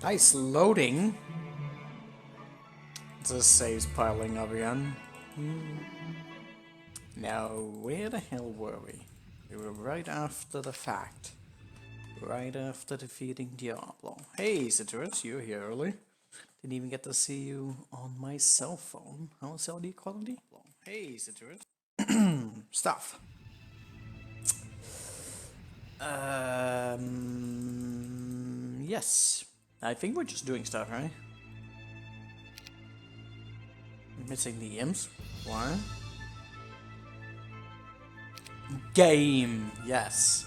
Nice loading. The save's piling up again. Now, where the hell were we? We were right after the fact. Right after defeating Diablo. Hey, Citrus, you're here early. Didn't even get to see you on my cell phone. How's the audio quality? Hey, Citrus. Stuff. Yes. I think we're just doing stuff, right? Missing the imps. Why? Game. Yes.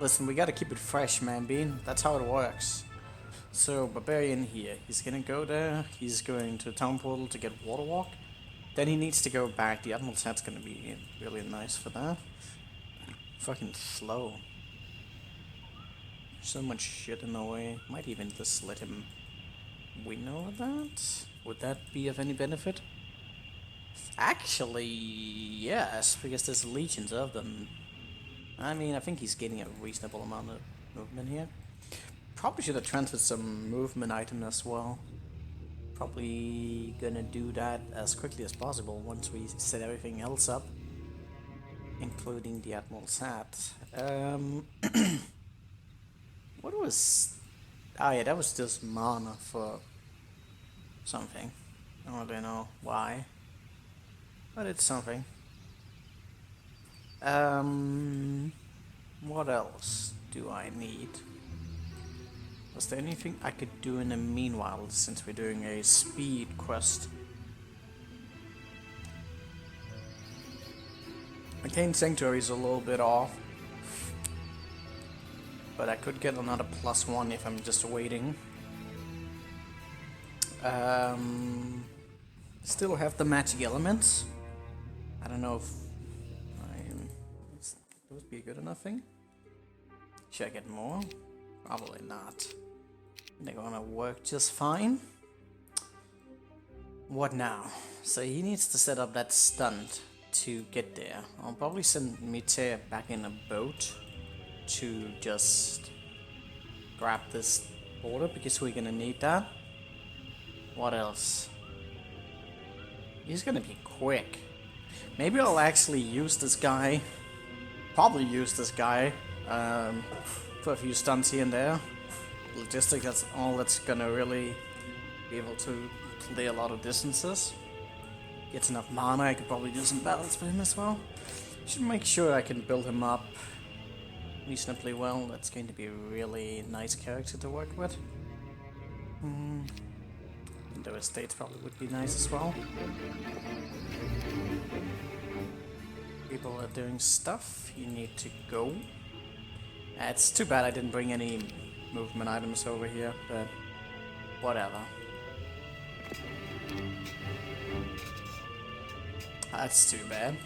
Listen, we gotta keep it fresh, man, Bean. That's how it works. So, Barbarian here. He's gonna go there. He's going to Town Portal to get Water Walk. Then he needs to go back. The Admiral's Hat's gonna be really nice for that. Fucking slow. So much shit in the way. Might even just let him win over that? Would that be of any benefit? Actually, yes, because there's legions of them. I mean, I think he's getting a reasonable amount of movement here. Probably should have transferred some movement item as well. Probably gonna do that as quickly as possible once we set everything else up. Including the Admiral's Hat. What was... Ah yeah, that was just mana for something. I don't really know why. But it's something. What else do I need? Was there anything I could do in the meanwhile, since we're doing a speed quest? Arcane Sanctuary is a little bit off. But I could get another +1 if I'm just waiting. Still have the magic elements. I don't know if would be a good enough thing. Should I get more? Probably not. They're gonna work just fine. What now? So he needs to set up that stunt to get there. I'll probably send Mite back in a boat to just grab this border because we're gonna need that. What else? He's gonna be quick. Maybe I'll actually use this guy. Probably use this guy for a few stunts here and there. Logistics, that's all that's gonna really be able to clear a lot of distances. Gets enough mana, I could probably do some battles for him as well. Should make sure I can build him up reasonably well. That's going to be a really nice character to work with. And the estates probably would be nice as well. People are doing stuff. You need to go. It's too bad I didn't bring any movement items over here, but whatever. That's too bad.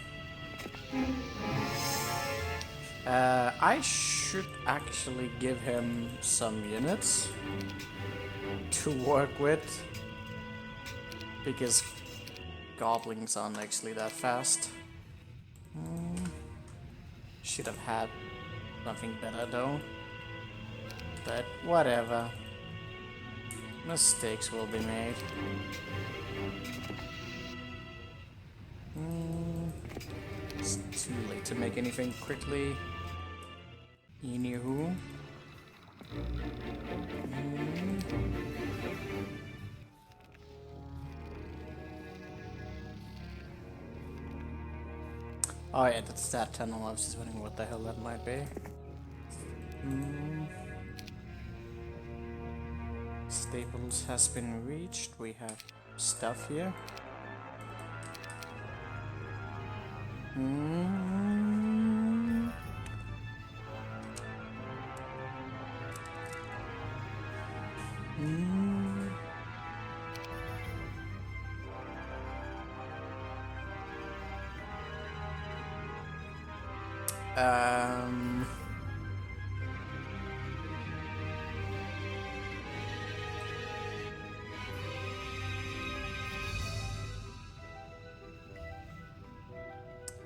I should actually give him some units to work with, because goblins aren't actually that fast. Should have had something better though, but whatever. Mistakes will be made. It's too late to make anything quickly. Anywho. Oh yeah, that's that tunnel. I was just wondering what the hell that might be. Staples has been reached. We have stuff here.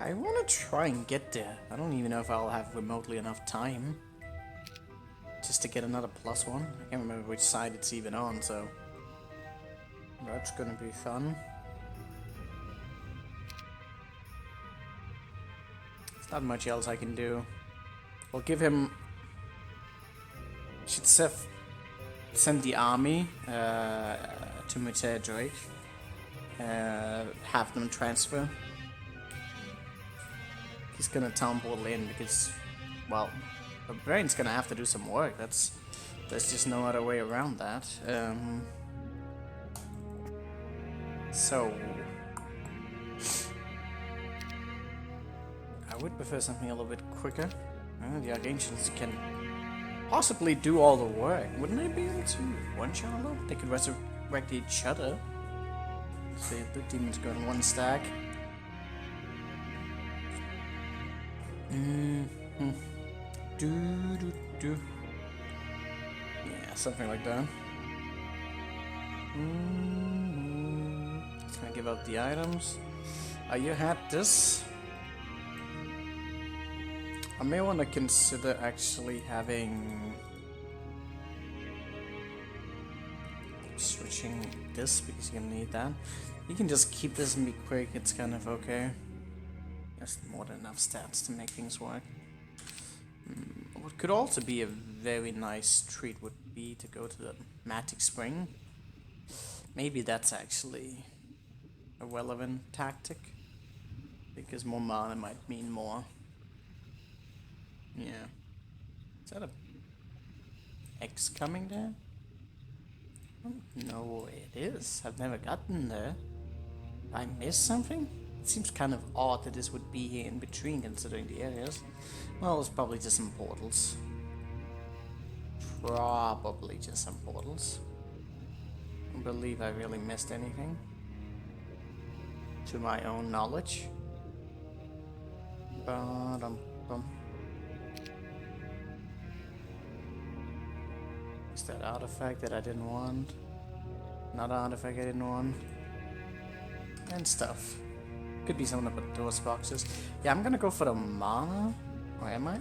I want to try and get there. I don't even know if I'll have remotely enough time just to get another +1. I can't remember which side it's even on, so that's gonna be fun. There's not much else I can do. We'll give him... Should send the army to Mutea Drake. Have them transfer. He's gonna town portal in because, well, Barbarian's gonna have to do some work. There's just no other way around that. So I would prefer something a little bit quicker. The Archangels can possibly do all the work. Wouldn't they be able to one-shot them? They could resurrect each other. See, the demons go in one stack. Yeah, something like that. It's gonna give out the items. You had this. I may want to consider actually having... switching this because you're gonna need that. You can just keep this and be quick, it's kind of okay. Just more than enough stats to make things work. What could also be a very nice treat would be to go to the Matic Spring. Maybe that's actually a relevant tactic. Because more mana might mean more. Yeah. Is that a X coming there? I don't know it is. I've never gotten there. I missed something? It seems kind of odd that this would be here in between considering the areas. Well, it's probably just some portals. Probably just some portals. I don't believe I really missed anything. To my own knowledge. Is that artifact that I didn't want? Another artifact I didn't want? And stuff. Could be some of the those boxes. Yeah, I'm gonna go for the mana. Or am I?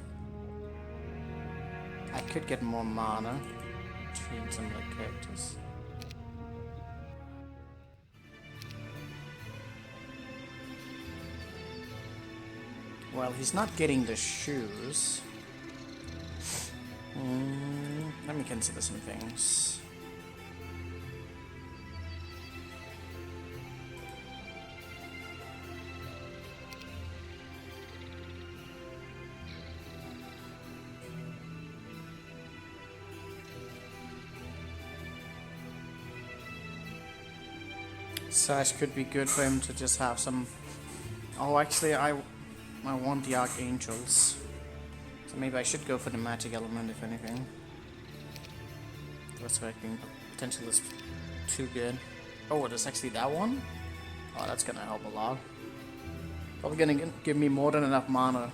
I could get more mana between some of the characters. Well, he's not getting the shoes. Let me consider some things. Sash could be good for him to just have some... Oh, actually, I want the Archangels. So maybe I should go for the magic element, if anything. Resurrecting potential is too good. Oh, there's actually that one? Oh, that's gonna help a lot. Probably gonna give me more than enough mana.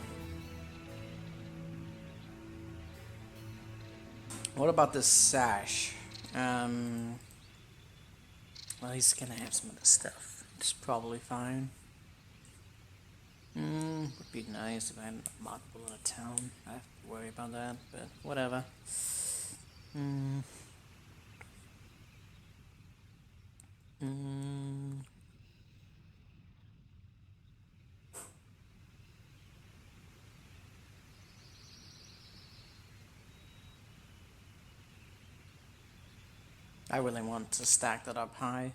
What about this Sash? Well, he's gonna have some other stuff. It's probably fine. Would be nice if I had a multiple in a town. I have to worry about that, but whatever. I really want to stack that up high.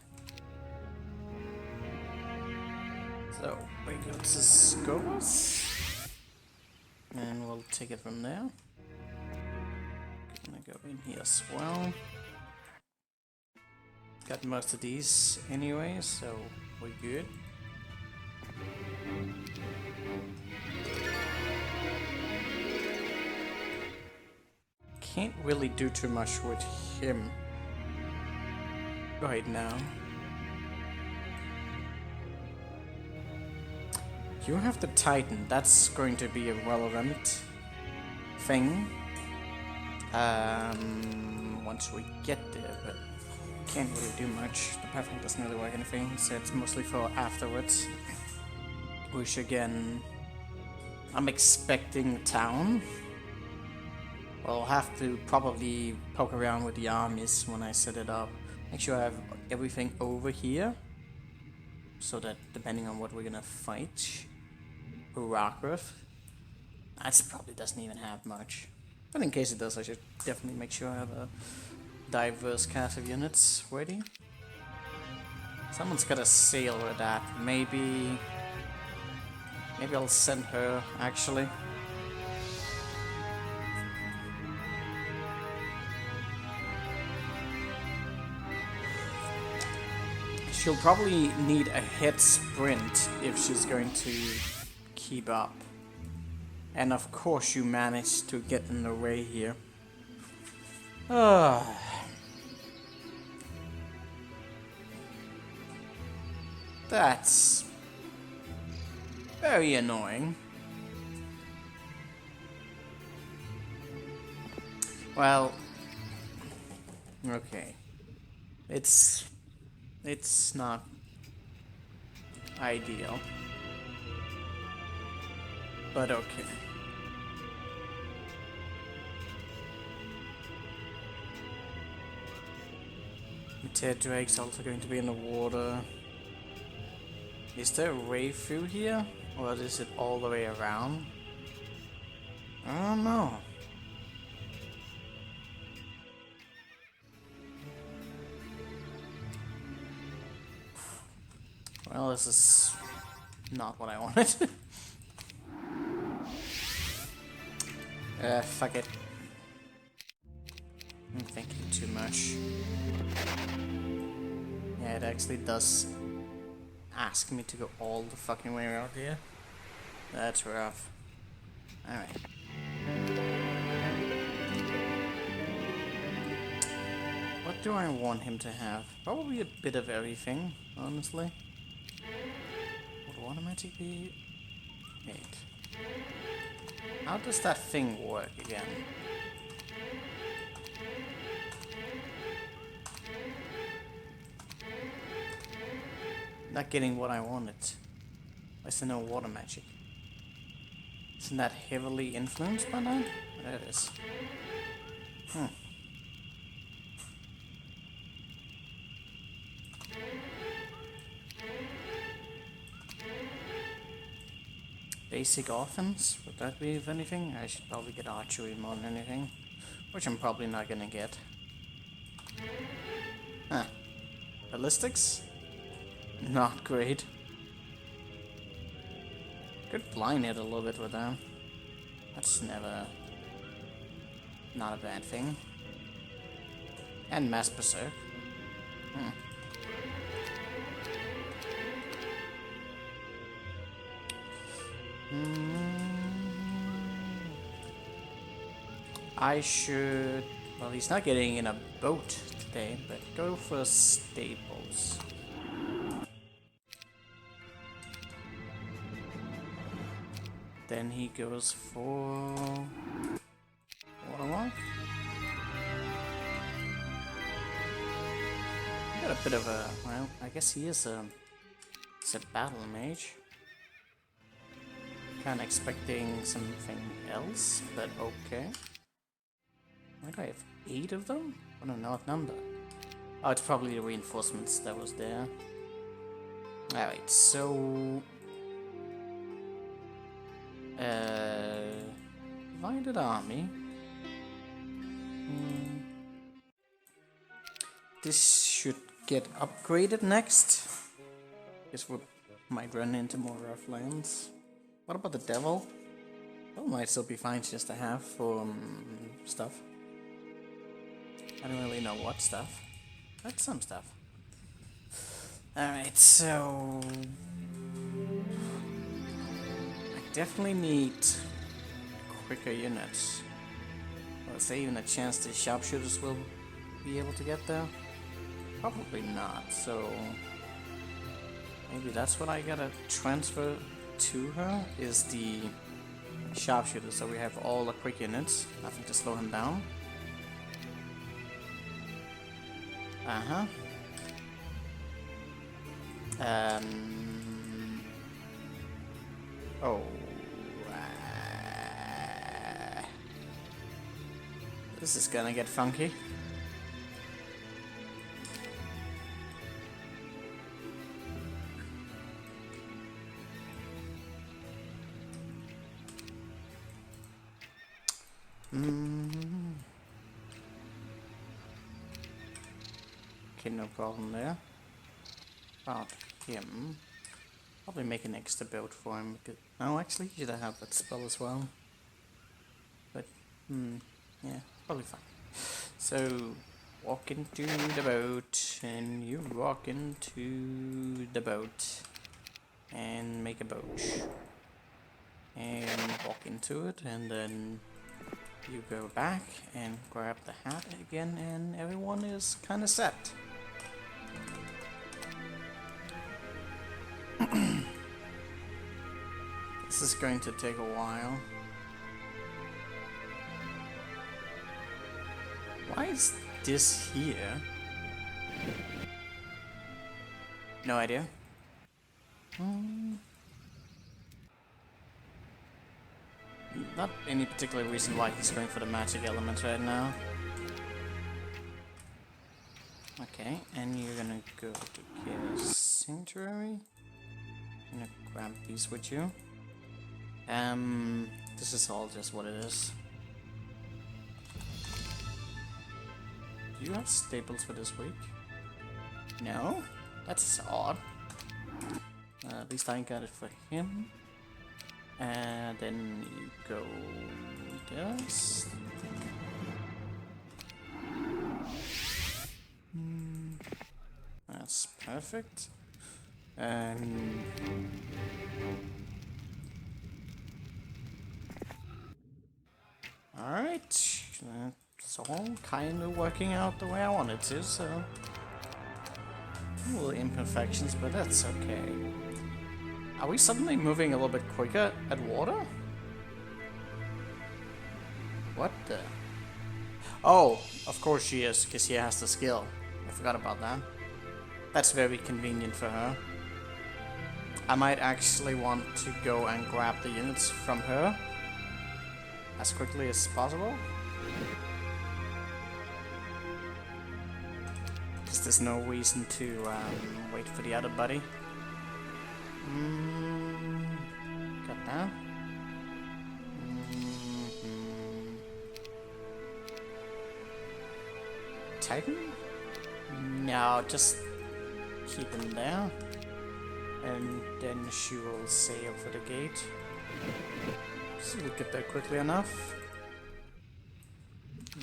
So, we go to Scopes. And we'll take it from there. Gonna go in here as well. Got most of these anyway, so we're good. Can't really do too much with him right now. You have the Titan, that's going to be a relevant thing once we get there, but can't really do much. The pathing doesn't really work anything, so it's mostly for afterwards. Which again, I'm expecting town. I'll have to probably poke around with the armies when I set it up. Make sure I have everything over here, so that depending on what we're gonna fight, Rockruff, that probably doesn't even have much. But in case it does, I should definitely make sure I have a diverse cast of units ready. Someone's gotta sail with that. Maybe I'll send her, actually. She'll probably need a head sprint if she's going to keep up. And of course you managed to get in the way here. That's very annoying. Well, okay. It's not ideal, but okay. Meteor Drake's also going to be in the water. Is there a way through here, or is it all the way around? I don't know. Well, this is not what I wanted. Fuck it. I'm thinking too much. Yeah, it actually does ask me to go all the fucking way around here. That's rough. Alright. What do I want him to have? Probably a bit of everything, honestly. Would water magic be 8? How does that thing work again? Not getting what I wanted. Why is there no water magic? Isn't that heavily influenced by that? There it is. Basic offense? Would that be, if anything? I should probably get archery more than anything. Which I'm probably not gonna get. Huh. Ballistics? Not great. Could blind hit a little bit with that. That's never... not a bad thing. And Mass Berserk. I should... well, he's not getting in a boat today, but go for stables. Then he goes for... Waterlock? Got a bit of a... well, I guess he is a... he's a battle mage. Kinda expecting something else, but okay. Why do I have 8 of them? What an odd number. Oh, it's probably the reinforcements that was there. Alright, so... divided army. This should get upgraded next. Guess we might run into more rough lands. What about the devil? Devil might still be fine just to have for stuff. I don't really know what stuff. But some stuff. Alright, so... I definitely need quicker units. Well, is there even a chance the sharpshooters will be able to get there? Probably not, so... maybe that's what I gotta transfer to her, is the sharpshooter, so we have all the quick units, nothing to slow him down. Oh. This is gonna get funky. Okay, no problem there. About him. Probably make an extra boat for him. Oh, actually, should I have that spell as well? But, yeah, probably fine. So, walk into the boat, and you walk into the boat, and make a boat. And walk into it, and then you go back and grab the hat again, and everyone is kind of set. This is going to take a while. Why is this here? No idea. Not any particular reason why he's going for the magic element right now. Okay, and you're gonna go to Chaos Sanctuary. I'm gonna grab these with you. This is all just what it is. Do you have staples for this week? No? That's odd. At least I got it for him. And then you go this. That's perfect. And alright, it's all kind of working out the way I wanted to, so little imperfections, but that's okay. Are we suddenly moving a little bit quicker at water? What the? Oh, of course she is, because she has the skill. I forgot about that. That's very convenient for her. I might actually want to go and grab the units from her as quickly as possible. Because there's no reason to wait for the other buddy. Got that. Titan? No, just keep him there. And then she will sail for the gate. So we'll get there quickly enough.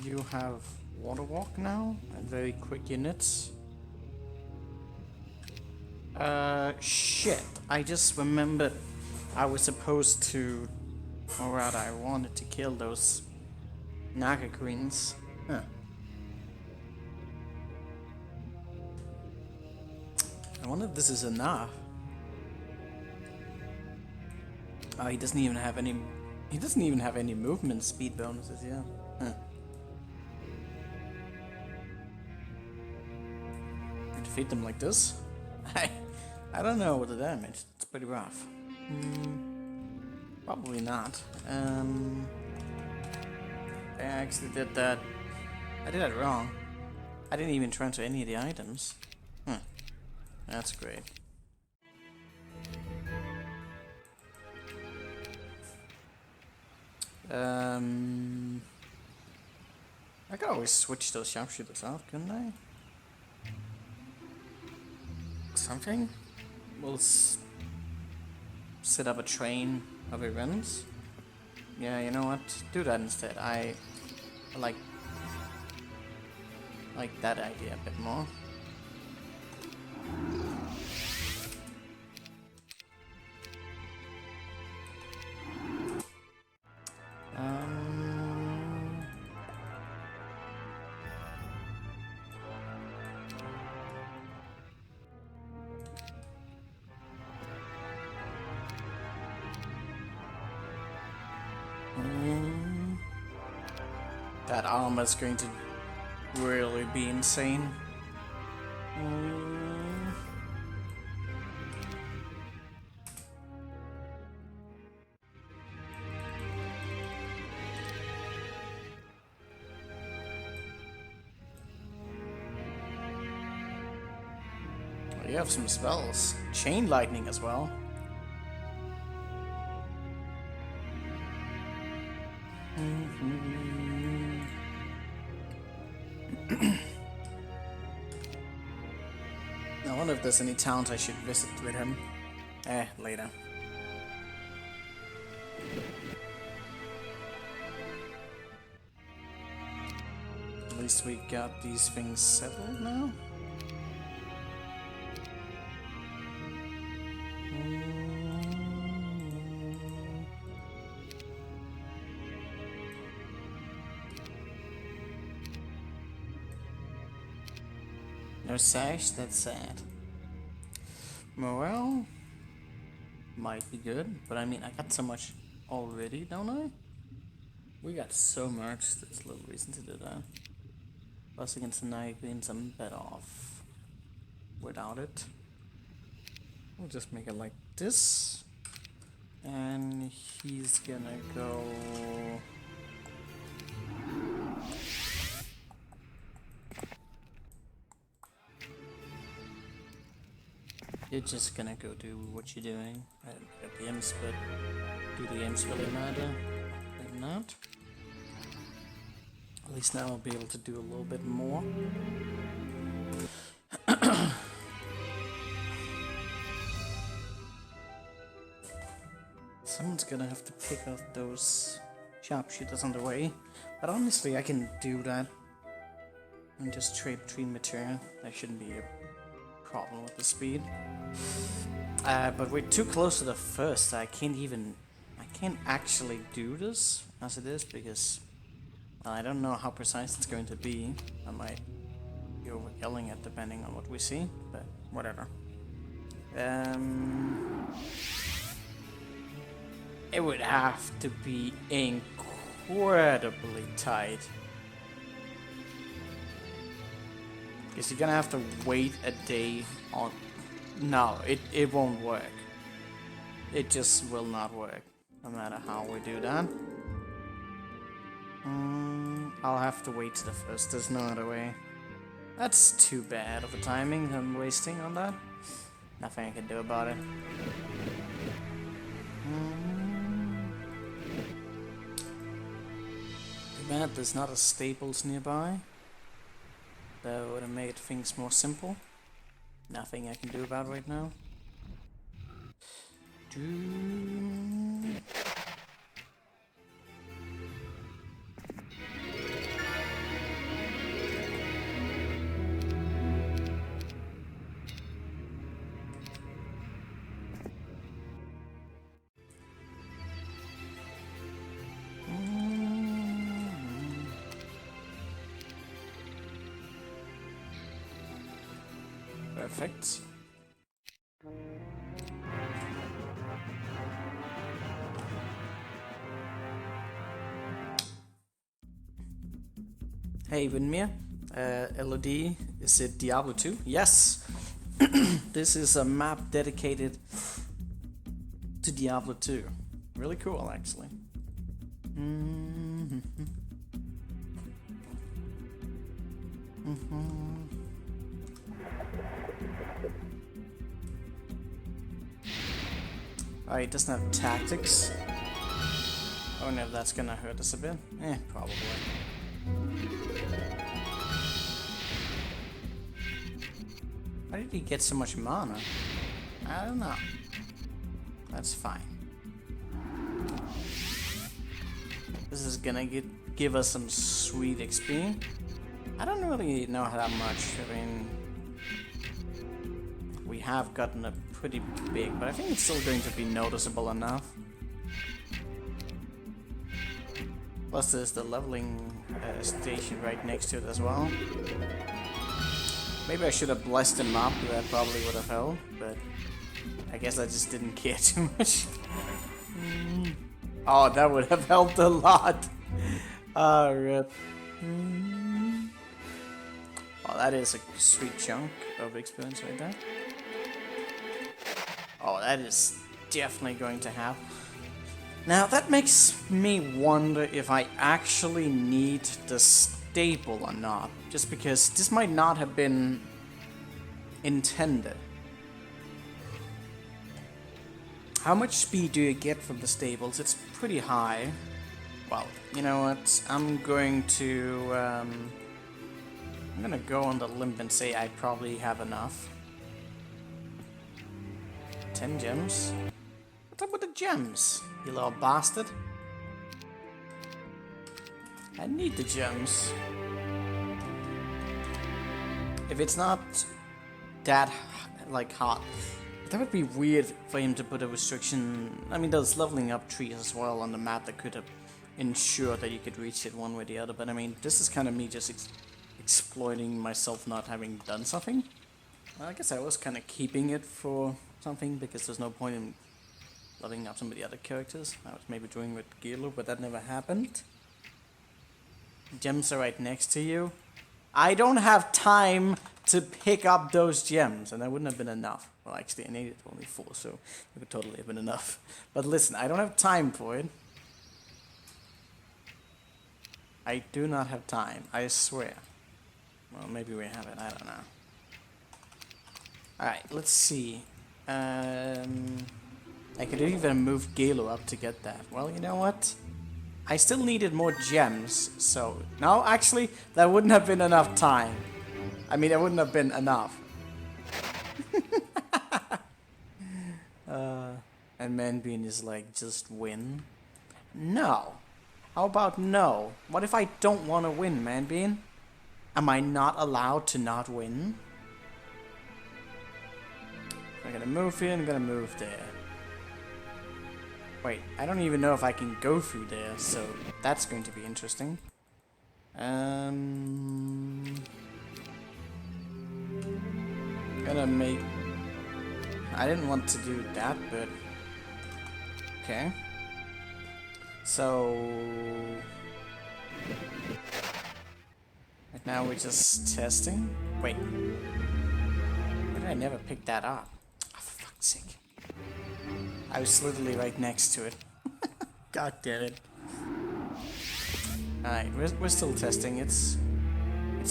You have water walk now, and very quick units. Shit. I just remembered I was supposed to, or rather I wanted to kill those Naga queens. Huh. I wonder if this is enough. Oh, he doesn't even have any. He doesn't even have any movement speed bonuses. Yeah. Huh. Defeat them like this. I don't know what the damage. It's pretty rough. Probably not. I actually did that. I did that wrong. I didn't even transfer any of the items. Huh. That's great. I could always switch those sharpshooters off, couldn't I? Something? We'll set up a train of events. Yeah, you know what? Do that instead. I like that idea a bit more. That armor is going to really be insane. You have some spells. Chain lightning as well. I wonder if there's any towns I should visit with him. Later. At least we got these things settled now. No sash, that's sad. Morale might be good, but I mean, I got so much already, don't I? We got so much, there's little reason to do that. Plus against the Nightingales, I'm better off without it. We'll just make it like this. And he's gonna go... You're just gonna go do what you're doing. I got the imps, but do the imps really matter? Maybe not. At least now I'll be able to do a little bit more. Someone's gonna have to pick up those sharpshooters on the way. But honestly, I can do that. And just trade between material. That shouldn't be a problem with the speed. But we're too close to the first. I can't actually do this as it is because I don't know how precise it's going to be. I might be overkilling it depending on what we see, but whatever. It would have to be incredibly tight. Because you're gonna have to wait a day on... No, it won't work. It just will not work, no matter how we do that. I'll have to wait to the first, there's no other way. That's too bad of a timing I'm wasting on that. Nothing I can do about it. Too bad there's not a Staples nearby. That would have made things more simple. Nothing I can do about right now. Perfect. Hey Winmere, LOD, is it Diablo 2? Yes! This is a map dedicated to Diablo 2. Really cool, actually. Oh, he doesn't have tactics. Oh no, that's gonna hurt us a bit. Probably. How did he get so much mana? I don't know. That's fine. This is gonna give us some sweet XP. I don't really know how much. I mean, we have gotten a pretty big, but I think it's still going to be noticeable enough. Plus there's the leveling station right next to it as well. Maybe I should have blessed him up, that probably would have helped, but I guess I just didn't care too much. Oh, that would have helped a lot. Oh, rip. Oh, that is a sweet chunk of experience right there. Oh, that is definitely going to happen. Now, that makes me wonder if I actually need the staple or not. Just because this might not have been intended How much speed do you get from the stables? It's pretty high. Well, you know what? I'm gonna go on the limb and say I probably have enough. 10 gems? What's up with the gems, you little bastard? I need the gems. If it's not that, like, hot, that would be weird for him to put a restriction. I mean, there's leveling up trees as well on the map that could have ensured that you could reach it one way or the other, but I mean, this is kind of me just exploiting myself not having done something. Well, I guess I was kind of keeping it for something, because there's no point in leveling up some of the other characters. I was maybe doing with Gilo, but that never happened. Gems are right next to you. I don't have time to pick up those gems, and that wouldn't have been enough. Well, actually, I needed only 4, so it would totally have been enough. But listen, I don't have time for it. I do not have time, I swear. Well, maybe we have it, I don't know. Alright, let's see. I could even move Galo up to get that. Well, you know what? I still needed more gems, so... No, actually, that wouldn't have been enough time. I mean, it wouldn't have been enough. And Manbean is like, just win? No. How about no? What if I don't want to win, Manbean? Am I not allowed to not win? I'm gonna move here, I'm gonna move there. Wait, I don't even know if I can go through there, so that's going to be interesting. Gonna make... I didn't want to do that, but... Okay. So... Right now we're just testing. Wait. Why did I never pick that up? Oh, for fuck's sake. I was literally right next to it. God damn it. Alright, we're still testing. It's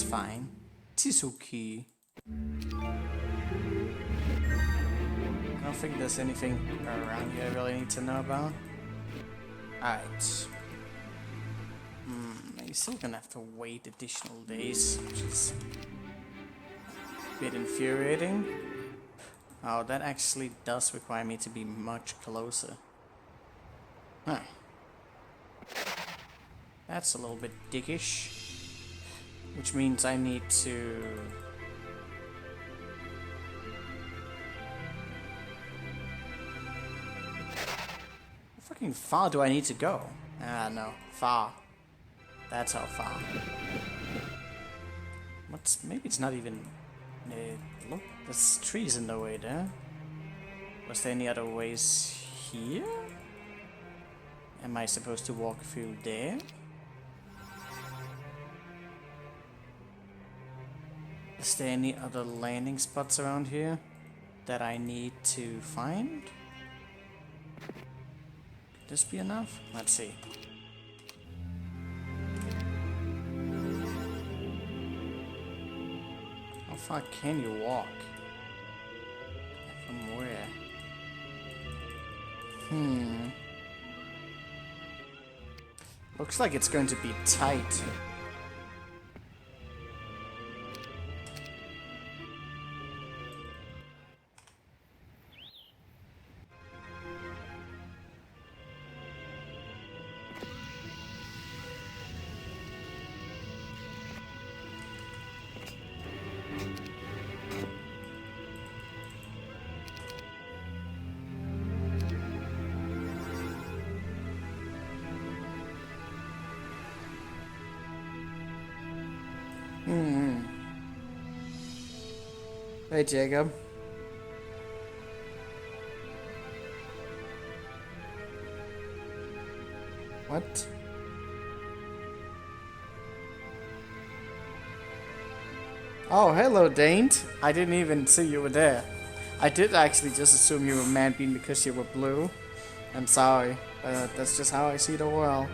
fine. It's okay. I don't think there's anything around here I really need to know about. Alright. You're still gonna have to wait additional days, which is a bit infuriating. Oh, that actually does require me to be much closer. Huh. That's a little bit dickish. Which means I need to... How fucking far do I need to go? Ah, no. Far. That's how far. Maybe it's not even... look, there's trees in the way there. Was there any other ways here? Am I supposed to walk through there? Is there any other landing spots around here that I need to find? Could this be enough? Let's see. How far can you walk? From where? Looks like it's going to be tight. Hey, Jacob. What? Oh, hello, Daint. I didn't even see you were there. I did actually just assume you were Manbean because you were blue. I'm sorry, but that's just how I see the world.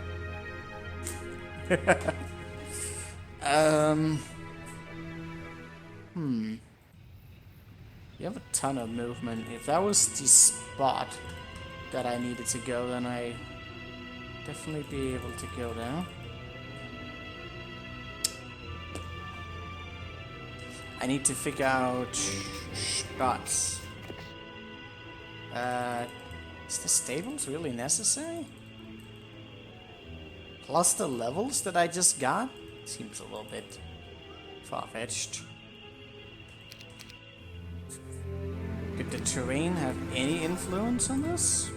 You have a ton of movement. If that was the spot, that I needed to go, then I definitely be able to go there. I need to figure out spots. Is the stables really necessary? Plus the levels that I just got? Seems a little bit far-fetched. Could the terrain have any influence on this?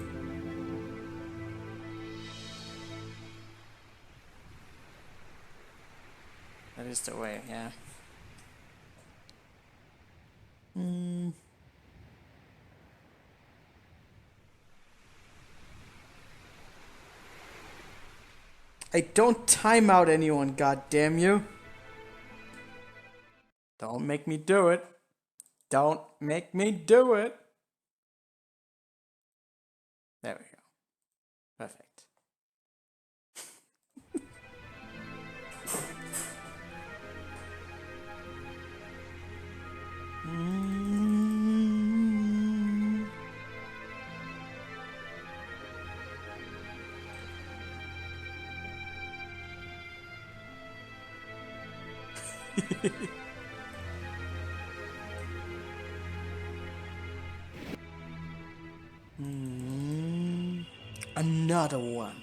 That is the way, yeah. I don't time out anyone, goddamn you. Don't make me do it. Don't make me do it. There we go. Perfect. Another one.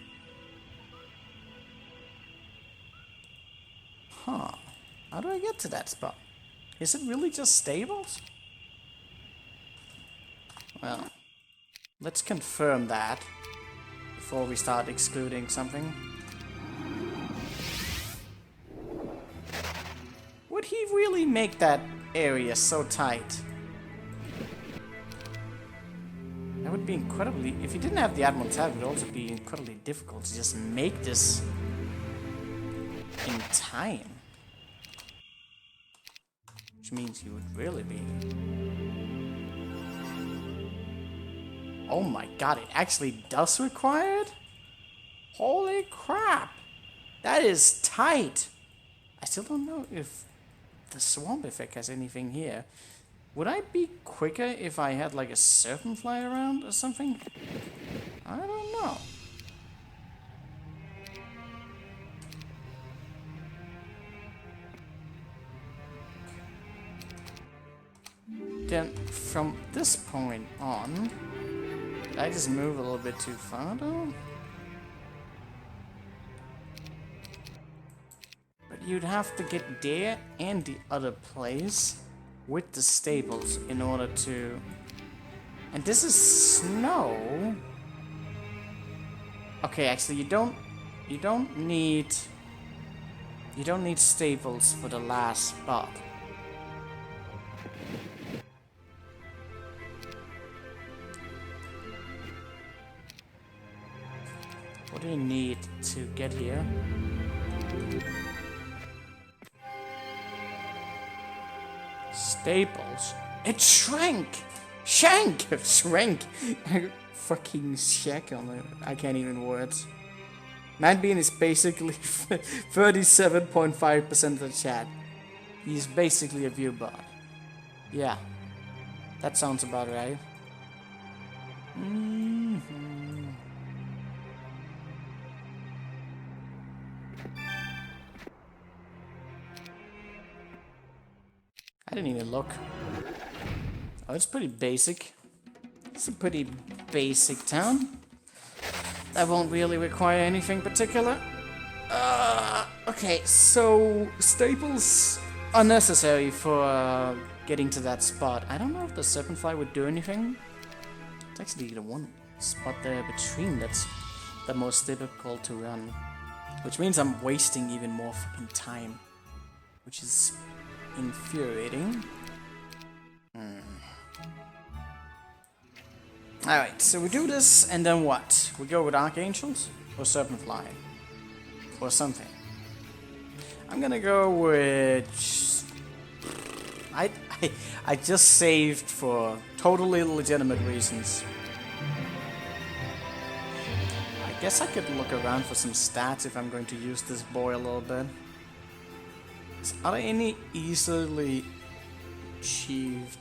Huh. How do I get to that spot? Is it really just stables? Well, let's confirm that before we start excluding something. Would he really make that area so tight? That would be incredibly... If he didn't have the Admiral tab, it would also be incredibly difficult to just make this in time. Which means you would really be... Oh my god, it actually does require it? Holy crap! That is tight! I still don't know if the swamp effect has anything here. Would I be quicker if I had like a serpent fly around or something? I don't know. Then from this point on, did I just move a little bit too far though? But you'd have to get there and the other place with the stables in order to... And this is snow. Okay, actually you don't need stables for the last spot. What do you need to get here? Staples. It shrank! Shank! Shrank! Fucking shack on it. I can't even words. Manbean is basically 37.5% of the chat. He's basically a view bot. Yeah. That sounds about right. I didn't even look. Oh, it's pretty basic. It's a pretty basic town. That won't really require anything particular. Okay, so staples are necessary for getting to that spot. I don't know if the Serpentfly would do anything. It's actually the one spot there between that's the most difficult to run. Which means I'm wasting even more fucking time. Which is infuriating. Alright, so we do this, and then what? We go with Archangels? Or Serpentfly? Or something. I'm gonna go with... I just saved for totally legitimate reasons. I guess I could look around for some stats if I'm going to use this boy a little bit. Are there any easily achieved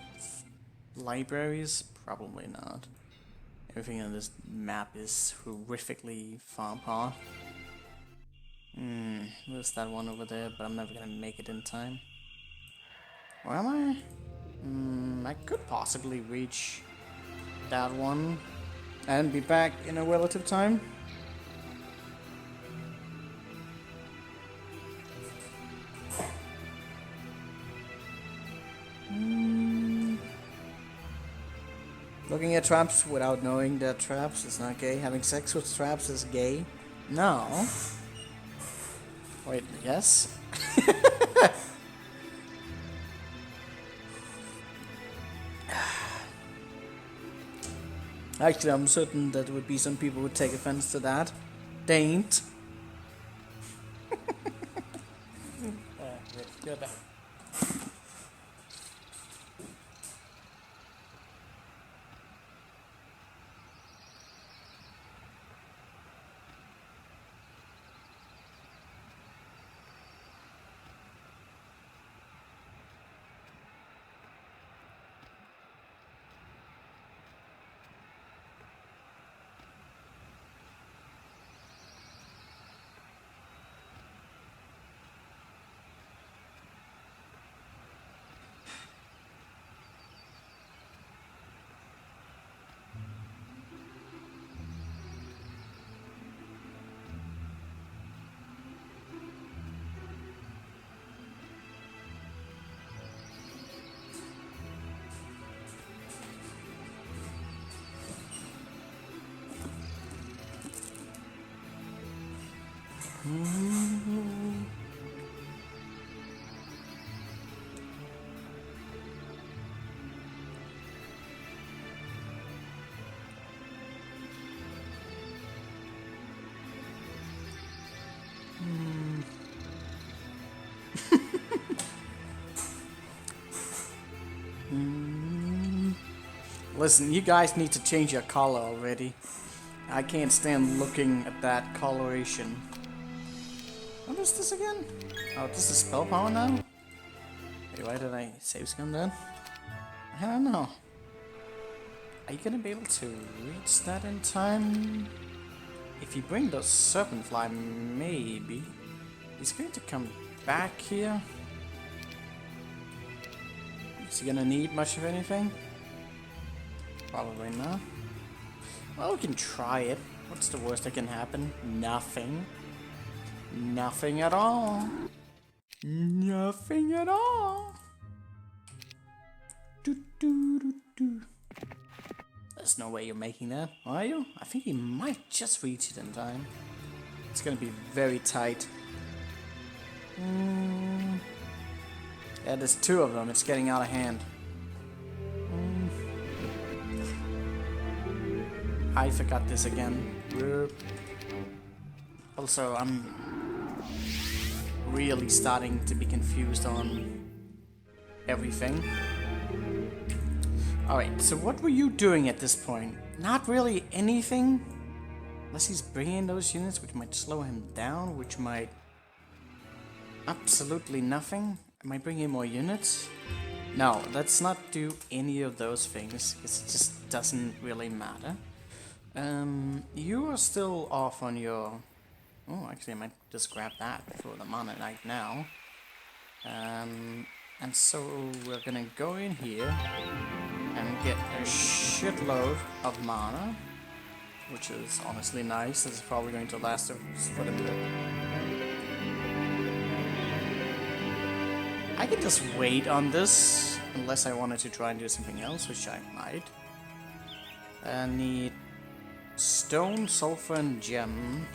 libraries? Probably not. Everything on this map is horrifically far apart. There's that one over there, but I'm never gonna make it in time. Where am I? I could possibly reach that one and be back in a relative time. Looking at traps without knowing that traps is not gay. Having sex with traps is gay. No. Wait, yes? Actually, I'm certain that there would be some people who would take offense to that. Dain't. Go back. Listen, you guys need to change your color already. I can't stand looking at that coloration. What is this again? Oh, this is spell power now? Wait, why did I save scum then? I don't know. Are you gonna be able to reach that in time? If you bring the serpent fly, maybe. He's going to come back here. Is he gonna need much of anything? Probably not. Well, we can try it. What's the worst that can happen? Nothing. Nothing at all. Nothing at all. Do, do, do, do. There's no way you're making that, are you? I think you might just reach it in time. It's gonna be very tight. Yeah, there's two of them. It's getting out of hand. I forgot this again. Also, I'm really starting to be confused on everything. Alright, so what were you doing at this point? Not really anything? Unless he's bringing those units, which might slow him down, which might... Absolutely nothing? Am I bringing more units? No, let's not do any of those things, because it just doesn't really matter. You are still off on your... Oh, actually I might just grab that for the Mana Knight now. And so we're gonna go in here and get a shitload of mana, which is honestly nice. This is probably going to last us for the bit. I could just wait on this, unless I wanted to try and do something else, which I might. I need stone, sulfur, and gem.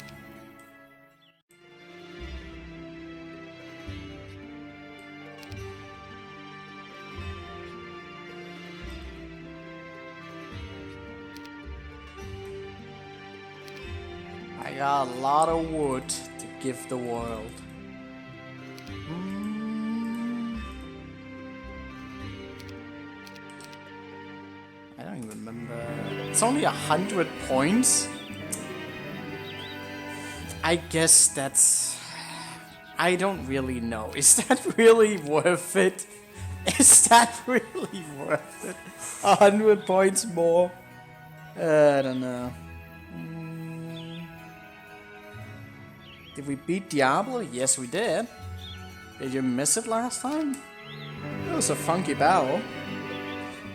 I got a lot of wood to give the world. I don't even remember. It's only 100 points? I guess that's... I don't really know. Is that really worth it? Is that really worth it? 100 points more? I don't know. Did we beat Diablo? Yes, we did. Did you miss it last time? It was a funky battle.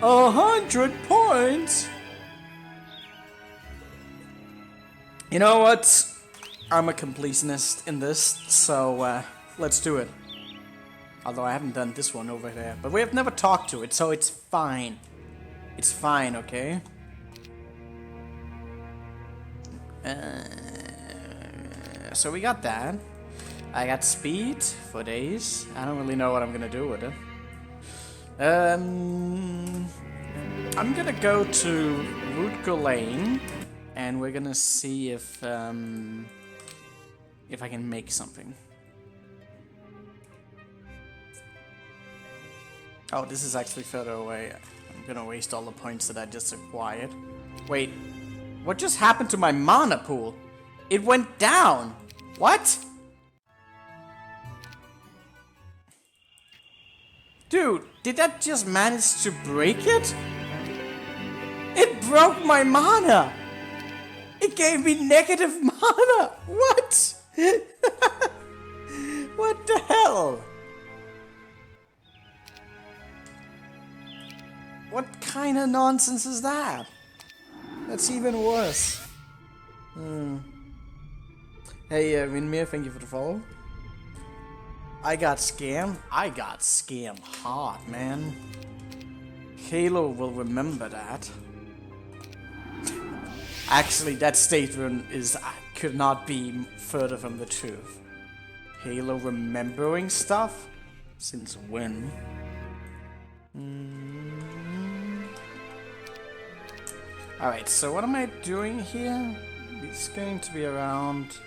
100 points! You know what? I'm a completionist in this, so let's do it. Although I haven't done this one over there. But we have never talked to it, so it's fine. It's fine, okay? So we got that. I got speed for days. I don't really know what I'm gonna do with it. I'm gonna go to Woodco Lane, and we're gonna see if I can make something. Oh, this is actually further away. I'm gonna waste all the points that I just acquired. Wait, what just happened to my mana pool? It went down! What? Dude, did that just manage to break it? It broke my mana! It gave me negative mana! What? What the hell? What kind of nonsense is that? That's even worse. Hey, Winmere, thank you for the follow. I got scammed. I got scammed hard, man. Halo will remember that. Actually, that statement could not be further from the truth. Halo remembering stuff? Since when? Alright, so what am I doing here? It's going to be around,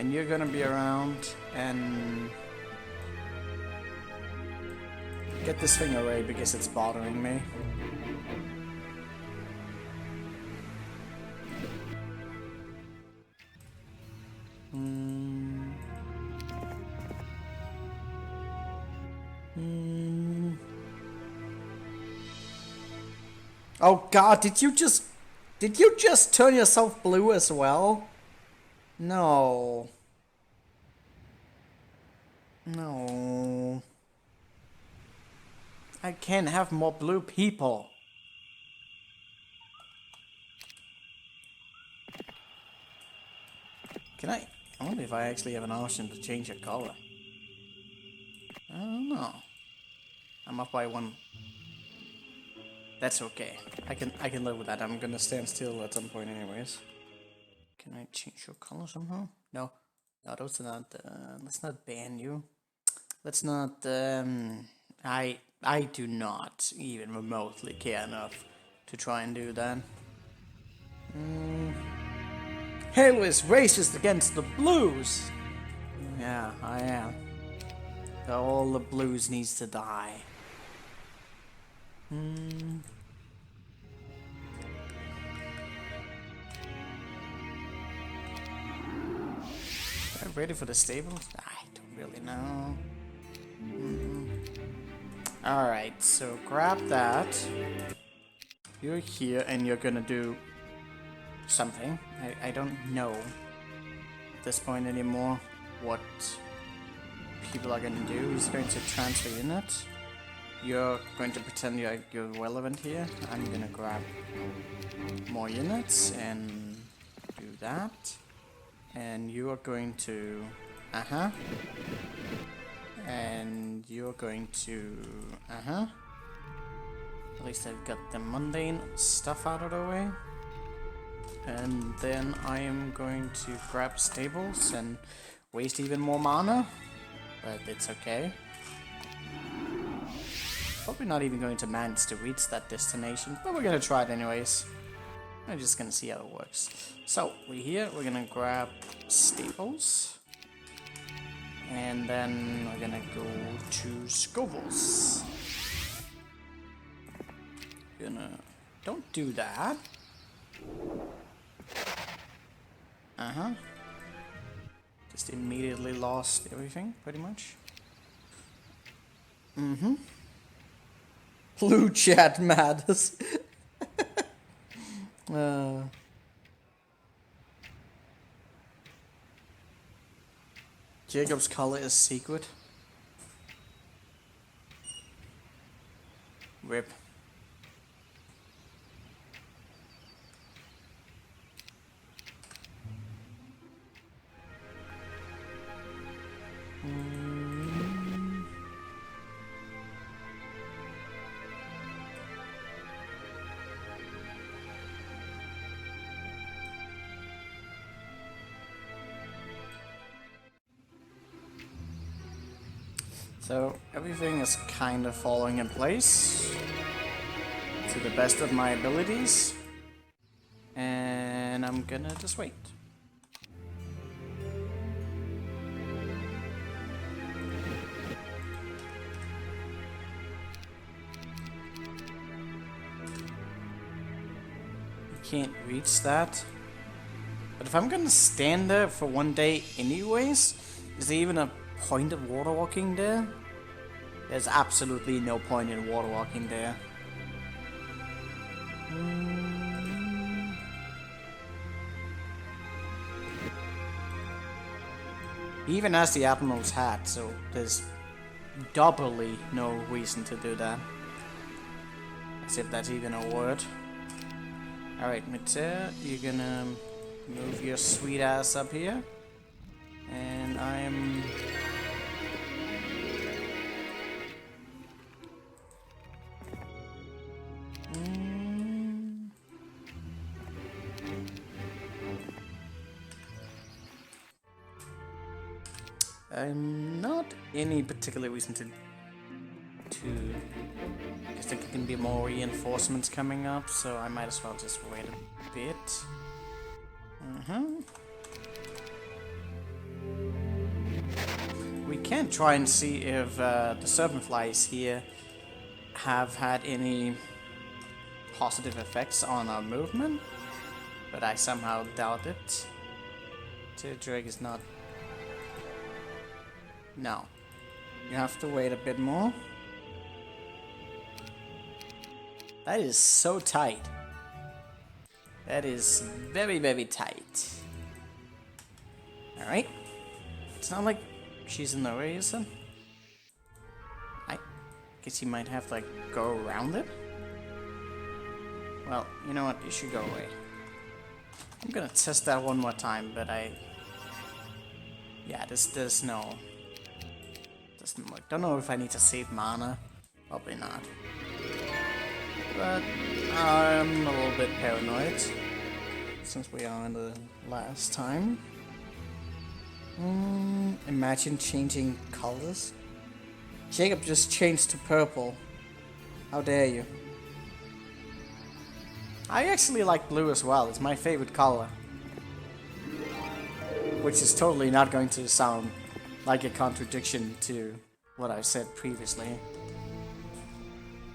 and you're gonna be around, and get this thing away because it's bothering me. Oh god, did you just turn yourself blue as well? No. No. I can't have more blue people. Can I? I wonder if I actually have an option to change your color. I don't know. I'm up by one. That's okay. I can live with that. I'm gonna stand still at some point anyways. Can I change your color somehow? No. No, those are not, let's not ban you. Let's not, I do not even remotely care enough to try and do that. Halo is racist against the blues! Yeah, I am. All the blues needs to die. Ready for the stables? I don't really know. Alright, so grab that. You're here and you're gonna do something. I don't know at this point anymore what people are gonna do. He's going to transfer units. You're going to pretend you're relevant here. I'm gonna grab more units and do that. And you are going to, and you're going to, at least I've got the mundane stuff out of the way. And then I am going to grab stables and waste even more mana, but it's okay. Probably not even going to manage to reach that destination, but we're gonna try it anyways. I'm just gonna see how it works. So, we're gonna grab staples. And then we're gonna go to Scovilles. Don't do that. Just immediately lost everything, pretty much. Blue chat matters. Jacob's color is secret. Rip. So everything is kind of falling in place to the best of my abilities, and I'm gonna just wait. You can't reach that, but if I'm gonna stand there for one day anyways, is there even a point of water walking there? There's absolutely no point in water walking there. He even has the Admiral's hat, so there's doubly no reason to do that. As if that's even a word. Alright, Miter, you're gonna move your sweet ass up here. And I'm... not any particular reason to I think there can be more reinforcements coming up, so I might as well just wait a bit. We can try and see if the Serpentflies here have had any positive effects on our movement, but I somehow doubt it. Drake is not... No. You have to wait a bit more. That is so tight. That is very, very tight. Alright. It's not like she's in the way, is it? I guess you might have to, like, go around it. Well, you know what? You should go away. I'm gonna test that one more time, but yeah, there's no... Doesn't work. Don't know if I need to save mana. Probably not. But I'm a little bit paranoid since we are in the last time. Imagine changing colors. Jacob just changed to purple. How dare you? I actually like blue as well. It's my favorite color. Which is totally not going to sound like a contradiction to what I said previously.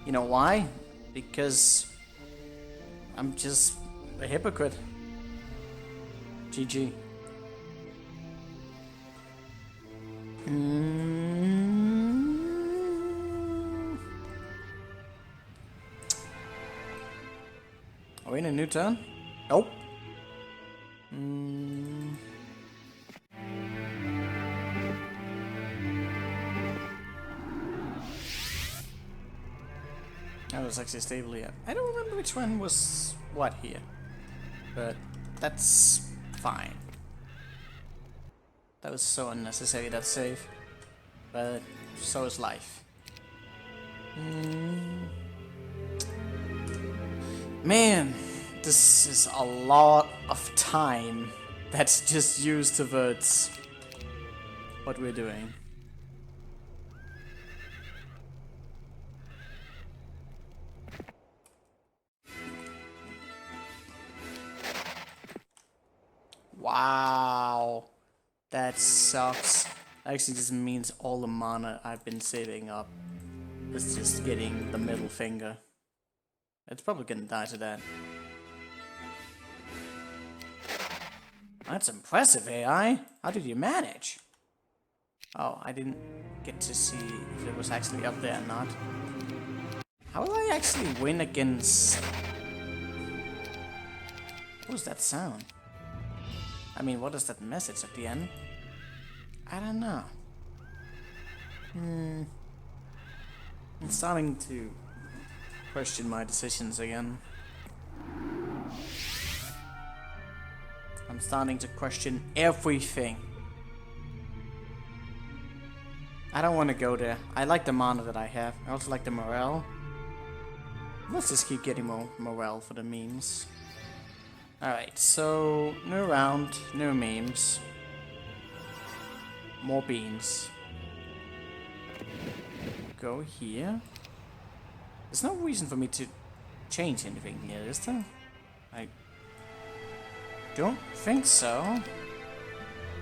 You know why? Because I'm just a hypocrite. GG. Are we in a new turn? Nope. That was actually stable here. I don't remember which one was what here, but that's fine. That was so unnecessary, that save, but so is life. Man, this is a lot of time that's just used towards what we're doing. Wow, that sucks. Actually, this means all the mana I've been saving up is just getting the middle finger. It's probably gonna die to that. That's impressive, AI. How did you manage? Oh, I didn't get to see if it was actually up there or not. How will I actually win against What was that sound? I mean, what is that message at the end? I don't know. I'm starting to question my decisions again. I'm starting to question everything. I don't want to go there. I like the mana that I have. I also like the morale. Let's just keep getting more morale for the memes. Alright, so new round, new memes. More beans. Go here. There's no reason for me to change anything here, is there? I don't think so.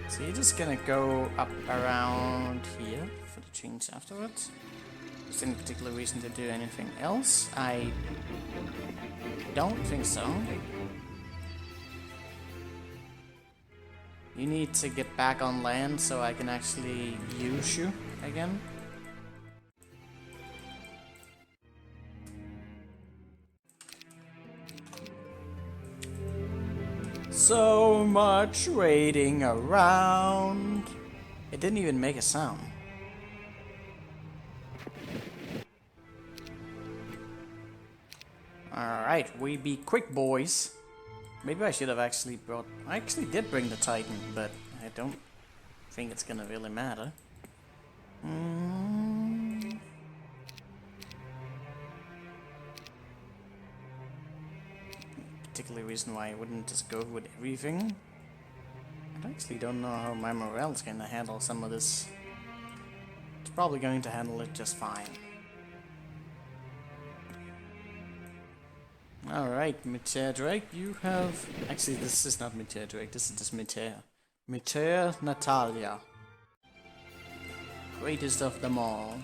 So you're just gonna go up around here for the change afterwards. Is there any particular reason to do anything else? I don't think so. You need to get back on land so I can actually use you again. So much waiting around. It didn't even make a sound. Alright, we be quick, boys. Maybe I should have actually brought... I actually did bring the Titan, but I don't think it's gonna really matter. Particular reason why I wouldn't just go with everything. I actually don't know how my morale's gonna handle some of this. It's probably going to handle it just fine. Alright, Meteor Drake, you have... Actually, this is not Meteor Drake, this is just Meteor. Meteor Natalia. Greatest of them all.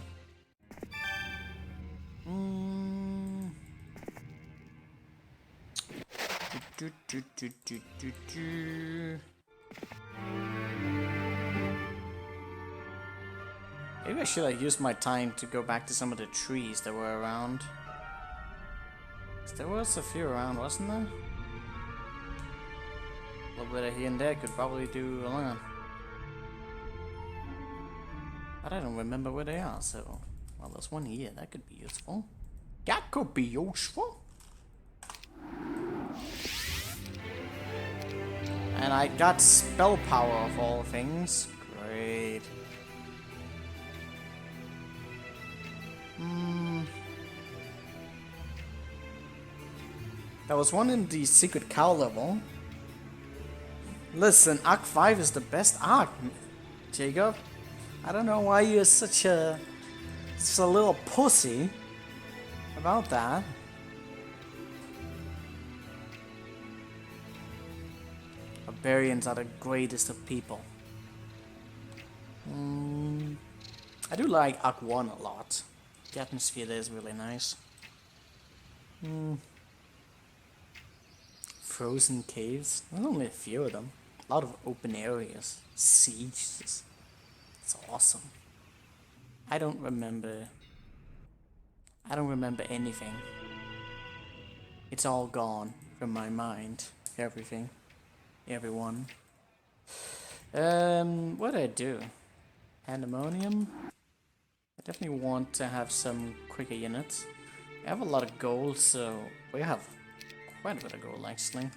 Maybe I should have used my time to go back to some of the trees that were around. There was a few around, wasn't there? A little bit of here and there could probably do a lot. But I don't remember where they are, so... Well, there's one here, that could be useful. That could be useful! And I got spell power of all things. Great. There was one in the Secret Cow level. Listen, Arc 5 is the best arc, Jacob. I don't know why you're such a little pussy about that. Barbarians are the greatest of people. I do like Arc 1 a lot. The atmosphere there is really nice. Frozen caves. There's only a few of them. A lot of open areas. Sieges. It's awesome. I don't remember anything. It's all gone from my mind. Everything. Everyone. What did I do? Pandemonium? I definitely want to have some quicker units. I have a lot of gold, so we have quite a bit of gold actually.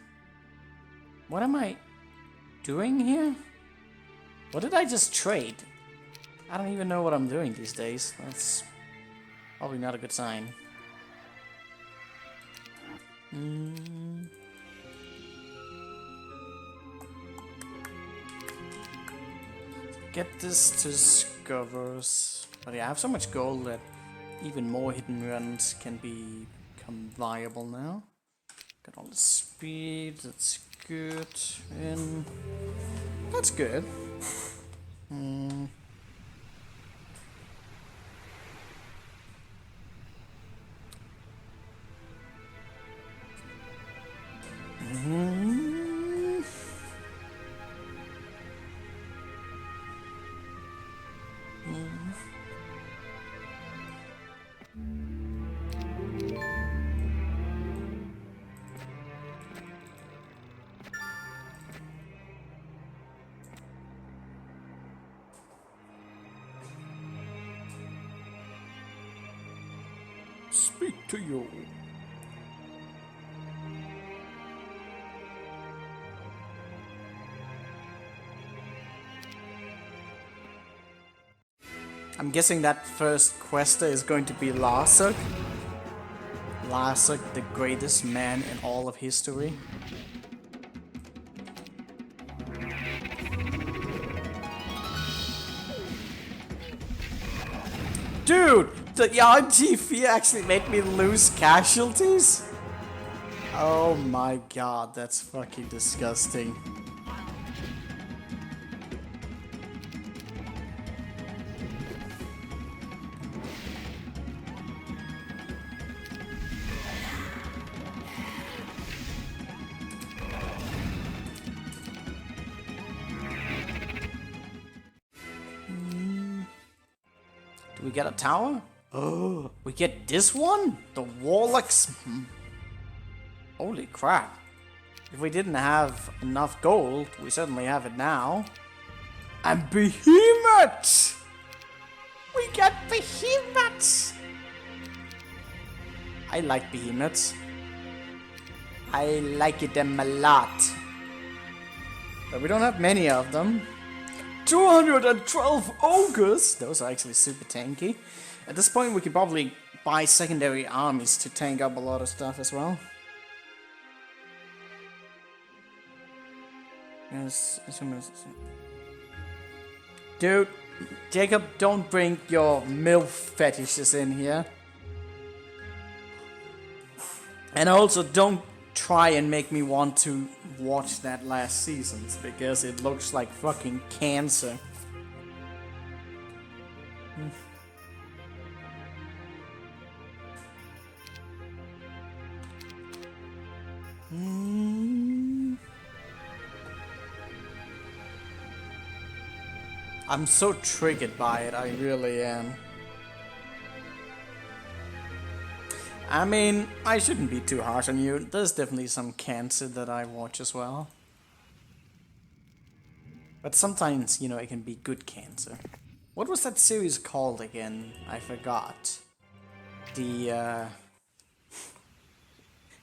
What am I doing here? What did I just trade? I don't even know what I'm doing these days. That's probably not a good sign. Get this to Discovers. But yeah, I have so much gold that even more hidden runs can become viable now. Got all the speed, that's good. And that's good. speak to you. I'm guessing that first quester is going to be Larsuk. Larsuk, the greatest man in all of history. Dude, the RGV actually made me lose casualties? Oh my god, that's fucking disgusting. Do we get a tower? Oh, we get this one? The Warlocks? Holy crap. If we didn't have enough gold, we certainly have it now. And Behemoth! We got Behemoths! I like Behemoths. I like them a lot. But we don't have many of them. 212 ogres! Those are actually super tanky. At this point we could probably buy secondary armies to tank up a lot of stuff as well. Yes, dude, Jacob, don't bring your MILF fetishes in here. And also don't try and make me want to watch that last season, because it looks like fucking cancer. I'm so triggered by it, I really am. I mean, I shouldn't be too harsh on you. There's definitely some cancer that I watch as well. But sometimes, you know, it can be good cancer. What was that series called again? I forgot. The,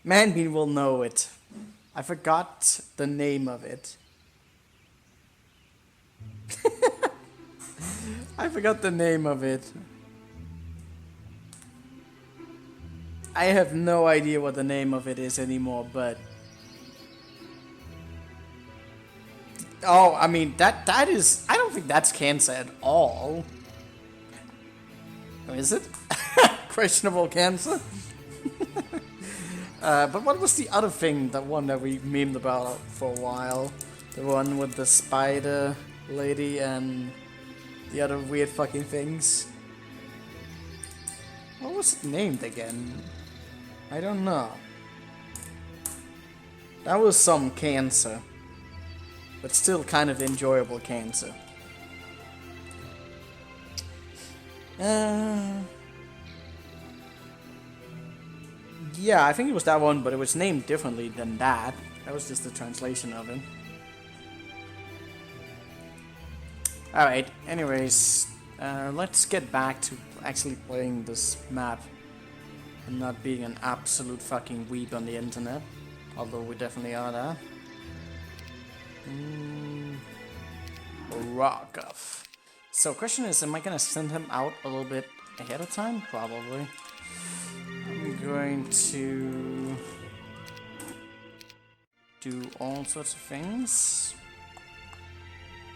Manbean will know it. I forgot the name of it. I forgot the name of it. I have no idea what the name of it is anymore, but... Oh, I mean, that is... I don't think that's cancer at all. Or is it? Questionable cancer? But what was the other thing, the one that we memed about for a while? The one with the spider lady and the other weird fucking things? What was it named again? I don't know. That was some cancer. But still kind of enjoyable cancer. Yeah, I think it was that one, but it was named differently than that. That was just the translation of it. Alright, anyways, let's get back to actually playing this map. And not being an absolute fucking weeb on the internet. Although we definitely are that. Rokov. So question is, am I gonna send him out a little bit ahead of time? Probably. I'm going to do all sorts of things.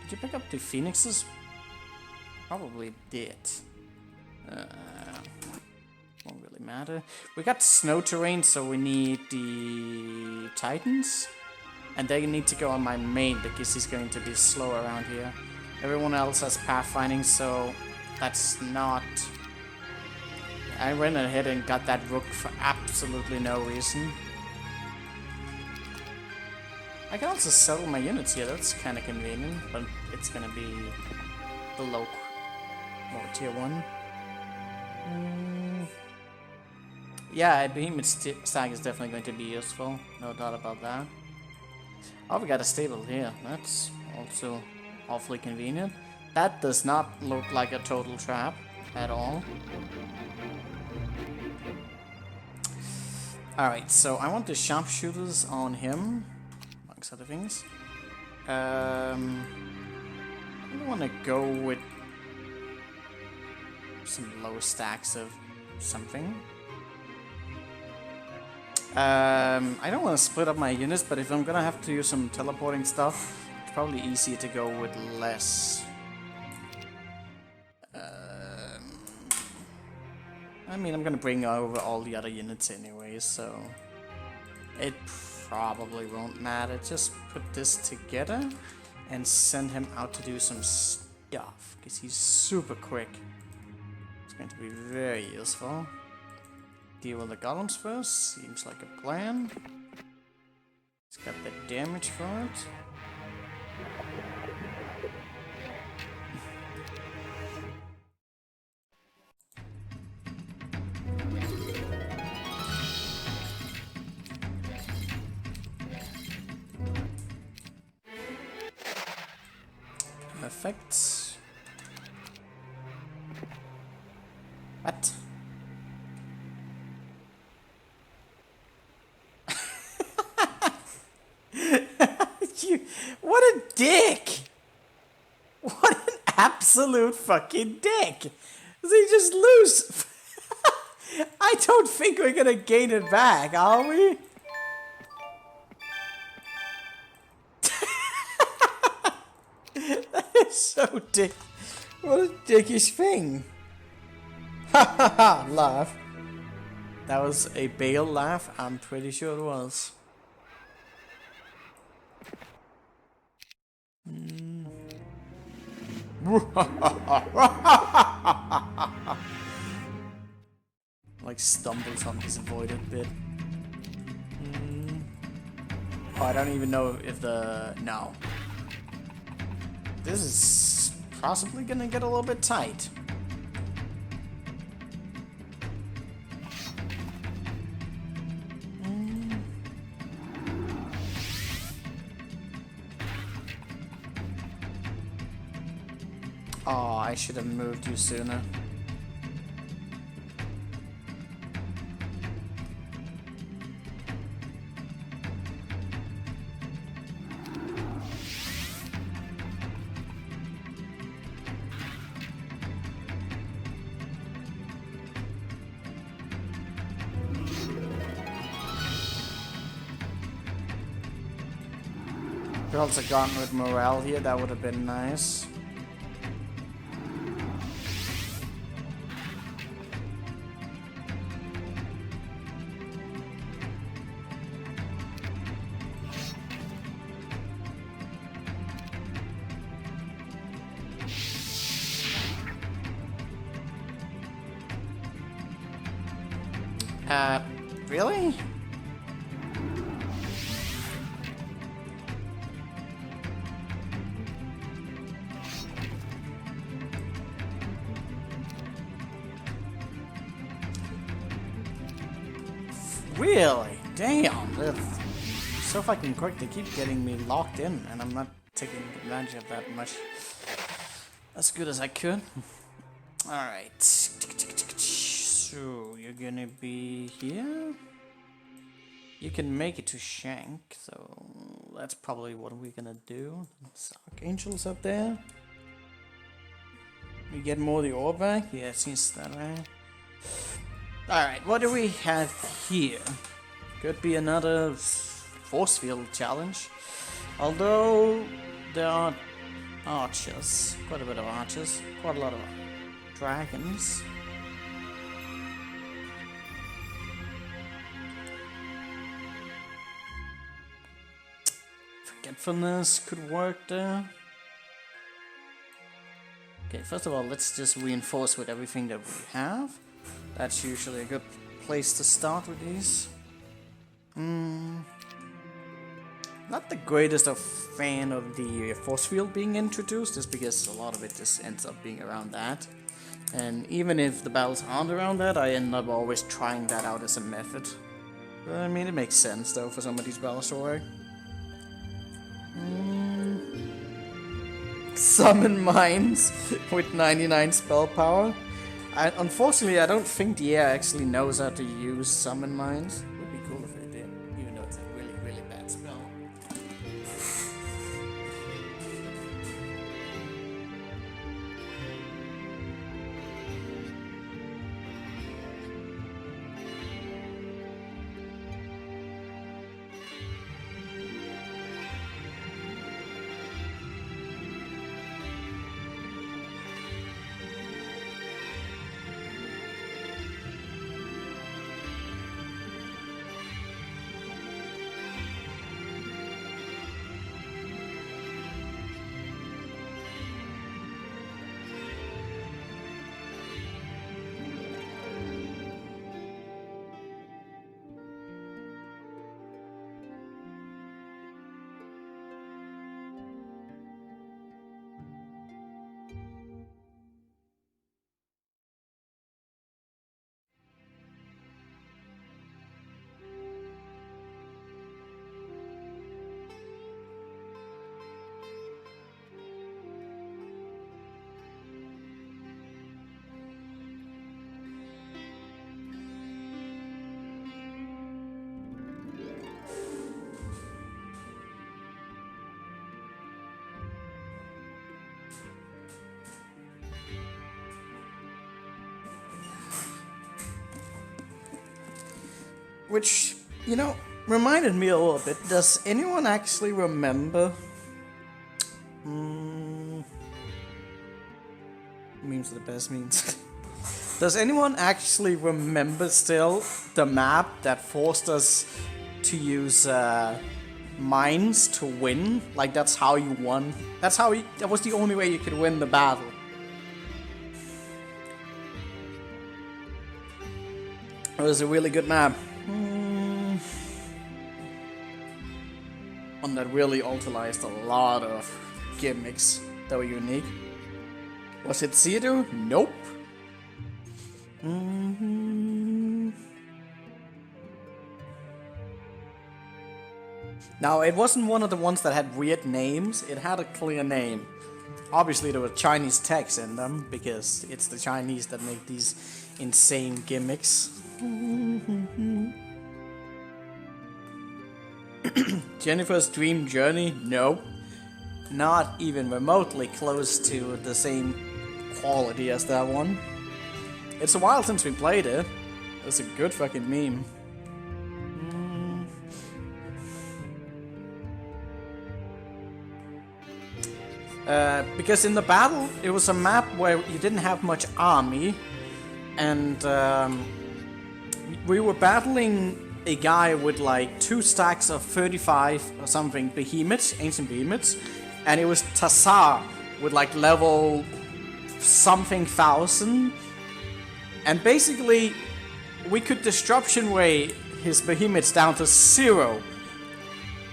Did you pick up the phoenixes? Probably did. Won't really matter. We got snow terrain, so we need the titans. And they need to go on my main because he's going to be slow around here. Everyone else has pathfinding, so that's not... I went ahead and got that rook for absolutely no reason. I can also settle my units here, that's kind of convenient, but it's gonna be below tier 1. Yeah, Behemoth stack is definitely going to be useful, no doubt about that. Oh, we got a stable here, that's also awfully convenient. That does not look like a total trap at all. Alright, so I want the sharpshooters on him, amongst other things. I want to go with some low stacks of something. I don't want to split up my units, but if I'm gonna have to use some teleporting stuff, it's probably easier to go with less. I mean, I'm gonna bring over all the other units anyway, so it probably won't matter. Just put this together and send him out to do some stuff, because he's super quick. It's going to be very useful. Deal with the golems first, seems like a plan. He's got the damage for it. Perfect. What? What a dick! What an absolute fucking dick! They just lose. I don't think we're gonna gain it back, are we? That is so dick. What a dickish thing. Ha ha ha, laugh. That was a Bale laugh, I'm pretty sure it was. Like stumbles on his avoided bit. Oh, I don't even know if the... No. This is possibly gonna get a little bit tight. Oh, I should have moved you sooner. Could also gone with morale here, that would have been nice. Really? Really? Damn, they're so fucking quick. They keep getting me locked in, and I'm not taking advantage of that much. As good as I could. Alright. So, you're gonna be here? You can make it to Shank, so that's probably what we're gonna do. There's Archangels up there. We get more of the ore back? Yeah, it seems that way. Alright, what do we have here? Could be another force field challenge. Although there are archers, quite a bit of archers, quite a lot of dragons. Forgetfulness could work there. Okay, first of all, let's just reinforce with everything that we have. That's usually a good place to start with these. Not the greatest of fan of the force field being introduced, just because a lot of it just ends up being around that. And even if the battles aren't around that, I end up always trying that out as a method. But, I mean, it makes sense though for some of these battles to work. Summon mines with 99 spell power. Unfortunately, I don't think the air actually knows how to use summon mines. Would be cool if it did, even though it's a really, really bad spell. Which, you know, reminded me a little bit. Does anyone actually remember? Memes are the best memes. Does anyone actually remember still the map that forced us to use mines to win? Like, that's how you won. That was the only way you could win the battle. It was a really good map. One that really utilized a lot of gimmicks that were unique. Was it Seedo? Nope. Now, it wasn't one of the ones that had weird names. It had a clear name. Obviously, there were Chinese text in them, because it's the Chinese that make these insane gimmicks. Jennifer's Dream Journey? No. Not even remotely close to the same quality as that one. It's a while since we played it. It's a good fucking meme. Because in the battle, it was a map where you didn't have much army, and we were battling a guy with like 2 stacks of 35 or something behemoths, ancient behemoths, and it was Tassar with like level something thousand, and basically we could disruption ray his behemoths down to 0,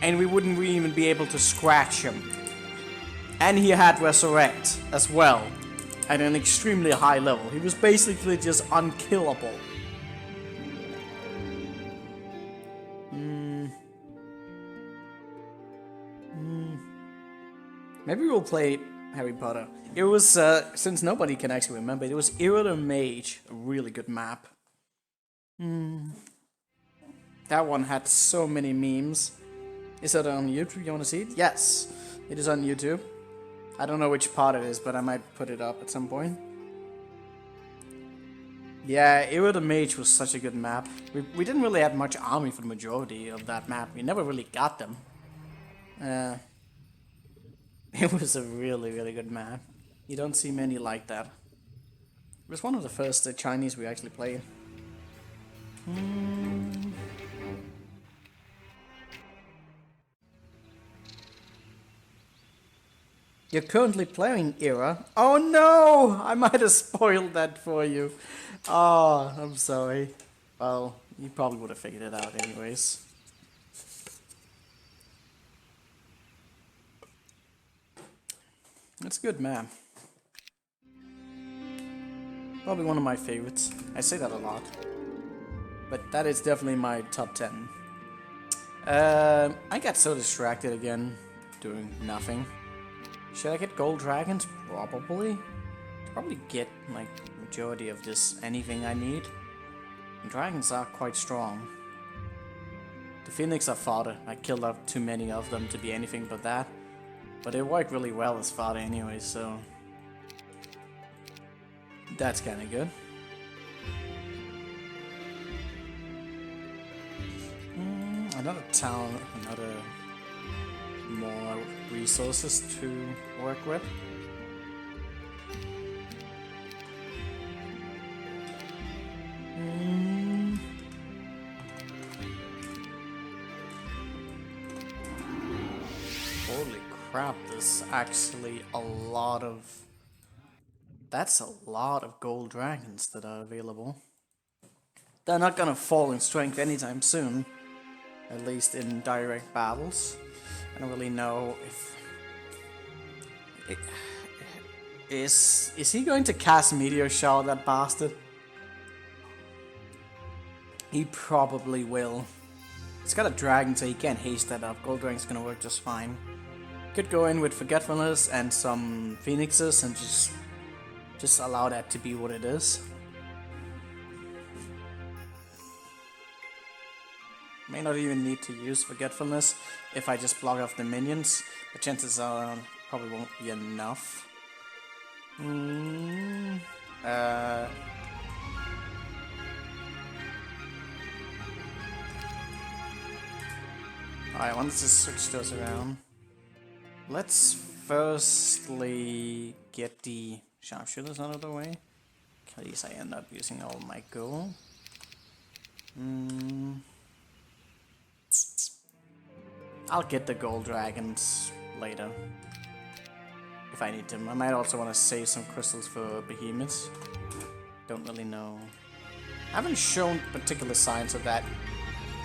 and we wouldn't even be able to scratch him. And he had resurrect as well at an extremely high level. He was basically just unkillable. Maybe we'll play Harry Potter. It was, since nobody can actually remember, it was Era the Mage, a really good map. That one had so many memes. Is that on YouTube? You want to see it? Yes, it is on YouTube. I don't know which part it is, but I might put it up at some point. Yeah, Era the Mage was such a good map. We didn't really have much army for the majority of that map. We never really got them. It was a really, really good map. You don't see many like that. It was one of the first Chinese we actually played. You're currently playing Era? Oh no! I might have spoiled that for you. Oh, I'm sorry. Well, you probably would have figured it out anyways. It's a good map. Probably one of my favorites. I say that a lot. But that is definitely my top 10. I got so distracted again, doing nothing. Should I get gold dragons? Probably. Probably get, like, majority of just anything I need. And dragons are quite strong. The Phoenix I fought, I killed off too many of them to be anything but that. But it worked really well as fodder anyway, so... That's kinda good. Another town, another more resources to work with. Holy crap, there's actually a lot of... That's a lot of gold dragons that are available. They're not gonna fall in strength anytime soon. At least in direct battles. I don't really know if... Is he going to cast Meteor Shower, that bastard? He probably will. He's got a dragon, so he can't haste that up. Gold Dragon's gonna work just fine. Could go in with Forgetfulness and some Phoenixes and just allow that to be what it is. May not even need to use Forgetfulness if I just block off the minions. The chances are probably won't be enough. I wanted to switch those around. Let's firstly get the sharpshooters out of the way. In case I end up using all my gold. I'll get the gold dragons later. If I need them. I might also want to save some crystals for behemoths. Don't really know. I haven't shown particular signs of that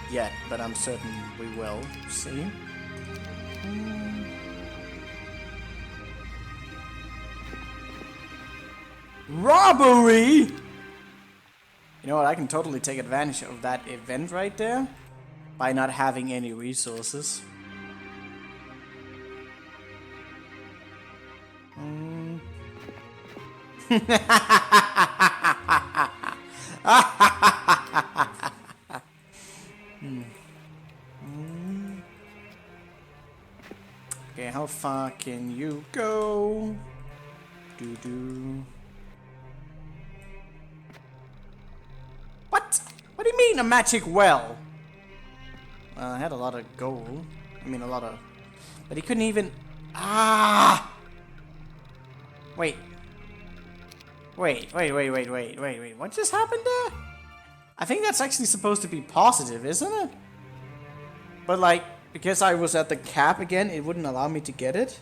yet, but I'm certain we will. See? Robbery! You know what, I can totally take advantage of that event right there by not having any resources. Okay, how far can you go? Doo-doo. What? What do you mean a magic well? Well, I had a lot of gold. I mean, a lot of... But he couldn't even... Ah! Wait. Wait. What just happened there? I think that's actually supposed to be positive, isn't it? But like, because I was at the cap again, it wouldn't allow me to get it.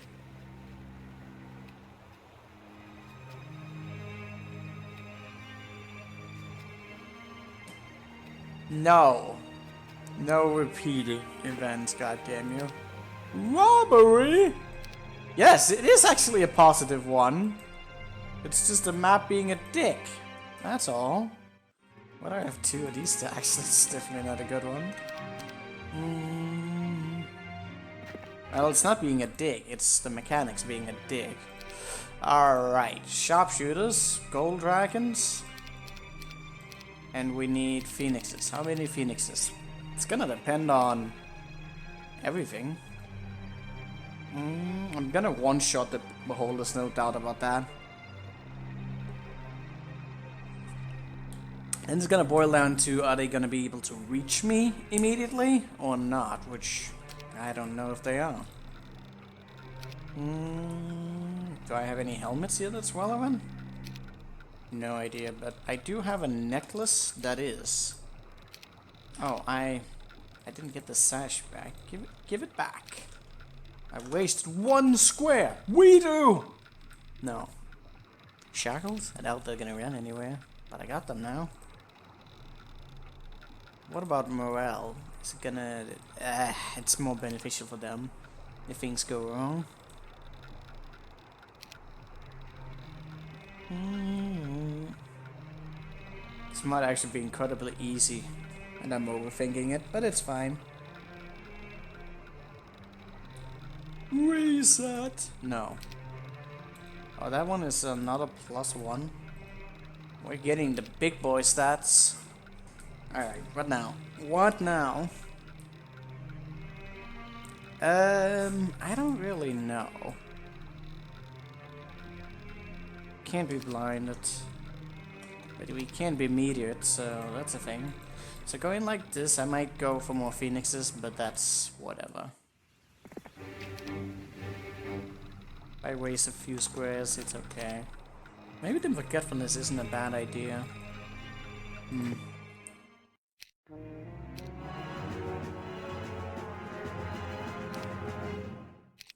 No. No repeating events, goddamn you. Robbery? Yes, it is actually a positive one. It's just the map being a dick. That's all. Why do I have two of these stacks? That's definitely not a good one. Well, it's not being a dick. It's the mechanics being a dick. Alright. Sharpshooters. Gold dragons. And we need phoenixes. How many phoenixes? It's gonna depend on everything. I'm gonna one-shot the beholders, no doubt about that. And it's gonna boil down to, are they gonna be able to reach me immediately or not? Which I don't know if they are. Do I have any helmets here that's relevant? No idea, but I do have a necklace that is. Oh, I didn't get the sash back. Give it back. I wasted 1 square. We do. No. Shackles? I doubt they're gonna run anywhere, but I got them now. What about morale? Is it gonna... it's more beneficial for them if things go wrong. This might actually be incredibly easy, and I'm overthinking it, but it's fine. Reset! No. Oh, that one is another +1. We're getting the big boy stats. Alright, what now? What now? I don't really know. Can't be blinded. But we can't be meteored, so that's a thing. So going like this, I might go for more phoenixes, but that's whatever. If I waste a few squares, it's okay. Maybe the forgetfulness isn't a bad idea.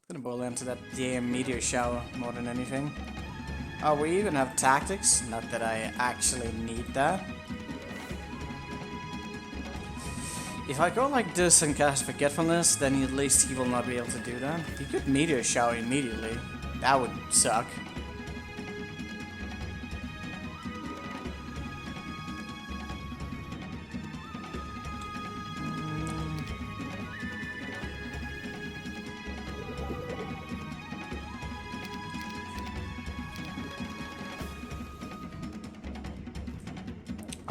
Gonna boil into that damn meteor shower more than anything. Oh, we even have tactics? Not that I actually need that. If I go like this and cast forgetfulness, then at least he will not be able to do that. He could meteor shower immediately. That would suck.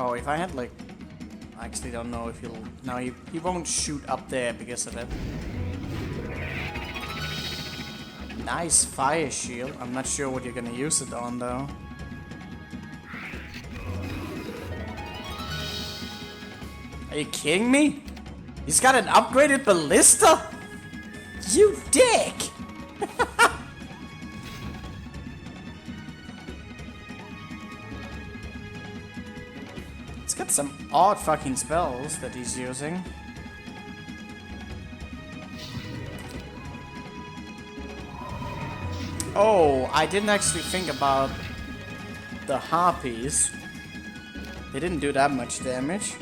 Oh, if I had like... I actually don't know if he'll... No, he won't shoot up there because of it. Nice fire shield. I'm not sure what you're gonna use it on though. Are you kidding me? He's got an upgraded ballista? You dick! It's got some odd fucking spells that he's using. Oh, I didn't actually think about the harpies. They didn't do that much damage.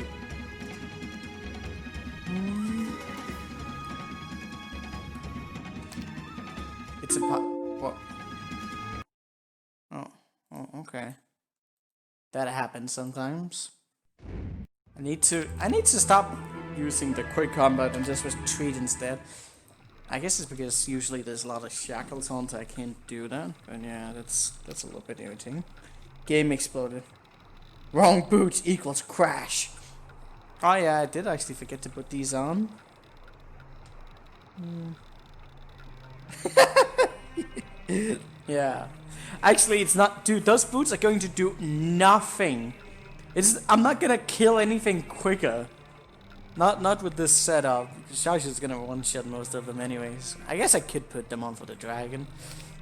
It's a what? Oh, okay. That happens sometimes. I need to stop using the quick combat and just retreat instead. I guess it's because usually there's a lot of shackles on, so I can't do that. But yeah, that's a little bit irritating. Game exploded. Wrong boots equals crash. Oh yeah, I did actually forget to put these on. Yeah. Actually, it's not... Dude, those boots are going to do nothing. I'm not gonna kill anything quicker. Not with this setup. Shasha's gonna one-shot most of them anyways. I guess I could put them on for the dragon.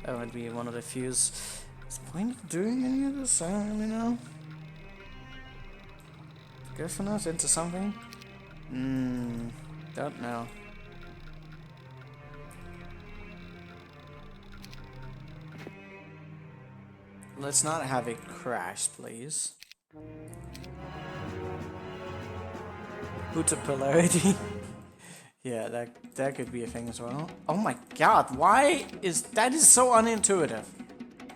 That would be one of the few. Is the point of doing any of this? I don't really know. Forgetfulness into something? Don't know. Let's not have it crash, please. Boots of polarity. Yeah, that could be a thing as well. Oh my god, why is that is so unintuitive?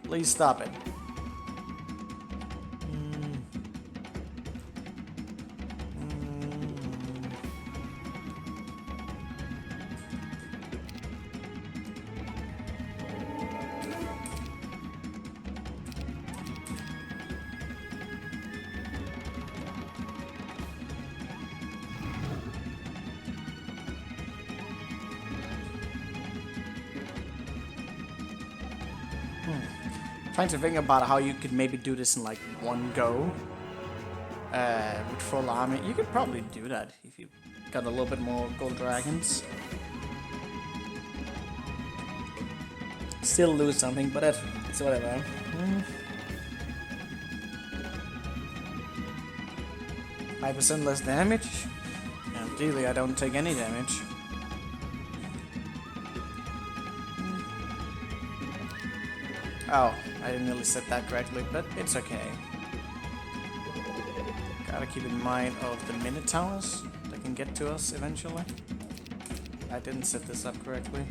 Please stop it. Trying to think about how you could maybe do this in like one go. With full army. You could probably do that if you got a little bit more gold dragons. Still lose something, but it's whatever. 5% less damage? Ideally, I don't take any damage. Oh, I didn't really set that correctly, but it's okay. Gotta keep in mind of the Minotaurs that can get to us eventually. I didn't set this up correctly.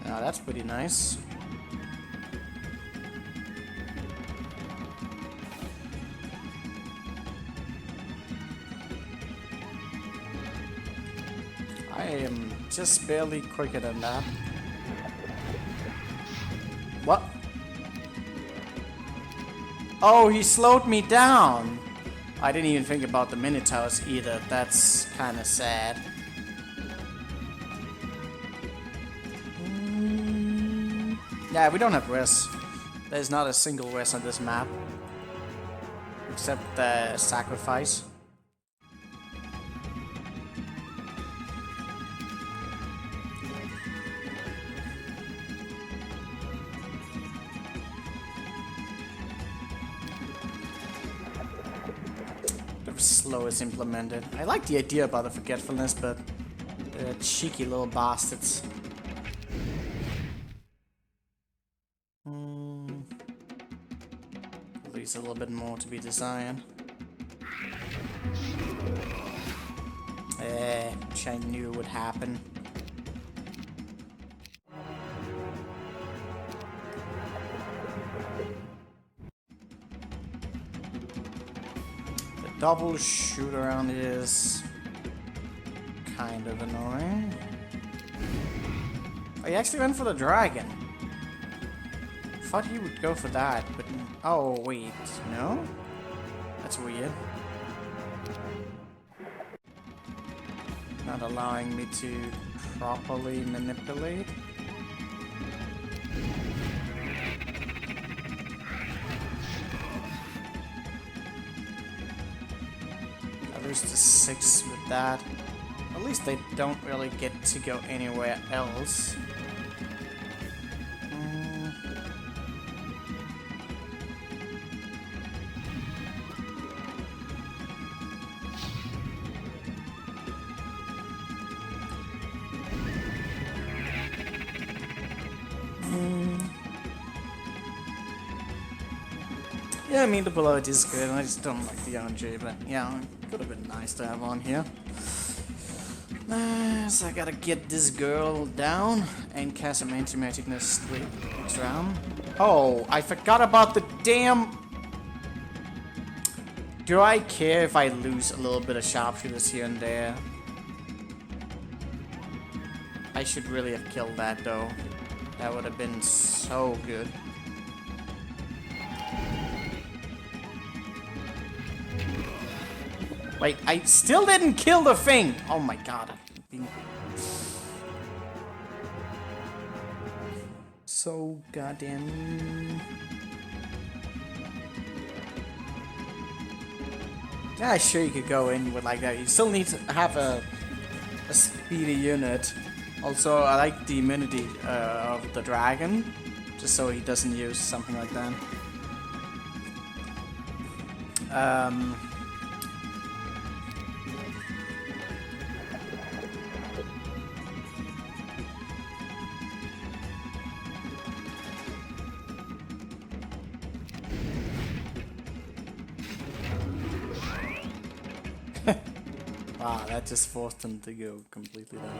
Now that's pretty nice. I am just barely quicker than that. What? Oh, he slowed me down! I didn't even think about the Minotaurs either. That's kinda sad. Yeah, we don't have res. There's not a single res on this map. Except the sacrifice. Slow is implemented. I like the idea about the forgetfulness, but cheeky little bastards. Leaves a little bit more to be desired. Which I knew would happen. Double shoot around is kind of annoying. Oh, he actually went for the dragon. Thought he would go for that, but oh wait, no? That's weird. Not allowing me to properly manipulate. Lose to 6 with that. At least they don't really get to go anywhere else. Yeah, I mean the polarity is good, I just don't like the RNG, but yeah, it could have been nice to have on here. So I gotta get this girl down and cast some anti-magic next round. Oh, I forgot about the damn... Do I care if I lose a little bit of sharpshooters here and there? I should really have killed that though. That would have been so good. Wait, I still didn't kill the thing! Oh my god. So goddamn... Yeah, sure you could go in with like that. You still need to have a speedy unit. Also, I like the immunity of the dragon. Just so he doesn't use something like that. Wow, that just forced him to go completely that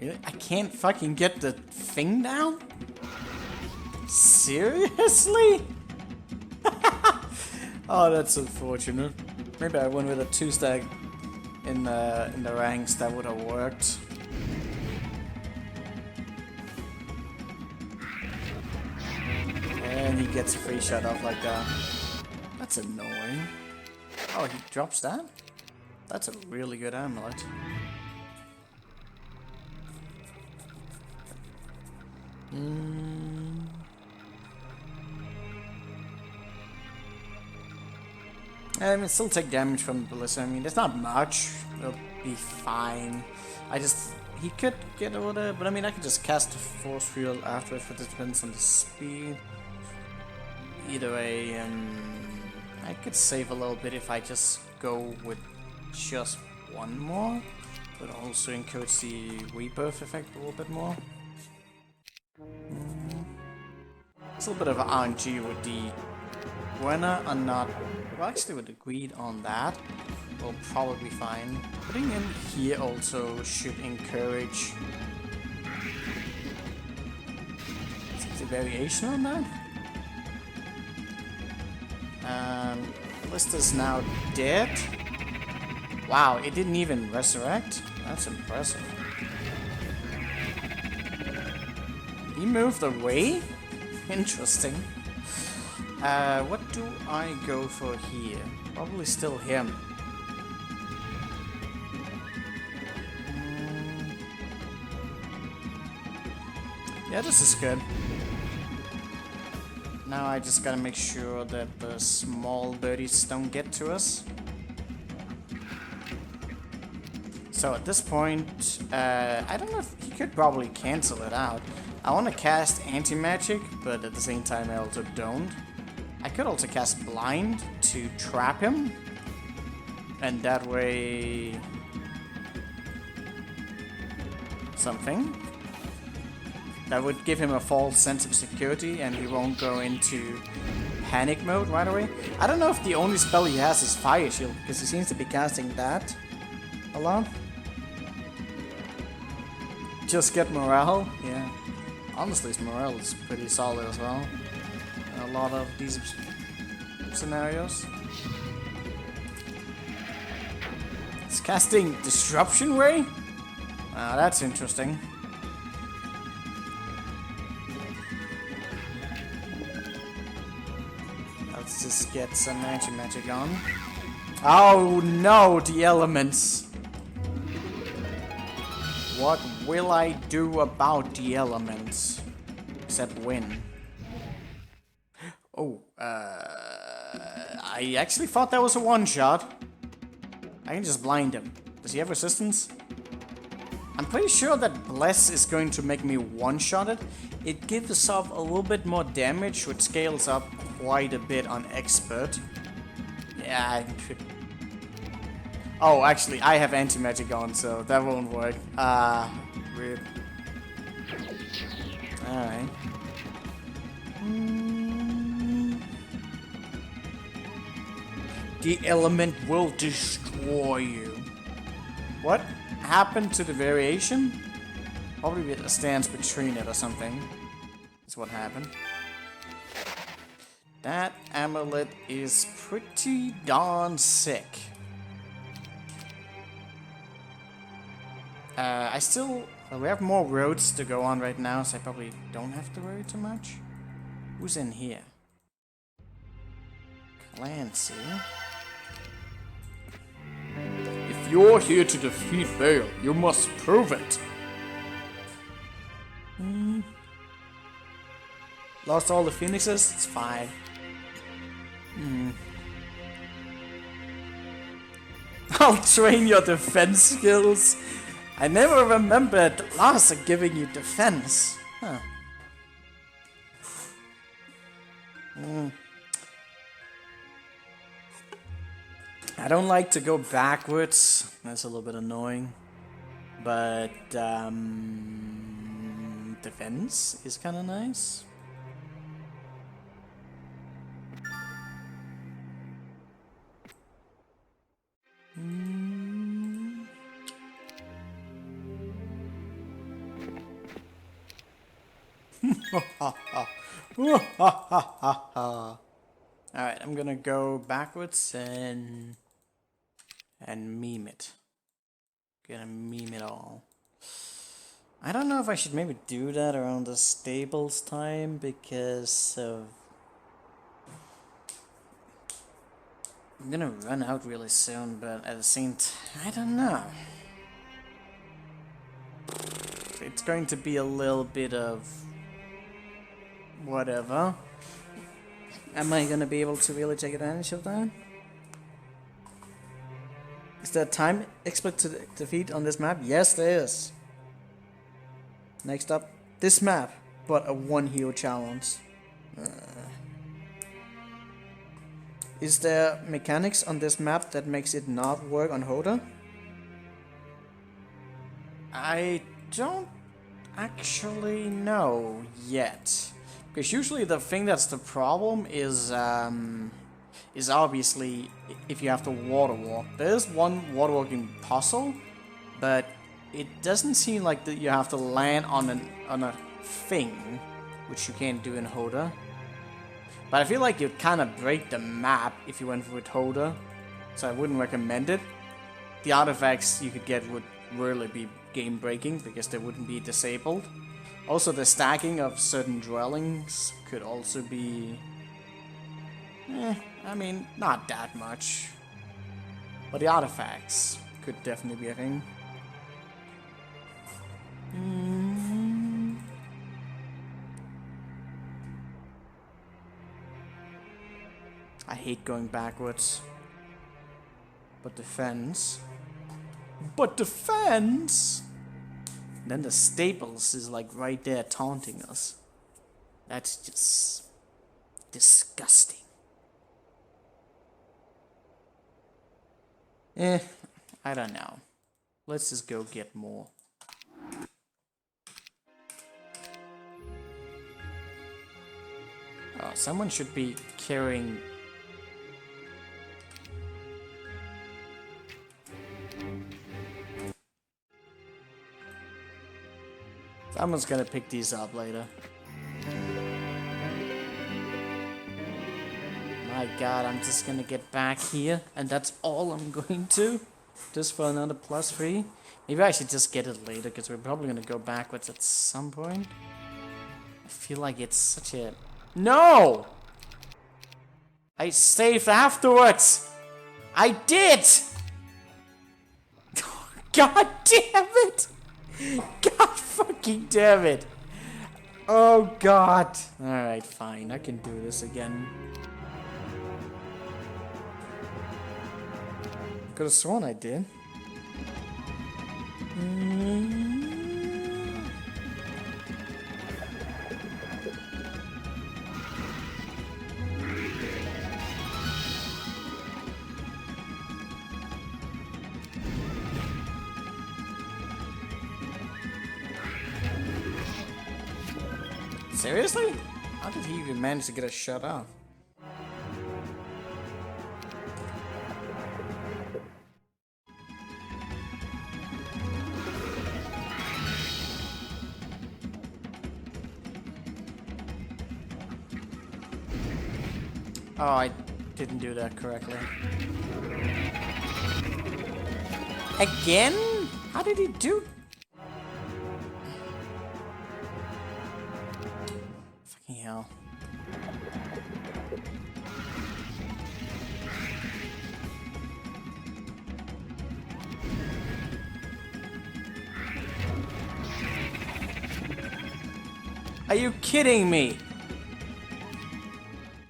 way. I can't fucking get the thing down? Seriously? Oh, that's unfortunate. Maybe I went with a 2-stack in the ranks, that would have worked. And he gets a free shot off like that. That's annoying. Oh, he drops that? That's a really good amulet. I mean, still take damage from the ballista. I mean, it's not much. It'll be fine. He could get over there, but I mean, I could just cast the force field after it, but it depends on the speed. Either way, I could save a little bit if I just go with just one more, but also encourage the rebirth effect a little bit more. It's a little bit of RNG with the winner or not. Well, actually, would agreed on that. We'll probably be fine. Putting in here also should encourage. variation on that. Lister's now dead. Wow, it didn't even resurrect? That's impressive. He moved away? Interesting. What do I go for here? Probably still him. Yeah, this is good. Now I just gotta make sure that the small birdies don't get to us. So at this point, I don't know if he could probably cancel it out. I want to cast anti-magic, but at the same time I also don't. I could also cast blind to trap him. And that way... something. That would give him a false sense of security and he won't go into panic mode right away. I don't know if the only spell he has is Fire Shield, because he seems to be casting that a lot. Just get morale, yeah. Honestly, his morale is pretty solid as well. In a lot of these scenarios. It's casting Disruption Ray? That's interesting. Let's just get some anti-magic on. Oh no, the elements! What will I do about the elements? Except win. Oh, I actually thought that was a one-shot. I can just blind him. Does he have resistance? I'm pretty sure that Bless is going to make me one-shot it. It gives up a little bit more damage, which scales up quite a bit on Expert. Yeah, I could... Oh, actually, I have anti-magic on, so that won't work. Weird. Alright. The element will destroy you. What happened to the variation? Probably a stance between it or something. That's what happened. That amulet is pretty darn sick. We have more roads to go on right now, so I probably don't have to worry too much. Who's in here? Clancy. If you're here to defeat Vale, you must prove it. Lost all the phoenixes? It's fine. I'll train your defense skills. I never remembered Larsa giving you defense. Huh. I don't like to go backwards. That's a little bit annoying. But, defense is kind of nice. Alright, I'm gonna go backwards and meme it. Gonna meme it all. I don't know if I should maybe do that around the stables time because of... I'm gonna run out really soon, but at the same time, I don't know. It's going to be a little bit of... whatever. Am I gonna be able to really take advantage of that? Is there time expert to defeat on this map? Yes, there is. Next up, this map, but a one hero challenge. Is there mechanics on this map that makes it not work on Hoda? I don't actually know yet. Because usually the thing that's the problem is obviously if you have to water walk. There's one water walking puzzle, but it doesn't seem like that you have to land on a thing which you can't do in Hoda. But I feel like you'd kind of break the map if you went with Hoda, so I wouldn't recommend it. The artifacts you could get would really be game breaking because they wouldn't be disabled. Also, the stacking of certain dwellings could also be... I mean, not that much. But the artifacts could definitely be a thing. I hate going backwards. But defense. But defense! Then the Staples is like right there taunting us. That's just disgusting. I don't know. Let's just go get more. Oh, someone should be carrying... Someone's gonna pick these up later. My god, I'm just gonna get back here, and that's all I'm going to. Just for another +3. Maybe I should just get it later, because we're probably gonna go backwards at some point. I feel like it's such a... No! I saved afterwards! I did! God damn it! God fucking damn it! Oh god! Alright, fine, I can do this again. Could have sworn I did. Seriously? How did he even manage to get us shut off? Oh, I didn't do that correctly. Again? How did he do? Fucking hell. Are you kidding me?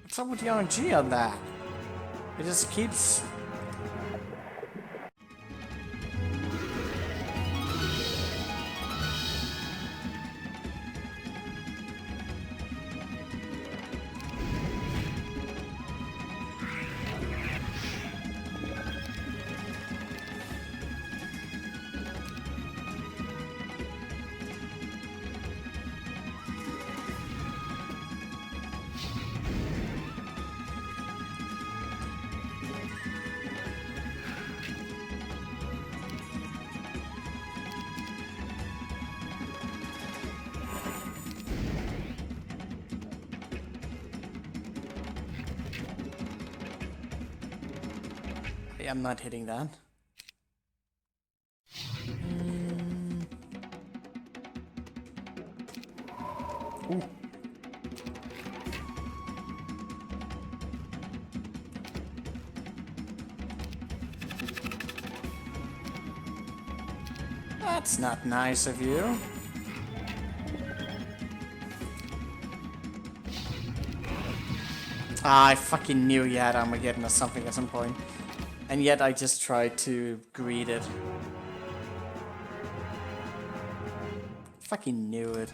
What's up with the RNG on that? It just keeps... I'm not hitting that. Ooh. That's not nice of you. Ah, I fucking knew you had Armageddon or something at some point. And yet I just tried to greet it. Fucking knew it.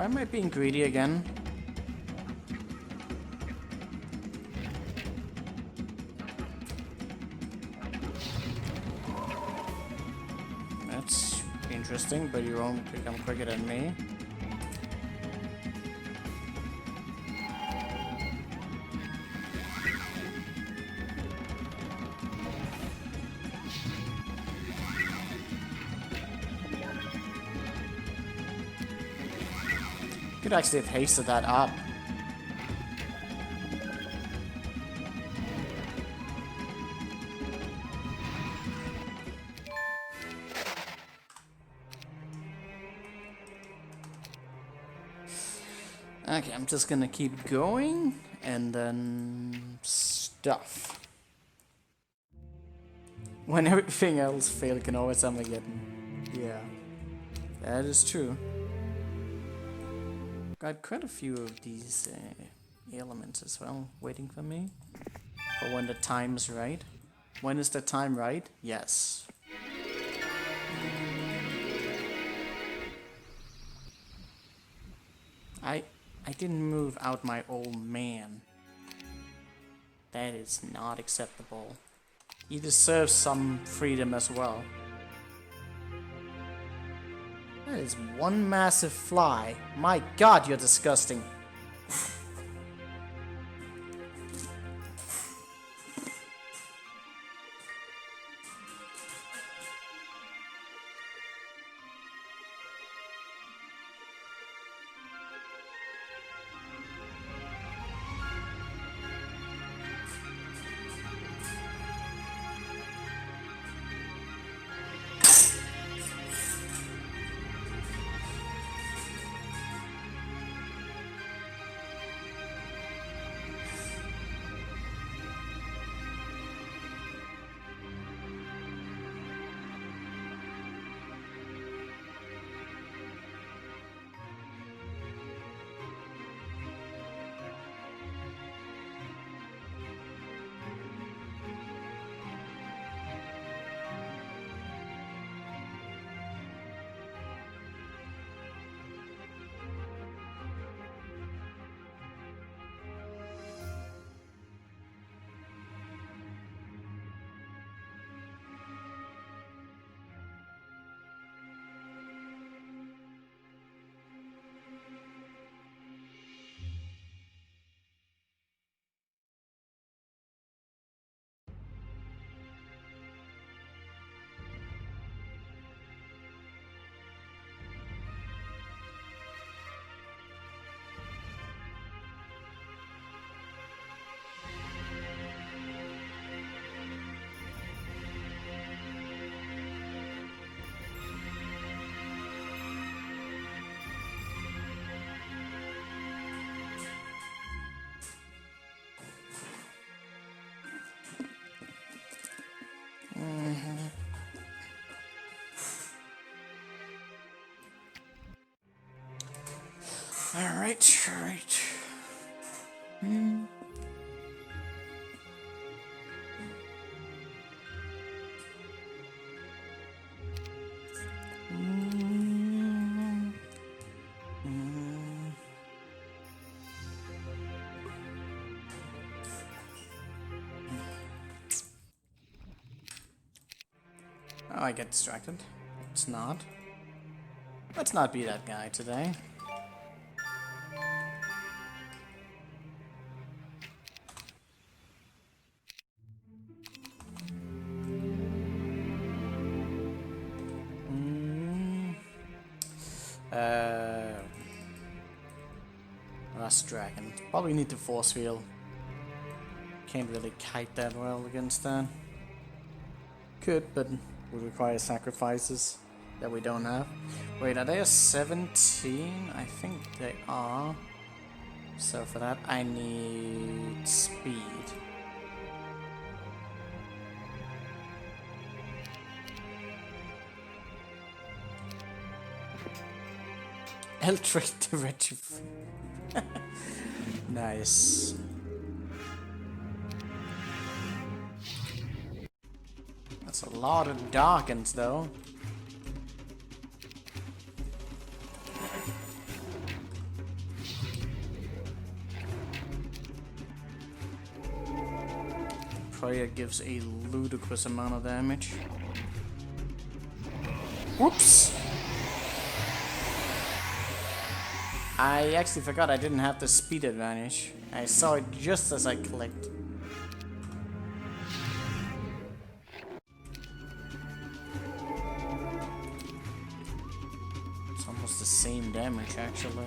Why am I being greedy again? That's interesting, but you won't become quicker than me. Could actually have hasted that up. Okay, I'm just gonna keep going and then stuff. When everything else fails, you can always Armageddon. Yeah, that is true. Got quite a few of these elements as well waiting for me. For when the time's right. When is the time right? Yes. I didn't move out my old man. That is not acceptable. He deserves some freedom as well. That is one massive fly. My god, you're disgusting. Alright. Oh, I get distracted. It's not. Let's not be that guy today. Last dragon. Probably need to force field. Can't really kite that well against that. Could, but would require sacrifices that we don't have. Wait, are they a 17? I think they are. So for that I need speed. Eldritch to retrofit. Nice. That's a lot of darkens though. Warrior gives a ludicrous amount of damage. Whoops! I actually forgot I didn't have the speed advantage. I saw it just as I clicked. It's almost the same damage, actually.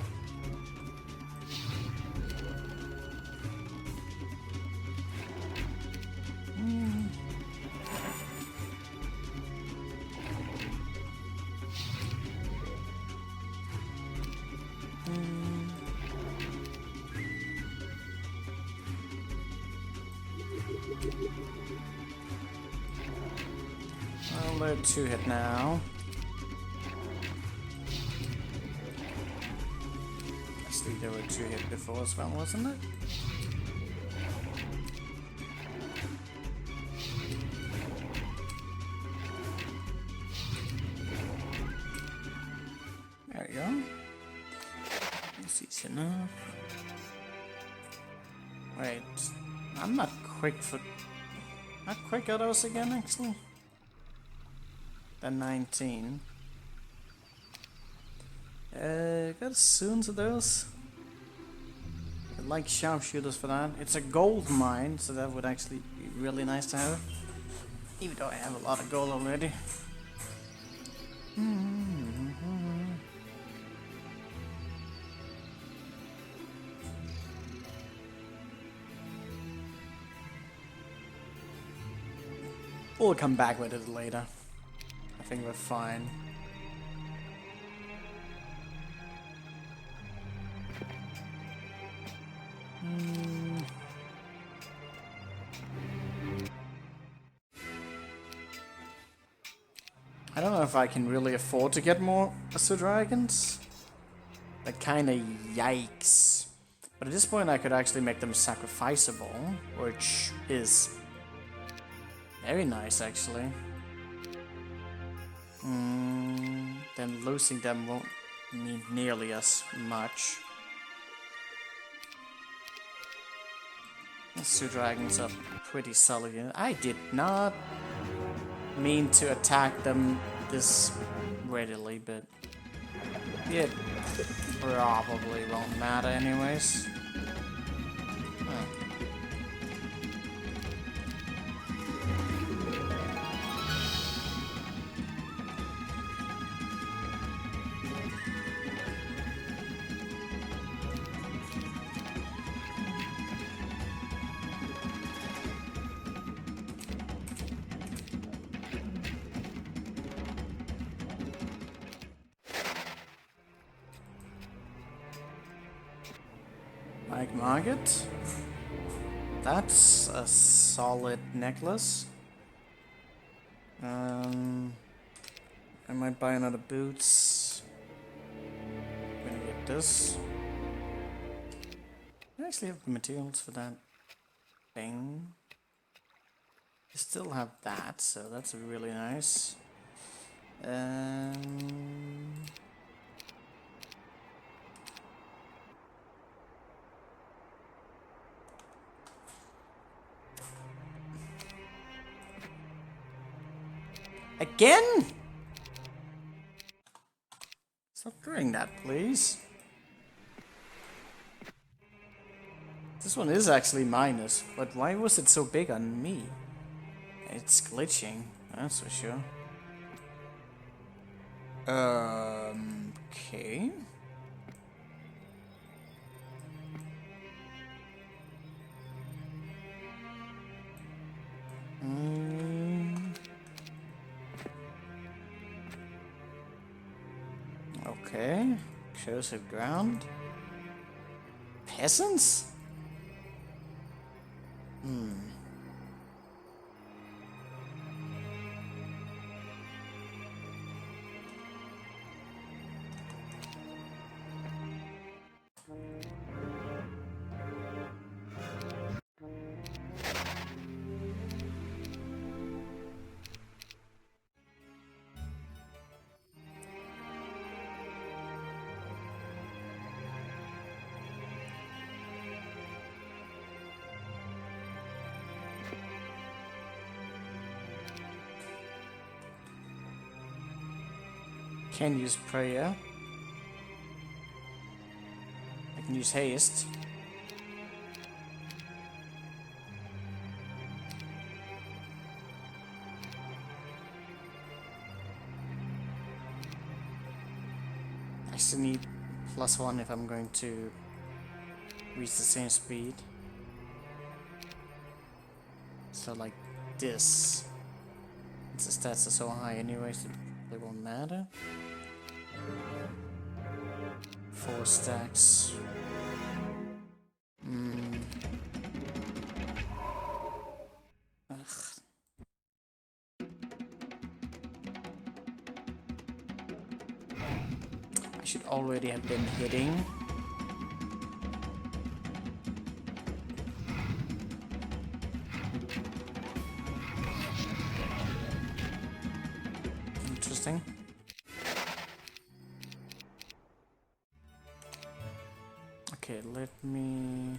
Well, they're 2-hit now. Actually, they were 2-hit before as well, wasn't it? There we go. This is enough. Wait, I'm not quick for... Not quick are those again, actually? The 19. Got soon to those. I like sharpshooters for that. It's a gold mine, so that would actually be really nice to have. Even though I have a lot of gold already. We'll come back with it later. I think we're fine. I don't know if I can really afford to get more Azure Dragons. That kinda yikes. But at this point I could actually make them sacrificable, which is very nice actually. Then losing them won't mean nearly as much. These 2 dragons are pretty solid. I did not mean to attack them this readily, but it probably won't matter anyways. Like Market. That's a solid necklace. I might buy another boots. I'm gonna get this. I actually have the materials for that thing. I still have that, so that's really nice. Again? Stop doing that, please. This one is actually minus, but why was it so big on me? It's glitching, that's for sure. Okay. Okay. Explosive ground. Peasants? Can use prayer. I can use haste. I still need +1 if I'm going to reach the same speed. So like this. Since the stats are so high anyways, it won't matter. 4 stacks. Ugh. I should already have been hitting. Interesting. Okay, let me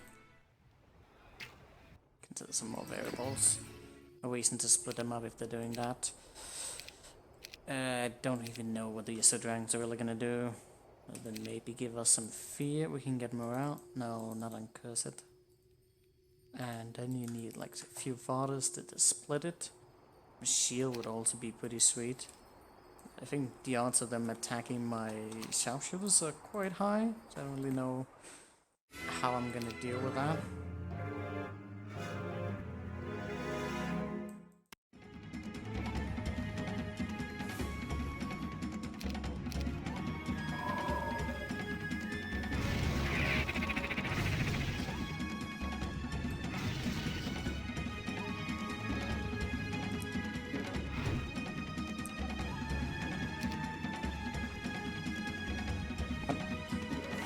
consider some more variables. No reason to split them up if they're doing that. I don't even know what the Yasuo Dragons are really gonna do. Then maybe give us some fear. We can get morale. No, not uncursed. And then you need like a few fathers to split it. A shield would also be pretty sweet. I think the odds of them attacking my sharpshooters are quite high, so I don't really know how I'm gonna deal with that.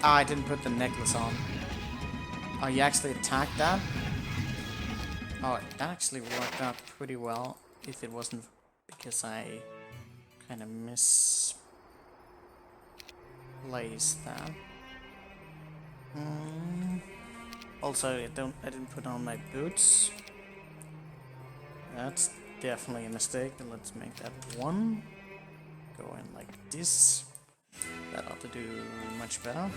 Ah, I didn't put the necklace on. Oh, you actually attacked that? Oh, that actually worked out pretty well, if it wasn't because I kind of misplaced that. Also, I didn't put on my boots. That's definitely a mistake. Let's make that 1. Go in like this. That ought to do much better.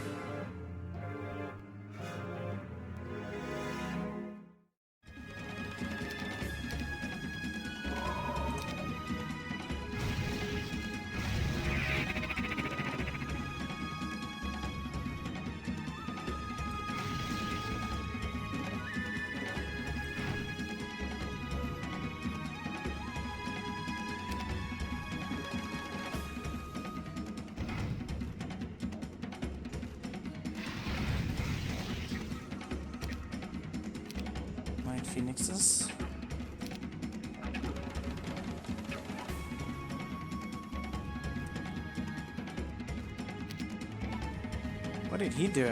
Phoenixes. What did he do?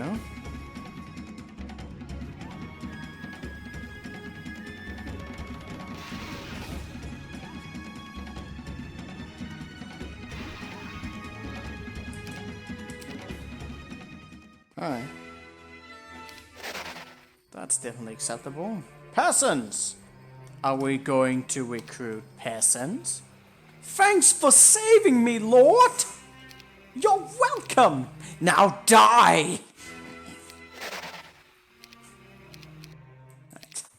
Alright. That's definitely acceptable. Peasants! Are we going to recruit peasants? Thanks for saving me, Lord! You're welcome! Now die!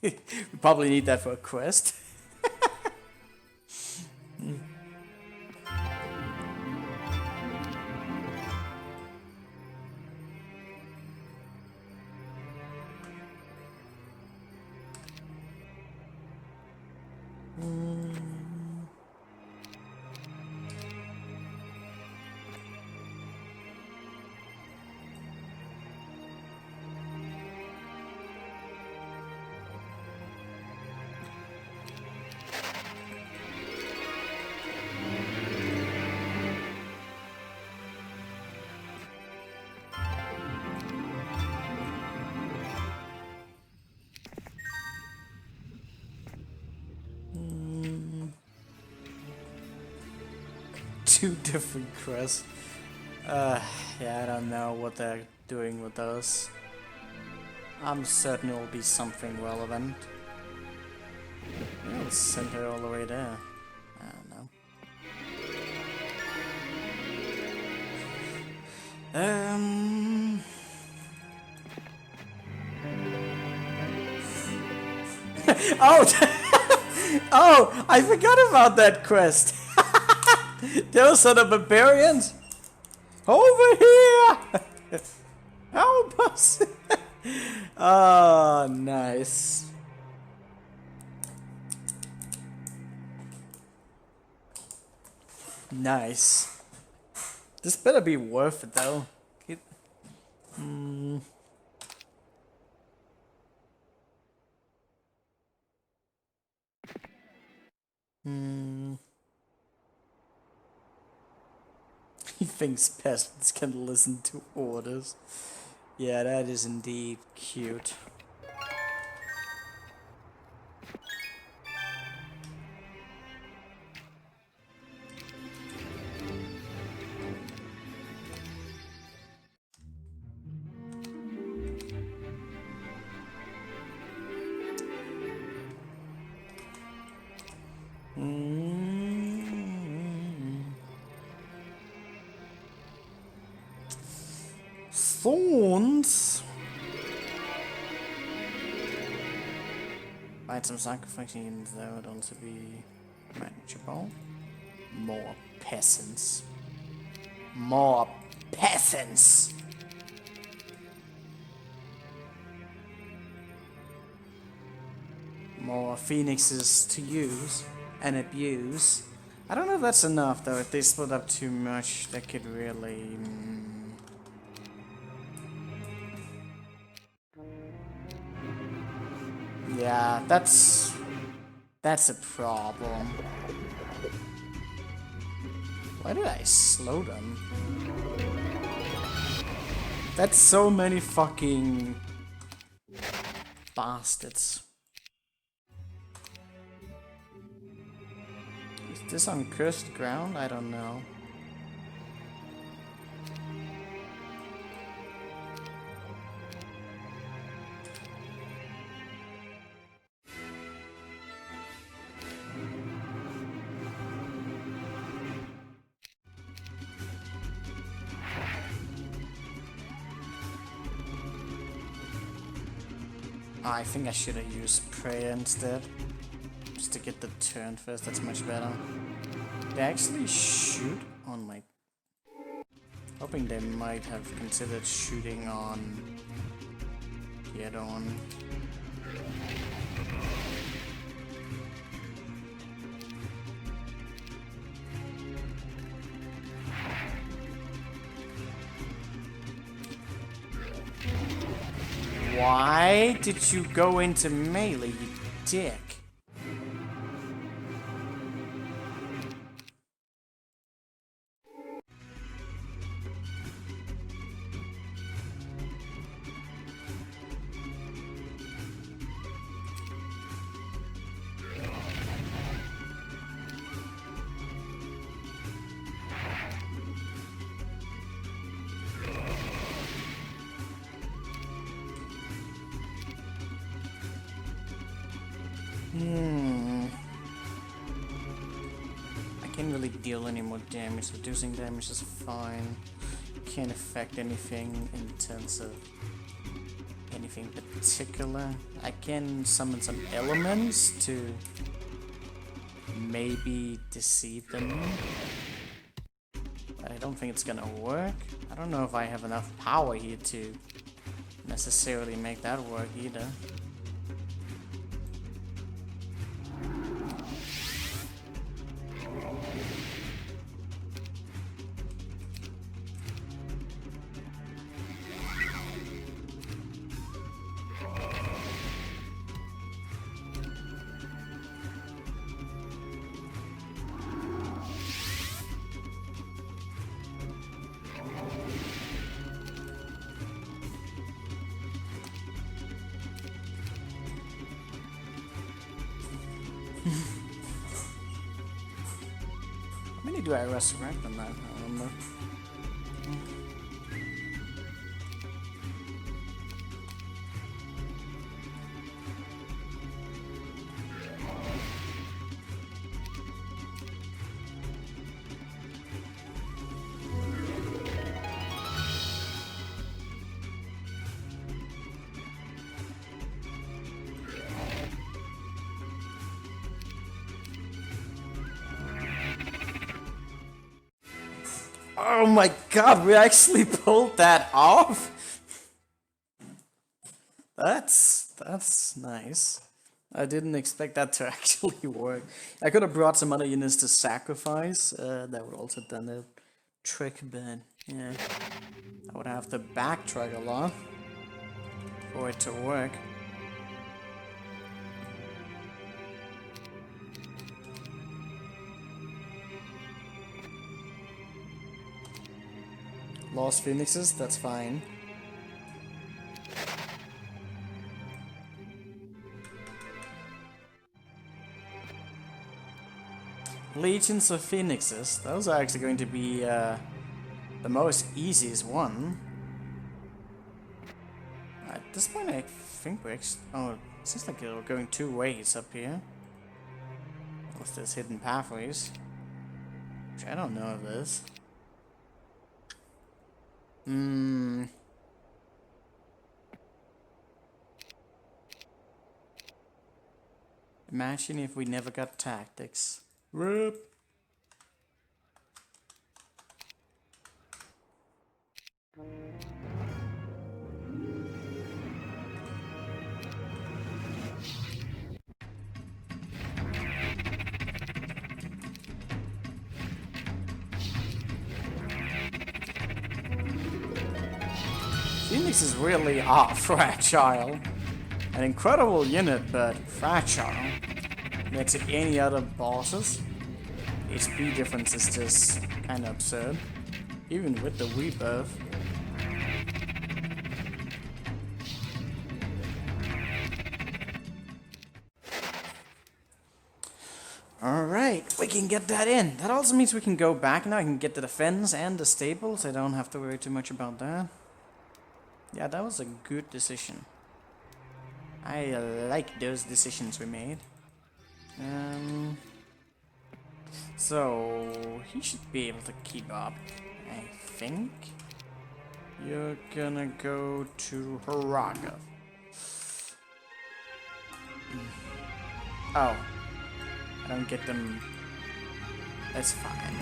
We probably need that for a quest. Two different crests. Yeah, I don't know what they're doing with those. I'm certain it will be something relevant. Yeah, let's send her all the way there. I don't know. Um. Oh, oh! I forgot about that quest. Those are the barbarians. Over here! Help us! Oh, nice. Nice. This better be worth it, though. He thinks peasants can listen to orders. Yeah, that is indeed cute. Thorns. Items sacrificing though would also be manageable. More peasants. More peasants. More phoenixes to use and abuse. I don't know if that's enough though. If they split up too much, that could really. Yeah, that's a problem. Why did I slow them? That's so many fucking bastards. Is this on cursed ground? I don't know. I think I should have used prayer instead. Just to get the turn first, that's much better. They actually shoot on my... Hoping they might have considered shooting on the other one. Why did you go into melee, you dick? I can't really deal any more damage. Reducing damage is fine. Can't affect anything in terms of anything particular. I can summon some elements to maybe deceive them. But I don't think it's gonna work. I don't know if I have enough power here to necessarily make that work either. How many do I resurrect on that? I don't remember. Oh my god, we actually pulled that off? That's nice. I didn't expect that to actually work. I could have brought some other units to sacrifice. That would also done the trick, but yeah. I would have to backtrack a lot for it to work. Lost Phoenixes, that's fine. Legions of Phoenixes, those are actually going to be the most easiest one. At this point I think we're oh, it seems like we're going two ways up here. Unless there's hidden pathways. Which I don't know if there's. Imagine if we never got tactics. RIP. Phoenix really are fragile. An incredible unit, but fragile. Compared to any other bosses. HP difference is just kind of absurd. Even with the rebirth. Alright, we can get that in. That also means we can go back now. I can get the defense and the stables. I don't have to worry too much about that. Yeah, that was a good decision. I like those decisions we made. So he should be able to keep up, I think. You're gonna go to Haraga. Oh, I don't get them. That's fine.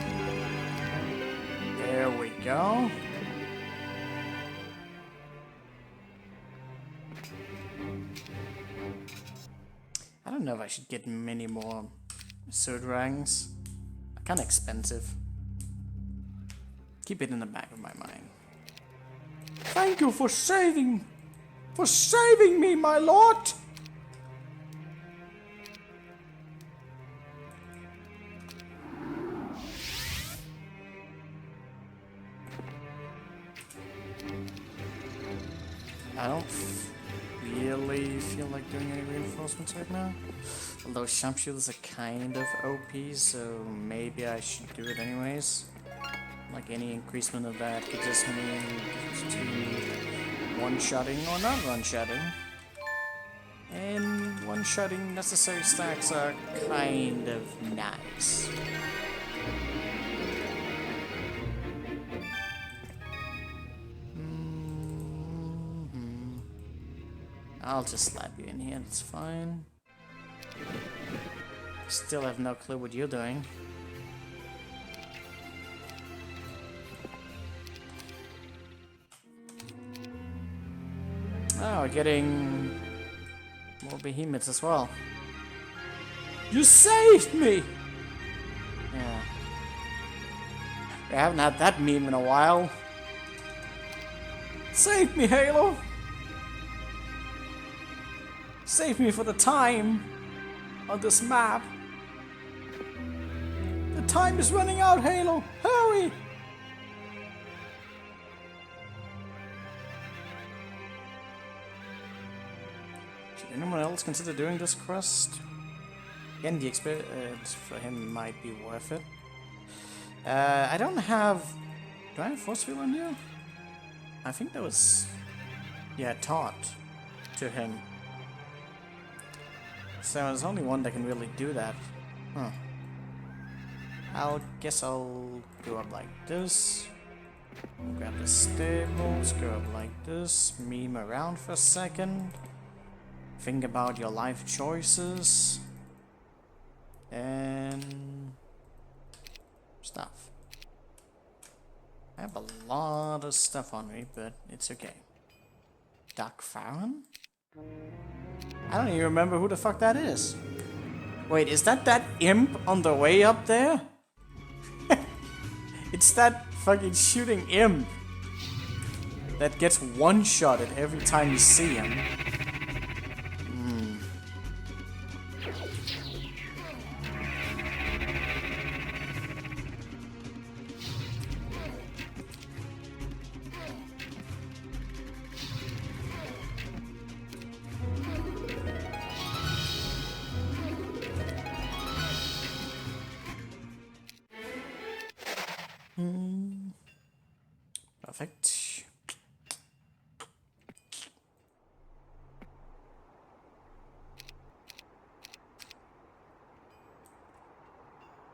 There we go. I don't know if I should get many more sword ranks. Kinda expensive. Keep it in the back of my mind. Thank you for saving me, my lord! I don't really feel like doing any reinforcements right now. Although sharpshooters are kind of OP, so maybe I should do it anyways. Like any increasement of that could just mean one-shotting or not one-shotting. And one-shotting necessary stacks are kind of nice. I'll just slap you in here, it's fine. Still have no clue what you're doing. Oh, we're getting more behemoths as well. You saved me! Yeah. We haven't had that meme in a while. Save me, Halo! Save me for the time on this map. The time is running out, Halo! Hurry! Should anyone else consider doing this quest? Again, the experience for him might be worth it. I don't have... Do I have Force Field on you? I think that was... Yeah, taught to him. So there's only one that can really do that. Huh. Guess I'll go up like this. Grab the stables, go up like this, meme around for a second. Think about your life choices. And stuff. I have a lot of stuff on me, but it's okay. Dark Farron? I don't even remember who the fuck that is. Wait, is that imp on the way up there? It's that fucking shooting imp that gets one-shotted every time you see him. Perfect.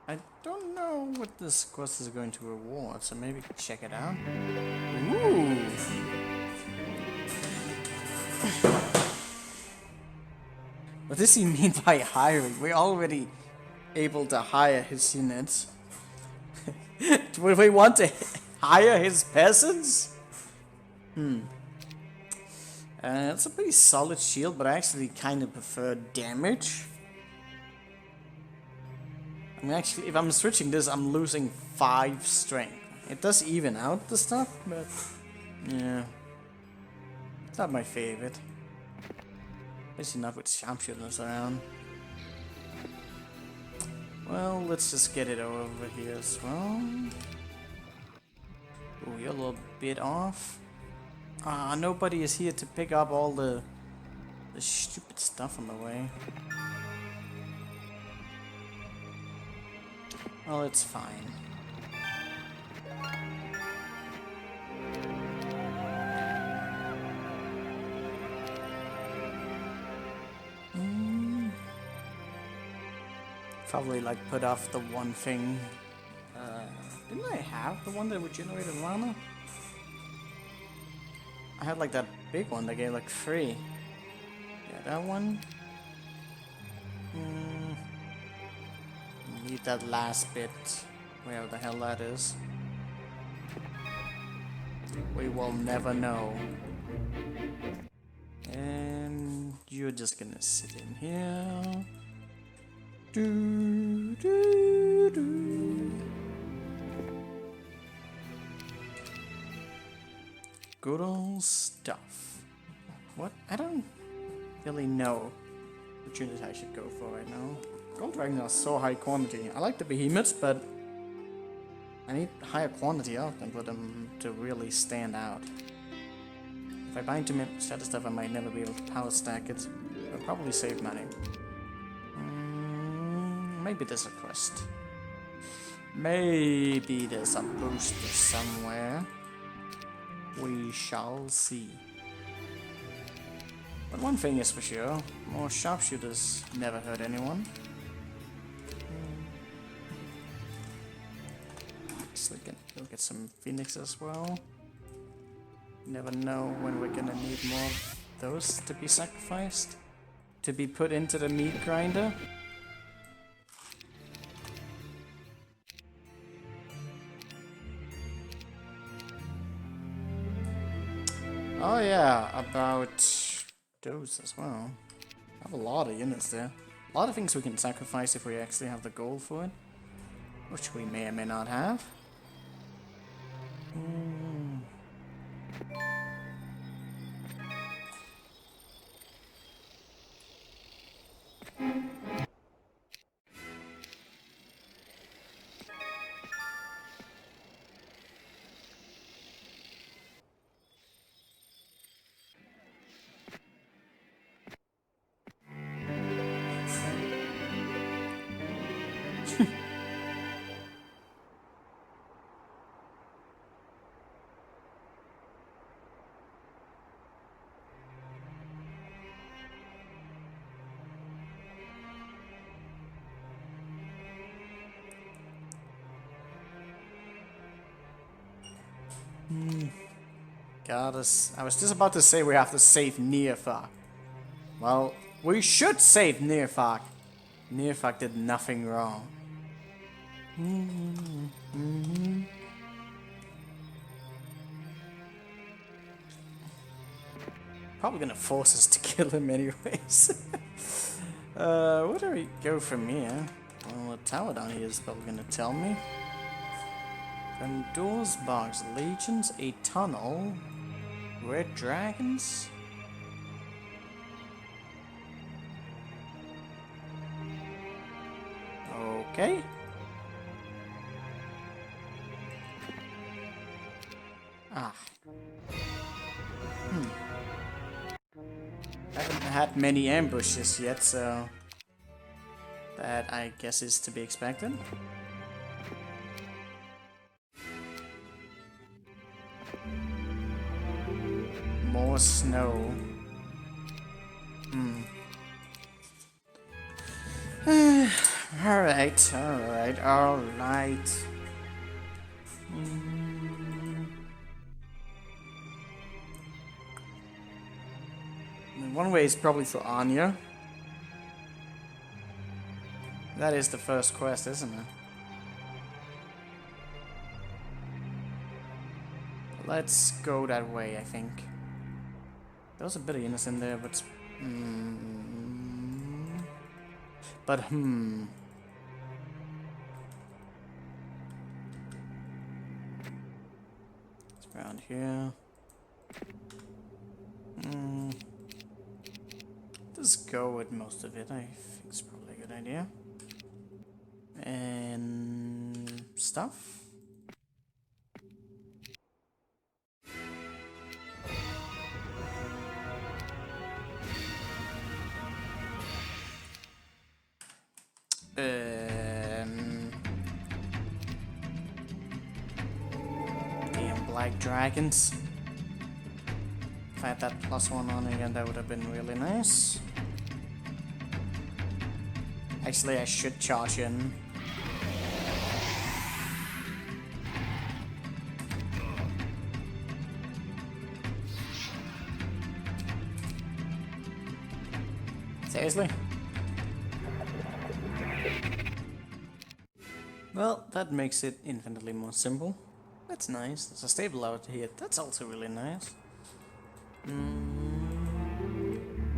I don't know what this quest is going to reward, so maybe check it out. Ooh! What does he mean by hiring? We're already able to hire his units. Do we want to hire his peasants? It's a pretty solid shield, but I actually kind of prefer damage. I mean, actually, if I'm switching this, I'm losing 5 strength. It does even out the stuff, but yeah, it's not my favorite. Especially not with sharpshooters around. Well, let's just get it over here as well. Oh, you're a little bit off. Ah, nobody is here to pick up all the stupid stuff on the way. Well, it's fine. Probably like put off the one thing. Didn't I have the one that would generate mana? I had like that big one that gave like 3. Yeah, that one. Need that last bit, where the hell that is. We will never know. And you're just gonna sit in here. Do, do, do. Good old stuff. What? I don't really know which unit I should go for right now. Gold Dragon are so high quantity. I like the behemoths, but I need higher quantity of them for them to really stand out. If I buy too much status stuff, I might never be able to power stack it. I'll probably save money. Maybe there's a quest. Maybe there's a booster somewhere. We shall see. But one thing is for sure, more sharpshooters never hurt anyone. So we can go get some phoenix as well. Never know when we're gonna need more of those to be sacrificed. To be put into the meat grinder. Oh yeah, about those as well. I have a lot of units there. A lot of things we can sacrifice if we actually have the gold for it. Which we may or may not have. God, I was just about to say we have to save Nearfog. Well, we should save Nearfog. Nearfog did nothing wrong. probably gonna force us to kill him anyways. Where do we go from here? Well, the tower down here is probably gonna tell me. Pandora's box, legions, a tunnel, red dragons. Okay. Ah. I haven't had many ambushes yet, so that I guess is to be expected. More snow. Alright, alright, alright. One way is probably for Anya. That is the first quest, isn't it? Let's go that way, I think. There was a bit of innocent there, but... It's around here. Just go with most of it, I think it's probably a good idea. And... stuff? Damn black dragons. If I had that +1 on again, that would have been really nice. Actually, I should charge in. Seriously? Well, that makes it infinitely more simple. That's nice. There's a stable out here. That's also really nice.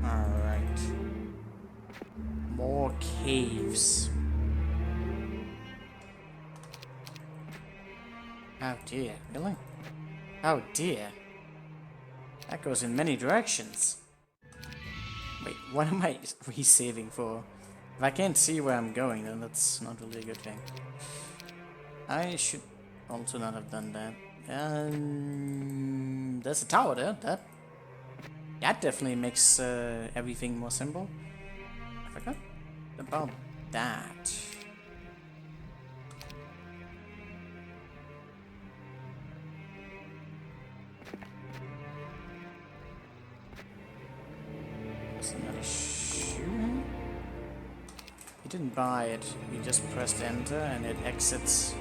Alright. More caves. Oh dear, really? Oh dear. That goes in many directions. Wait, what am I resaving for? If I can't see where I'm going, then that's not really a good thing. I should also not have done that. There's a tower there. That definitely makes everything more simple. I forgot about that. There's another shoe. He didn't buy it. He just pressed enter and it exits.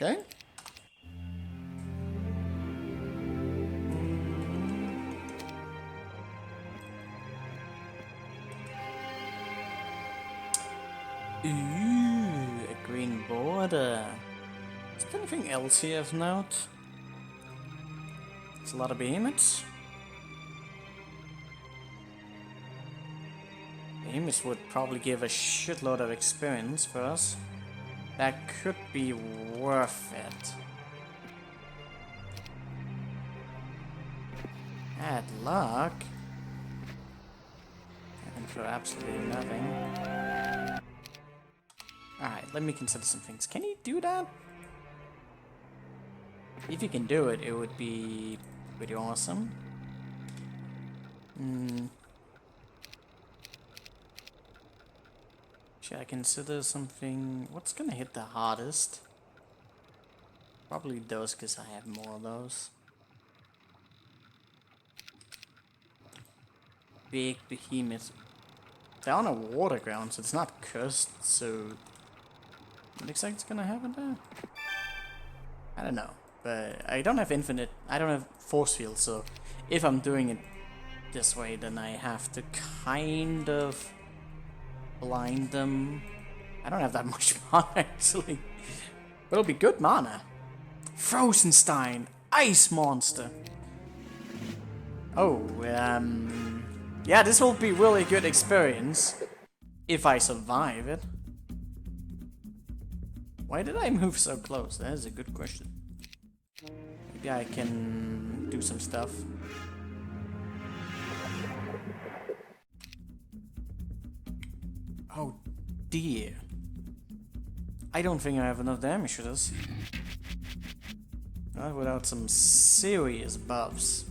Okay. Ooh, a green border. Is there anything else here of note? There's a lot of behemoths. Behemoths would probably give a shitload of experience for us. That could be worth it. Bad luck. I can throw absolutely nothing. Alright, let me consider some things. Can you do that? If you can do it, it would be pretty awesome. Should I consider something? What's gonna hit the hardest? Probably those, because I have more of those. Big behemoth. They're on a water ground, so it's not cursed, so... What looks like it's gonna happen there? I don't know. But I don't have infinite... I don't have force field, so... If I'm doing it this way, then I have to kind of blind them. I don't have that much mana, actually. But it'll be good mana. Frozenstein, Ice Monster. Oh, yeah, this will be really good experience. If I survive it. Why did I move so close? That is a good question. Maybe I can do some stuff. Oh dear. I don't think I have enough damage for this. Not without some serious buffs.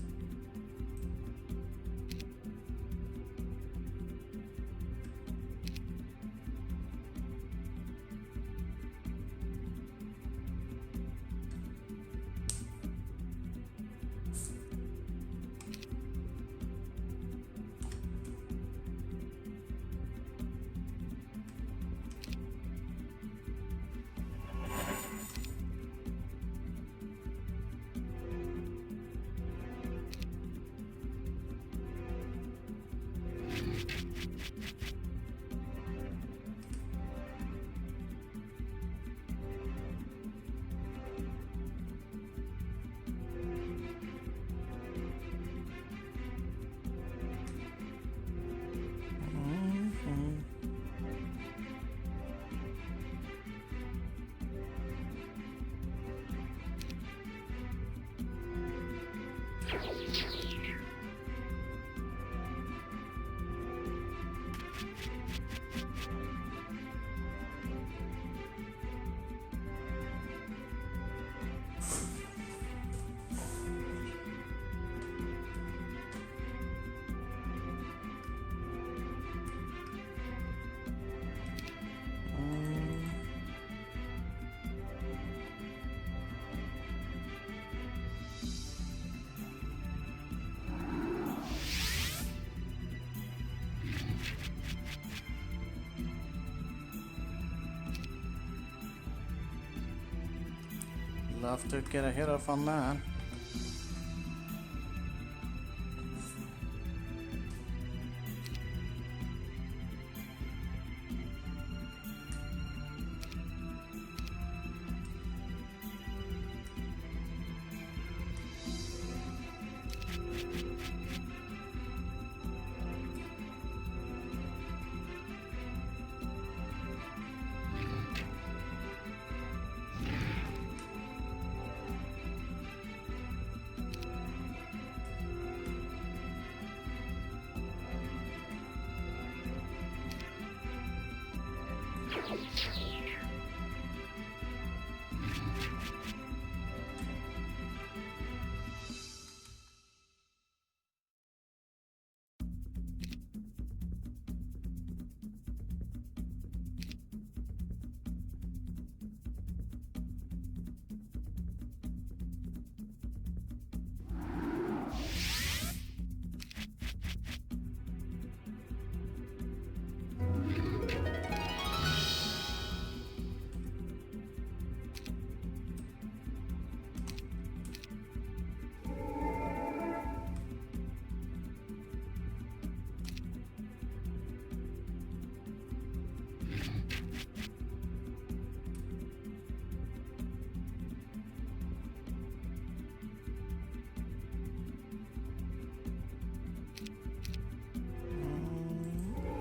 Love to get a hit off on that.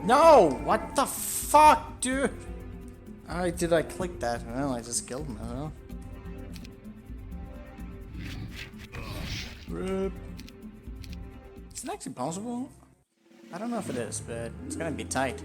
No! What the fuck, dude? Did I click that? Well, I just killed him. I don't know. Rip. Is it actually possible? I don't know if it is, but it's gonna be tight.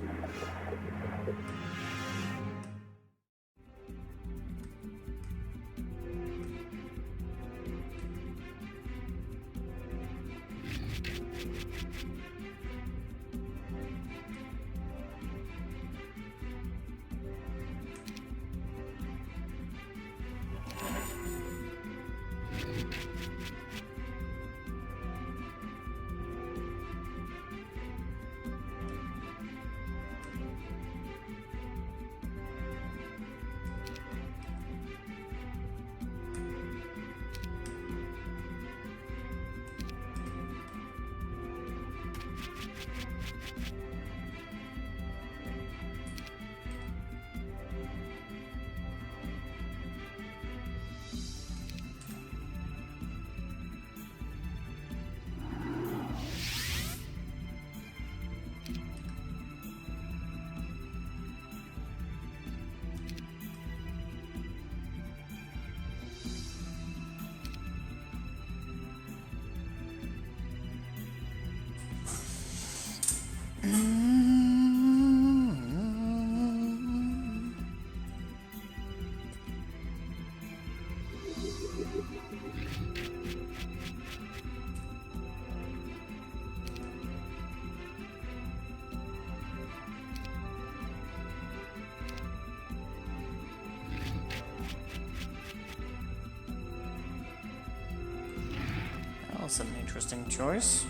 That's an interesting choice.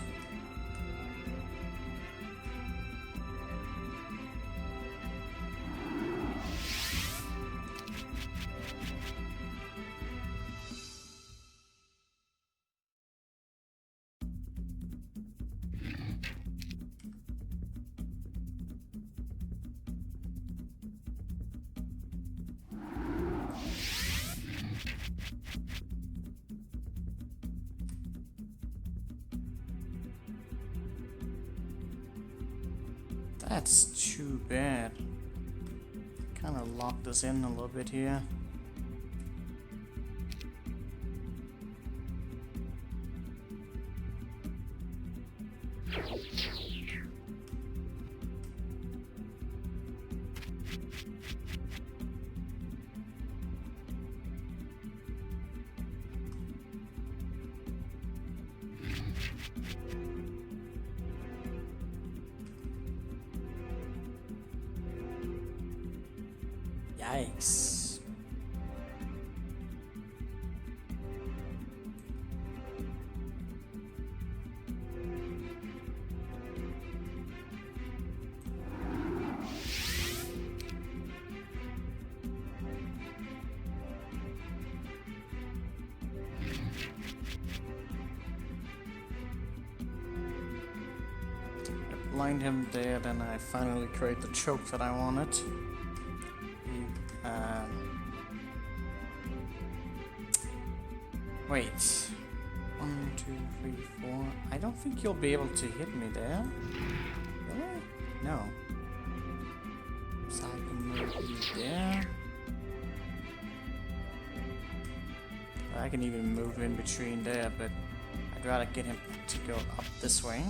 That's too bad. Kind of locked us in a little bit here. Yikes. Blind him there, then I finally create the choke that I wanted. Wait. 1, 2, 3, 4. I don't think you'll be able to hit me there. Really? No. So I can move you there. I can even move in between there, but I'd rather get him to go up this way.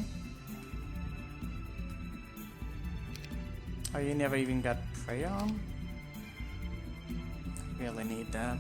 Oh, you never even got prey on? Really need that.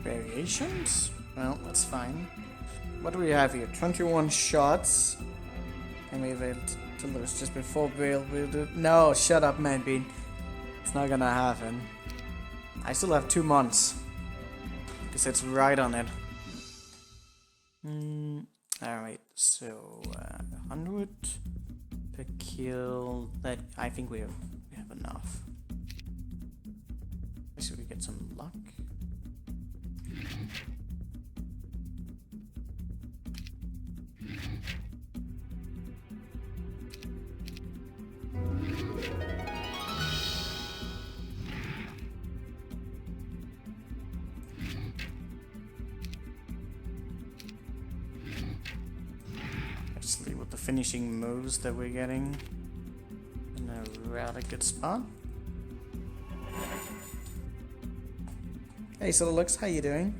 Variations? Well, that's fine. What do we have here? 21 shots. Can we able to lose just before we'll do? No, shut up, man bean. It's not gonna happen. I still have 2 months. Because it's right on it. Alright, so 100 per kill. That I think we have enough. Let's see if we get some luck. Actually, with the finishing moves that we're getting in a rather good spot. Hey Solilux, how you doing?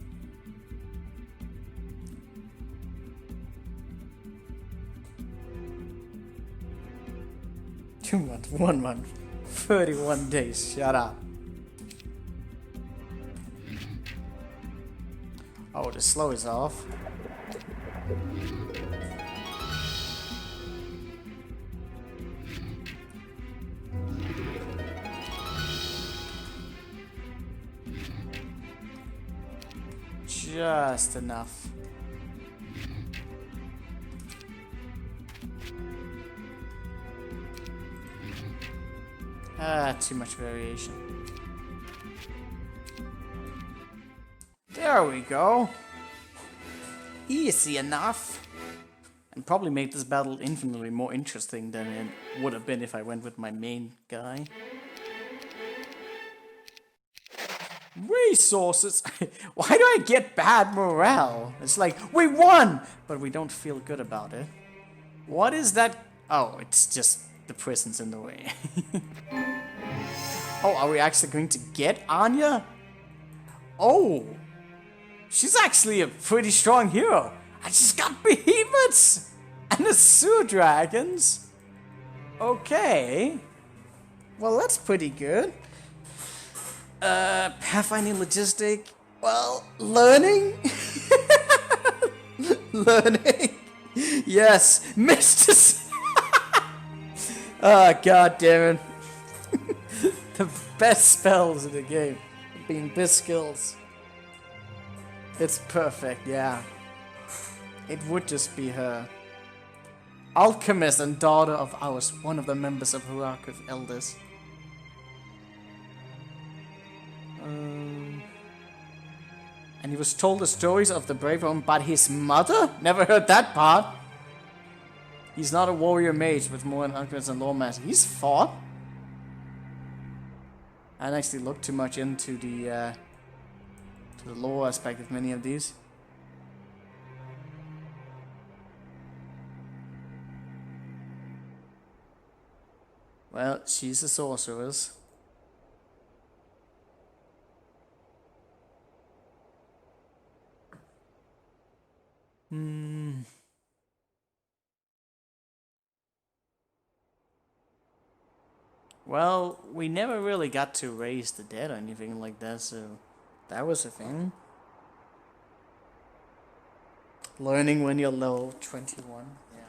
Two months, 1 month, 31 days, shut up. Oh, the slow is off. Just enough. Too much variation. There we go. Easy enough. And probably made this battle infinitely more interesting than it would have been if I went with my main guy. Resources. Why do I get bad morale? It's like, we won! But we don't feel good about it. What is that? Oh, it's just the prison's in the way. Oh, are we actually going to get Anya? Oh, she's actually a pretty strong hero. And she's got behemoths and the sewer dragons. Okay. Well, that's pretty good. Pathfinding logistic. Well, learning? Learning. Yes, Mr. Ah, god damn it. The best spells in the game. Being best skills. It's perfect, yeah. It would just be her. Alchemist and daughter of ours, one of the members of Hierarchy of Elders. And he was told the stories of the brave one, but his mother? Never heard that part. He's not a warrior mage with more than alchemist and lawmaster. He's fought. I didn't actually look too much into the lore aspect of many of these. Well, she's a sorceress. Well, we never really got to raise the dead or anything like that, so that was a thing. Learning when you're level 21. Yeah.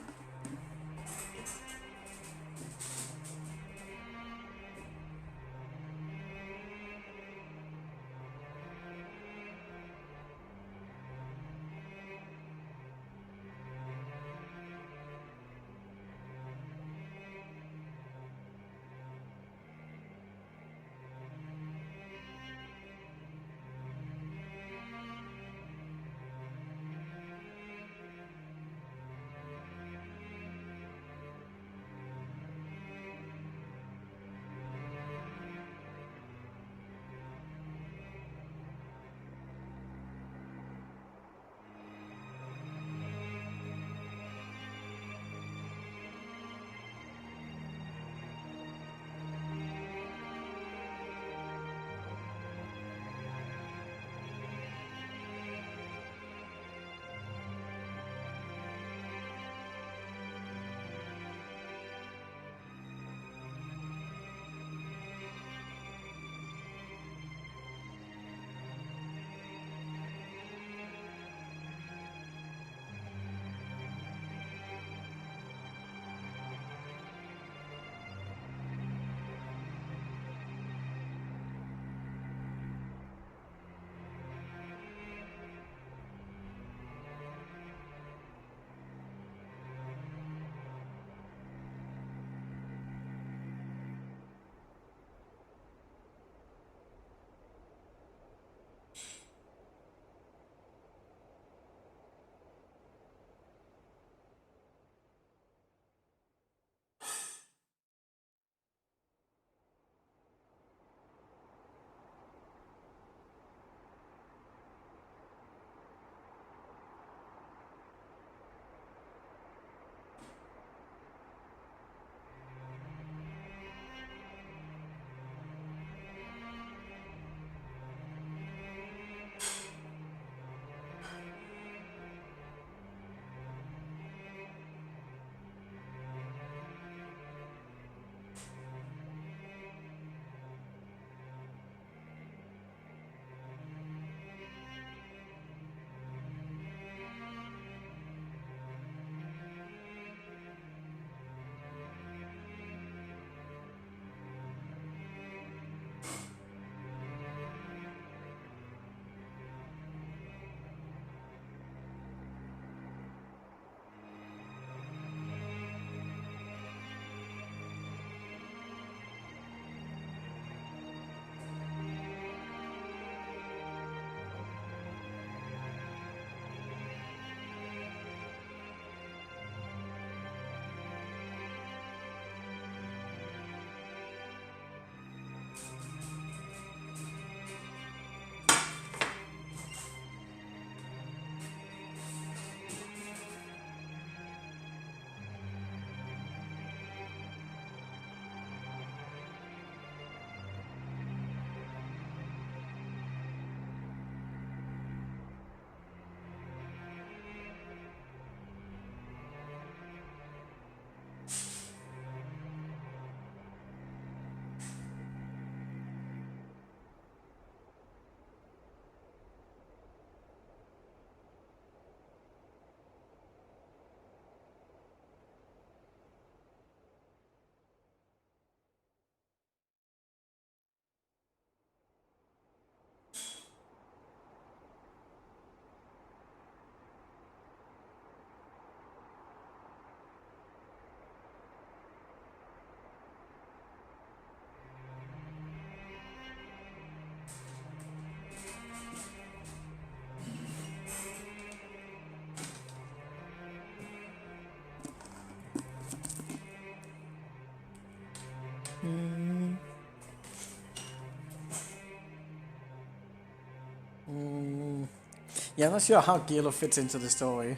Yeah, I'm not sure how Gilo fits into the story.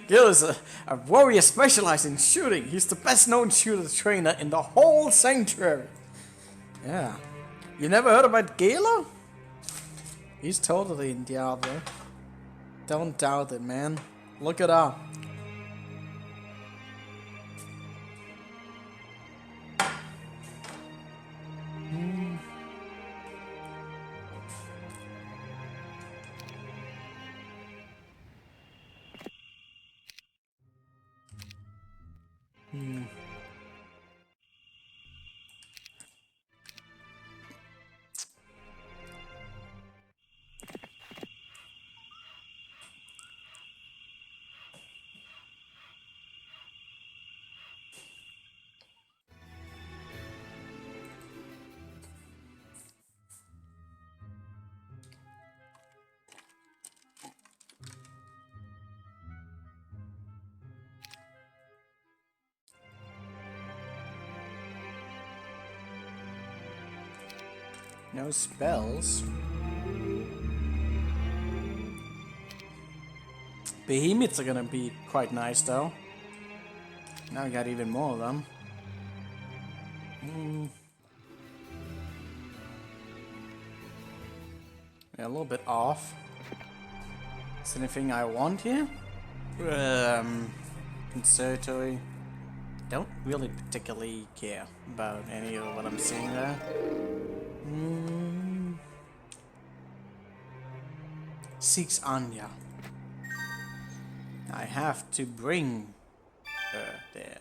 Gil is a warrior specialized in shooting. He's the best known shooter trainer in the whole sanctuary. Yeah. You never heard about Gilo? He's totally in Diablo. Don't doubt it, man. Look it up. No spells. Behemoths are gonna be quite nice though. Now we got even more of them. Yeah, a little bit off. Is there anything I want here? Conservatory. Don't really particularly care about any of what I'm seeing there. Seeks Anya. I have to bring her there.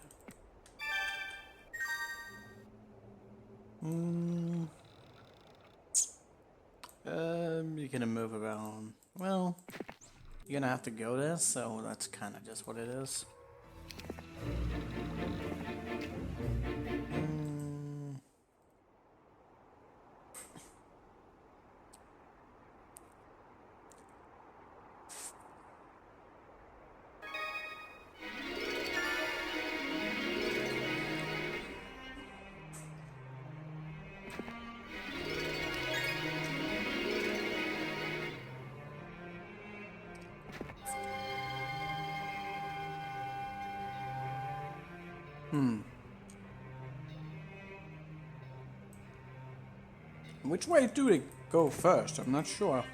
You're gonna move around. Well, you're gonna have to go there, so that's kind of just what it is. Which way do they go first? I'm not sure.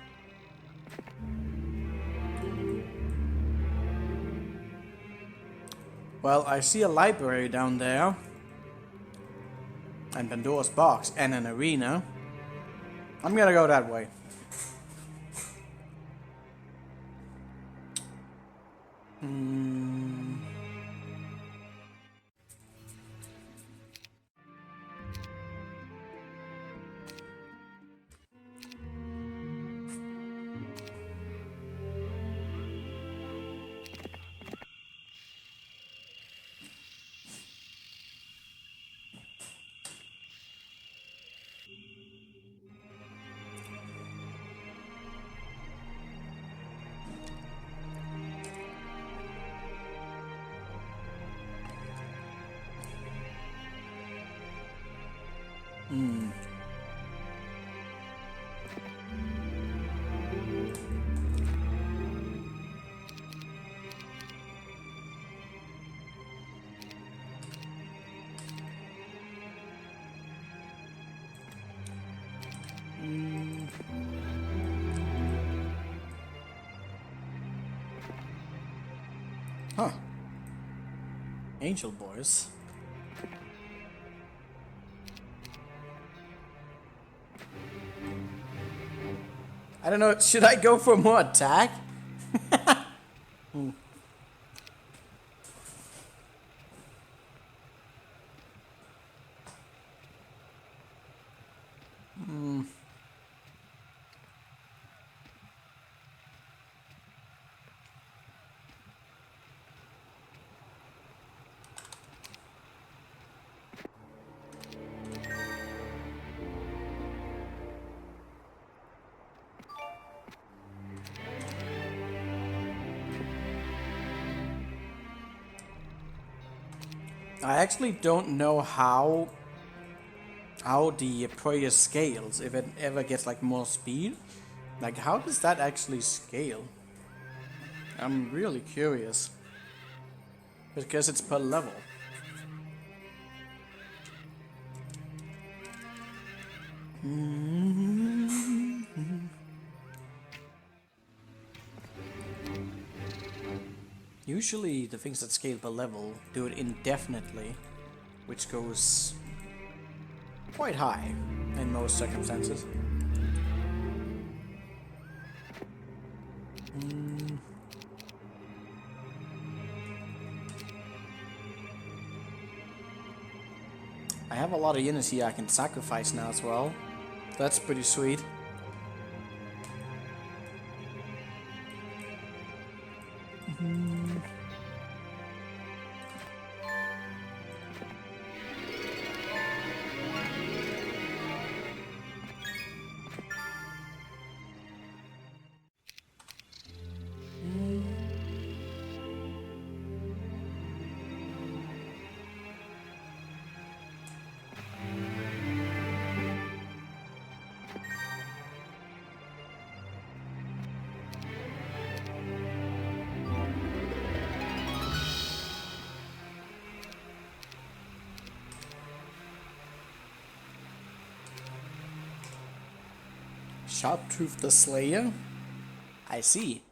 Well, I see a library down there. And Pandora's box and an arena. I'm gonna go that way. Huh. Angel Boys. I don't know, should I go for more attack? I actually don't know how how the prayer scales, if it ever gets like more speed. Like, how does that actually scale? I'm really curious. Because it's per level. Usually the things that scale per level do it indefinitely, which goes quite high in most circumstances. I have a lot of units here I can sacrifice now as well. That's pretty sweet. Sharptooth the Slayer? I see.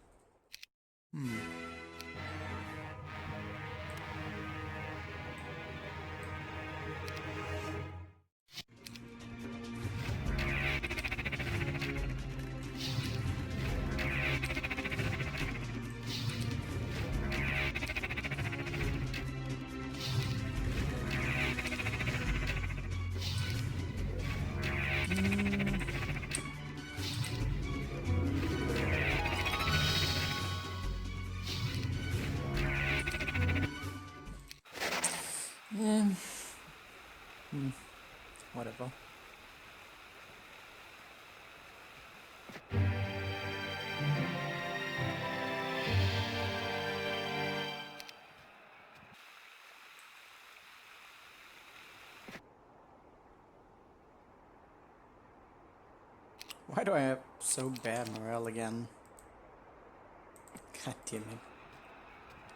Whatever. Why do I have so bad morale again? God damn it.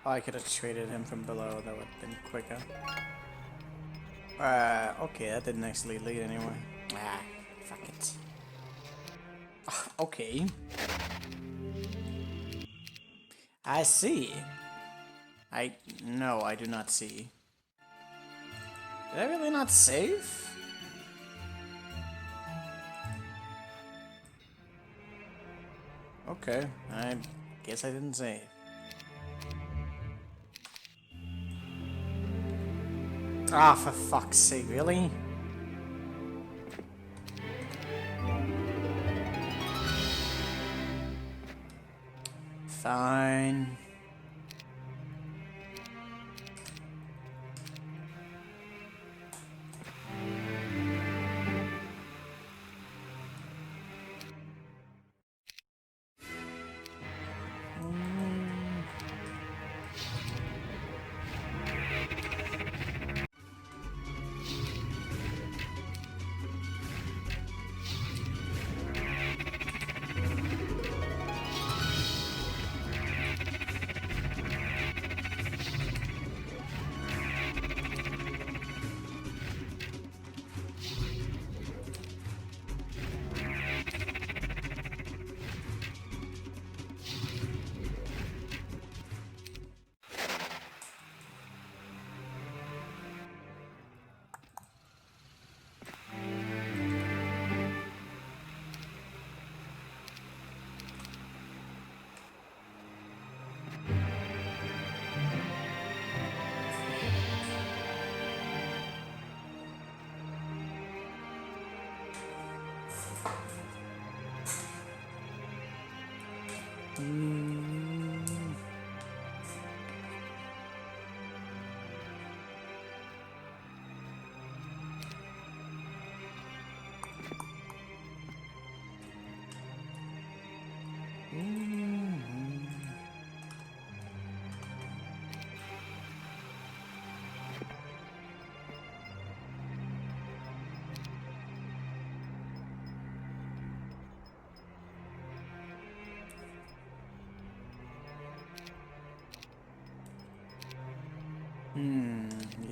Oh, I could have traded him from below, that would have been quicker. Okay, that didn't actually lead anywhere. Ah, fuck it. Okay. I see. No, I do not see. Did I really not save? Okay, I guess I didn't save. Ah, for fuck's sake, really? Fine.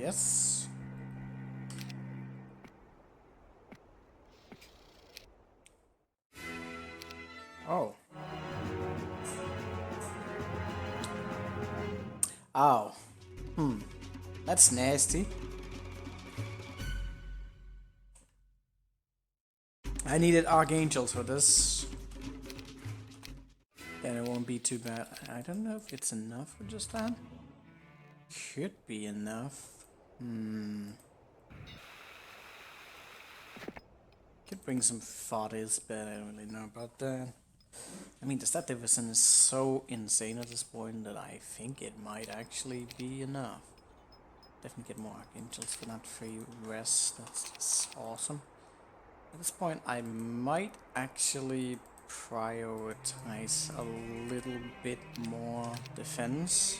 Yes. Oh. Oh. That's nasty. I needed Archangels for this. Then it won't be too bad. I don't know if it's enough for just that. Should be enough. Could bring some foddies, but I don't really know about that. I mean, the stat division is so insane at this point that I think it might actually be enough. Definitely get more Archangels for that free rest. That's just awesome. At this point, I might actually prioritize a little bit more defense.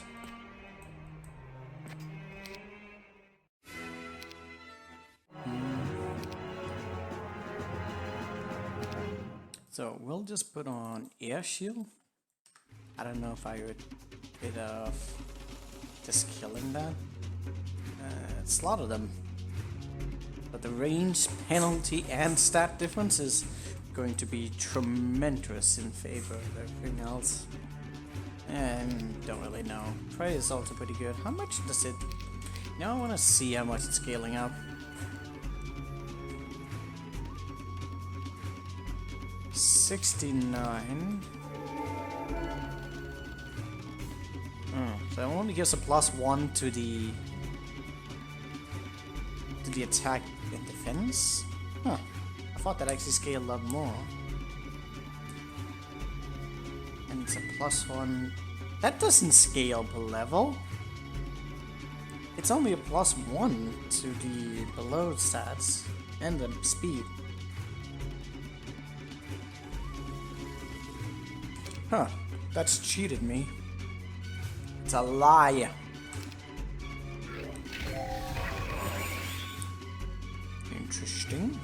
So we'll just put on air shield. I don't know if I would bit of just killing that. Slaughter them. But the range, penalty, and stat difference is going to be tremendous in favor of everything else. And don't really know. Prey is also pretty good. How much does it... Now I want to see how much it's scaling up. 69. So it only gives a +1 to the attack and defense. Huh. I thought that actually scaled a lot more. And it's a +1. That doesn't scale per level. It's only a +1 to the below stats and the speed. Huh. That's cheated me. It's a lie. Interesting.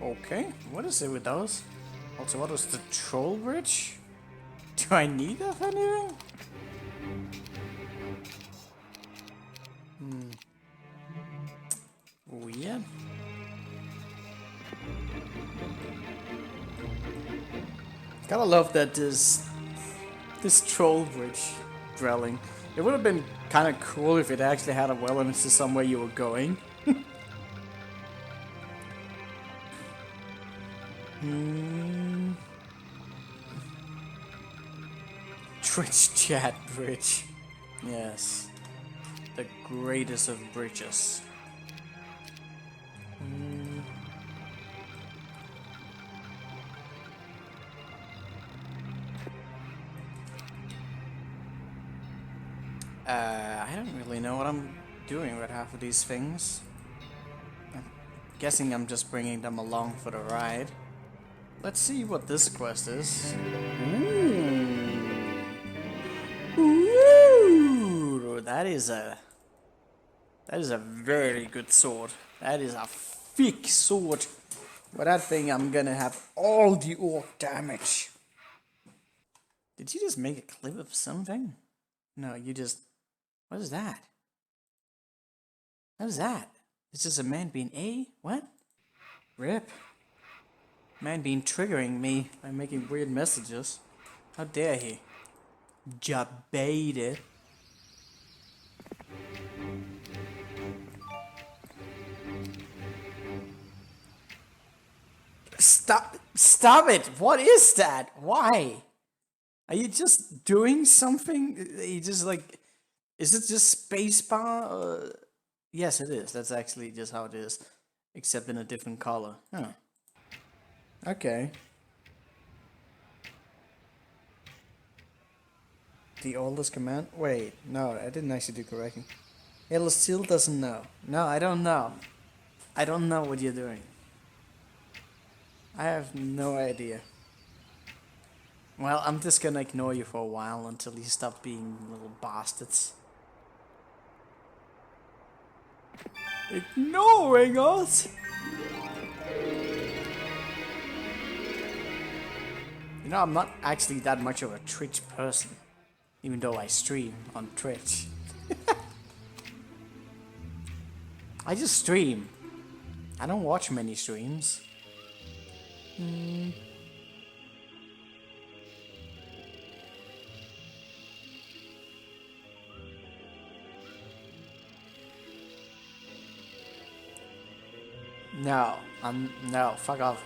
Okay, what is it with those? Also, what was the troll bridge? Do I need that for anything? Weird. Gotta love that this troll bridge dwelling. It would have been kind of cool if it actually had a well and it's just somewhere you were going. Twitch chat bridge. Yes. The greatest of bridges. I don't really know what I'm doing with half of these things. I'm guessing I'm just bringing them along for the ride. Let's see what this quest is. Ooh, that is a very good sword. That is a thick sword. With that thing, I'm gonna have all the orc damage. Did you just make a clip of something? No, you just... What is that? What is that? It's just a man being what? Rip. Man being triggering me by making weird messages. How dare he? Jabaited. Stop it! What is that? Why? Are you just doing something? Are you just like, is it just spacebar? Yes, it is. That's actually just how it is, except in a different color. Huh. Okay. The oldest command? Wait, no, I didn't actually do correctly. Yellow still doesn't know. No, I don't know. I don't know what you're doing. I have no idea. Well, I'm just gonna ignore you for a while until you stop being little bastards. Ignoring us? You know, I'm not actually that much of a Twitch person, even though I stream on Twitch. I just stream. I don't watch many streams. No, no, fuck off.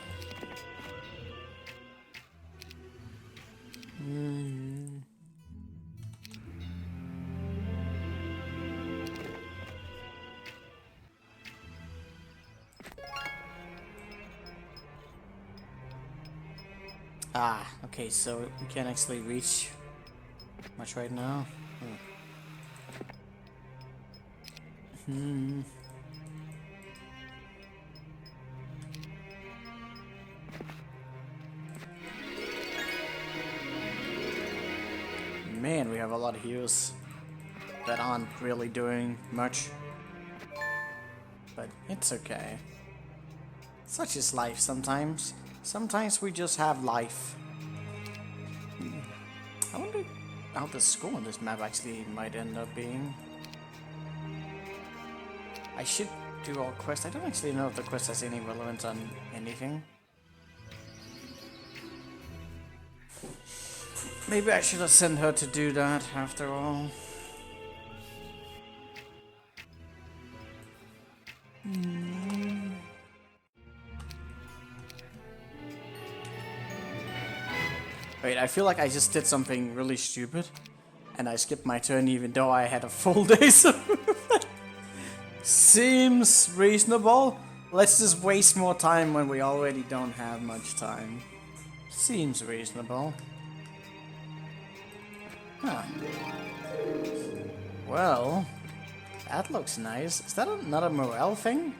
Ah, okay, so we can't actually reach much right now. Man, we have a lot of heroes that aren't really doing much. But it's okay. Such is life sometimes. Sometimes we just have life. I wonder how the score on this map actually might end up being. I should do all quests. I don't actually know if the quest has any relevance on anything. Maybe I should have sent her to do that after all. Wait, I feel like I just did something really stupid. And I skipped my turn even though I had a full day. Seems reasonable. Let's just waste more time when we already don't have much time. Seems reasonable. Huh. Well, that looks nice. Is that another morale thing?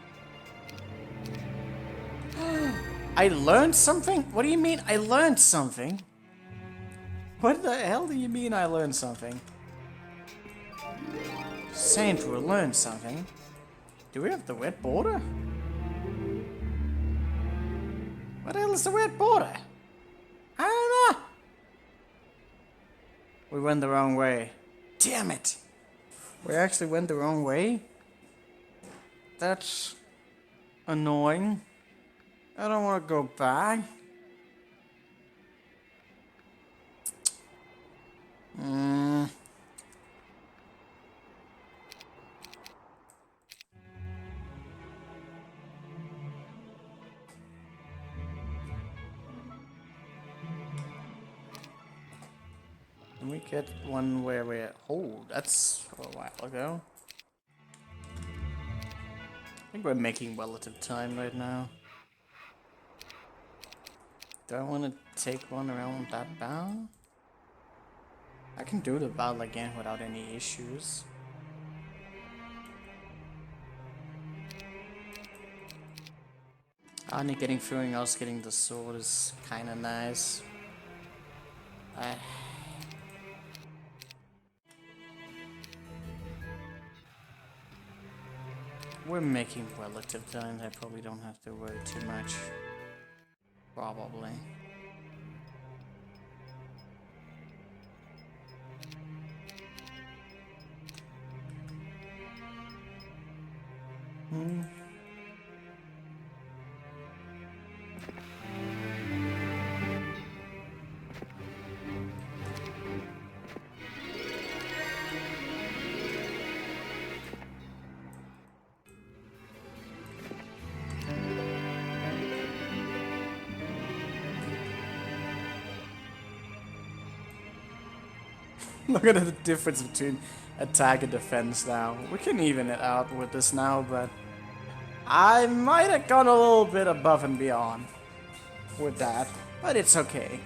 I learned something? What do you mean I learned something? What the hell do you mean I learned something? Sandra learned something? Do we have the red border? What the hell is the red border? I don't know. We went the wrong way. Damn it! We actually went the wrong way? That's annoying. I don't want to go back. Can we get one where we're... Oh, that's a while ago. I think we're making relative time right now. Do I want to take one around that bow? I can do the battle again without any issues. Only getting through else getting the sword is kinda nice. We're making relative time. I probably don't have to worry too much. Probably. Look at the difference between attack and defense now. We can even it out with this now, but I might have gone a little bit above and beyond with that, but it's okay.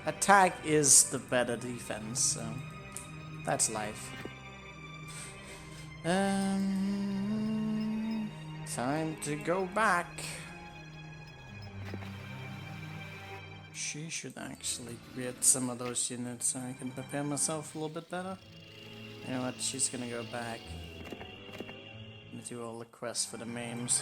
Attack is the better defense, so that's life. Time to go back. She should actually get some of those units so I can prepare myself a little bit better. You know what, she's gonna go back and do all the quests for the memes.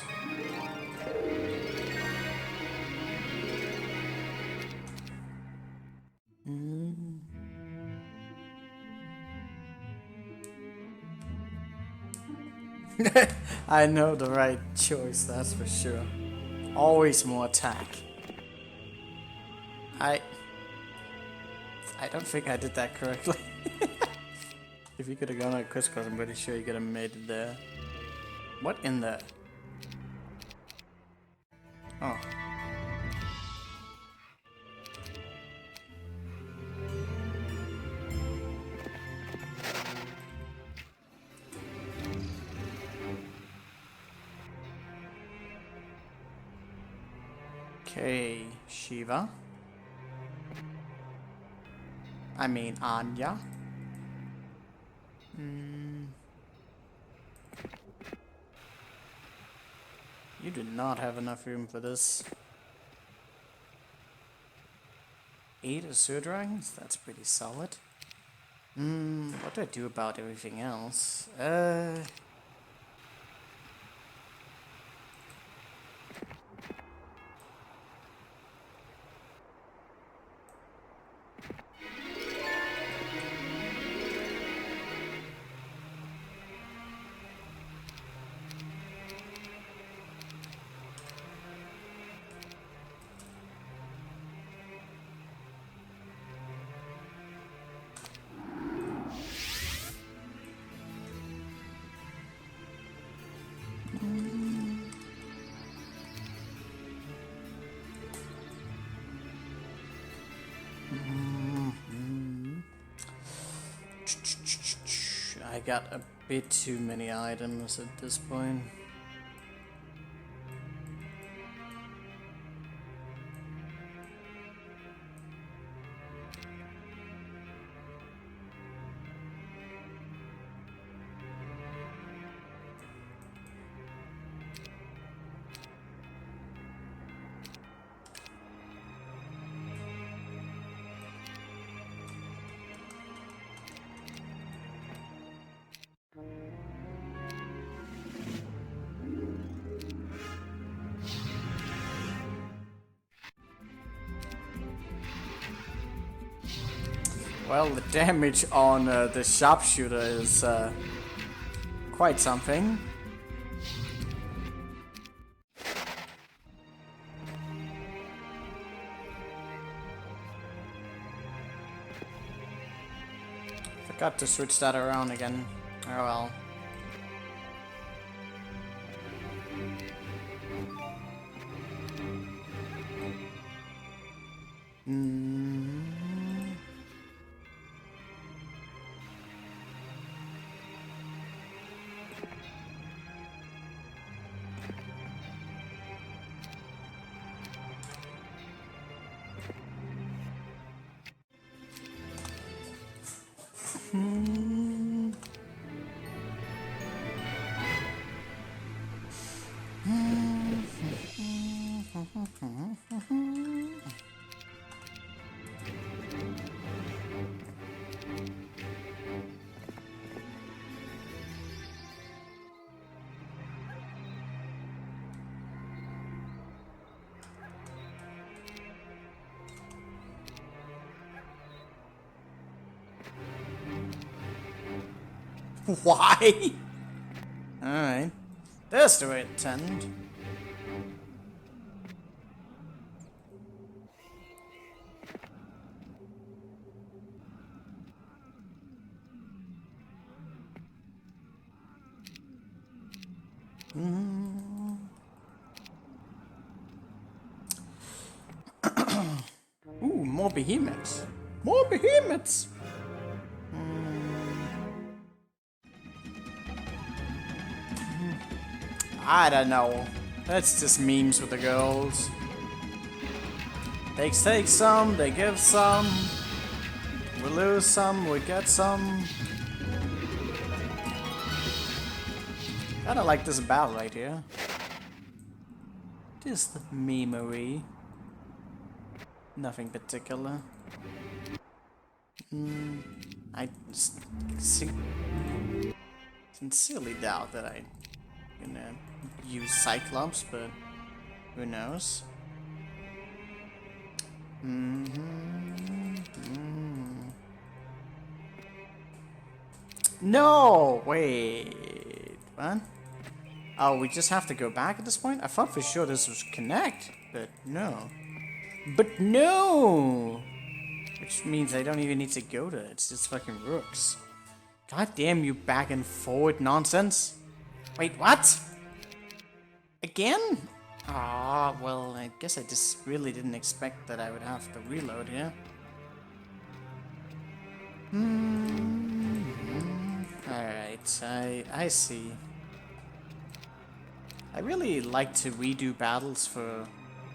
I know the right choice, that's for sure. Always more attack. I don't think I did that correctly. If you could have gone like crisscross, I'm pretty sure you could have made it there. What in the... Oh. Okay, Shiva. I mean Anya. You do not have enough room for this. 8 Azure Dragons? That's pretty solid. What do I do about everything else? I got a bit too many items at this point. Well, the damage on the sharpshooter is quite something. Forgot to switch that around again. Oh well. Why? Alright. There's the way to tend. Ooh, more behemoths. More behemoths! I don't know. That's just memes with the girls. They take some, they give some. We lose some, we get some. Kinda like this battle right here. Just memery. Nothing particular. I sincerely doubt that I'm gonna use Cyclops, but who knows? No! Wait. What? Oh, we just have to go back at this point? I thought for sure this was connect, but no. But no! Which means I don't even need to go to it. It's just fucking rooks. God damn you back and forward nonsense. Wait, what? Again? Ah, well, I guess I just really didn't expect that I would have to reload here. Alright, I see. I really like to redo battles for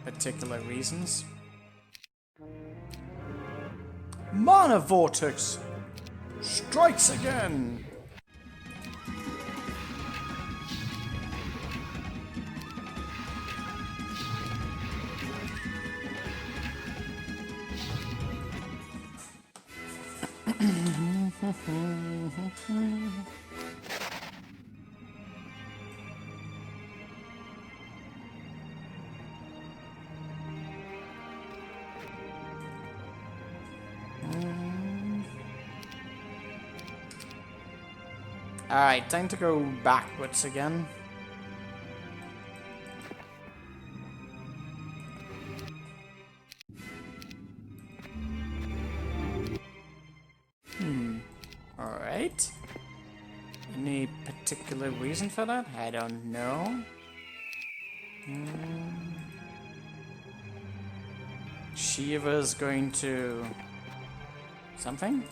particular reasons. Mana Vortex strikes again! Alright, time to go backwards again. Alright. Any particular reason for that? I don't know. Shiva's going to... something?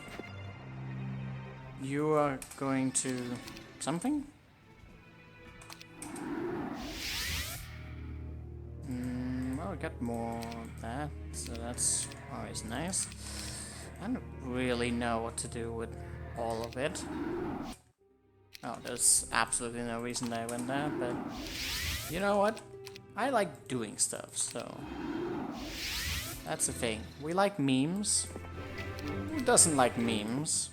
You are going to... something? Well, we got more of that, so that's always nice. I don't really know what to do with all of it. Oh, there's absolutely no reason that I went there, but... you know what? I like doing stuff, so... that's the thing. We like memes. Who doesn't like memes?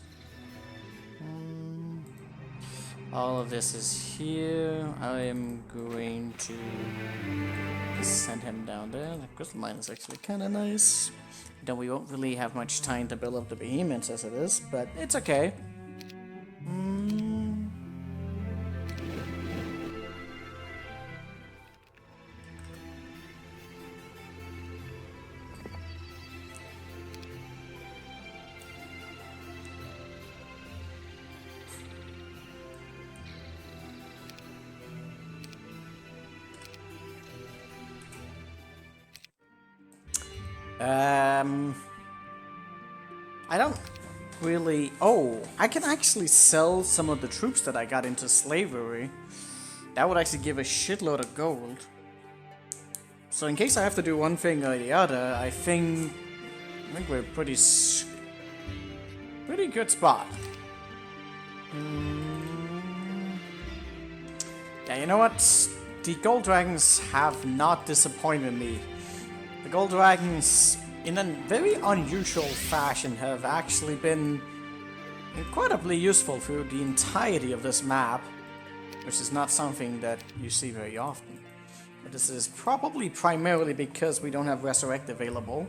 All of this is here. I am going to send him down there. The crystal mine is actually kind of nice. Then we won't really have much time to build up the behemoths as it is, but it's okay. I don't really... oh, I can actually sell some of the troops that I got into slavery. That would actually give a shitload of gold. So in case I have to do one thing or the other, I think we're pretty good spot. Yeah, you know what? The gold dragons have not disappointed me. The gold dragons, in a very unusual fashion, have actually been incredibly useful through the entirety of this map, which is not something that you see very often. But this is probably primarily because we don't have Resurrect available.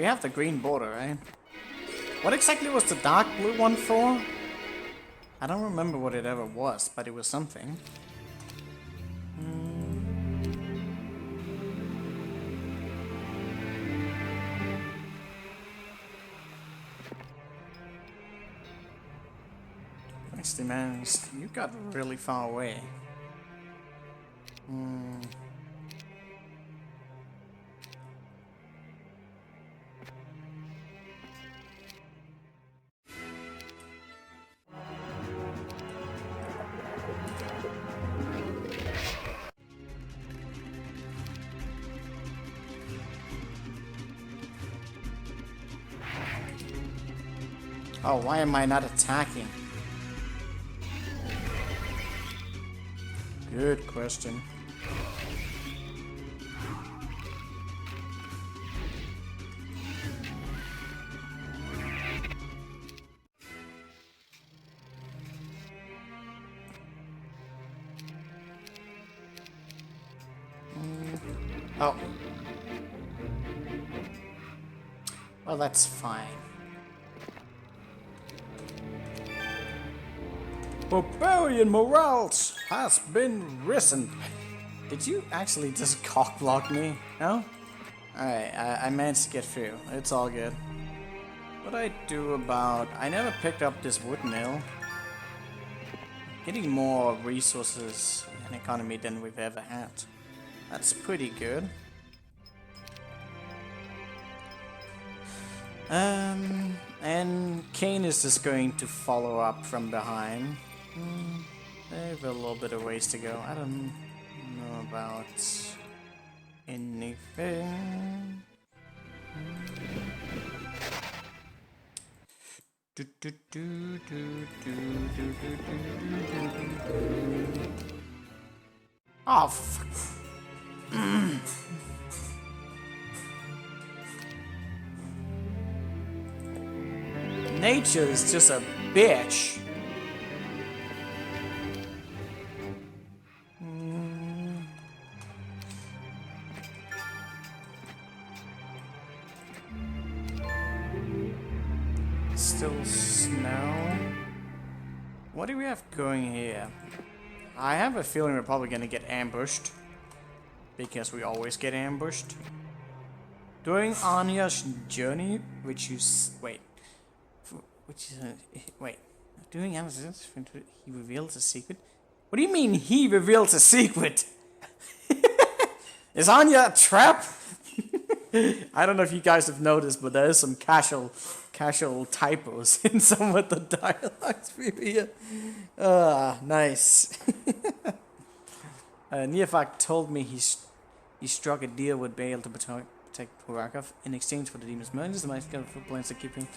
we have the green border, right? What exactly was the dark blue one for? I don't remember what it ever was, but it was something. Actually, man, you got really far away. Oh, why am I not attacking? Good question. Oh. Well, that's fine. Barbarian morals has been risen. Did you actually just cockblock me? No? Alright, I managed to get through. It's all good. What I do about... I never picked up this wood mill. Getting more resources and economy than we've ever had. That's pretty good. And Kane is just going to follow up from behind. They have a little bit of ways to go. I don't know about anything. Oh, fuck. Nature is just a bitch. Still snow. What do we have going here? I have a feeling we're probably gonna get ambushed. Because we always get ambushed. During Anya's journey, which you wait. Wait. During Anya's he reveals a secret? What do you mean he reveals a secret? Is Anya a trap? I don't know if you guys have noticed, but there is some casual typos in some of the dialogues here. Nice. Niafak told me he struck a deal with Baal to protect Purakov in exchange for the demon's mergers. The Mighty God plans the keeping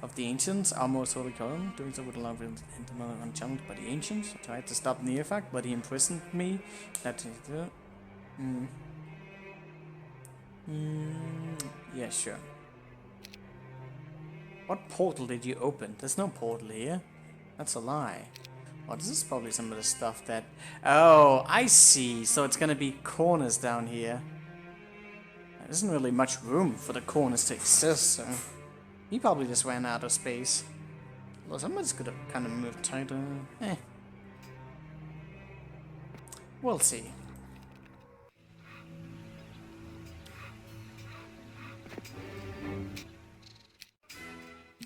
of the ancients, our most holy column. Doing so would allow him to enter another unchallenged by the ancients. I tried to stop Niafak, but he imprisoned me. Yeah, sure. What portal did you open? There's no portal here. That's a lie. Oh, this is probably some of the stuff that... Oh, I see. So it's gonna be corners down here. There isn't really much room for the corners to exist, so... He probably just ran out of space. Well, somebody's gonna kind of move tighter. We'll see.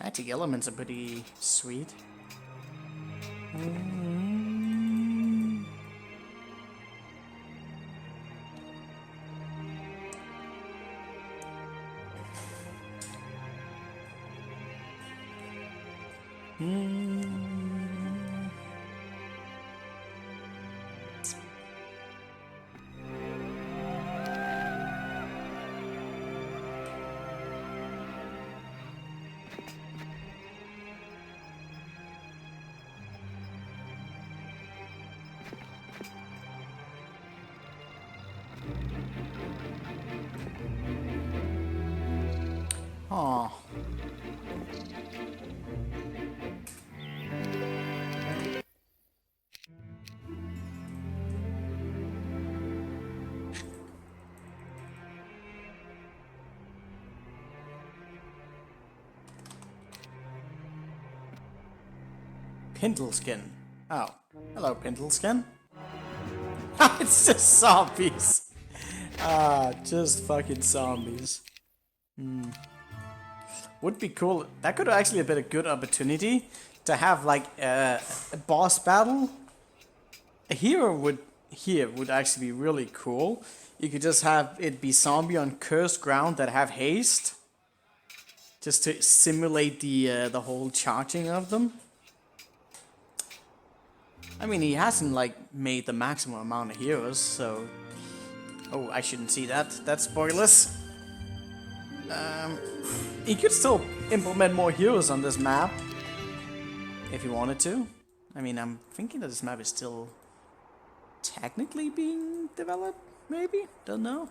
Magic elements are pretty sweet. Oh. Pindleskin. Oh, hello, Pindleskin. It's just zombies. Just fucking zombies. Would be cool. That could actually have been a good opportunity to have like a boss battle. A hero would actually be really cool. You could just have it be zombie on cursed ground that have haste, just to simulate the whole charging of them. I mean, he hasn't like made the maximum amount of heroes, so. Oh, I shouldn't see that. That's spoilers. He could still implement more heroes on this map if he wanted to. I mean, I'm thinking that this map is still technically being developed, maybe? Don't know.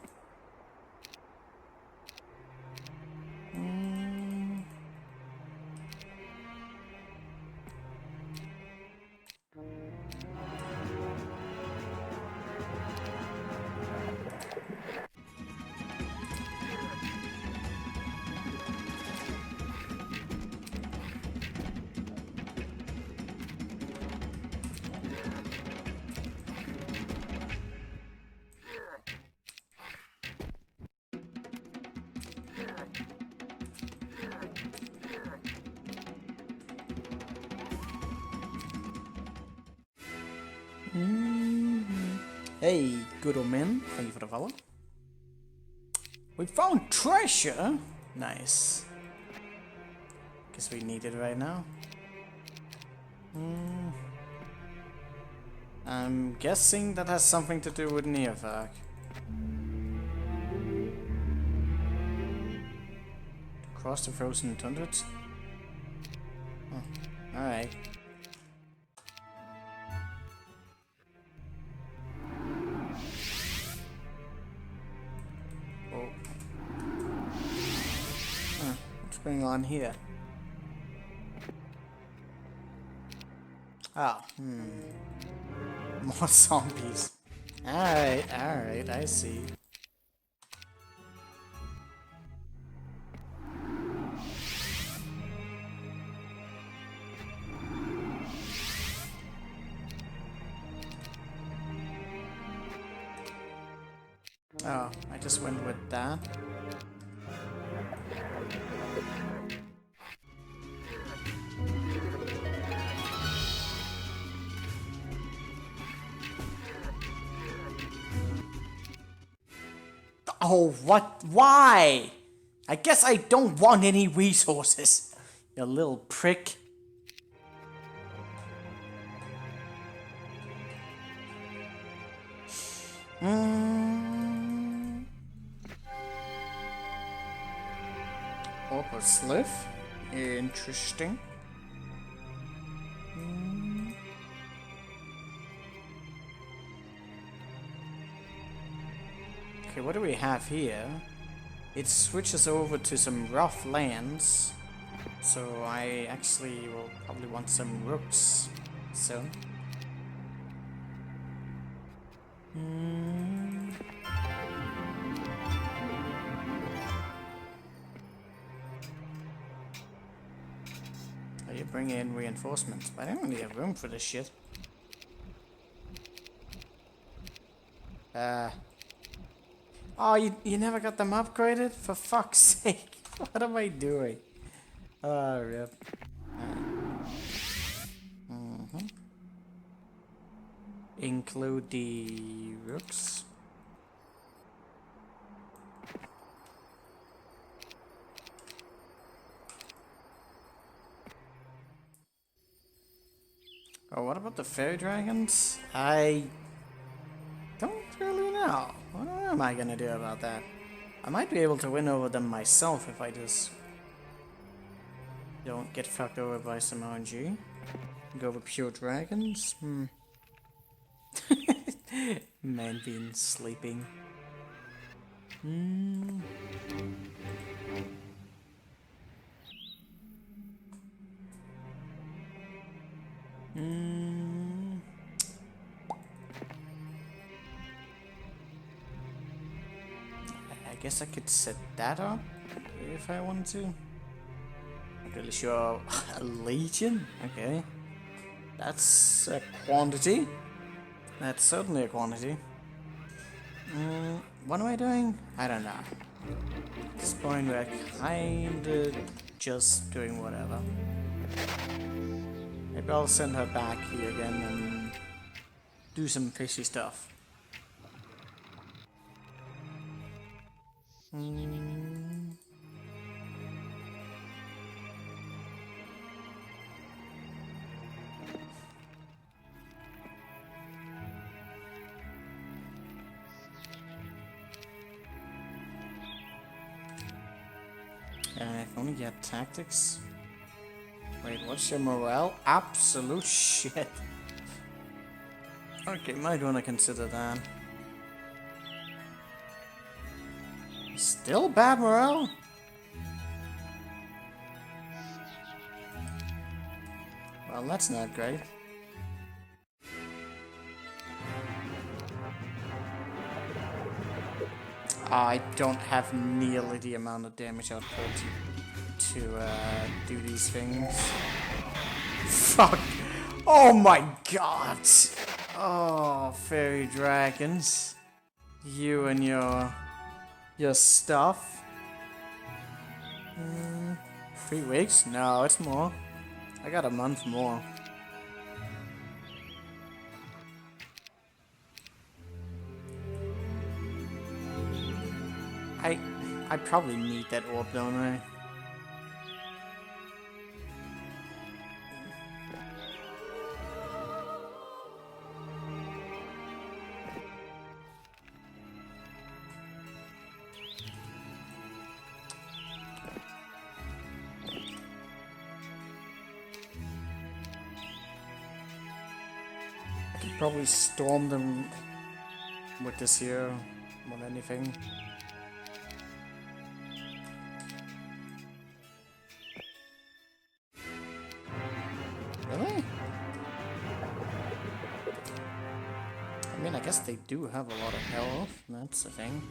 Hey, good old man. Thank you for the follow. We found treasure. Nice. Guess we need it right now. I'm guessing that has something to do with Neovak. Cross the frozen tundras. Oh, alright. What's going on here? Oh, more zombies. Alright, I see. Oh, I just went with that. Oh, what? Why? I guess I don't want any resources. You little prick. Opal Sliff. Interesting. Okay, what do we have here? It switches over to some rough lands. So I actually will probably want some rooks soon. Oh, you bring in reinforcements, but I don't really have room for this shit. Oh, you never got them upgraded? For fuck's sake. What am I doing? Oh, rip. Include the rooks. Oh, what about the fairy dragons? I don't really know. What am I gonna do about that? I might be able to win over them myself if I just don't get fucked over by some RNG. Go with pure dragons? Man being sleeping. I guess I could set that up if I want to. Not really sure. A legion? Okay. That's a quantity. That's certainly a quantity. What am I doing? I don't know. At this point, we're kinda just doing whatever. Maybe I'll send her back here again and do some fishy stuff. If only you had tactics. Wait, what's your morale? Absolute shit. Okay, might wanna consider that. Still bad morale? Well, that's not great. I don't have nearly the amount of damage output to do these things. Fuck! Oh my god! Oh, fairy dragons. You and your stuff. 3 weeks? No, it's more. I got a month more. I probably need that orb, don't I? I could probably storm them with this here more than anything. Really? I mean, I guess they do have a lot of health, that's the thing.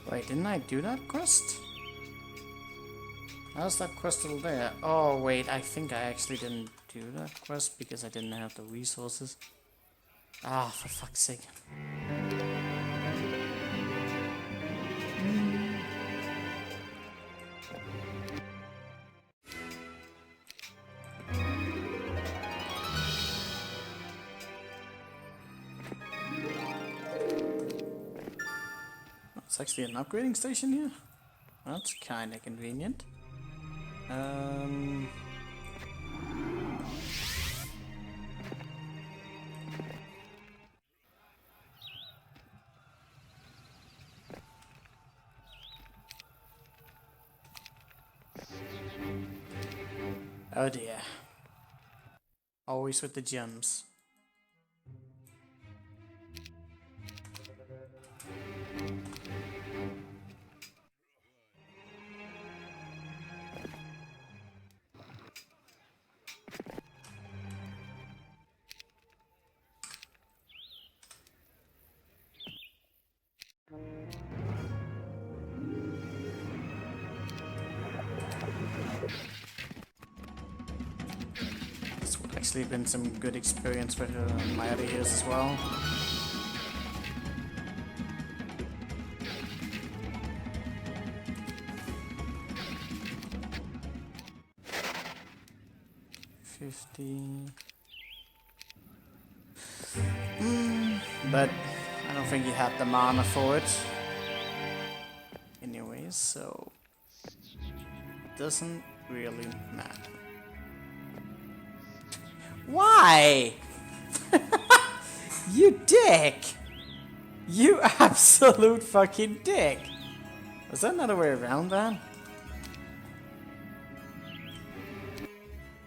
Wait, didn't I do that quest? How's that quest still there? Oh wait, I think I actually didn't do that quest because I didn't have the resources. Ah, for fuck's sake. It's actually an upgrading station here. That's kinda convenient. Oh dear. Always with the gems. This would actually have been some good experience for my other years as well. But I don't think you had the mana for it. Anyways, so it doesn't really matter. Why? You dick! You absolute fucking dick! Was there another way around that?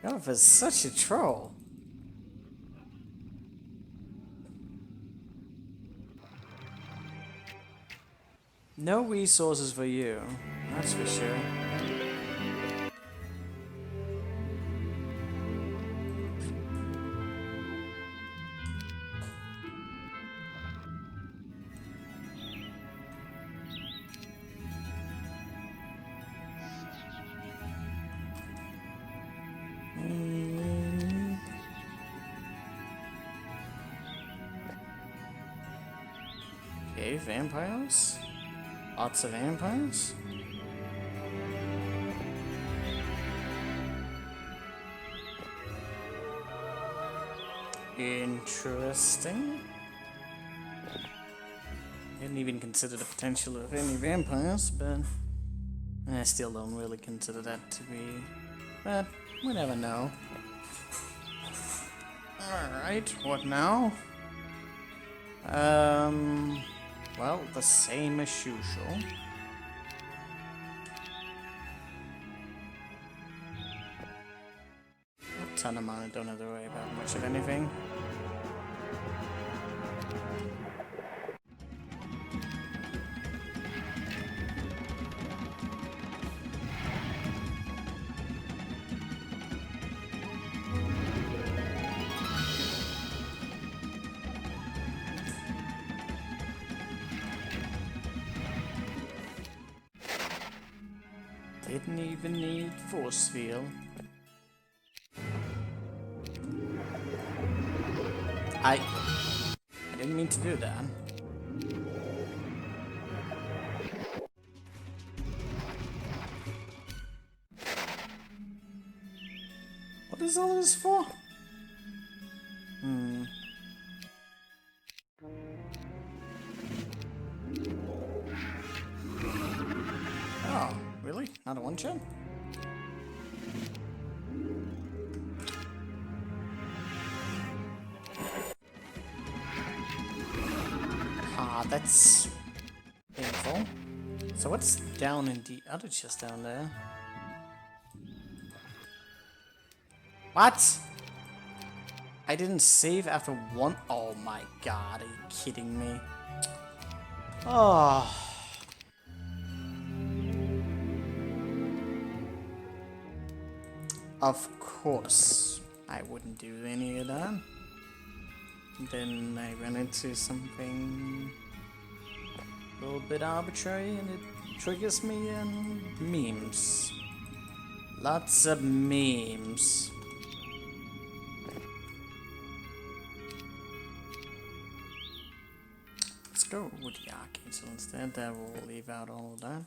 Garth is such a troll. No resources for you, that's for sure. Okay, vampires? Lots of vampires? Interesting. Didn't even consider the potential of any vampires, but I still don't really consider that to be. But we never know. Alright, what now? Well, the same as usual. A ton of money, don't have to worry about much of anything. Didn't even need force field. I didn't mean to do that. What is all this for? Oh, really? Not a one-shot? Ah, that's painful. So what's down in the other chest down there? What? I didn't save after one. Oh my god, are you kidding me? Oh. Of course, I wouldn't do any of that. Then I ran into something a little bit arbitrary and it triggers me in memes. Lots of memes. Let's go with the arcade, so instead that will leave out all of that.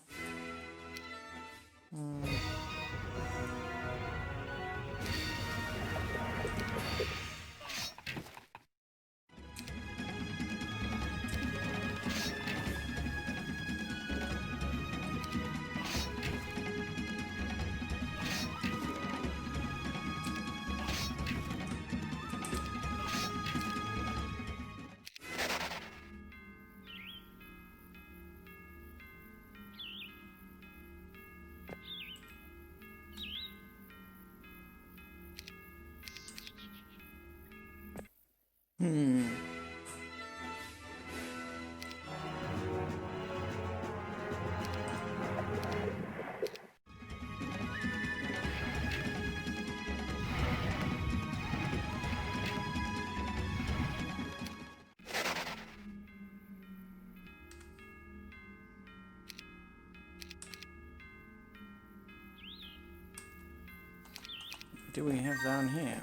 What do we have down here?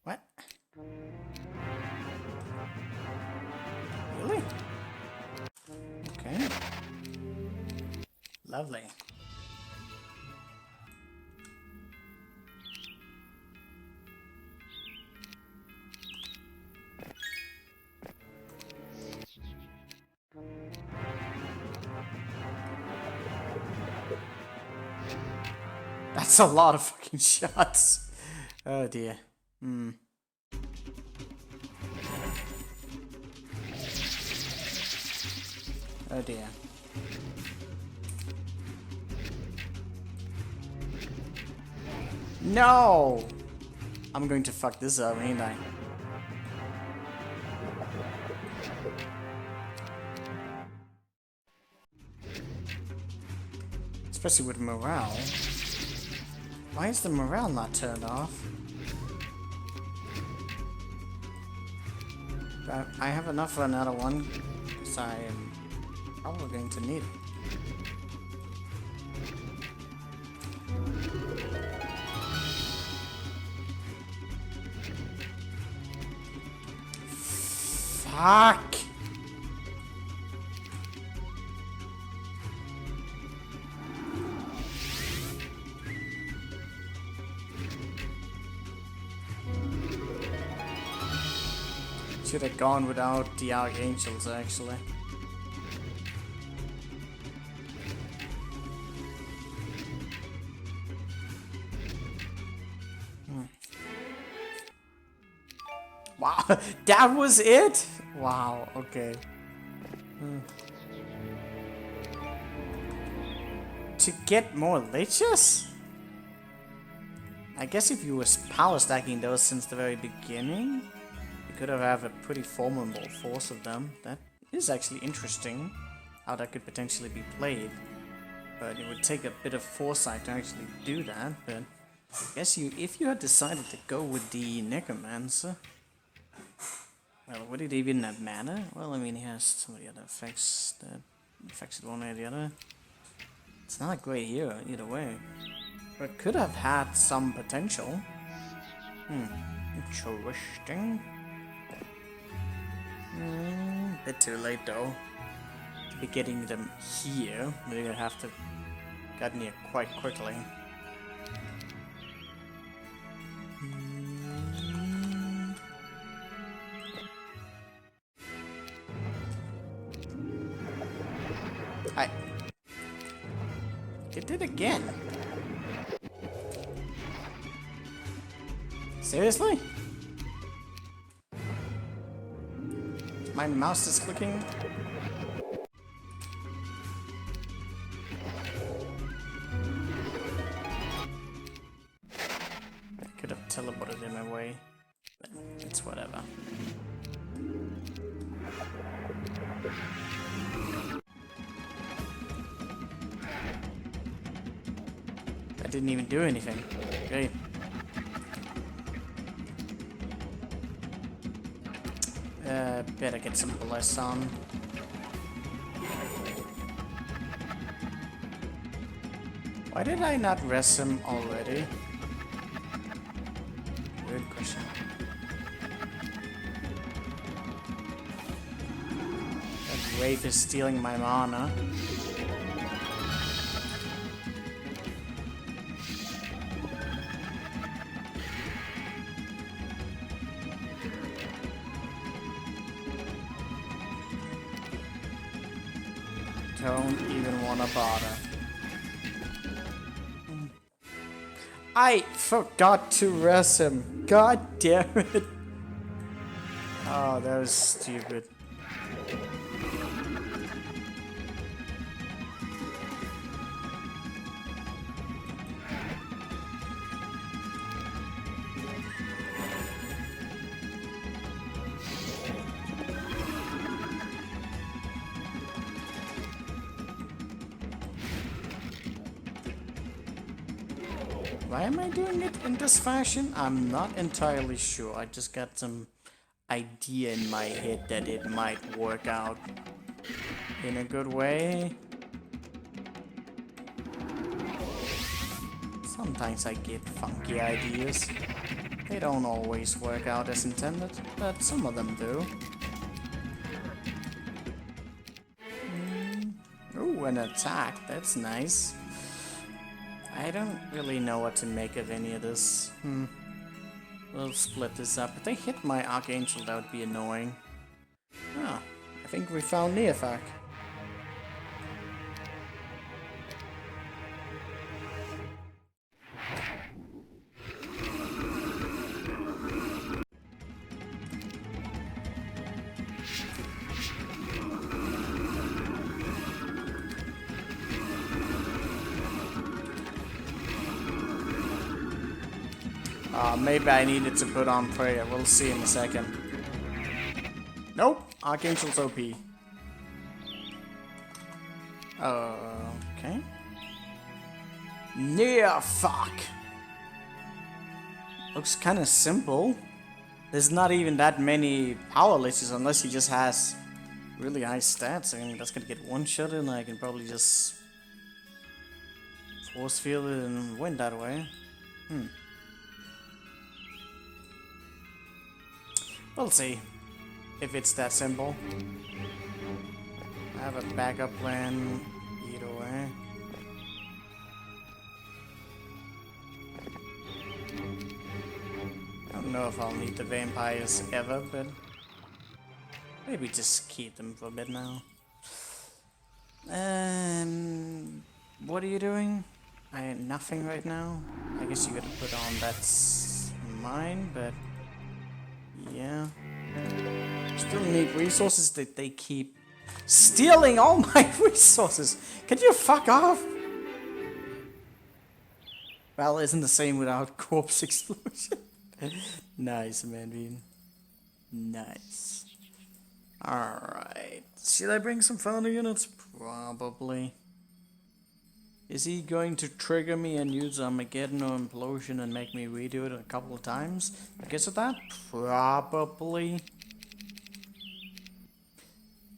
What? Really? Okay. Lovely. That's a lot of fucking shots. Oh dear. Oh dear. No! I'm going to fuck this up, ain't I? Especially with morale. Why is the morale not turned off? But I have enough for another one, because I am probably going to need it. Fuck! Should have gone without the Archangels, actually. Wow, that was it? Wow, okay. To get more liches? I guess if you was power stacking those since the very beginning, you could have a pretty formidable force of them. That is actually interesting, how that could potentially be played. But it would take a bit of foresight to actually do that, but I guess if you had decided to go with the Necromancer, well, would it even have matter? Well, I mean, he has some of the other effects that affects it one way or the other. It's not a great hero either way, but could have had some potential. Interesting. Bit too late though to be getting them here. We're gonna have to get near quite quickly. I did it again. Seriously? My mouse is clicking. I could have teleported him away, but it's whatever. I didn't even do anything. Great. Better get some bliss on. Why did I not rest him already? Good question. That Wraith is stealing my mana. Don't even want to bother. I forgot to rest him. God damn it. Oh, that was stupid. Why am I doing it in this fashion? I'm not entirely sure. I just got some idea in my head that it might work out in a good way. Sometimes I get funky ideas. They don't always work out as intended, but some of them do. Ooh, an attack. That's nice. I don't really know what to make of any of this. We'll split this up. If they hit my Archangel, that would be annoying. Ah, I think we found Neophak. Maybe I needed to put on prayer. We'll see in a second. Nope. Archangel's OP. Okay. Yeah, fuck. Looks kind of simple. There's not even that many power leeches unless he just has really high stats. I mean, that's gonna get one shot and I can probably just force field it and win that way. We'll see if it's that simple. I have a backup plan either way. I don't know if I'll need the vampires ever, but maybe just keep them for a bit now. What are you doing? Nothing right now. I guess you gotta put on that's mine, but yeah. Still need resources that they keep stealing all my resources. Can you fuck off? Well, isn't the same without corpse explosion. Nice, Manbean. Nice. Alright. Should I bring some founder units? Probably. Is he going to trigger me and use Armageddon or Implosion and make me redo it a couple of times? Because of that? Probably.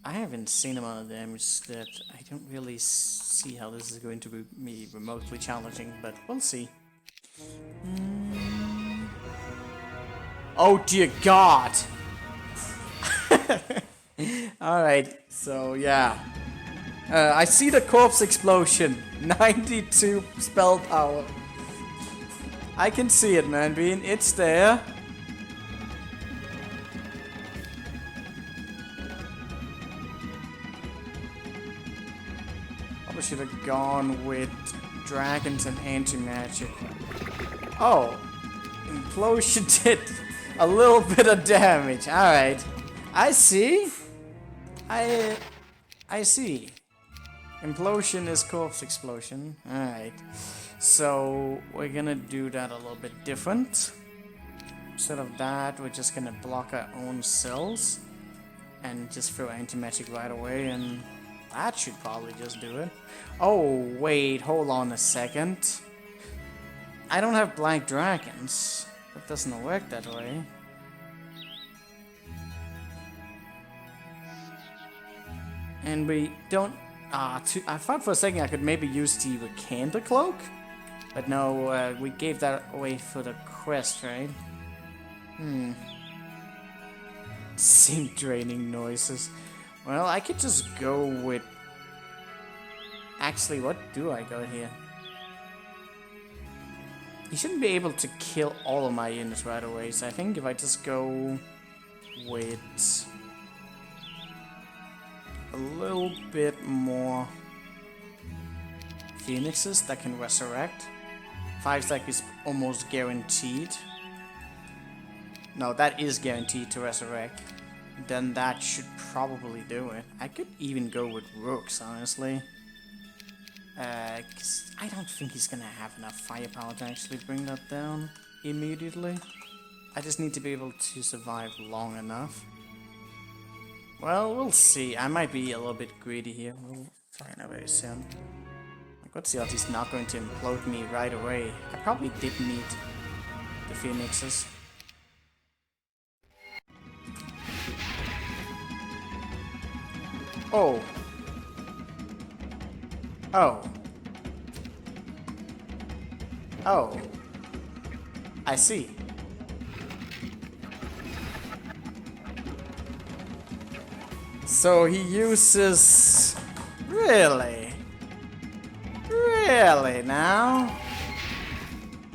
I have insane amount of damage that I don't really see how this is going to be remotely challenging, but we'll see. Oh dear God! Alright, so yeah. I see the corpse explosion. 92 spell power. I can see it, Manbean. It's there. Probably should have gone with dragons and anti-magic. Oh, implosion did a little bit of damage. Alright. I see. I see. Implosion is corpse explosion. Alright. So we're gonna do that a little bit different. Instead of that, we're just gonna block our own cells and just throw anti-magic right away, and that should probably just do it. Oh, wait, hold on a second. I don't have black dragons. That doesn't work that way. And we don't... I thought for a second I could maybe use the Recanter Cloak. But no, we gave that away for the quest, right? Same draining noises. Well, I could just go with... Actually, what do I go here? He shouldn't be able to kill all of my units right away, so I think if I just go with a little bit more phoenixes that can resurrect. 5-stack is almost guaranteed. No, that is guaranteed to resurrect. Then that should probably do it. I could even go with rooks, honestly. 'Cause I don't think he's gonna have enough firepower to actually bring that down immediately. I just need to be able to survive long enough. Well, we'll see. I might be a little bit greedy here. We'll find out very soon. Good see he's not going to implode me right away. I probably did need the phoenixes. Oh. Oh. Oh. I see. So he uses... Really? Really now?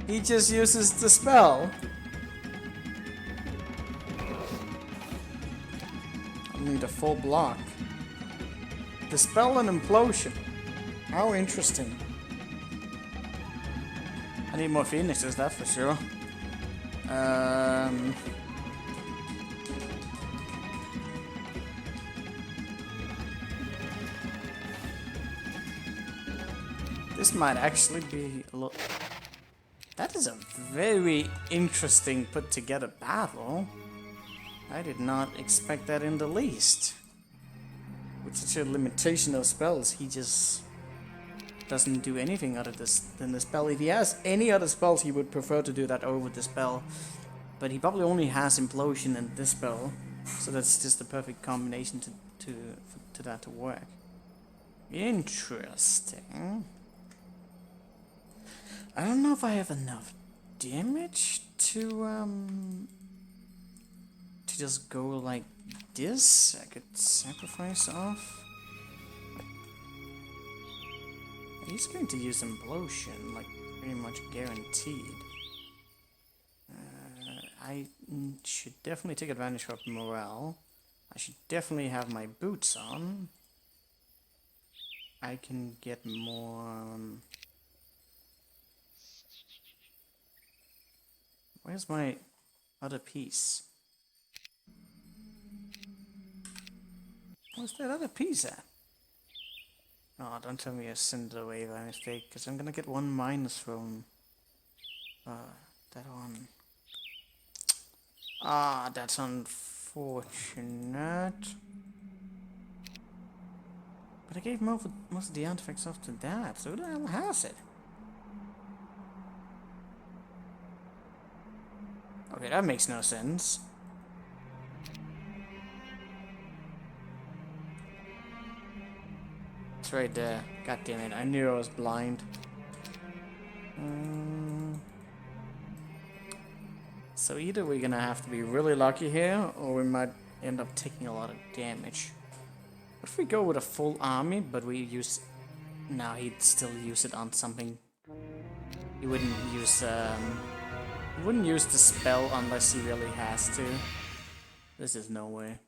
He just uses the spell. I need a full block. Dispel and implosion. How interesting. I need more phoenixes, that's for sure. This might actually be a little... That is a very interesting put together battle. I did not expect that in the least. With such a limitation of spells, he just doesn't do anything other than the spell. If he has any other spells, he would prefer to do that over the spell. But he probably only has Implosion and this spell, so that's just the perfect combination to that to work. Interesting. I don't know if I have enough damage to just go like this. I could sacrifice off. He's going to use Implosion, like pretty much guaranteed. I should definitely take advantage of morale. I should definitely have my boots on. I can get more... Where's my other piece? Where's that other piece at? Oh, don't tell me I sent it away by mistake, because I'm gonna get one minus from that one. Ah, that's unfortunate. But I gave most of the artifacts off to that, so who the hell has it? Okay, that makes no sense. It's right there. God damn it, I knew I was blind. So either we're gonna have to be really lucky here, or we might end up taking a lot of damage. What if we go with a full army, but we use... No, he'd still use it on something. He wouldn't use the spell unless he really has to. This is no way.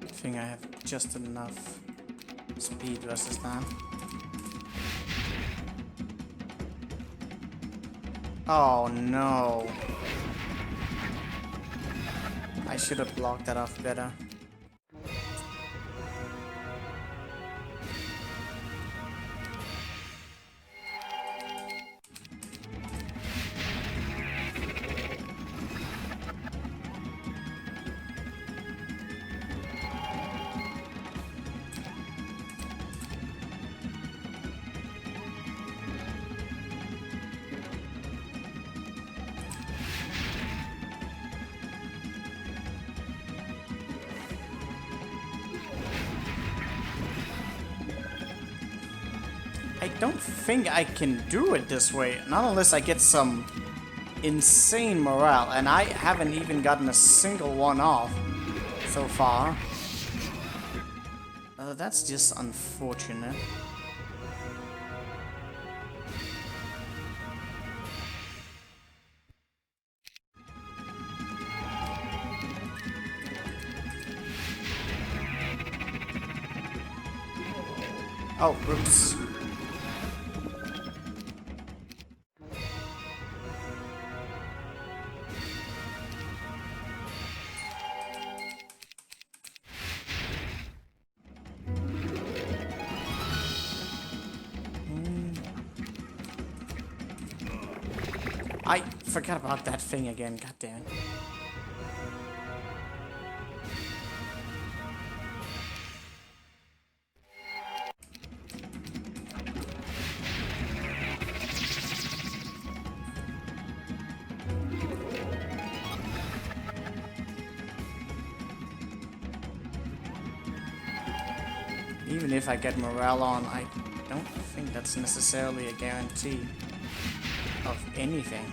I think I have just enough speed versus that. Oh no. I should have blocked that off better. I don't think I can do it this way, not unless I get some insane morale, and I haven't even gotten a single one off so far. That's just unfortunate. Oh, oops. I forgot about that thing again, goddamn. Even if I get morale on, I don't think that's necessarily a guarantee of anything.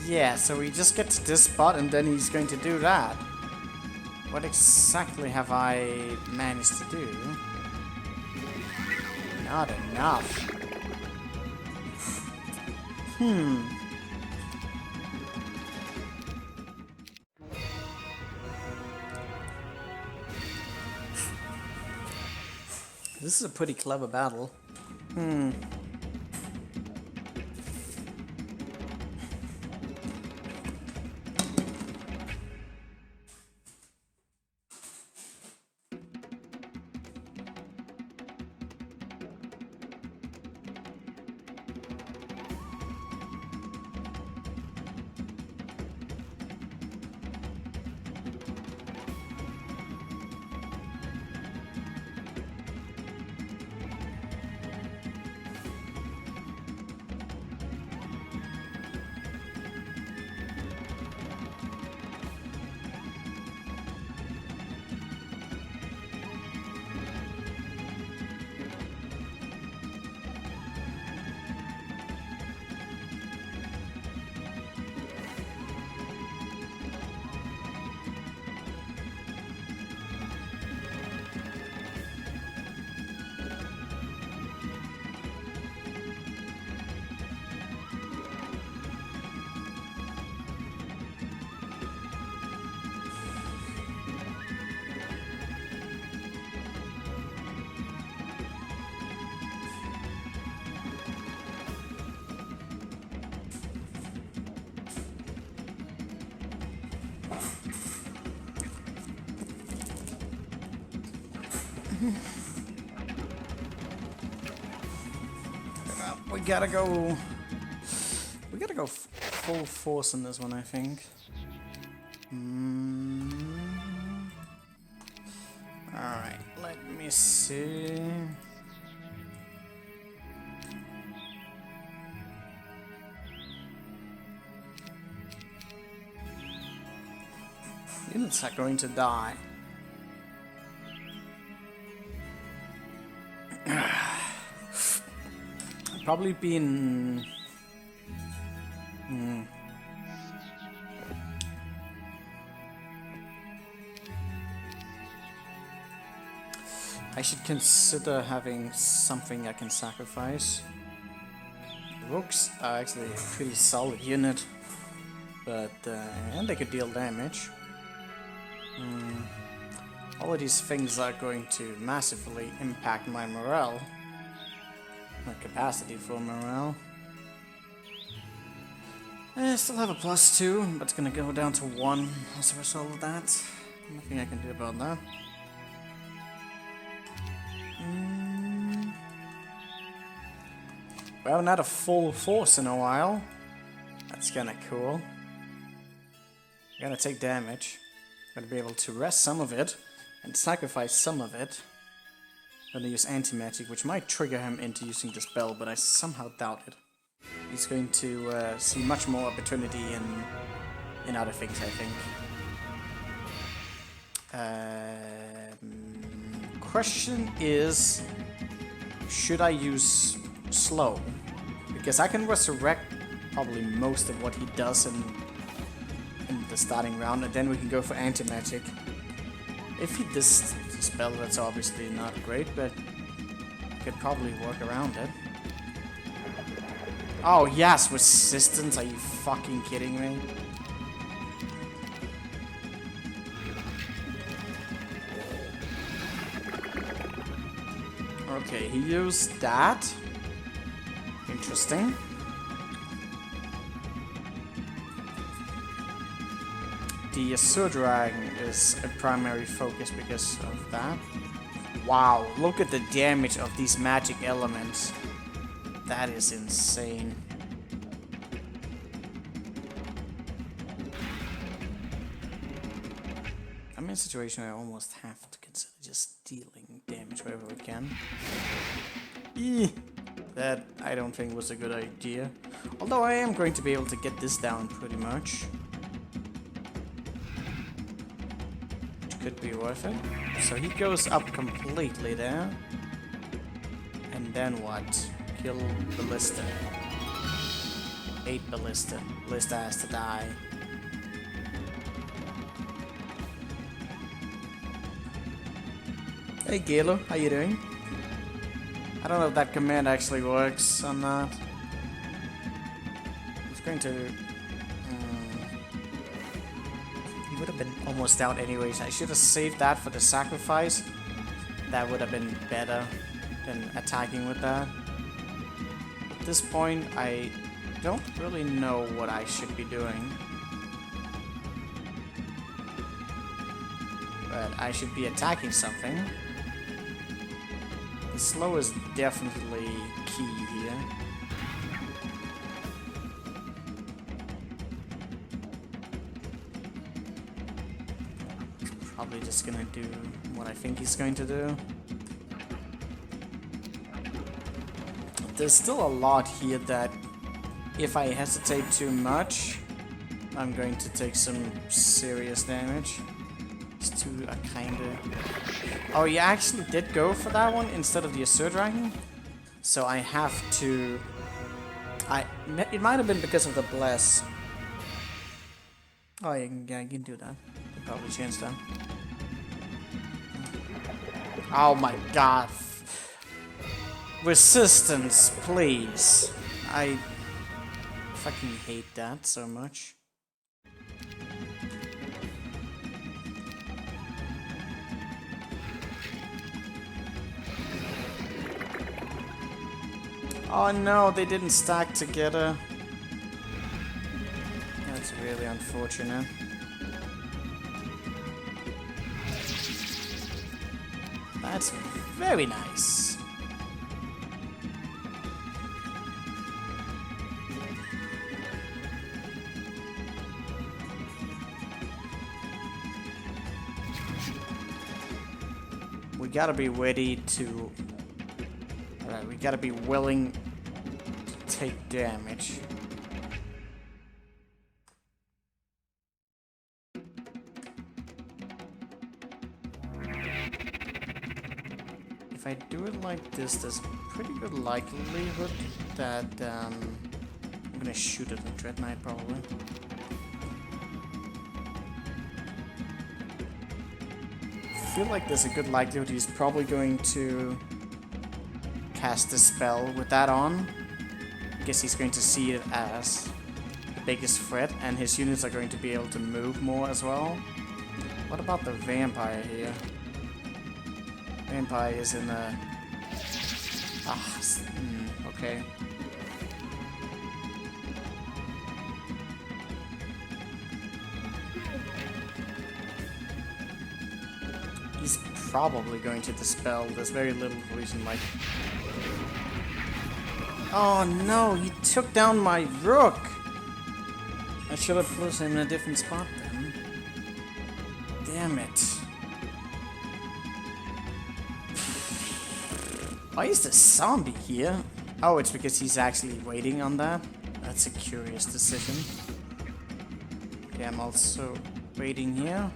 Yeah, so we just get to this spot and then he's going to do that. What exactly have I managed to do? Not enough. This is a pretty clever battle. We gotta go. We gotta go full force in this one, I think. Alright, let me see. Units are going to die. Probably been... I should consider having something I can sacrifice. Rooks are actually a pretty solid unit, but and they could deal damage. All of these things are going to massively impact my morale. My capacity for morale. I still have a +2, but it's gonna go down to 1 as a result of that. Nothing I can do about that. We haven't had a full force in a while. That's kinda cool. I'm gonna take damage. I'm gonna be able to rest some of it and sacrifice some of it. I'm gonna use anti-magic, which might trigger him into using the spell, but I somehow doubt it. He's going to see much more opportunity in other things, I think. Question is, should I use slow? Because I can resurrect probably most of what he does in the starting round, and then we can go for anti-magic. If he does spell, that's obviously not great, but could probably work around it. Oh yes, resistance, are you fucking kidding me? Okay, he used that. Interesting. The Azure Dragon is a primary focus because of that. Wow, look at the damage of these magic elements. That is insane. I'm in a situation where I almost have to consider just dealing damage wherever we can. That I don't think was a good idea. Although I am going to be able to get this down pretty much. Could be worth it. So he goes up completely there. And then what? Kill Ballista. 8 ballista. Ballista has to die. Hey Galo, how you doing? I don't know if that command actually works or not. I was going to... he would have been almost out anyways. I should have saved that for the sacrifice. That would have been better than attacking with that. At this point, I don't really know what I should be doing. But I should be attacking something. The slow is definitely key here. Probably just gonna do what I think he's going to do. There's still a lot here that if I hesitate too much, I'm going to take some serious damage. It's too kinda... Oh, you actually did go for that one instead of the Azure Dragon? So I have to... It might have been because of the Bless. Oh, yeah, you can do that. You probably change that. Oh my god. Resistance, please. I fucking hate that so much. Oh no, they didn't stack together. That's really unfortunate. That's very nice. We gotta be ready to... Alright, we gotta be willing to take damage. If I do it like this, there's a pretty good likelihood that I'm gonna shoot at the Dread Knight probably. I feel like there's a good likelihood he's probably going to cast the spell with that on. I guess he's going to see it as the biggest threat, and his units are going to be able to move more as well. What about the vampire here? Vampire is in a... okay. He's probably going to dispel. There's very little reason like... Oh no, he took down my rook! I should have placed him in a different spot then. Damn it. Why is the zombie here? Oh, it's because he's actually waiting on that? That's a curious decision. Okay, I'm also waiting here.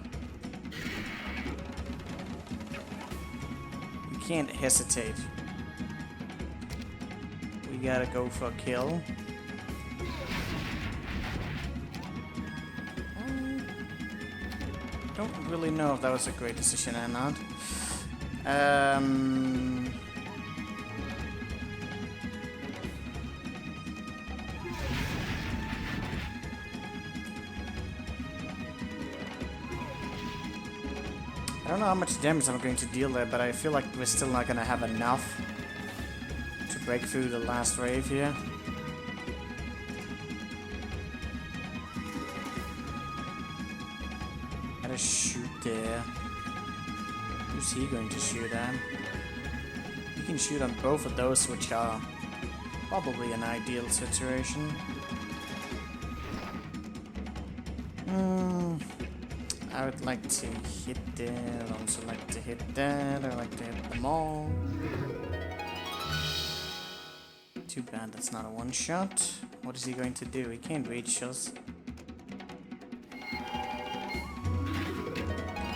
We can't hesitate. We gotta go for a kill. Don't really know if that was a great decision or not. I don't know how much damage I'm going to deal there, but I feel like we're still not gonna have enough to break through the last wave here. Gotta shoot there. Who's he going to shoot at? He can shoot on both of those, which are probably an ideal situation. I would like to hit that, I'd also like to hit that, I like to hit them all. Too bad that's not a one-shot. What is he going to do? He can't reach us.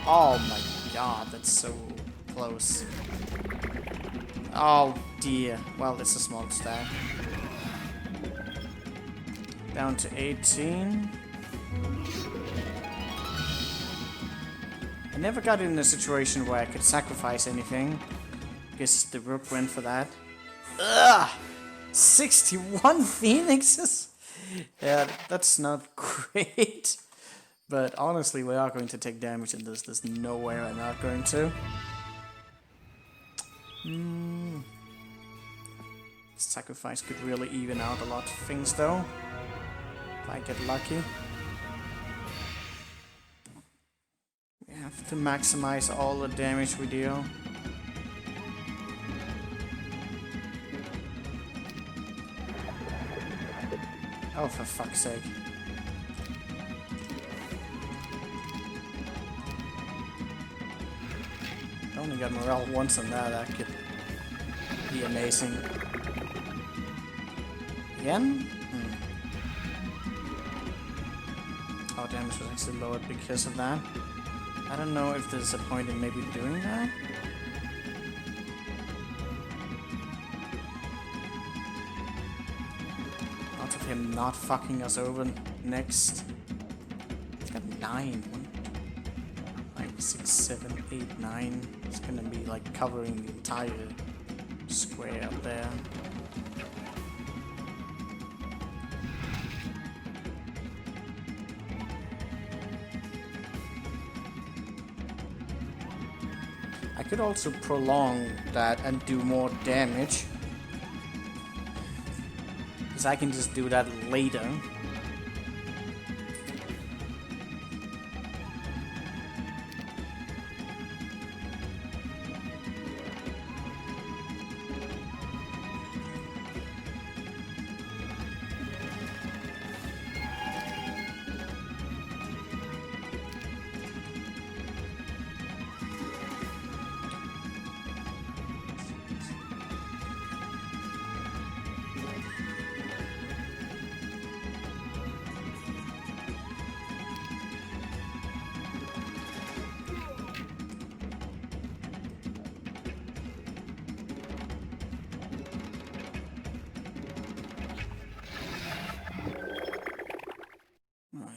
Oh my god, that's so close. Oh dear. Well, it's a small stack. Down to 18. I never got in a situation where I could sacrifice anything. Because the rook went for that. Ugh! 61 phoenixes? Yeah, that's not great. But honestly, we are going to take damage in this. There's no way we're not going to. Sacrifice could really even out a lot of things though. If I get lucky. We have to maximize all the damage we deal. Oh, for fuck's sake. I only got morale once on that. That could be amazing. Again? Our damage was actually lowered because of that. I don't know if there's a point in maybe doing that. Out of him not fucking us over next. It's got 9. 1, 5, 6, 7, 8, 9. It's gonna be like covering the entire square up there. I could also prolong that and do more damage. Because I can just do that later.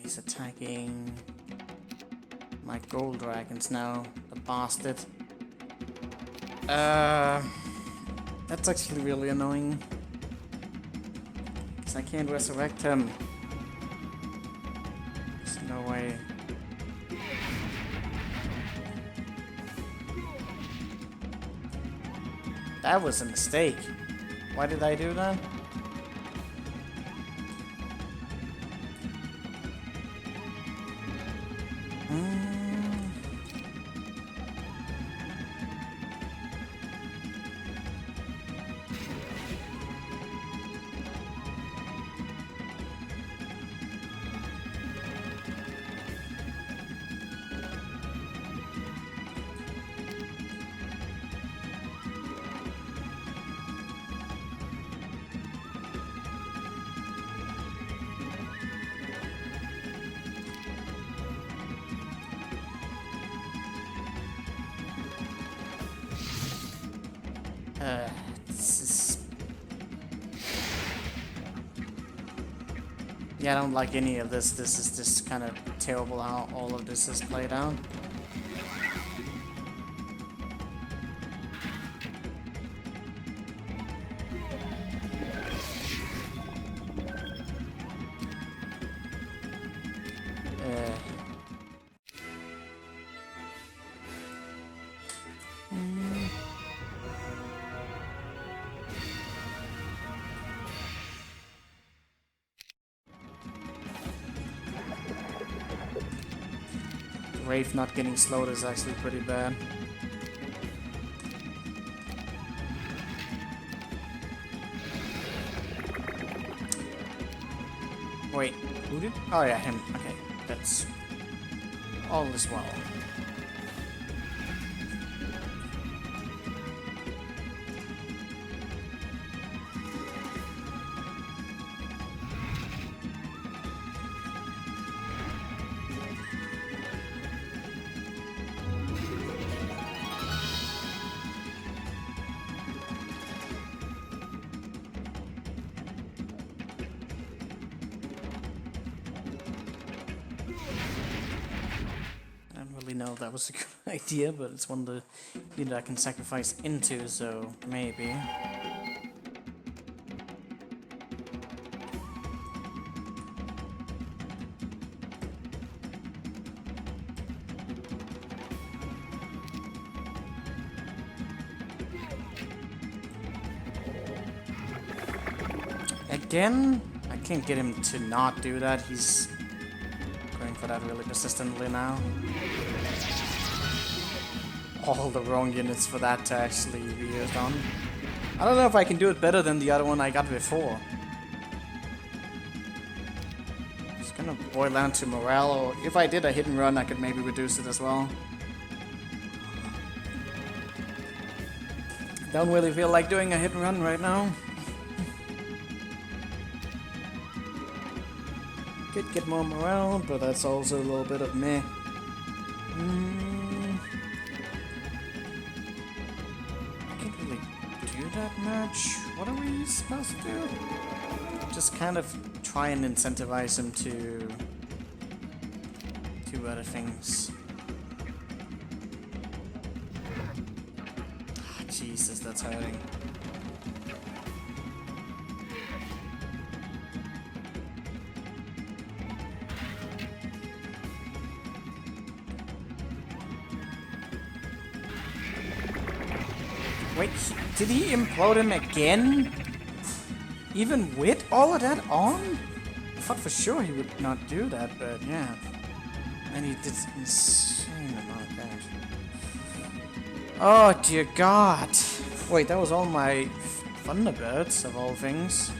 He's attacking my gold dragons now, the bastard. That's actually really annoying. Because I can't resurrect him. There's no way. That was a mistake. Why did I do that? This is... Yeah, I don't like any of this. This is just kind of terrible how all of this is played out. Wraith not getting slowed is actually pretty bad. Wait, who did? Oh yeah, him. Okay, that's all as well. know that was a good idea, but it's one that I can sacrifice into, so maybe. Again? I can't get him to not do that. He's going for that really persistently now. All the wrong units for that to actually be used on. I don't know if I can do it better than the other one I got before. It's gonna boil down to morale, or if I did a hit and run, I could maybe reduce it as well. Don't really feel like doing a hit and run right now. Could get more morale, but that's also a little bit of meh. I can't really do that much. What are we supposed to do? Just kind of try and incentivize him to do other things. Jesus, that's hurting. Wait, did he implode him again? Even with all of that on? I thought for sure he would not do that, but yeah. And he did insane amount of damage. Oh dear God! Wait, that was all my Thunderbirds of all things.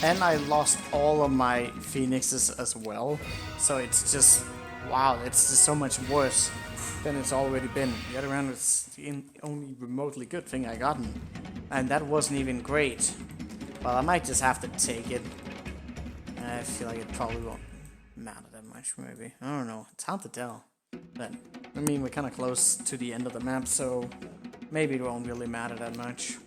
And I lost all of my phoenixes as well, so it's just, wow, it's just so much worse than it's already been. The other round was the only remotely good thing I gotten, and that wasn't even great. Well, I might just have to take it. I feel like it probably won't matter that much, maybe. I don't know, it's hard to tell. But, I mean, we're kind of close to the end of the map, so maybe it won't really matter that much.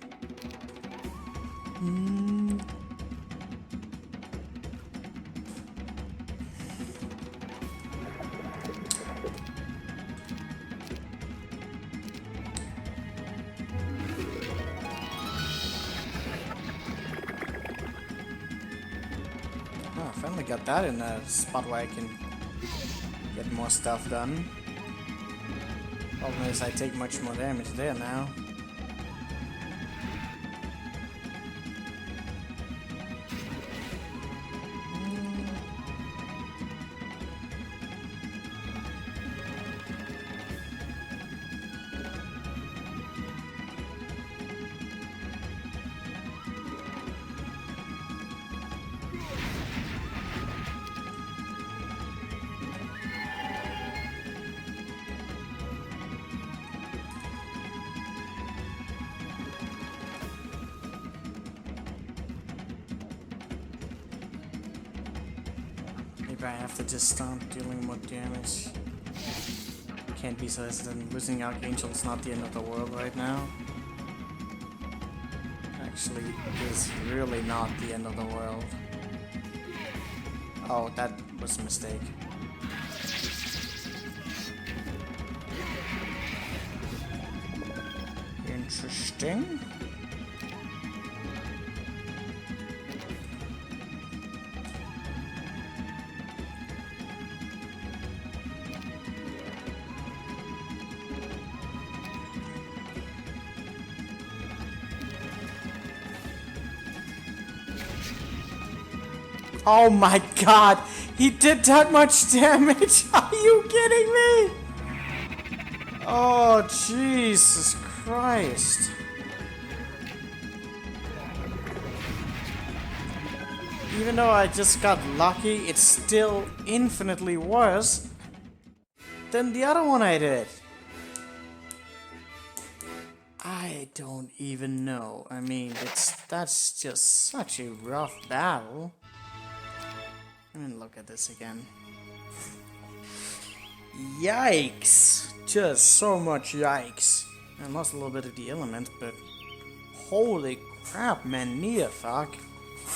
Oh, I finally got that in a spot where I can get more stuff done. Problem is I take much more damage there now. Maybe I have to just start dealing more damage. Can't be so hesitant. Losing Archangel's not the end of the world right now. Actually, it is really not the end of the world. Oh, that was a mistake. Interesting. Oh my God, he did that much damage. Are you kidding me? Oh, Jesus Christ. Even though I just got lucky, it's still infinitely worse than the other one I did. I don't even know. I mean, that's just such a rough battle. And look at this again. Yikes! Just so much yikes. I lost a little bit of the element, but holy crap, man, Neofuck.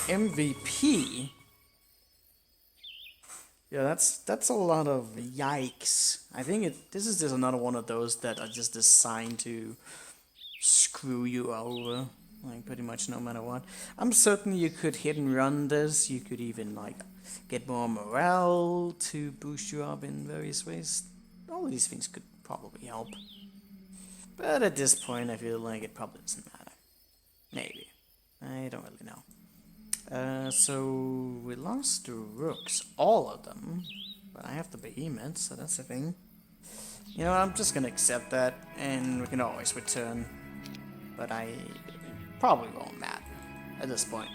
MVP? Yeah, that's a lot of yikes. I think this is just another one of those that are just designed to screw you over, like pretty much no matter what. I'm certain you could hit and run this. You could even like get more morale to boost you up in various ways. All of these things could probably help. But at this point, I feel like it probably doesn't matter. Maybe. I don't really know. So we lost the rooks, all of them, but I have the behemoth, so that's the thing. You know what, I'm just gonna accept that, and we can always return, but I probably won't matter at this point.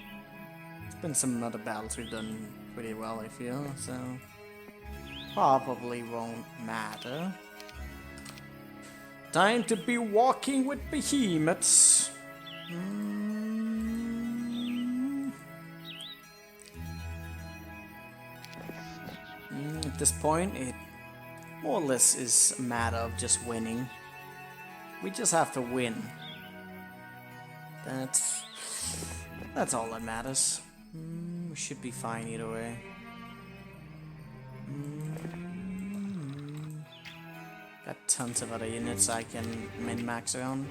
It's been some other battles we've done pretty well, I feel, so probably won't matter. Time to be walking with behemoths. At this point, it more or less is a matter of just winning. We just have to win. That's all that matters. We should be fine either way. Got tons of other units I can min-max around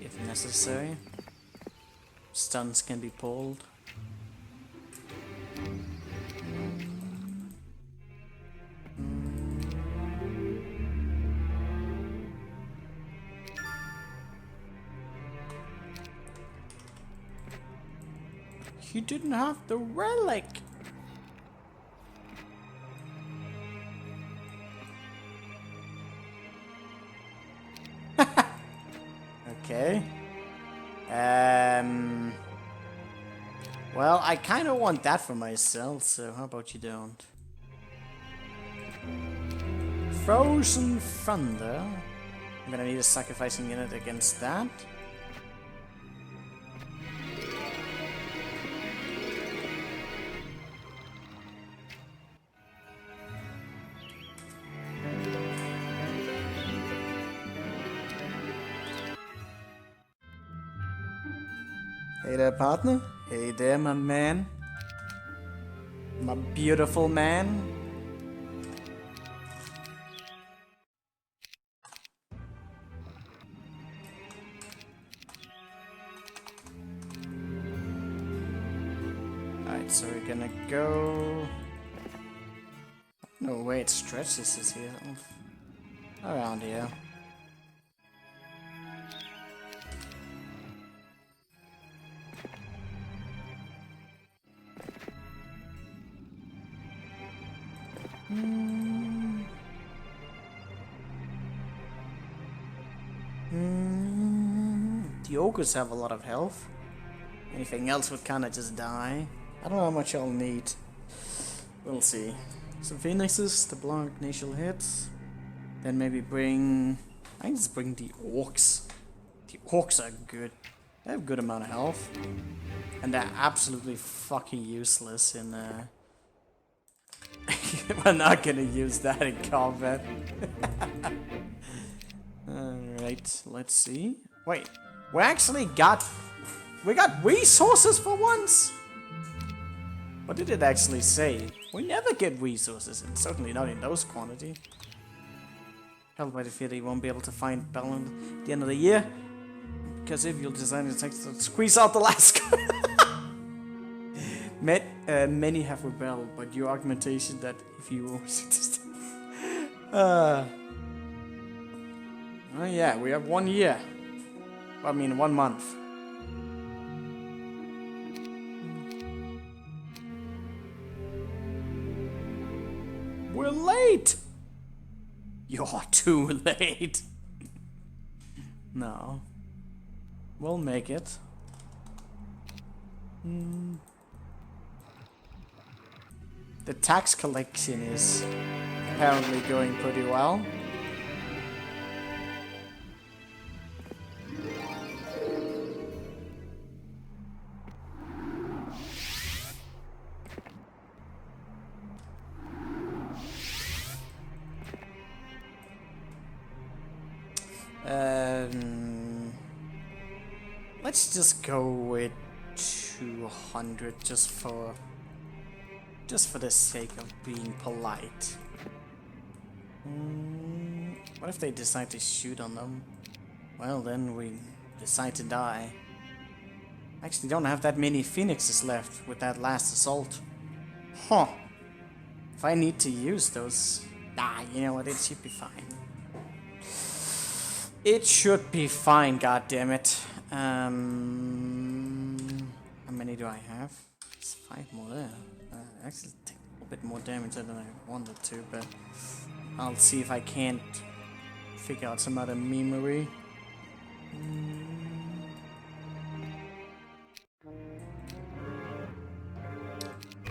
if necessary. Stuns can be pulled. You didn't have the relic. Okay. Well, I kind of want that for myself, so how about you don't? Frozen Thunder. I'm gonna need a sacrificing unit against that. Hey there, partner. Hey there, my man. My beautiful man. Alright, so we're gonna go... No, wait, stretch this is here. Around here. The ogres have a lot of health. Anything else would kind of just die. I don't know how much I'll need. We'll see. Some phoenixes to block initial hits. Then maybe bring... I can just bring the orcs. The orcs are good. They have a good amount of health. And they're absolutely fucking useless in... We're not gonna use that in combat. Alright, let's see. Wait, we actually got... We got resources for once? What did it actually say? We never get resources, and certainly not in those quantity. Held by the fear that you won't be able to find balance at the end of the year. Because if you'll design the text to squeeze out the last... Many have rebelled, but your argumentation that if you... oh yeah, we have 1 year. I mean, 1 month. We're late! You're too late. No. We'll make it. The tax collection is apparently going pretty well. Let's just go with 200 just for the sake of being polite. What if they decide to shoot on them? Well, then we decide to die. I actually don't have that many phoenixes left with that last assault. Huh. If I need to use those... you know what, it should be fine. It should be fine, goddammit. How many do I have? It's 5 more there. Actually take a little bit more damage than I wanted to, but I'll see if I can't figure out some other memory.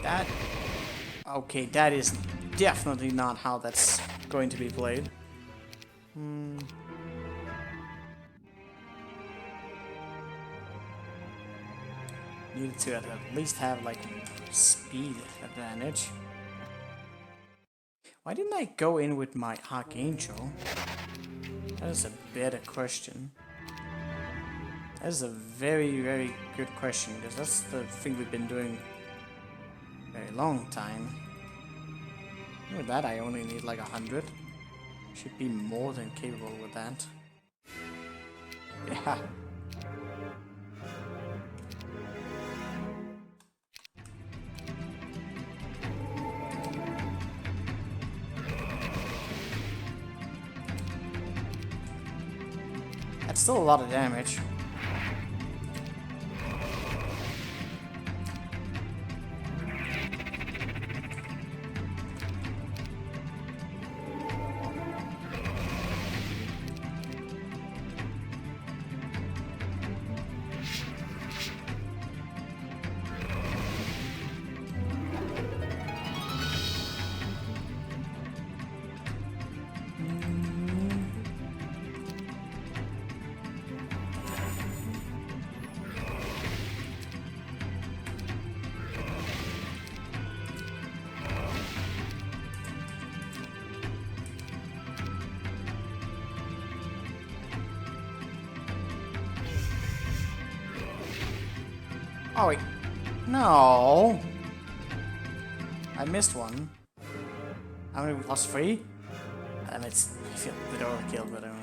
That... Okay, that is definitely not how that's going to be played. Needed to at least have like speed advantage. Why didn't I go in with my Archangel? That is a better question. That is a very, very good question, because that's the thing we've been doing a very long time. With that, I only need like 100. Should be more than capable with that. Yeah. That's still a lot of damage. Oh wait, no, I missed one. How many we lost? 3? It's I feel a bit overkill, but I don't know.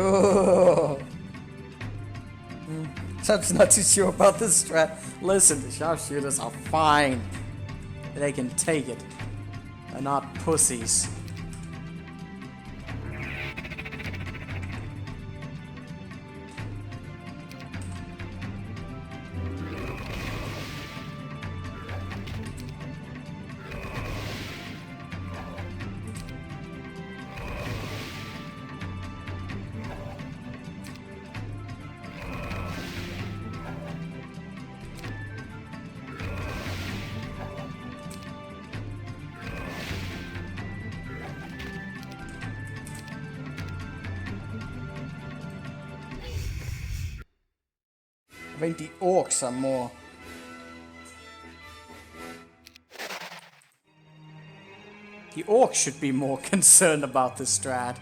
Oh. I'm not too sure about this strat. Listen, the sharpshooters are fine. They can take it. They're not pussies. I think the orcs are more... The orcs should be more concerned about this strat.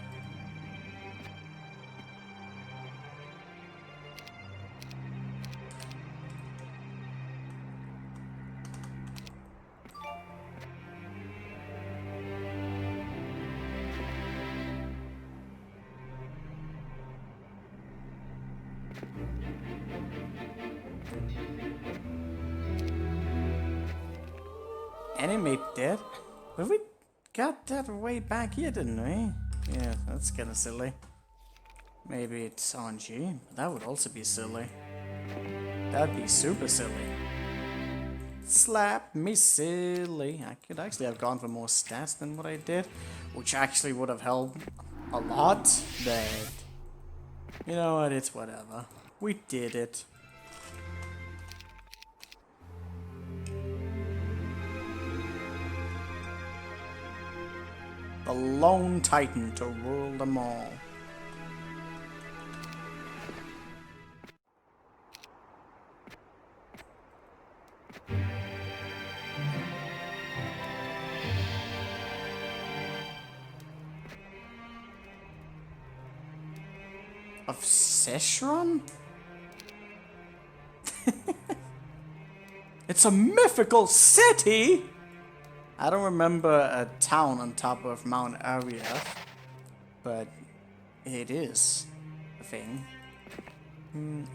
Animate dead? But we got that way back here, didn't we? Yeah, that's kinda silly. Maybe it's RNG. That would also be silly. That'd be super silly. Slap me silly. I could actually have gone for more stats than what I did, which actually would have helped a lot, but you know what, it's whatever. We did it. The lone titan to rule them all. Of Sescheron? It's a mythical city! I don't remember a town on top of Mount Aria, but it is a thing.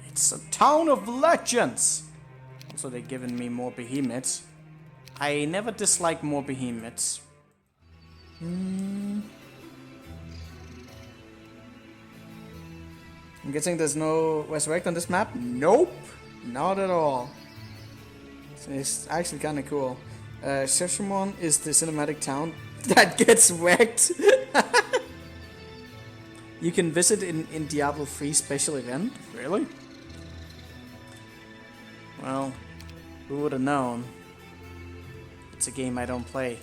It's a town of legends! Also, they're giving me more behemoths. I never disliked more behemoths. I'm guessing there's no Resurrect on this map? Nope! Not at all. It's actually kind of cool. Sescheron is the cinematic town that gets wrecked. You can visit in Diablo 3 special event? Really? Well, who would have known? It's a game I don't play.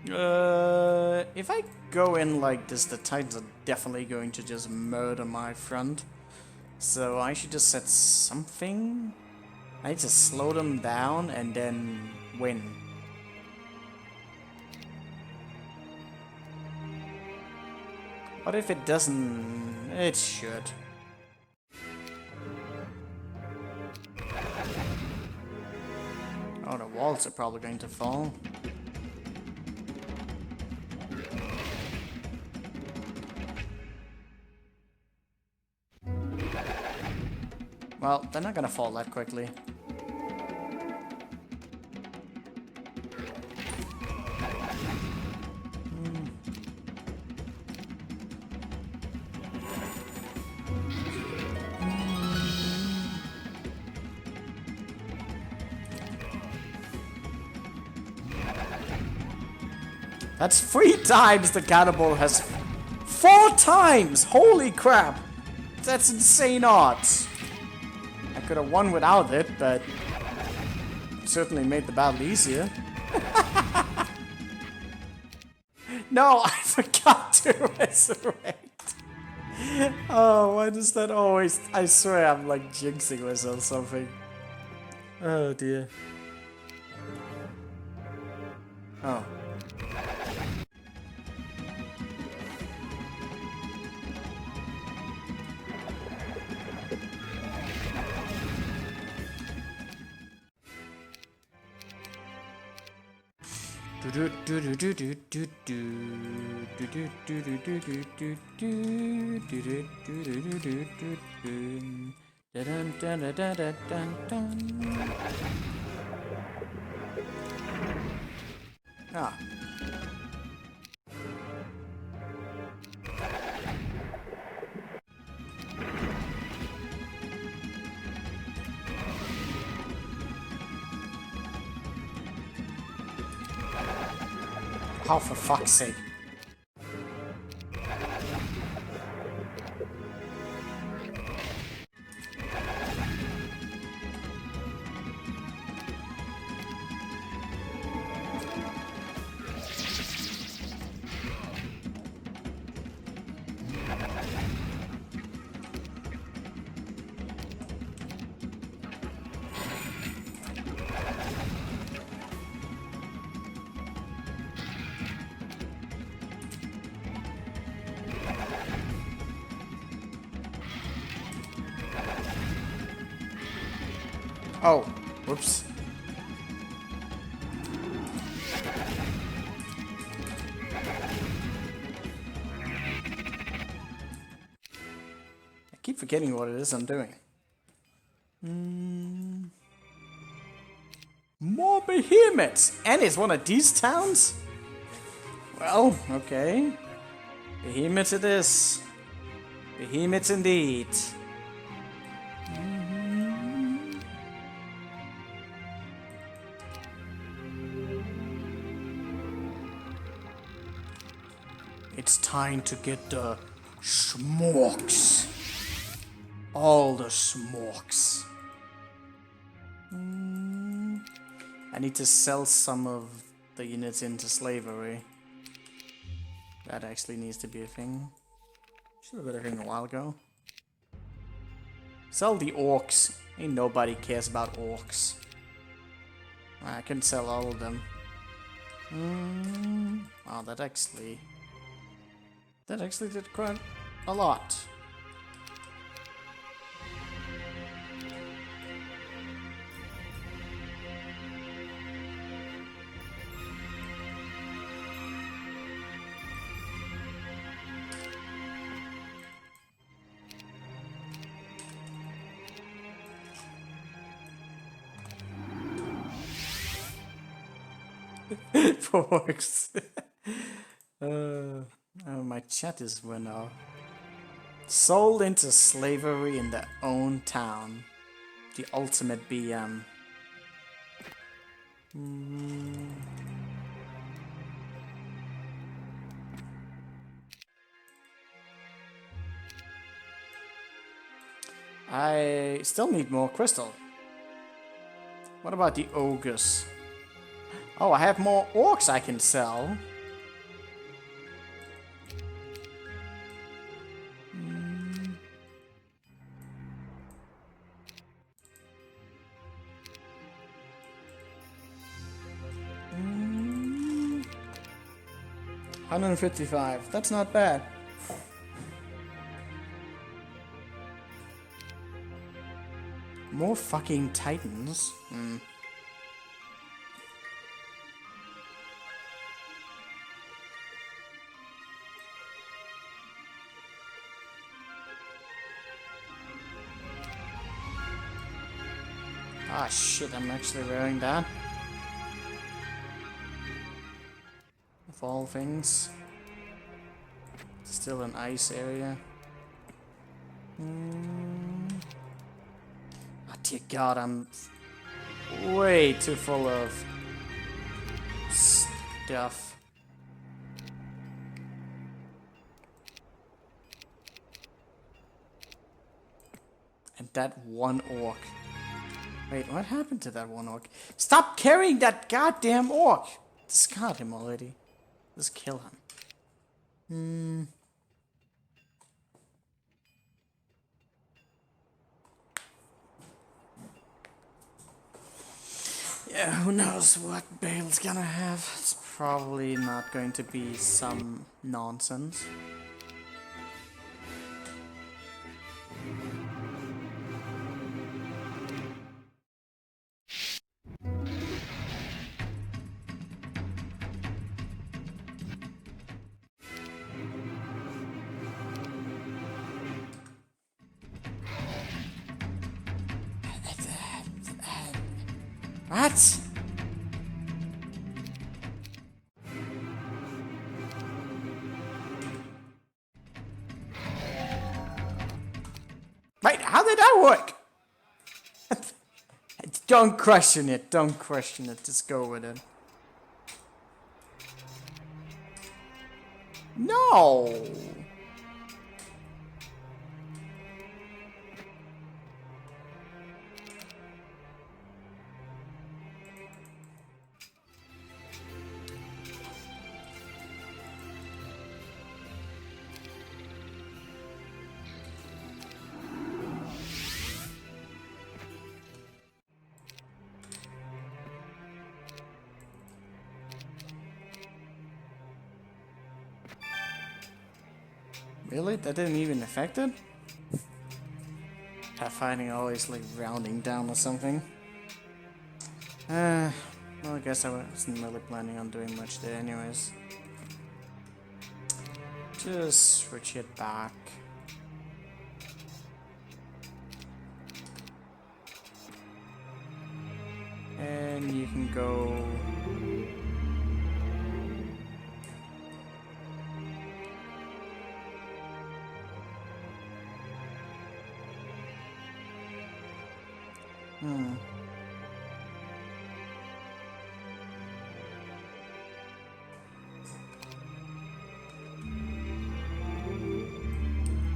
If I go in like this, the Titans are definitely going to just murder my front. So I should just set something. I need to slow them down and then win. What if it doesn't? It should. Oh, the walls are probably going to fall. Well, they're not gonna fall that quickly. That's 3 times the cannibal has... 4 times! Holy crap! That's insane odds. I could have won without it, but... it certainly made the battle easier. No, I forgot to resurrect. Oh, why does that always... I swear I'm like jinxing myself or something. Oh dear. Oh. Ah. Oh, for fuck's sake. Oh, whoops. I keep forgetting what it is I'm doing. More behemoths! And it's one of these towns? Well, okay. Behemoths it is. Behemoths indeed. It's time to get the smokes. All the smokes. I need to sell some of the units into slavery. That actually needs to be a thing. Should have been a thing a while ago. Sell the orcs. Ain't nobody cares about orcs. I can sell all of them. Oh, that actually did quite a lot. Forks. Oh, my chat is went off. Sold into slavery in their own town. The ultimate BM. I still need more crystal. What about the ogres? Oh, I have more orcs I can sell. $155. That's not bad. More fucking titans. Ah shit, I'm actually wearing that. Of all things. Still an ice area. Oh dear god, I'm way too full of stuff. And that one orc. Wait, what happened to that one orc? Stop carrying that goddamn orc! Discard him already. Just kill him. Yeah, who knows what Bale's gonna have. It's probably not going to be some nonsense. What? Wait, how did that work? Don't question it, don't question it, just go with it. No! Really? That didn't even affect it? Pathfinding always like rounding down or something. Well, I guess I wasn't really planning on doing much there anyways. Just switch it back. And you can go...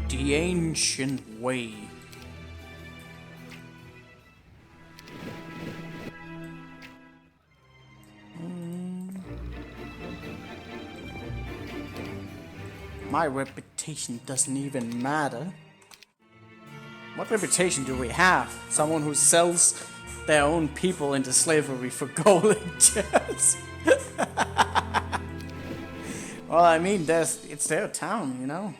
The ancient way. My reputation doesn't even matter. What reputation do we have? Someone who sells their own people into slavery for golden chairs? Well, I mean, it's their town, you know?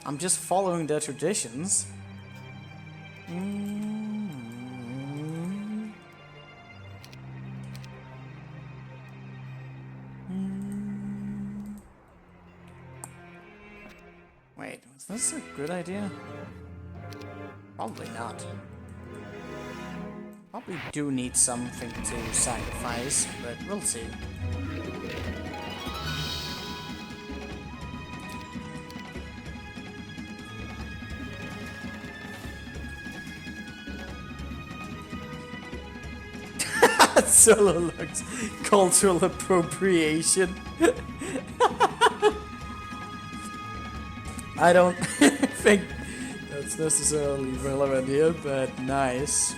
I'm just following their traditions. Wait, is this a good idea? Probably not. Probably do need something to sacrifice, but we'll see. Solo looks cultural appropriation. I don't think that's necessarily relevant here, but nice.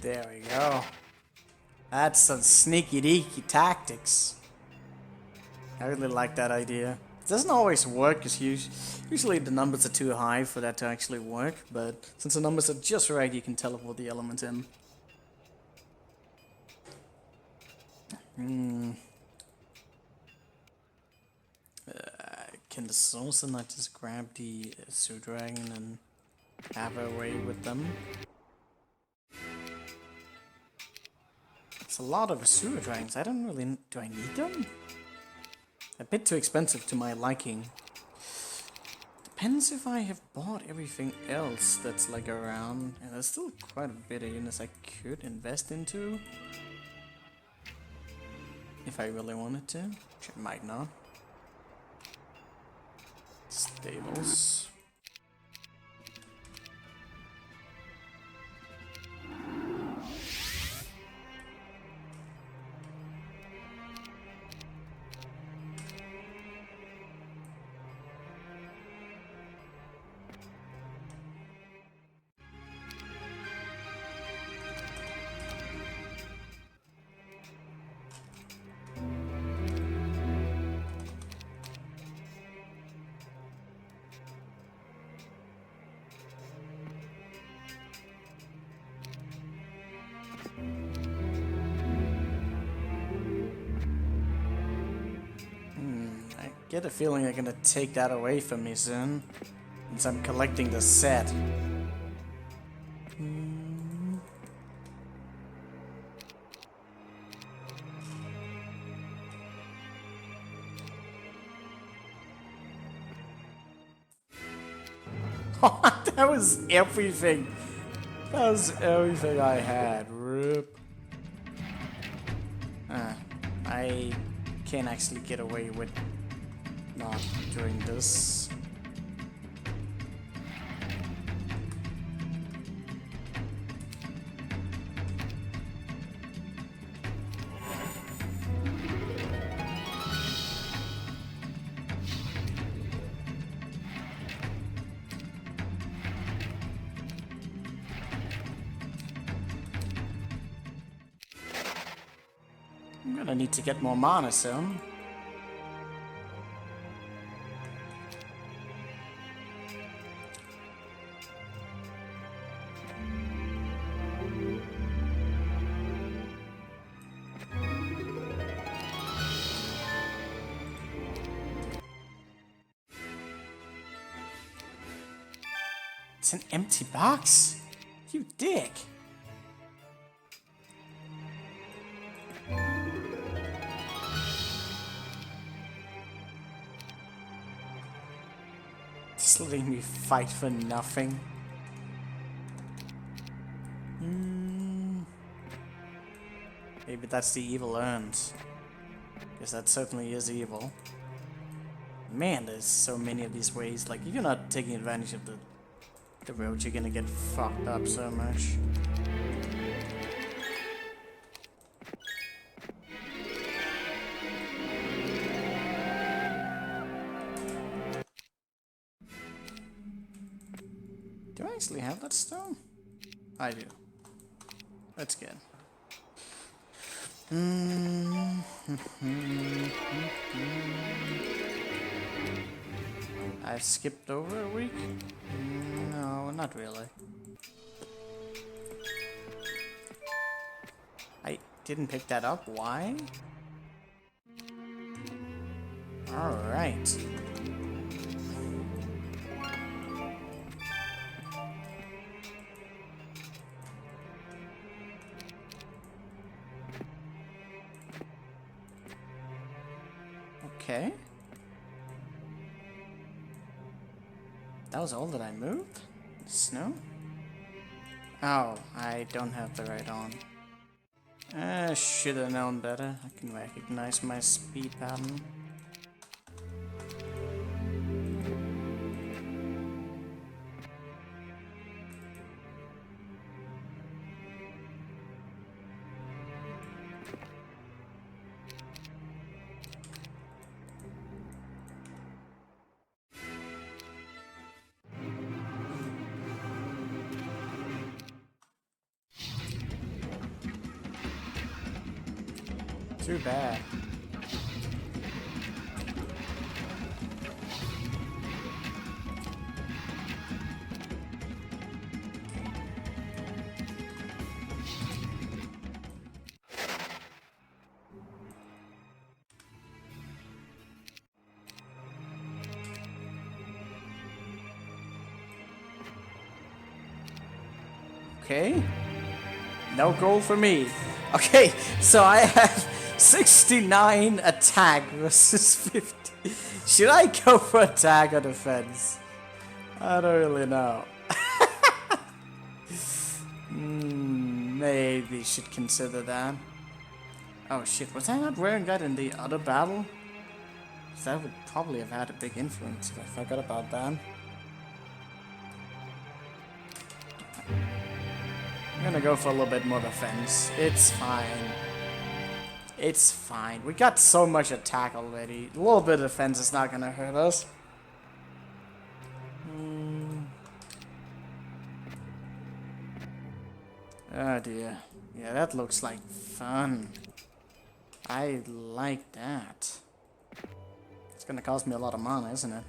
There we go. That's some sneaky deaky tactics. I really like that idea. It doesn't always work, because usually the numbers are too high for that to actually work, but since the numbers are just right, you can teleport the element in. Can the sorcerer not just grab the Sewer Dragon and have her way with them? It's a lot of Sewer Dragons. I don't really... Do I need them? A bit too expensive to my liking. Depends if I have bought everything else that's like around. And there's still quite a bit of units I could invest into. If I really wanted to. Which I might not. Stables. Get a feeling they're gonna take that away from me soon, since I'm collecting the set. That was everything. That was everything I had. Rip. I can't actually get away with not doing this. I'm gonna need to get more mana soon. It's an empty box? You dick. Just letting me fight for nothing. Maybe that's the evil earned. Because that certainly is evil. Man, there's so many of these ways. Like, if you're not taking advantage of the road, you're gonna get fucked up so much. Do I actually have that stone? I do. That's good. I've skipped over a week? No, not really. I didn't pick that up. Why? Alright. Okay. That was all that I moved? Snow? Oh, I don't have the right on. Should have known better. I can recognize my speed pattern. Too bad. Okay. No goal for me. Okay, so I have 69 attack versus 50. Should I go for attack or defense? I don't really know. Maybe should consider that. Oh shit, was I not wearing that in the other battle? That would probably have had a big influence if I forgot about that. I'm gonna go for a little bit more defense. It's fine. It's fine. We got so much attack already. A little bit of defense is not gonna hurt us. Oh dear. Yeah, that looks like fun. I like that. It's gonna cost me a lot of mana, isn't it?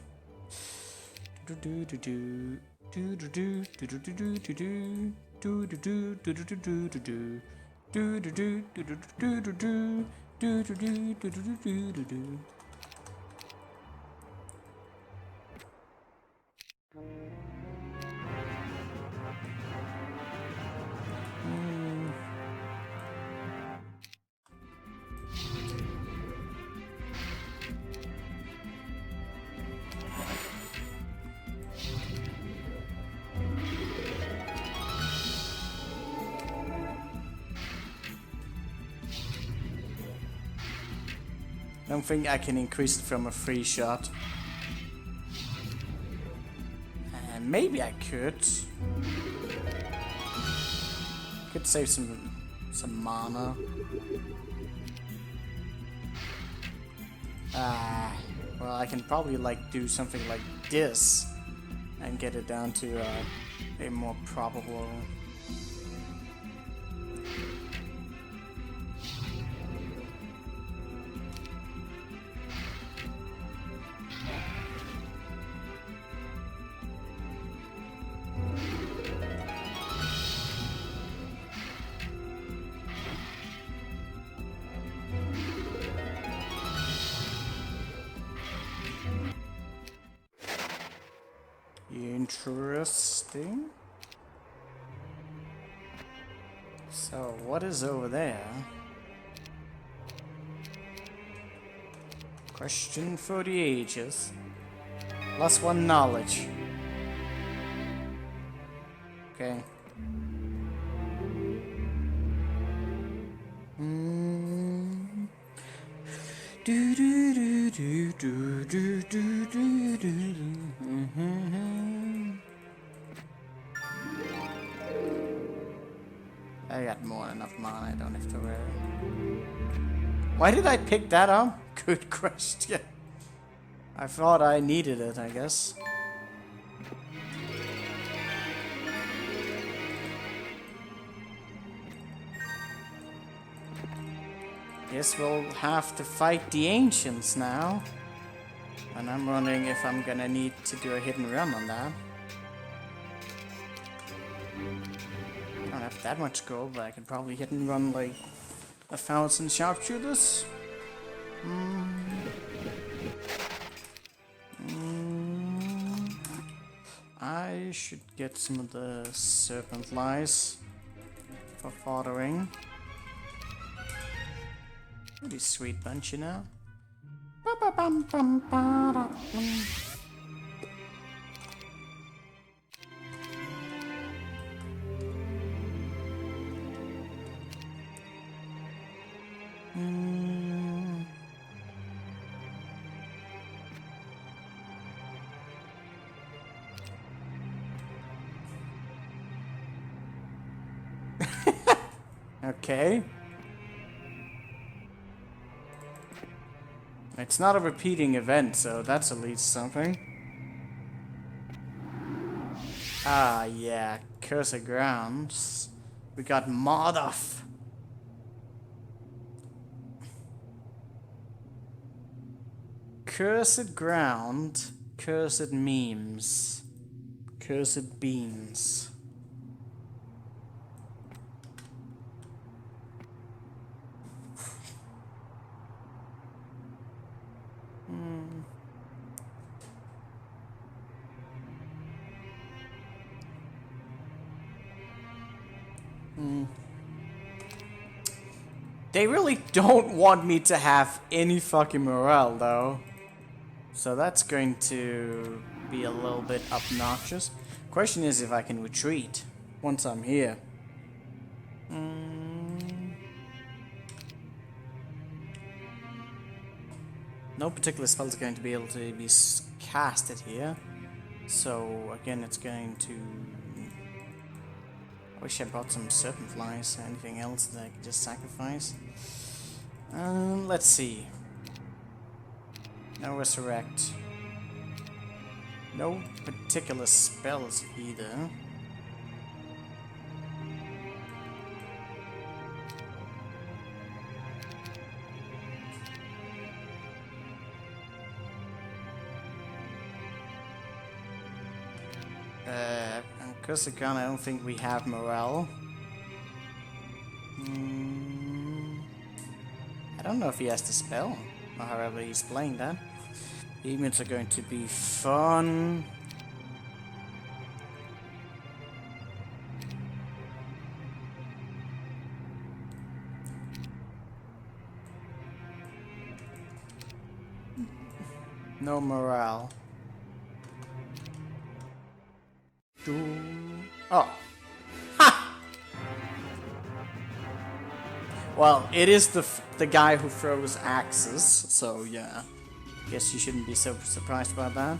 I don't think I can increase it from a free shot. And maybe I could. Could save some mana. Well, I can probably like do something like this and get it down to a more probable. Interesting. So, what is over there? Question for the ages. +1 knowledge. Okay. Do do do do do do do do do. I got more than enough mana, I don't have to worry. Why did I pick that up? Good question. I thought I needed it, I guess. Guess we'll have to fight the ancients now. And I'm wondering if I'm gonna need to do a hidden run on that. I don't have that much gold, but I could probably hit and run like 1,000 sharpshooters. I should get some of the serpent lies for foddering. Pretty sweet bunch, you know. Okay. It's not a repeating event, so that's at least something. Ah, yeah. Cursed Grounds. We got Mardoff. Cursed Ground. Cursed Memes. Cursed Beans. They really don't want me to have any fucking morale, though. So that's going to be a little bit obnoxious. Question is if I can retreat once I'm here. No particular spell is going to be able to be casted here. So again, it's going to... I wish I brought some serpent flies or anything else that I could just sacrifice. Let's see. No resurrect. No particular spells either. Cursed Ground, I don't think we have morale. I don't know if he has the spell, or however he's playing that. Demons are going to be fun. No morale. Oh. Ha! Well, it is the guy who throws axes, so yeah. Guess you shouldn't be so surprised about that.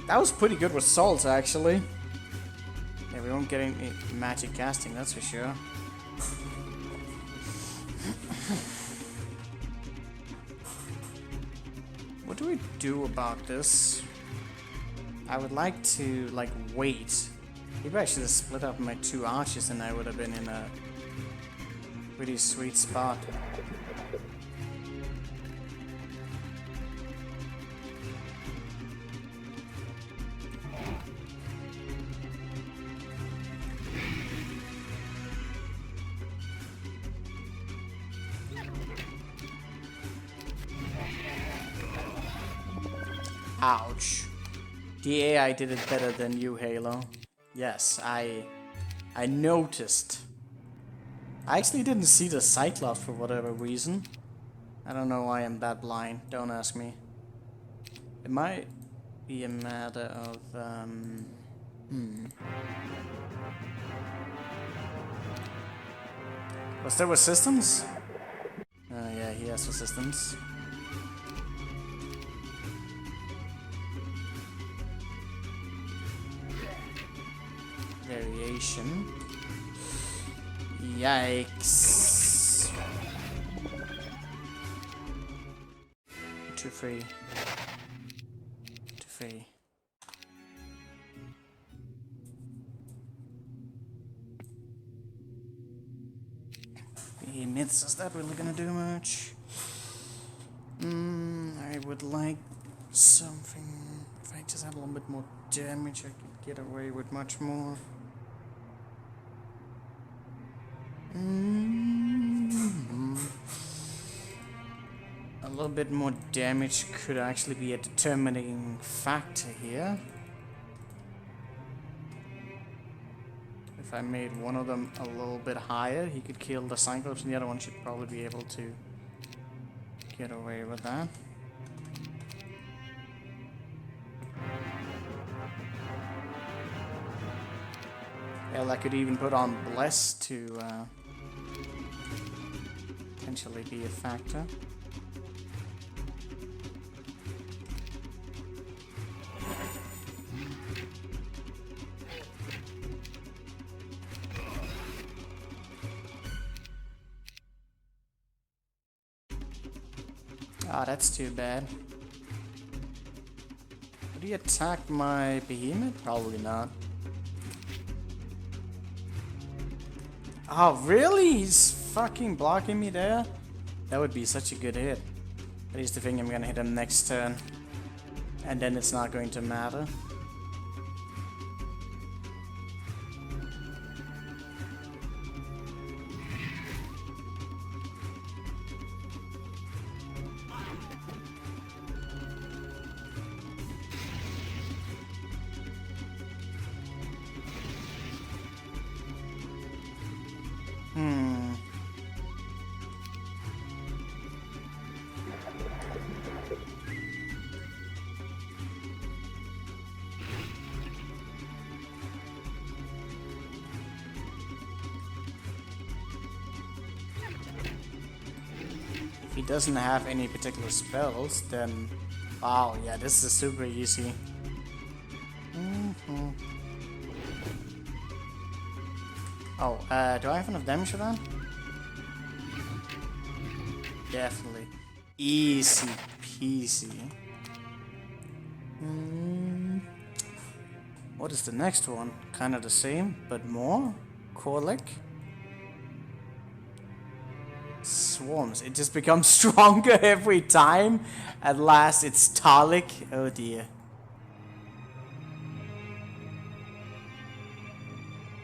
That was pretty good with salt, actually. Yeah, we won't get any magic casting, that's for sure. What do we do about this? I would like to, like, wait. Maybe I should have split up my two arches and I would have been in a pretty sweet spot. Ouch. The AI did it better than you, Halo. Yes, I noticed. I actually didn't see the Cyclops for whatever reason. I don't know why I'm that blind. Don't ask me. It might be a matter of, Was there resistance? Oh yeah, he has resistance. Variation. Yikes. 2, 3. 2, 3. Myths, is that really gonna do much? I would like something. If I just had a little bit more damage, I could get away with much more. A little bit more damage could actually be a determining factor here. If I made one of them a little bit higher, he could kill the Cyclops, and the other one should probably be able to get away with that. Hell, I could even put on Bless to potentially be a factor. Ah, that's too bad. Would he attack my behemoth? Probably not. Oh, really? He's fucking blocking me there? That would be such a good hit. At least I think I'm gonna hit him next turn. And then it's not going to matter. If he doesn't have any particular spells, then wow, yeah, this is super easy. Oh, do I have enough damage for that? Definitely. Easy peasy. What is the next one? Kind of the same, but more? Korlik? Swarms. It just becomes stronger every time. At last, it's Talik. Oh dear.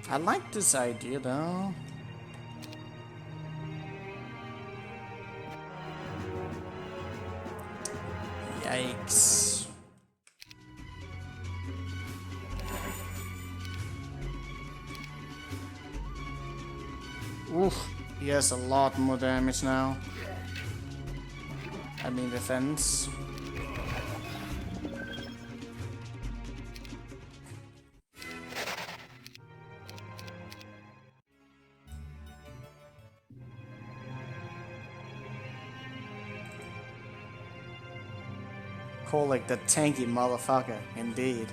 I like this idea though. Yikes. Oof. He has a lot more damage now. I mean defense. Korlik the tanky motherfucker, indeed.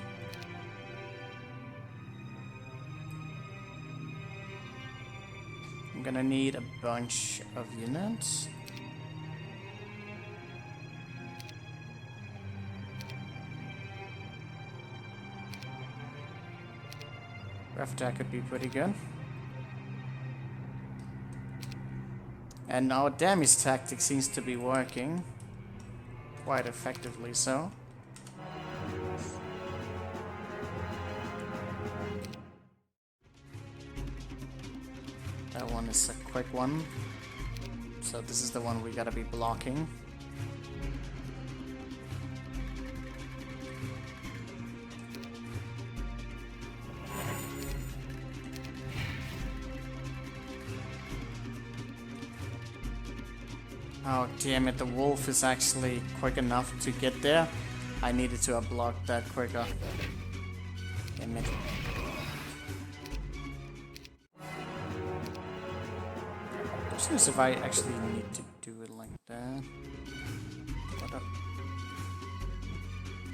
I'm gonna need a bunch of units. Rough attack could be pretty good. And our damage tactic seems to be working. Quite effectively so. That one is a quick one. So this is the one we gotta be blocking. Oh, damn it, the wolf is actually quick enough to get there. I needed to have blocked that quicker. Damn it. Just as if I actually need to do it like that. What up?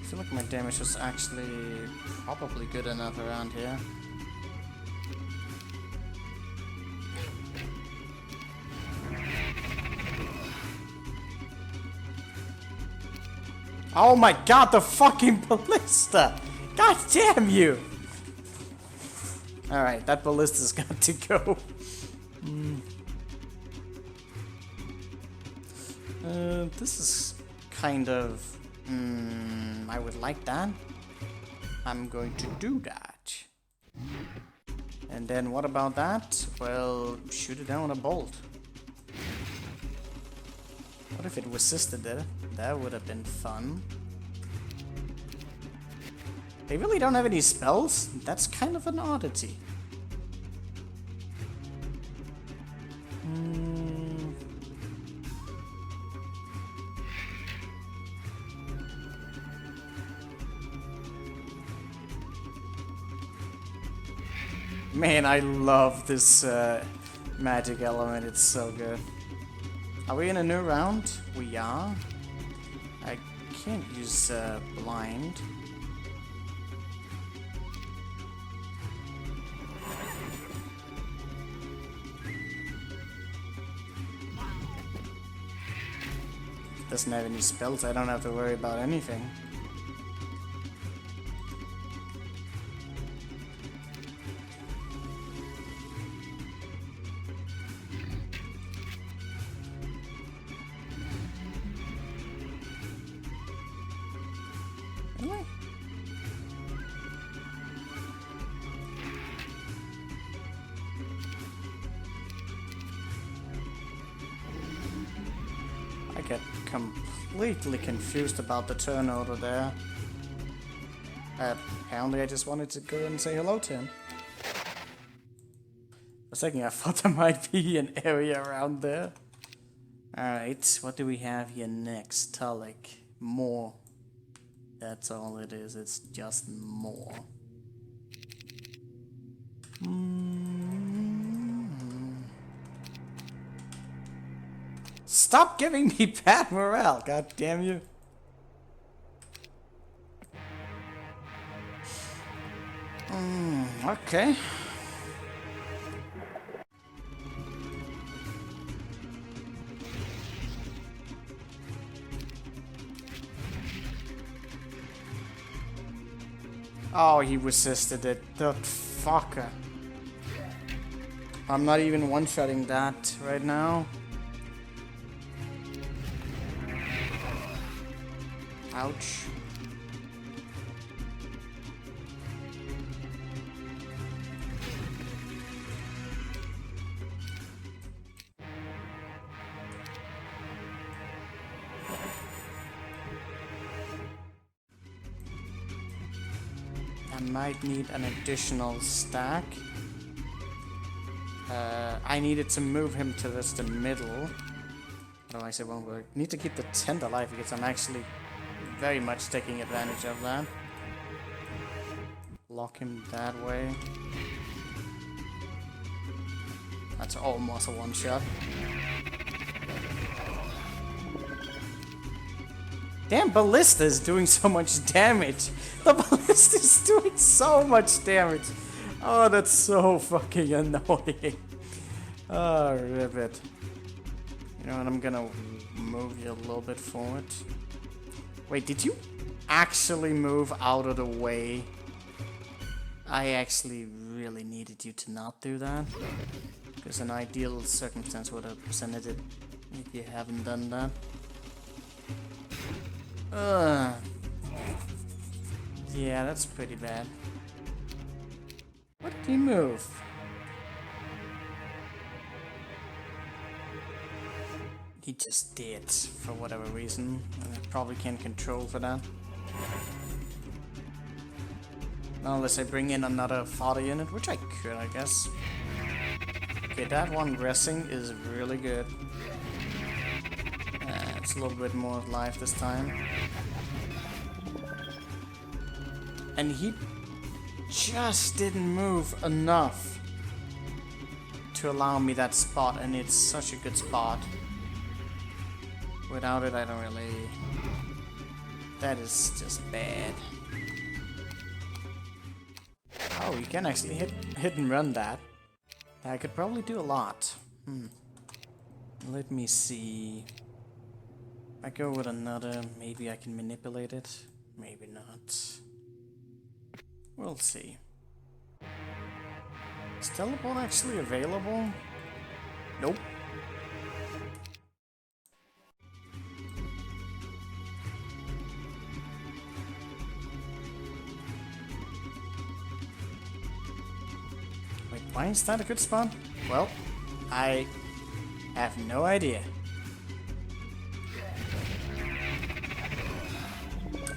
I feel like my damage was actually probably good enough around here. Oh my god, the fucking ballista! God damn you! Alright, that ballista's got to go. This is kind of... I would like that. I'm going to do that. And then what about that? Well, shoot it down with a bolt. What if it resisted it? That would have been fun. They really don't have any spells? That's kind of an oddity. Man, I love this magic element. It's so good. Are we in a new round? We are. I can't use blind. Doesn't have any spells. I don't have to worry about anything. Really? I get completely confused about the turn order there. Apparently I just wanted to go and say hello to him. For a second I thought there might be an area around there. Alright, what do we have here next? Tullik. More. That's all it is, it's just more. Stop giving me bad morale, god damn you. Okay. Oh, he resisted it. The fucker. I'm not even one-shotting that right now. Ouch. I might need an additional stack. I needed to move him to the middle. Otherwise it won't work. Need to keep the tent alive because I'm actually very much taking advantage of that. Lock him that way. That's almost a one-shot. Damn, Ballista is doing so much damage. The Ballista is doing so much damage. Oh, that's so fucking annoying. Oh, ribbit. You know what, I'm gonna move you a little bit forward. Wait, did you actually move out of the way? I actually really needed you to not do that. Because an ideal circumstance would have presented it if you haven't done that. Yeah, that's pretty bad. What did he move? He just did, for whatever reason. I probably can't control for that. Unless I bring in another fodder unit, which I could, I guess. Okay, that one dressing is really good. That's a little bit more life this time. And he just didn't move enough to allow me that spot, and it's such a good spot. Without it, I don't really... That is just bad. Oh, you can actually hit and run that. I could probably do a lot. Let me see. I go with another, maybe I can manipulate it. Maybe not. We'll see. Is teleport actually available? Nope. Wait, why is that a good spot? Well, I have no idea.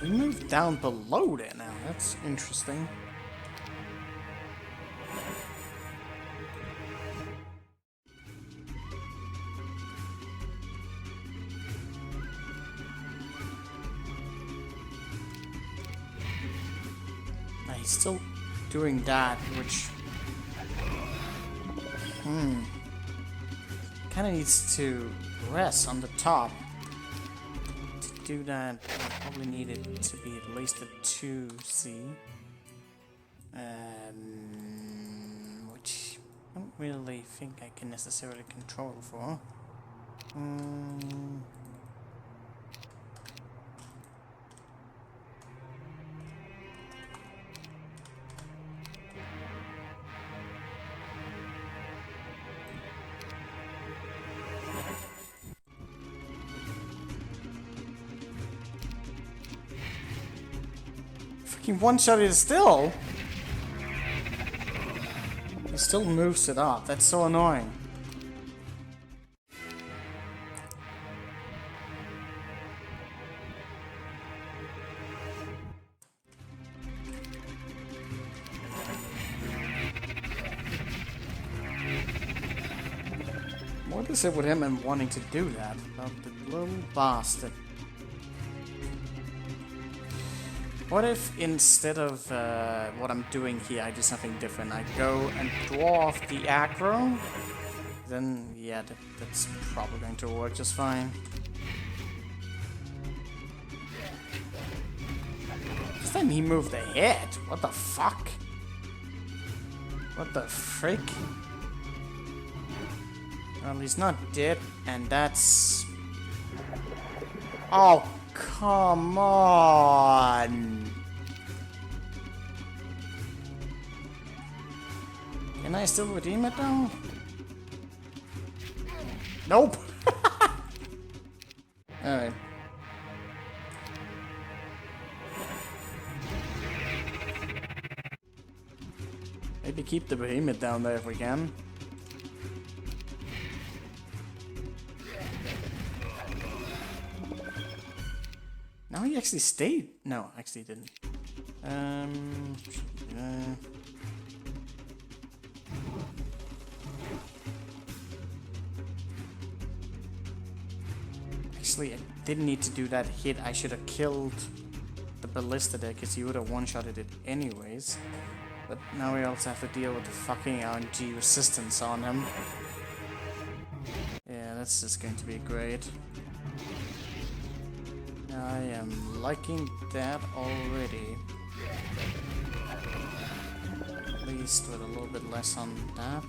We moved down below there now. That's interesting. He's still doing that, which... Kinda needs to rest on the top. To do that, I probably need it to be at least a 2C. Which I don't really think I can necessarily control for. Fucking one-shot it still! He still moves it up. That's so annoying. What is it with him and wanting to do that? About the little bastard. What if instead of what I'm doing here, I do something different? I go and draw off the aggro? Then, yeah, that's probably going to work just fine. This time he moved the head. What the fuck? What the frick? Well, he's not dead, and that's... Oh, come on! Can I still redeem it now? Nope! Alright. Maybe keep the behemoth down there if we can. Now he actually stayed. No, actually he didn't. Actually, I didn't need to do that hit. I should have killed the ballista there, because he would have one-shotted it anyways. But now we also have to deal with the fucking RNG resistance on him. Yeah, that's just going to be great. I am liking that already. At least with a little bit less on that.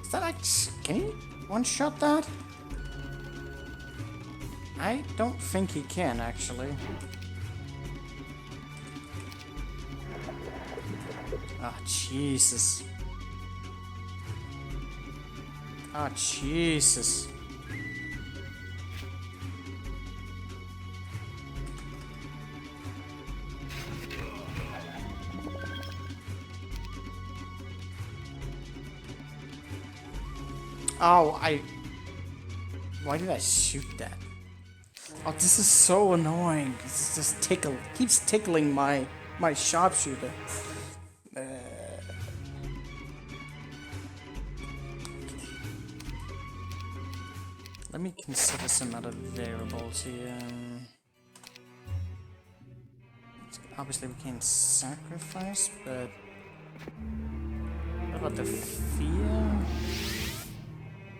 Is that actually... Can he one-shot that? I don't think he can, actually. Ah, Jesus. Ah, Jesus. Oh, why did I shoot that? Oh, this is so annoying. It's just keeps tickling my sharpshooter. let me consider some other variables here. Obviously we can't sacrifice, but what about the fear?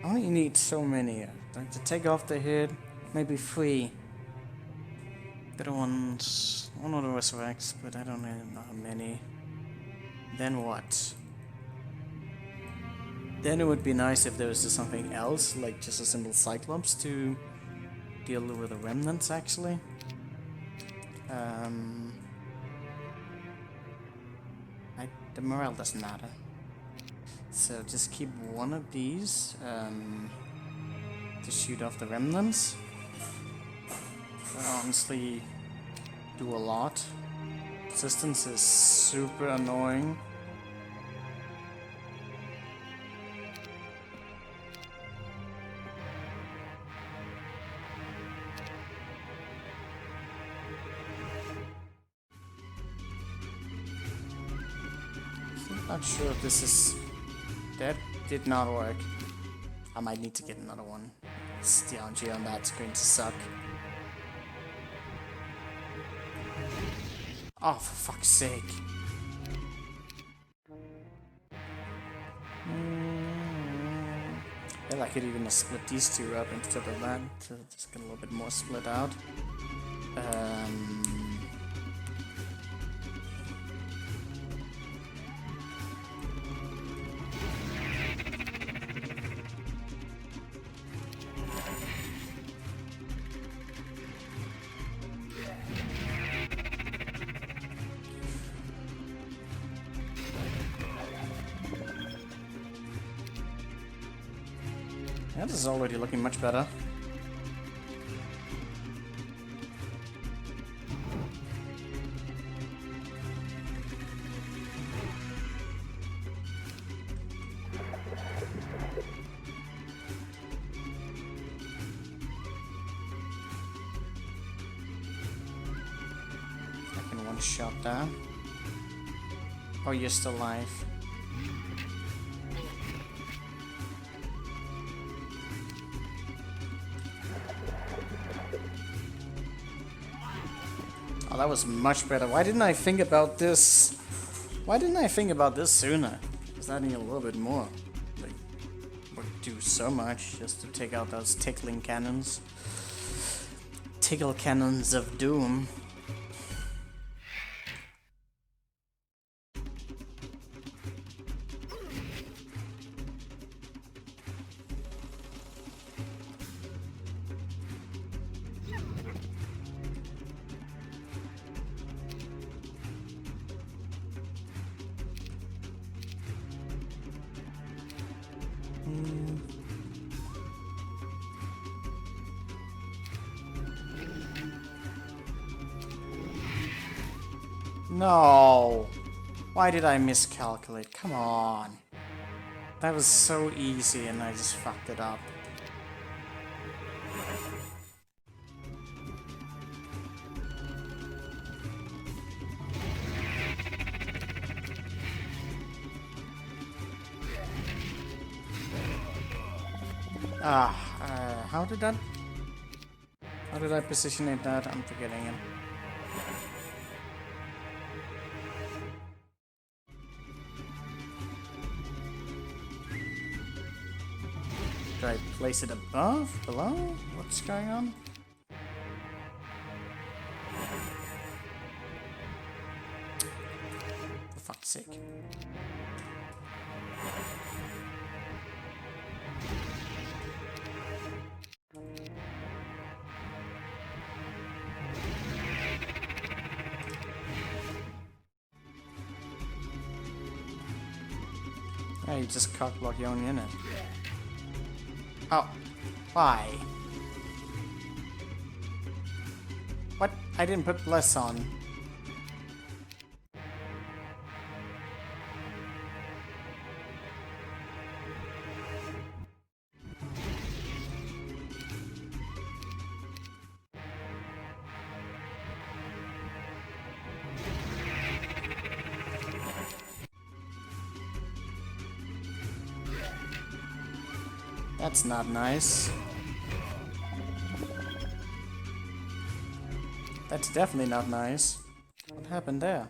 I only need so many. Like to take off the head, maybe 3. The other ones, one of the resurrects, but I don't know how many. Then what? Then it would be nice if there was just something else, like just a simple Cyclops to deal with the remnants actually. The morale doesn't matter. So just keep one of these to shoot off the remnants. Honestly, do a lot. Resistance is super annoying. Not sure if this is... That did not work. I might need to get another one. The RNG on that's going to suck. Oh, for fuck's sake. Hell, I could even split these two up instead of that to just get a little bit more split out. Yeah, this is already looking much better. I can one-shot that. Oh, you're still alive. Oh, that was much better. Why didn't I think about this? Why didn't I think about this sooner? Just adding a little bit more. Like, would do so much just to take out those tickling cannons. Tickle cannons of doom. No! Why did I miscalculate? Come on. That was so easy and I just fucked it up. How did I position it that? I'm forgetting it. Do I place it above? Below? What's going on? For fuck's sake. Yeah, you just cockblock your own unit. Oh, why? What? I didn't put bless on. That's not nice. That's definitely not nice. What happened there?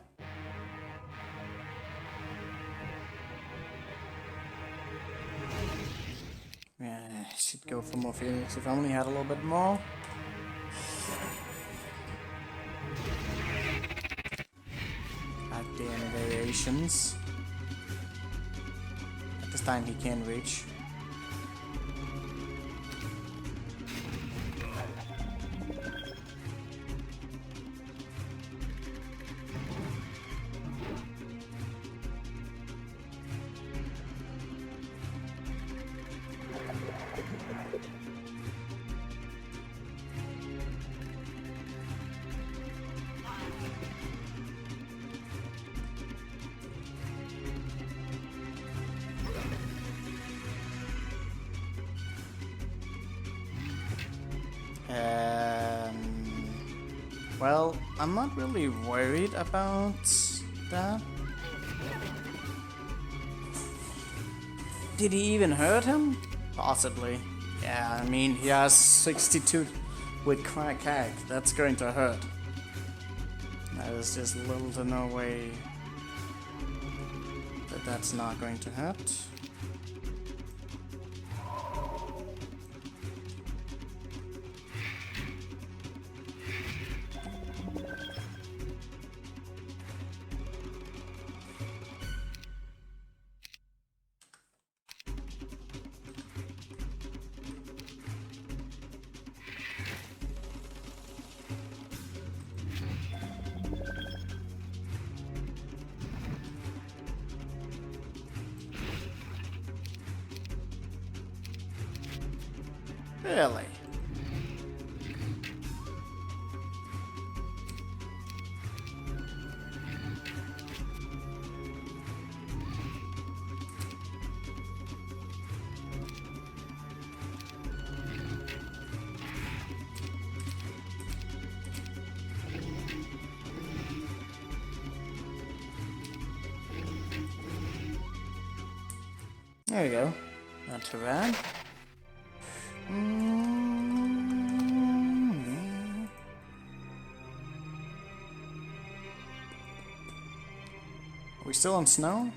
Yeah, I should go for more Phoenix if I only had a little bit more. Goddamn variations. At this time he can reach. Well, I'm not really worried about that. Did he even hurt him? Possibly. Yeah, I mean, he has 62 with crack hack. That's going to hurt. There's just little to no way that that's not going to hurt. Really? There you go. Not too bad. Are we still on snow?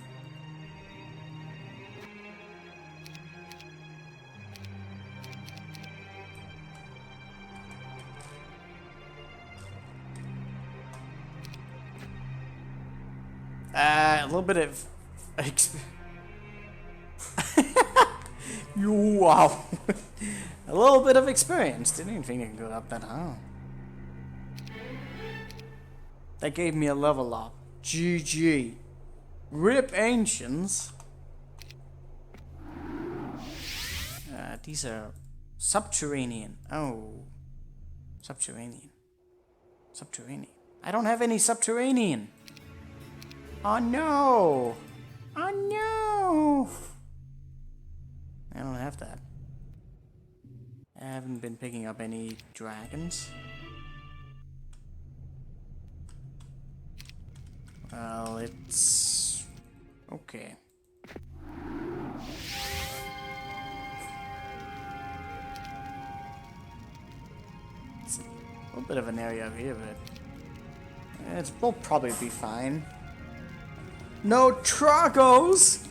A little bit of wow. A little bit of experience. Didn't even think I could go up that high. That gave me a level up. GG. Rip Ancients. These are subterranean. Oh. Subterranean. Subterranean. I don't have any subterranean. Oh no. Oh no. I don't have that. I haven't been picking up any dragons. Well, it's okay. It's a little bit of an area up here, but we'll probably be fine. No Trogos!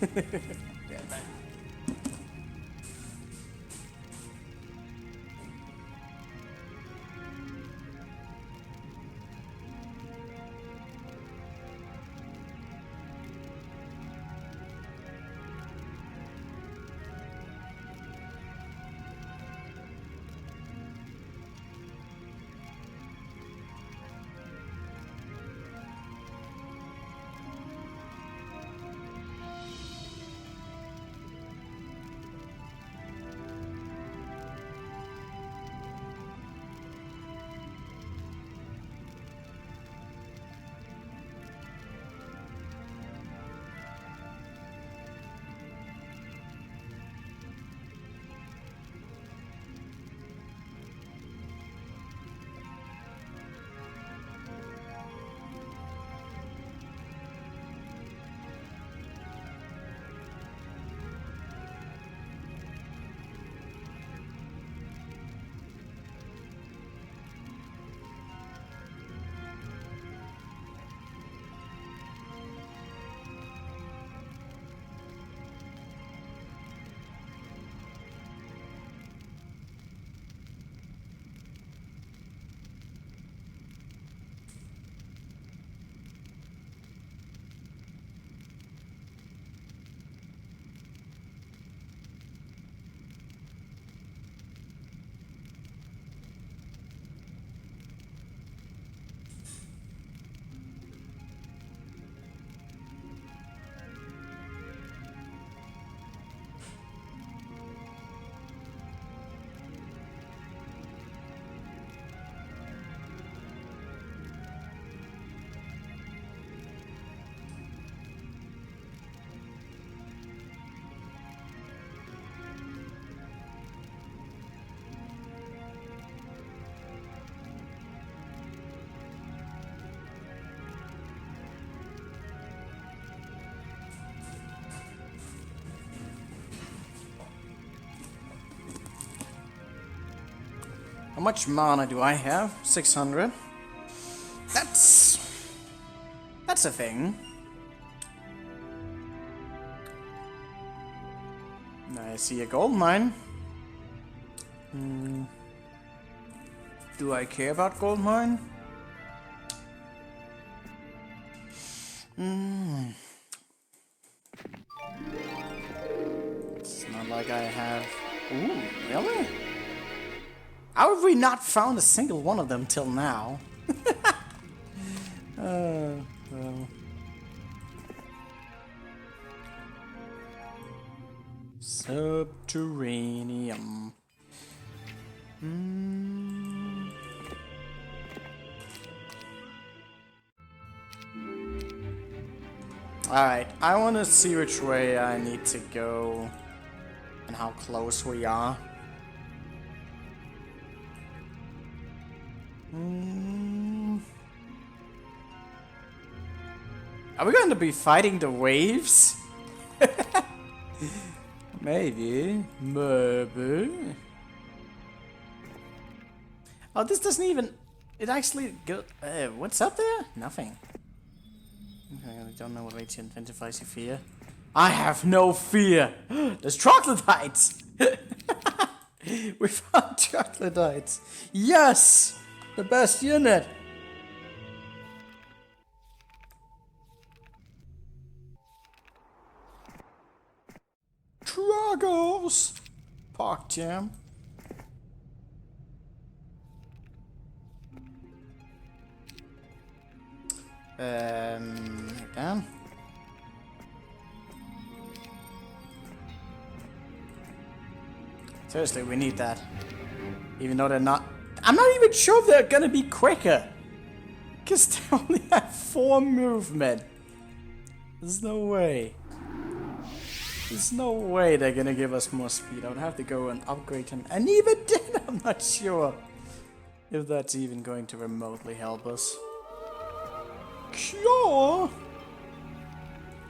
much mana do I have? 600. That's a thing. I see a gold mine. Do I care about gold mine? It's not like I have... Ooh, really? How have we not found a single one of them till now? Well. Subterranean. Alright, I want to see which way I need to go and how close we are. Are we going to be fighting the waves? Maybe. Maybe. Oh, this doesn't even... It actually go... what's up there? Nothing. Okay, I don't know what way to intensifies your fear. I have no fear! There's troglodytes! We found troglodytes! Yes! The best unit! Troggles! Park jam. Down. Seriously, we need that. Even though they're not... I'm not even sure if they're gonna be quicker. Because they only have 4 movement. There's no way. There's no way they're gonna give us more speed. I would have to go and upgrade them. And even then, I'm not sure if that's even going to remotely help us. Sure.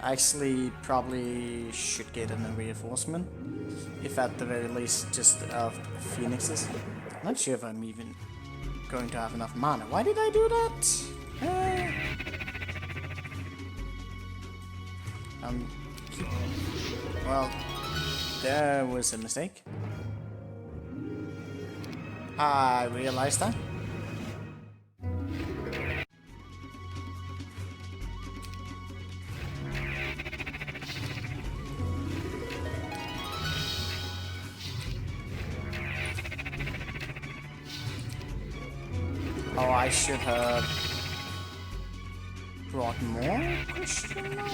Actually, probably should get in a reinforcement. If at the very least, just of phoenixes. I'm not sure if I'm even going to have enough mana. Why did I do that? Well, there was a mistake. I realized that. Oh, I should have brought more? Question mark?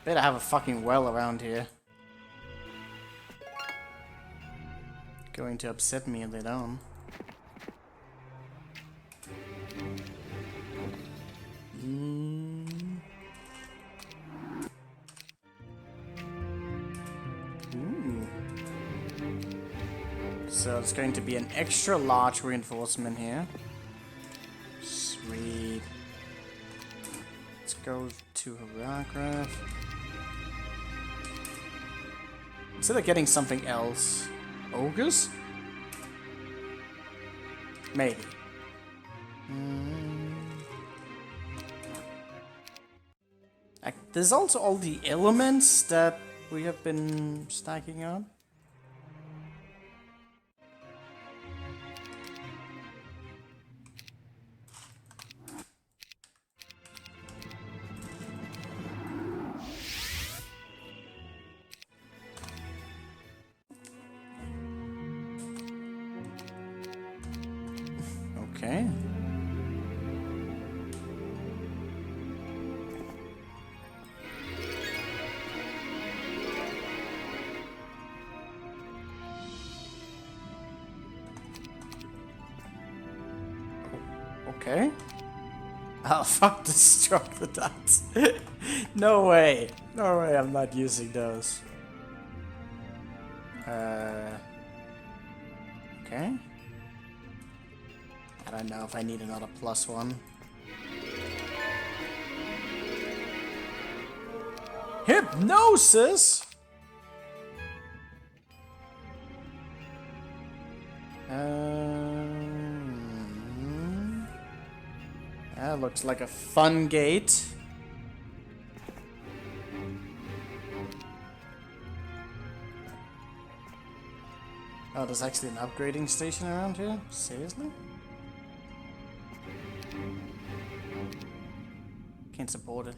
Better have a fucking well around here. Going to upset me if they don't. So it's going to be an extra large reinforcement here. Sweet. Let's go to Haragraph. Instead of getting something else. Ogres? Maybe. There's also all the elements that we have been stacking up. Okay. Okay. Oh, fuck, destruct the dots. No way. No way I'm not using those. Okay. I don't know if I need another +1. Hypnosis? That looks like a fun gate. Oh, there's actually an upgrading station around here? Seriously? Can't support it.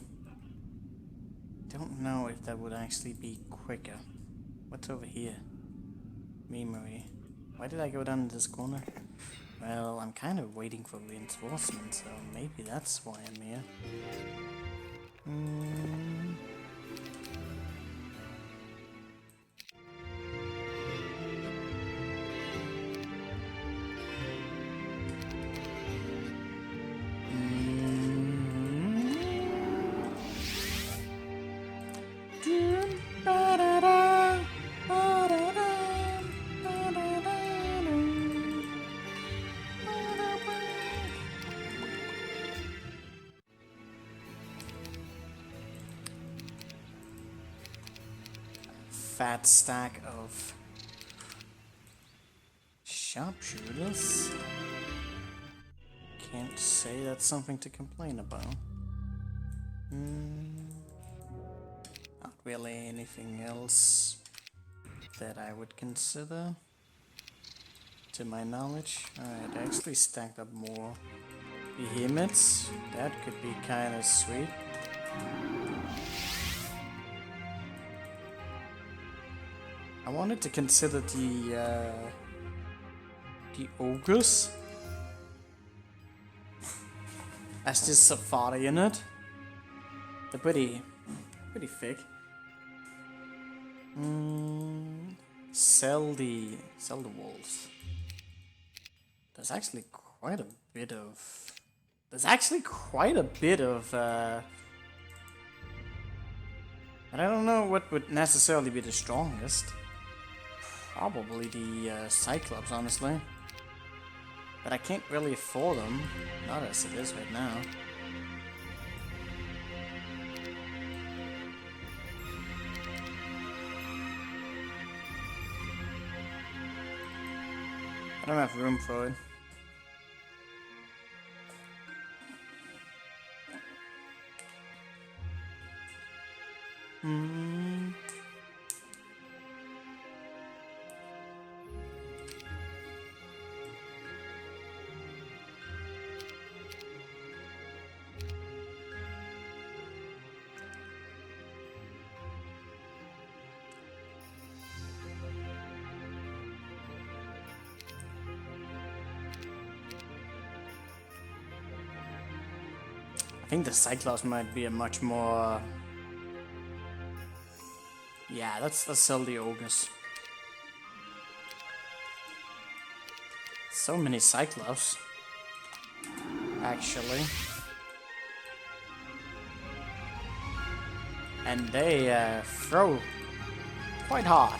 Don't know if that would actually be quicker. What's over here? Memory. Why did I go down this corner? Well, I'm kind of waiting for reinforcements, so maybe that's why I'm here. Fat stack of sharpshooters. Can't say that's something to complain about. Not really anything else that I would consider, to my knowledge. Alright, I actually stacked up more behemoths. That could be kind of sweet. I wanted to consider the ogres as just safari in it. They're pretty thick. Sell the wolves. There's actually quite a bit of. But I don't know what would necessarily be the strongest. Probably the Cyclops, honestly. But I can't really afford them. Not as it is right now. I don't have room for it. I think the Cyclops might be a much more... Yeah, let's sell the ogres. So many Cyclops, actually. And they throw quite hard.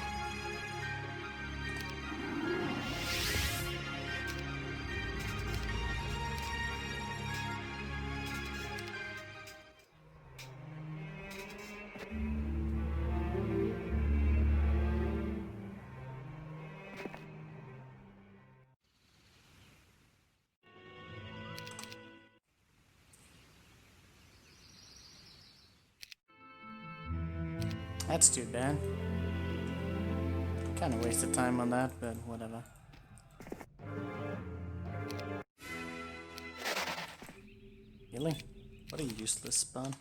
That's too bad. Kinda wasted time on that, but whatever. Really? What a useless spawn.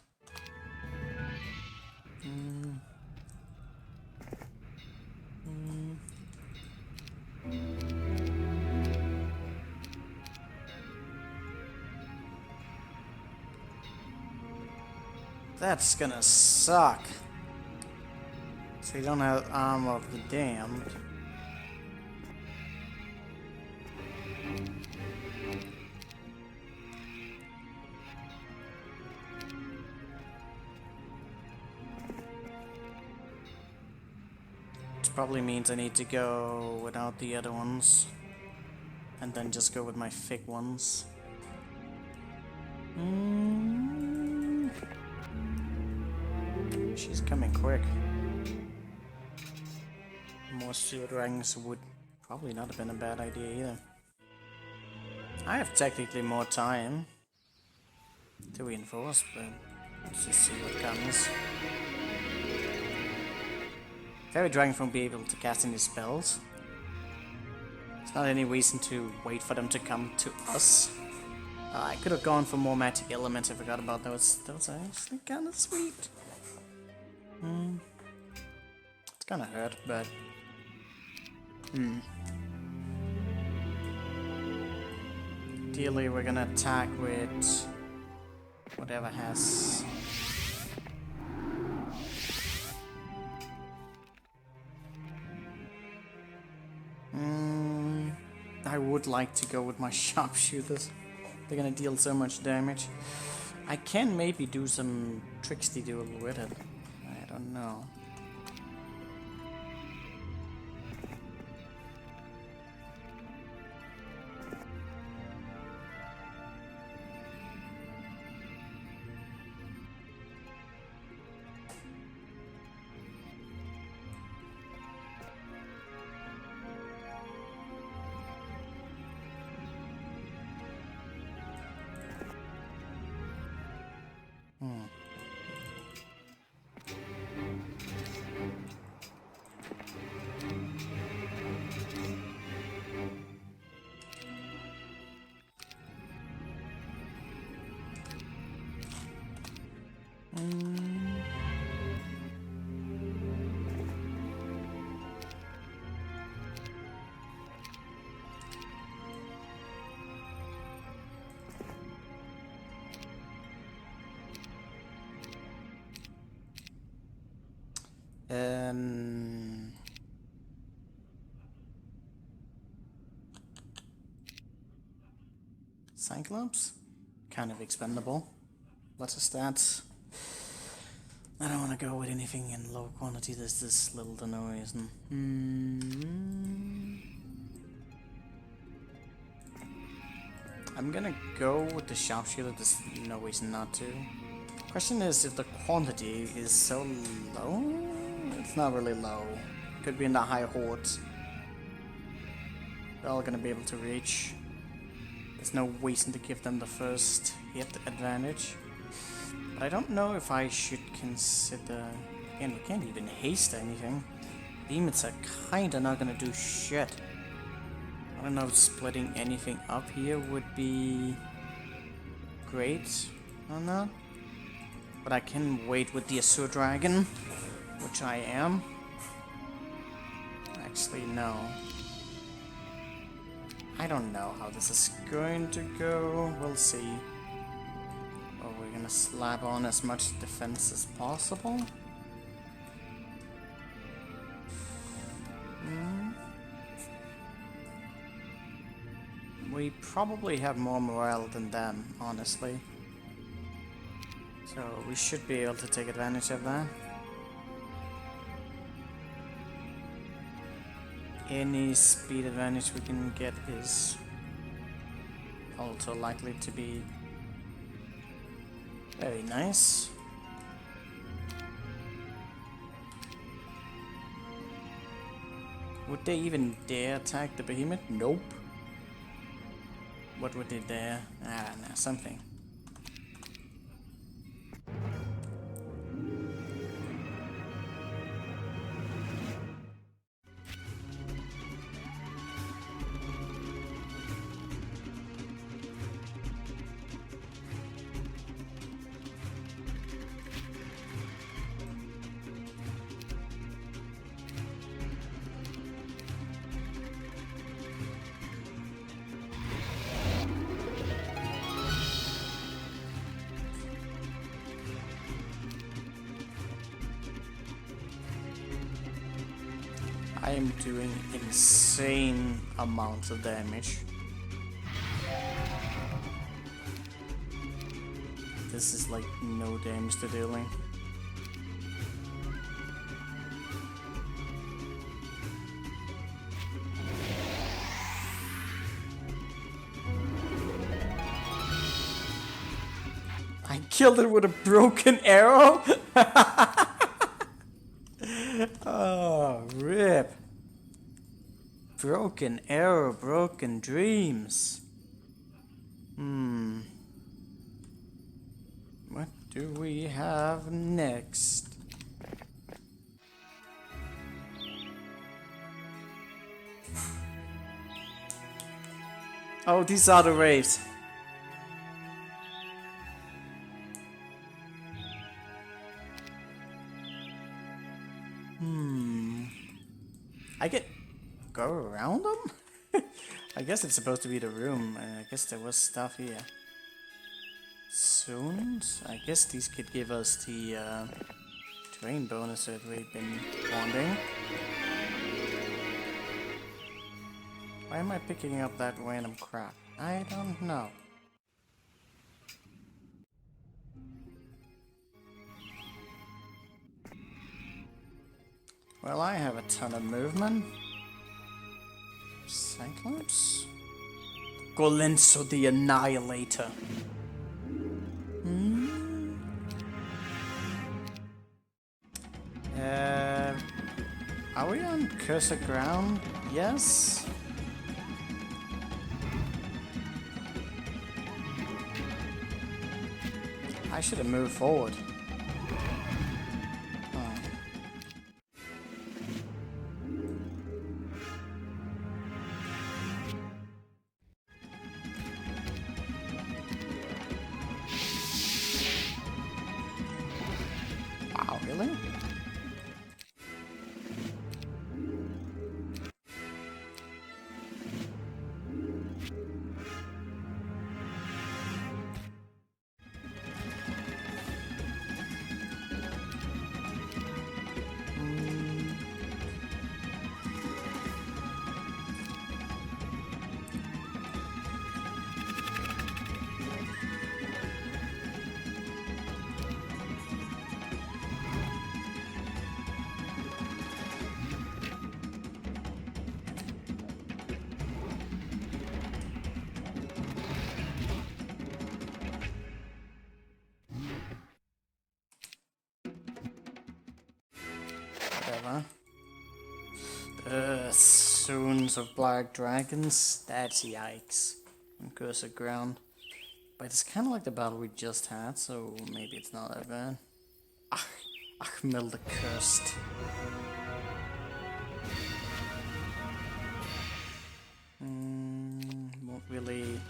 That's gonna suck. So you don't have Armor of the Damned. Which probably means I need to go without the other ones. and then just go with my thick ones. She's coming quick. More sewer dragons would probably not have been a bad idea either. I have technically more time to reinforce, but let's just see what comes. Fairy Dragon won't be able to cast any spells. There's not any reason to wait for them to come to us. I could have gone for more magic elements. I forgot about those. Those are actually kind of sweet. It's gonna hurt, but ideally, we're gonna attack with whatever has. I would like to go with my sharpshooters. They're gonna deal so much damage. I can maybe do some tricksy duel with it. I don't know. Cyclops? Kind of expendable. Lots of stats. I don't want to go with anything in low quantity. There's this little to no reason. I'm gonna go with the sharpshooter. There's no reason not to. Question is if the quantity is so low. It's not really low. Could be in the high hordes. They're all gonna be able to reach. There's no reason to give them the first hit advantage. But I don't know if I should consider... Again, we can't even haste anything. Demons are kinda not gonna do shit. I don't know if splitting anything up here would be great or not. But I can wait with the Azure Dragon, which I am. Actually, no. I don't know how this is going to go. We'll see. Well, we're gonna slap on as much defense as possible. We probably have more morale than them, honestly. So we should be able to take advantage of that. Any speed advantage we can get is also likely to be very nice. Would they even dare attack the behemoth? Nope. What would they dare? I don't know, something. I am doing insane amounts of damage. This is like no damage to dealing. killed it with a broken arrow? Oh, rip. Broken arrow, broken dreams. What do we have next? Oh, these are the waves. I get go around them? I guess it's supposed to be the room. I guess there was stuff here. Soon? I guess these could give us the terrain bonus that we've been wanting. Why am I picking up that random crap? I don't know. Well, I have a ton of movement. Cyclops? Golenso the Annihilator. Are we on cursed ground? Yes? I should have moved forward. Wow, really? Whatever. Soons of Black Dragons? That's yikes. On Cursed Ground. But it's kind of like the battle we just had, so maybe it's not that bad. Achmel the Cursed. Won't really...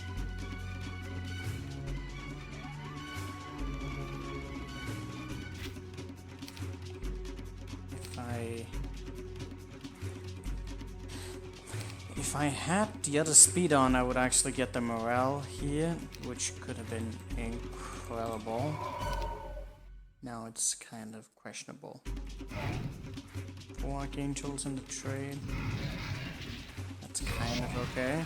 If I had the other speed on, I would actually get the morale here, which could have been incredible. Now it's kind of questionable. 4 Archangels in the trade. That's kind of okay.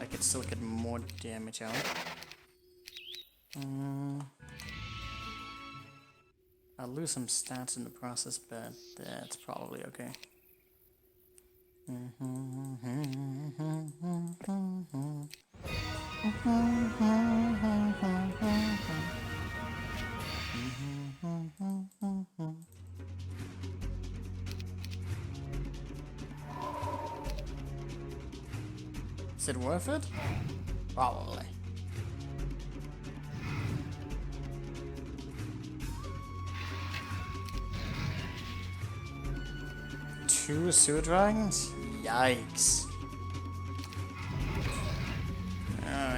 I could still get more damage out. I'll lose some stats in the process, but that's probably okay. Is it worth it? Probably. Two sewer dragons? Yikes.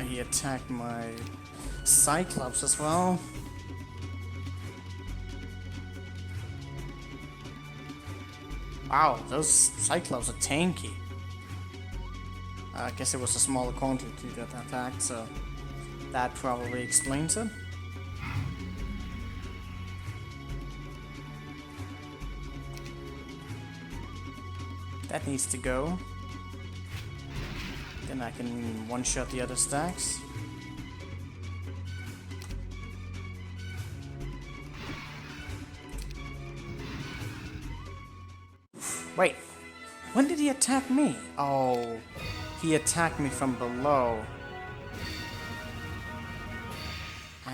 He attacked my Cyclops as well. Wow, those Cyclops are tanky. I guess it was a smaller quantity that attacked, so that probably explains it. That needs to go. Then I can one-shot the other stacks. Wait, when did he attack me? Oh, he attacked me from below.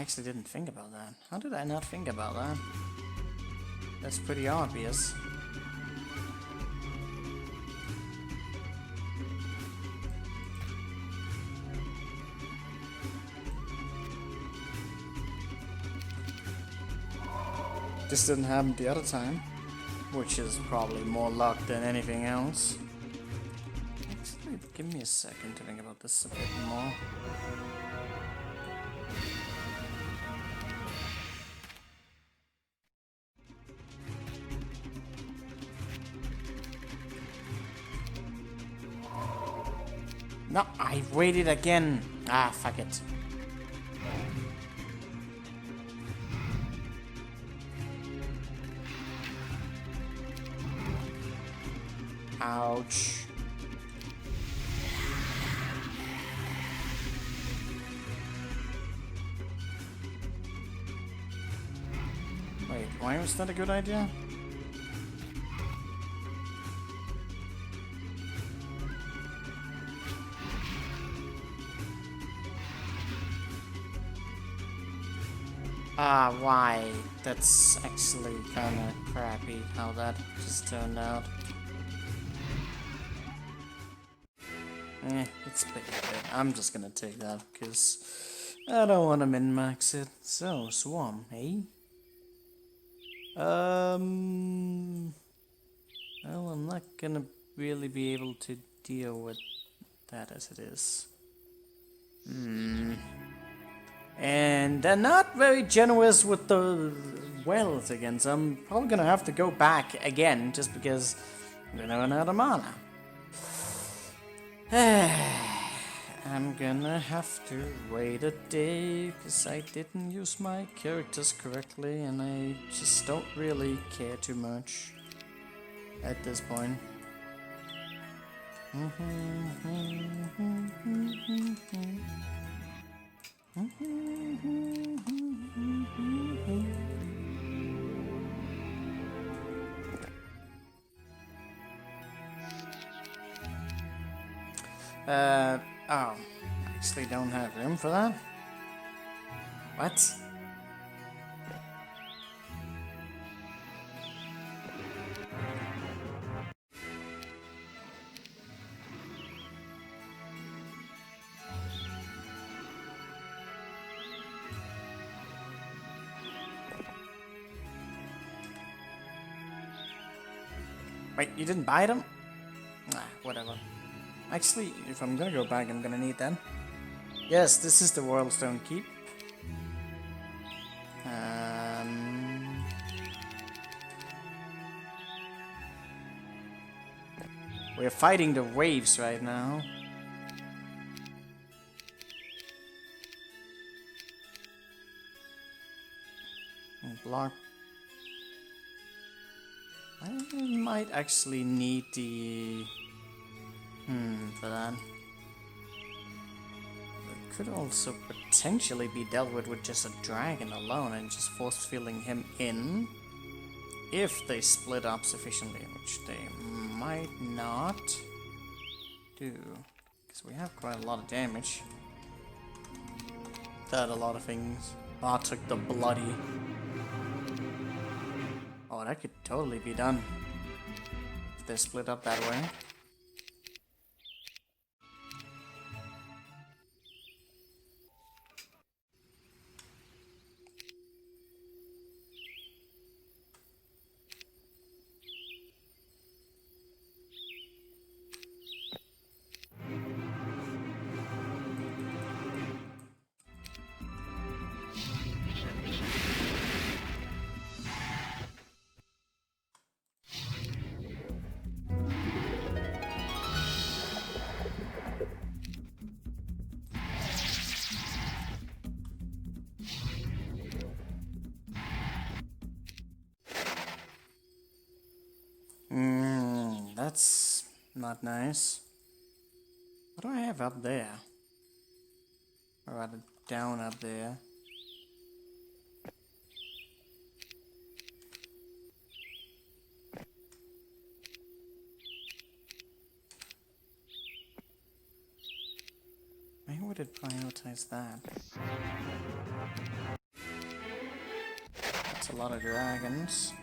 I actually didn't think about that. How did I not think about that? That's pretty obvious. This didn't happen the other time, which is probably more luck than anything else. Actually, give me a second to think about this a bit more. No, I waited again. Ah, fuck it. Ouch. Wait, why was that a good idea? Ah, why? That's actually kinda crappy how that just turned out. It's pretty good. I'm just gonna take that, because I don't want to min-max it. So, Swarm, eh? Well, I'm not gonna really be able to deal with that as it is. And they're not very generous with the wealth again, so I'm probably gonna have to go back again, just because I'm gonna run out of mana. I'm gonna have to wait a day, because I didn't use my characters correctly, and I just don't really care too much at this point. Oh, I actually don't have room for that. What? Wait, you didn't buy them? Nah, whatever. Actually, if I'm gonna go back, I'm gonna need them. Yes, this is the Worldstone Keep. We're fighting the waves right now. And block. I might actually need the... for that. It could also potentially be dealt with just a dragon alone and just force filling him in. If they split up sufficiently, which they might not do. Because we have quite a lot of damage. That a lot of things. Oh, took the bloody. Oh, that could totally be done. If they're split up that way. That's not nice. What do I have up there? Or rather, down up there. Why would did prioritize that? That's a lot of dragons.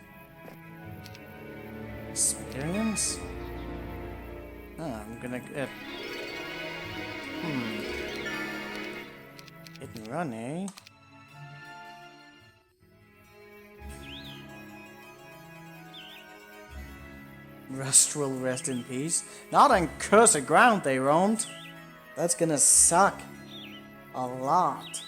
Experience? Oh, I'm gonna get... Hit and run, eh? Rust will rest in peace. Not on cursed ground, they won't. That's gonna suck. A lot.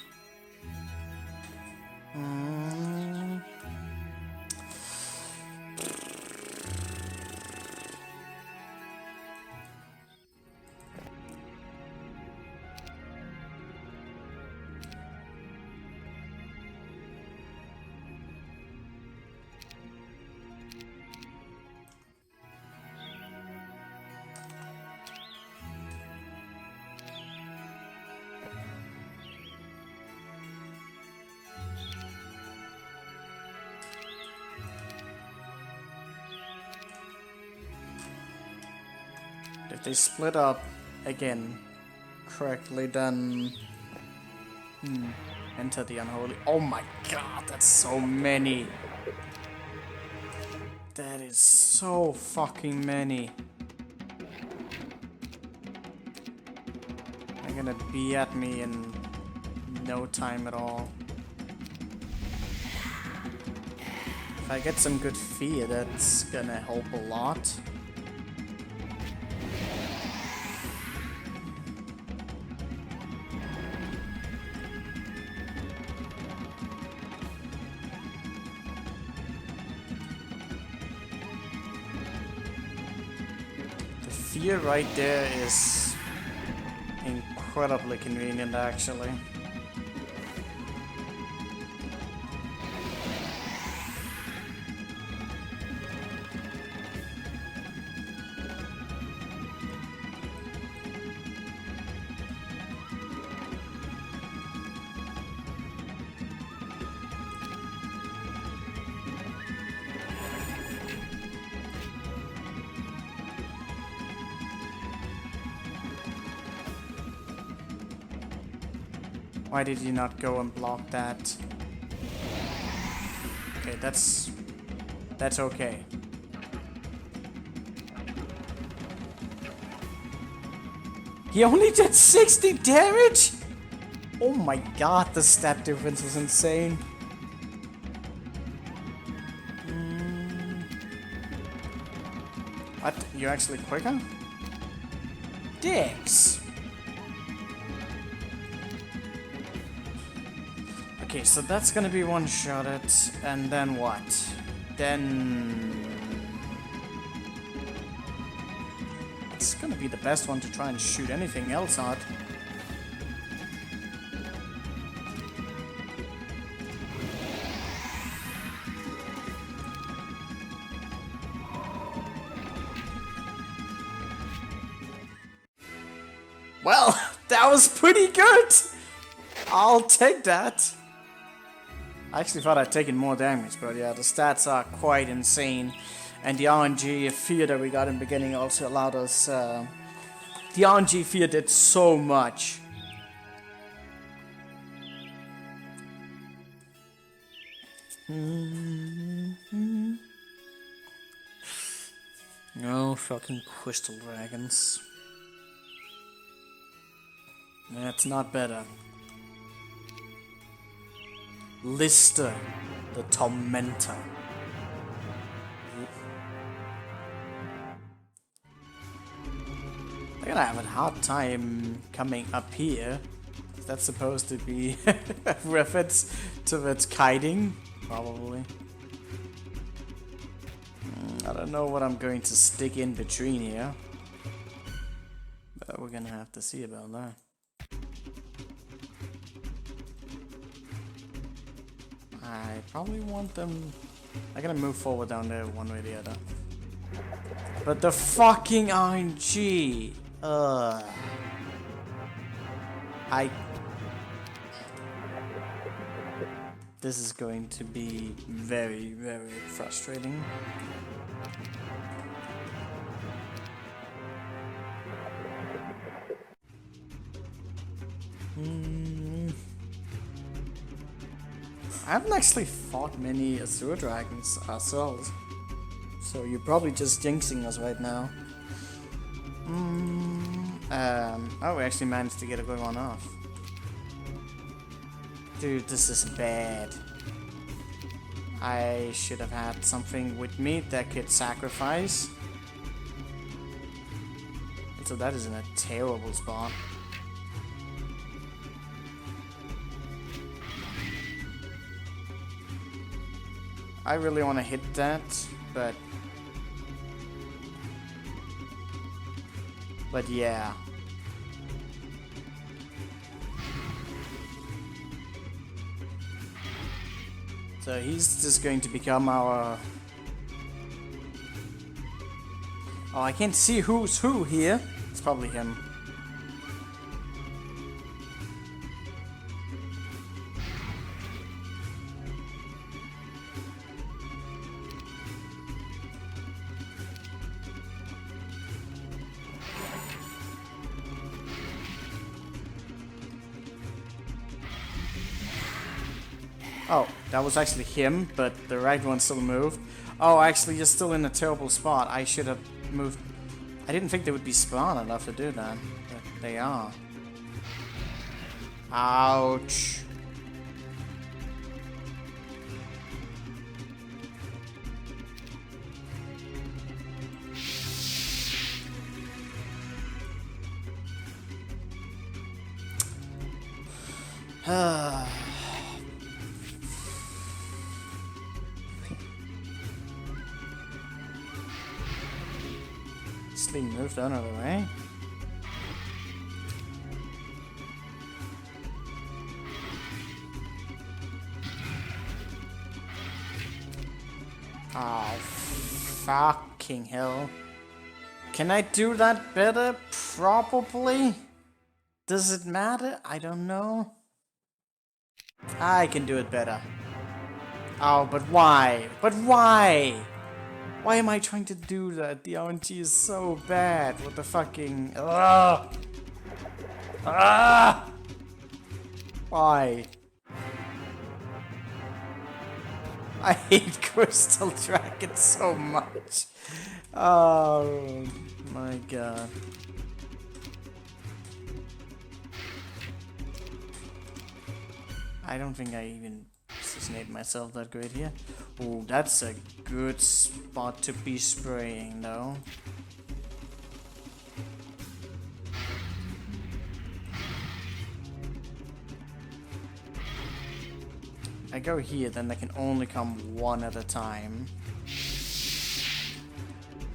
If they split up again correctly, then enter the unholy. Oh my god, that's so many. That is so fucking many. They're gonna be at me in no time at all. If I get some good fear, that's gonna help a lot. Fear right there is incredibly convenient, actually. Why did you not go and block that? Okay, that's okay. He only did 60 damage? Oh my god, the stat difference is insane. What? You're actually quicker? Dicks! Okay, so that's gonna be one-shotted, and then what? Then... It's gonna be the best one to try and shoot anything else at. Well, that was pretty good! I'll take that. I actually thought I'd taken more damage, but yeah, the stats are quite insane. And the RNG fear that we got in the beginning also allowed us... the RNG fear did so much. No fucking crystal dragons. That's not better. Lister, the Tormentor. They're gonna have a hard time coming up here. Is that supposed to be a reference towards kiting? Probably. I don't know what I'm going to stick in between here. But we're gonna have to see about that. I probably want them... I'm gonna move forward down there one way or the other. But the fucking RNG! This is going to be very, very frustrating. I haven't actually fought many Azure Dragons ourselves, so you're probably just jinxing us right now. Oh, we actually managed to get a good one off. Dude, this is bad. I should have had something with me that could sacrifice. So that is in a terrible spot. I really want to hit that, but yeah. So he's just going to become our... Oh, I can't see who's who here. It's probably him. Oh, that was actually him, but the right one still moved. Oh, actually, you're still in a terrible spot. I should have moved. I didn't think they would be smart enough to do that, but they are. Ouch. Sling moved another way. Oh, fucking hell. Can I do that better? Probably. Does it matter? I don't know. I can do it better. Oh, but why? But why? Why am I trying to do that? The RNG is so bad. What the fucking... Ugh. Ah! Why? I hate Crystal Dragon so much. Oh my god. I don't think I even positioned myself that great here. Oh, that's a good spot to be spraying though. I go here, then they can only come one at a time.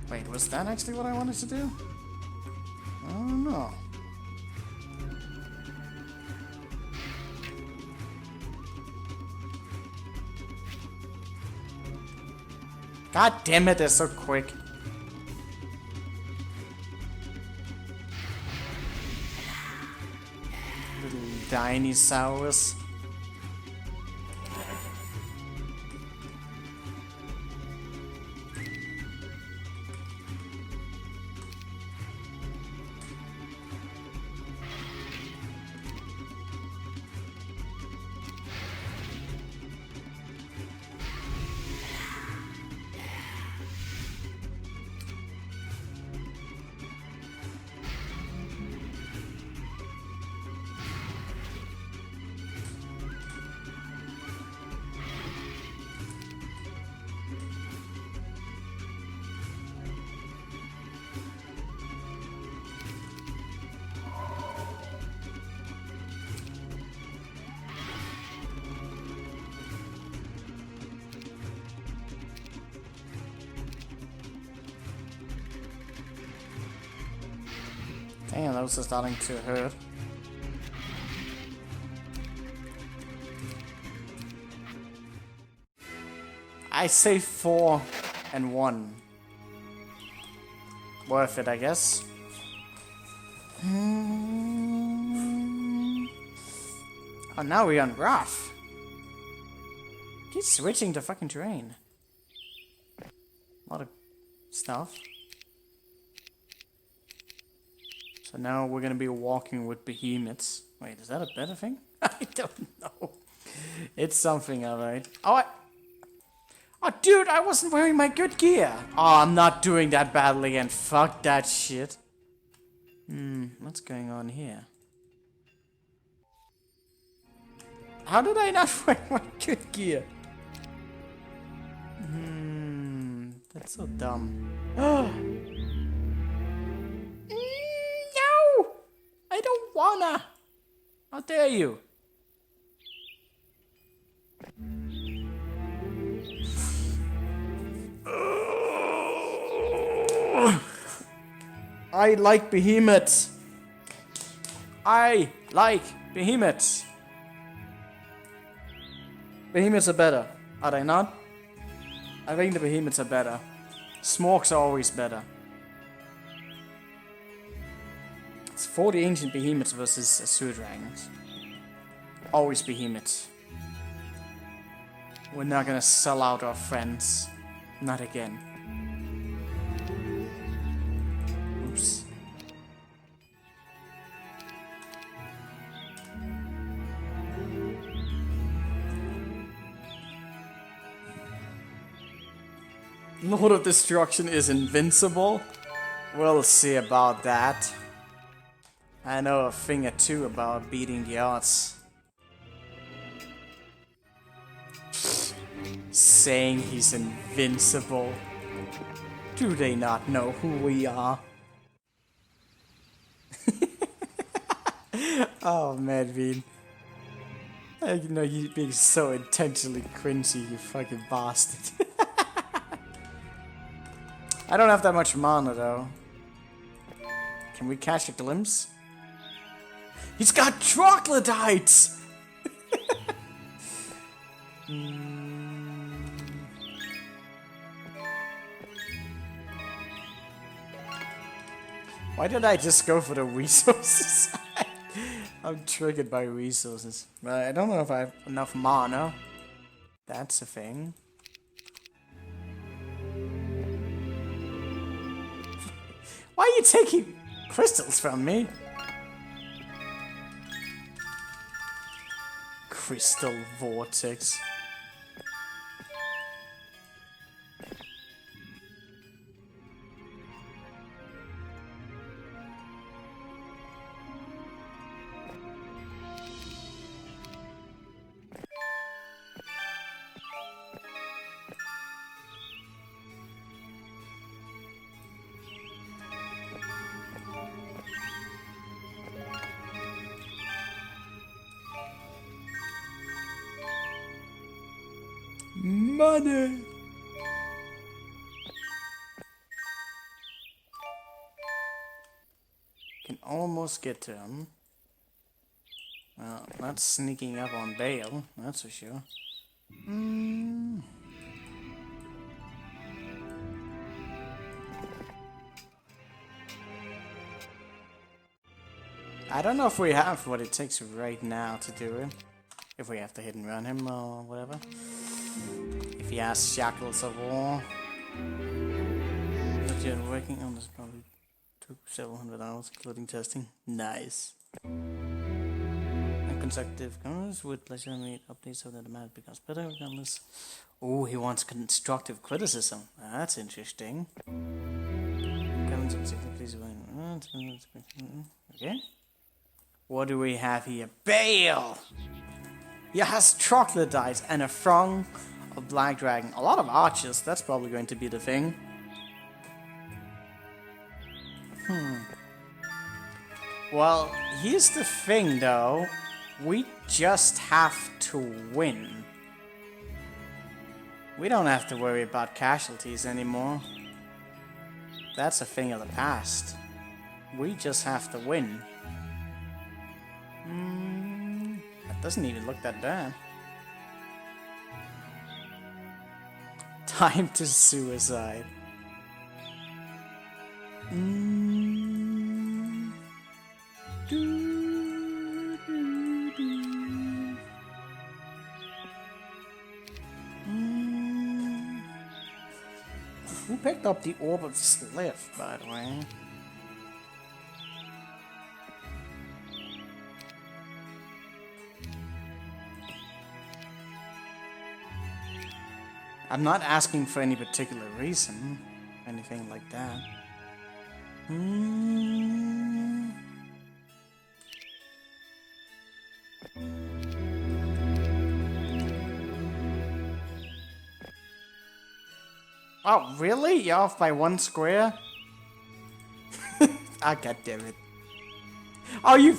Wait, was that actually what I wanted to do? I don't know. God damn it, they're so quick. Little dinosaurs. Damn, those are starting to hurt. I say 4 and 1. Worth it, I guess. Oh, now we're on rough. Keep switching to fucking terrain. A lot of stuff. So now we're gonna be walking with behemoths. Wait, is that a better thing? I don't know. It's something, alright. Oh, oh, dude, I wasn't wearing my good gear. Oh, I'm not doing that battle again. Fuck that shit. What's going on here? How did I not wear my good gear? That's so dumb. No! I don't wanna! How dare you? I like behemoths. I like behemoths. Behemoths are better, are they not? I think the behemoths are better. Smorks are always better. It's 40 ancient behemoths versus Azure dragons. Always behemoths. We're not gonna sell out our friends. Not again. Oops. Lord of Destruction is invincible? We'll see about that. I know a thing or two about beating the odds. Saying he's invincible. Do they not know who we are? Oh, Madveen. I know you being so intentionally cringy, you fucking bastard. I don't have that much mana, though. Can we catch a glimpse? He's got troglodytes! Why did I just go for the resources? I'm triggered by resources. But I don't know if I have enough mana. That's a thing. Why are you taking crystals from me? Crystal Vortex. Money! Can almost get to him. Well, not sneaking up on Bale, that's for sure. I don't know if we have what it takes right now to do it. If we have to hit and run him or whatever. If he has Shackles of War. But you're working on this probably took several hundred hours, including testing. Nice. And consecutive comments with pleasure made updates so that the map becomes better regardless. Oh, he wants constructive criticism. That's interesting. Okay. What do we have here? Bale! He has troglodytes and a throng of black dragon. A lot of archers, that's probably going to be the thing. Well, here's the thing though. We just have to win. We don't have to worry about casualties anymore. That's a thing of the past. We just have to win. That doesn't even look that bad. Time to suicide. Who picked up the Orb of Sliff, by the way? I'm not asking for any particular reason, anything like that. Oh, really? You're off by 1 square? Ah, goddammit. Oh, you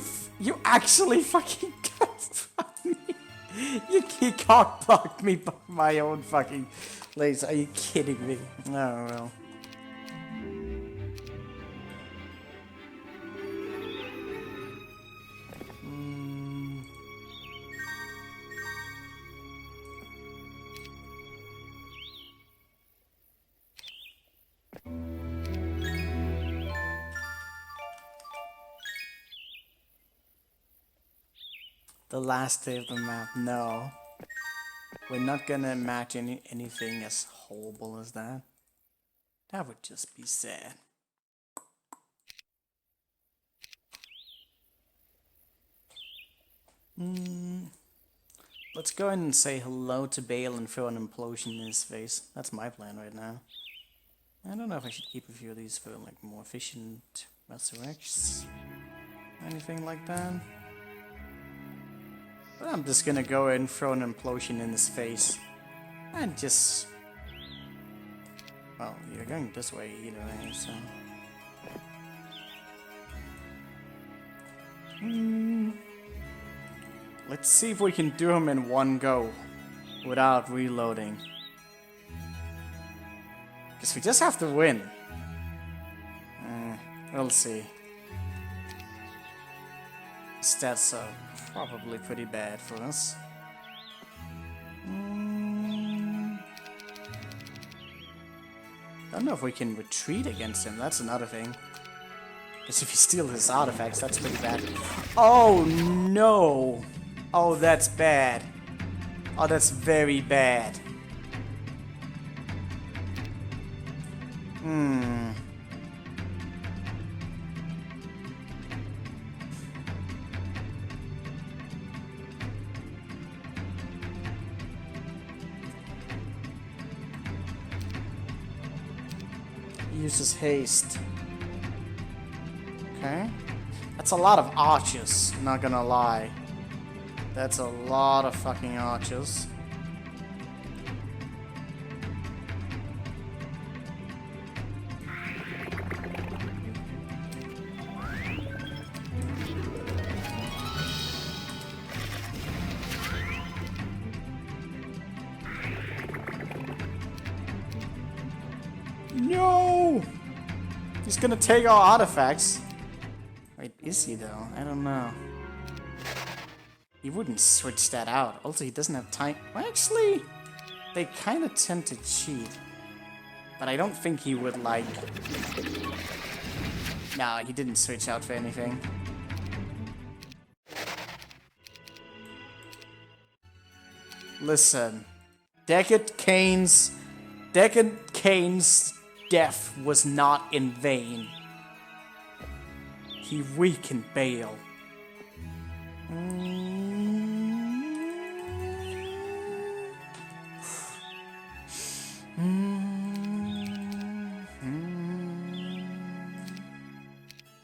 actually fucking cockblocked me. You cockblocked me by my own fucking place. Are you kidding me? Oh, well. The last day of the map, no. We're not gonna imagine anything as horrible as that. That would just be sad. Let's go in and say hello to Bale and throw an implosion in his face. That's my plan right now. I don't know if I should keep a few of these for like more efficient resurrects. Anything like that. But I'm just gonna go and throw an implosion in his face. And just... Well, you're going this way either way, so... Let's see if we can do him in one go. Without reloading. Because we just have to win. We'll see. Stats are probably pretty bad for us. I don't know if we can retreat against him, that's another thing. Because if he steals his artifacts, that's pretty bad. Oh no! Oh, that's bad. Oh, that's very bad. He uses haste. Okay. That's a lot of archers, not gonna lie. That's a lot of fucking archers. No! He's gonna take our artifacts. Wait, is he though? I don't know. He wouldn't switch that out. Also, he doesn't have time. Well, actually, they kind of tend to cheat. But I don't think he would like... No, he didn't switch out for anything. Listen. Decade Kane's death was not in vain. He weakened Bale.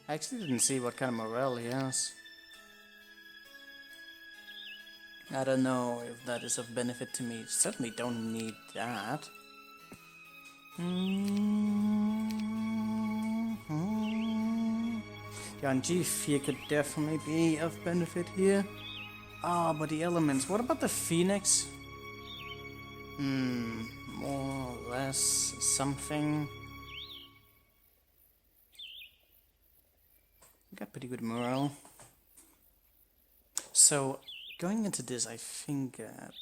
I actually didn't see what kind of morale he has. I don't know if that is of benefit to me. Certainly don't need that. Yeah, and G4 could definitely be of benefit here. Ah, but the elements. What about the Phoenix? More or less something. Got pretty good morale. So, going into this, I think... how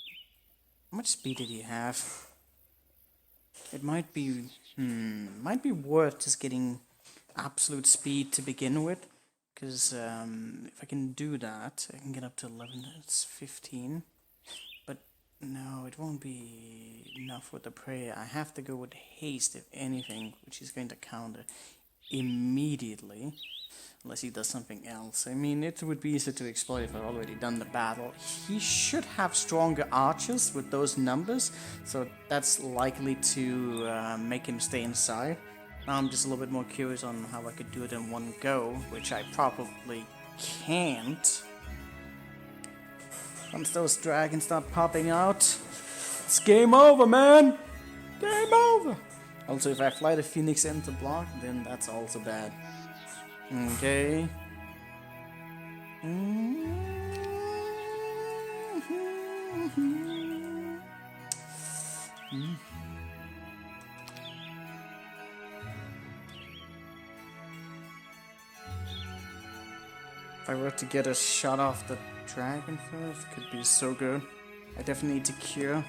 much speed did he have? It might be worth just getting absolute speed to begin with. Because if I can do that, I can get up to 11, it's 15. But no, it won't be enough with the prayer. I have to go with haste, if anything, which is going to counter immediately. Unless he does something else. I mean, it would be easy to exploit if I've already done the battle. He should have stronger archers with those numbers, so that's likely to make him stay inside. Now I'm just a little bit more curious on how I could do it in one go, which I probably can't. Once those dragons start popping out, it's game over, man! Game over! Also, if I fly the Phoenix in to block, then that's also bad. Okay. If I were to get a shot off the dragon first, could be so good. I definitely need to cure.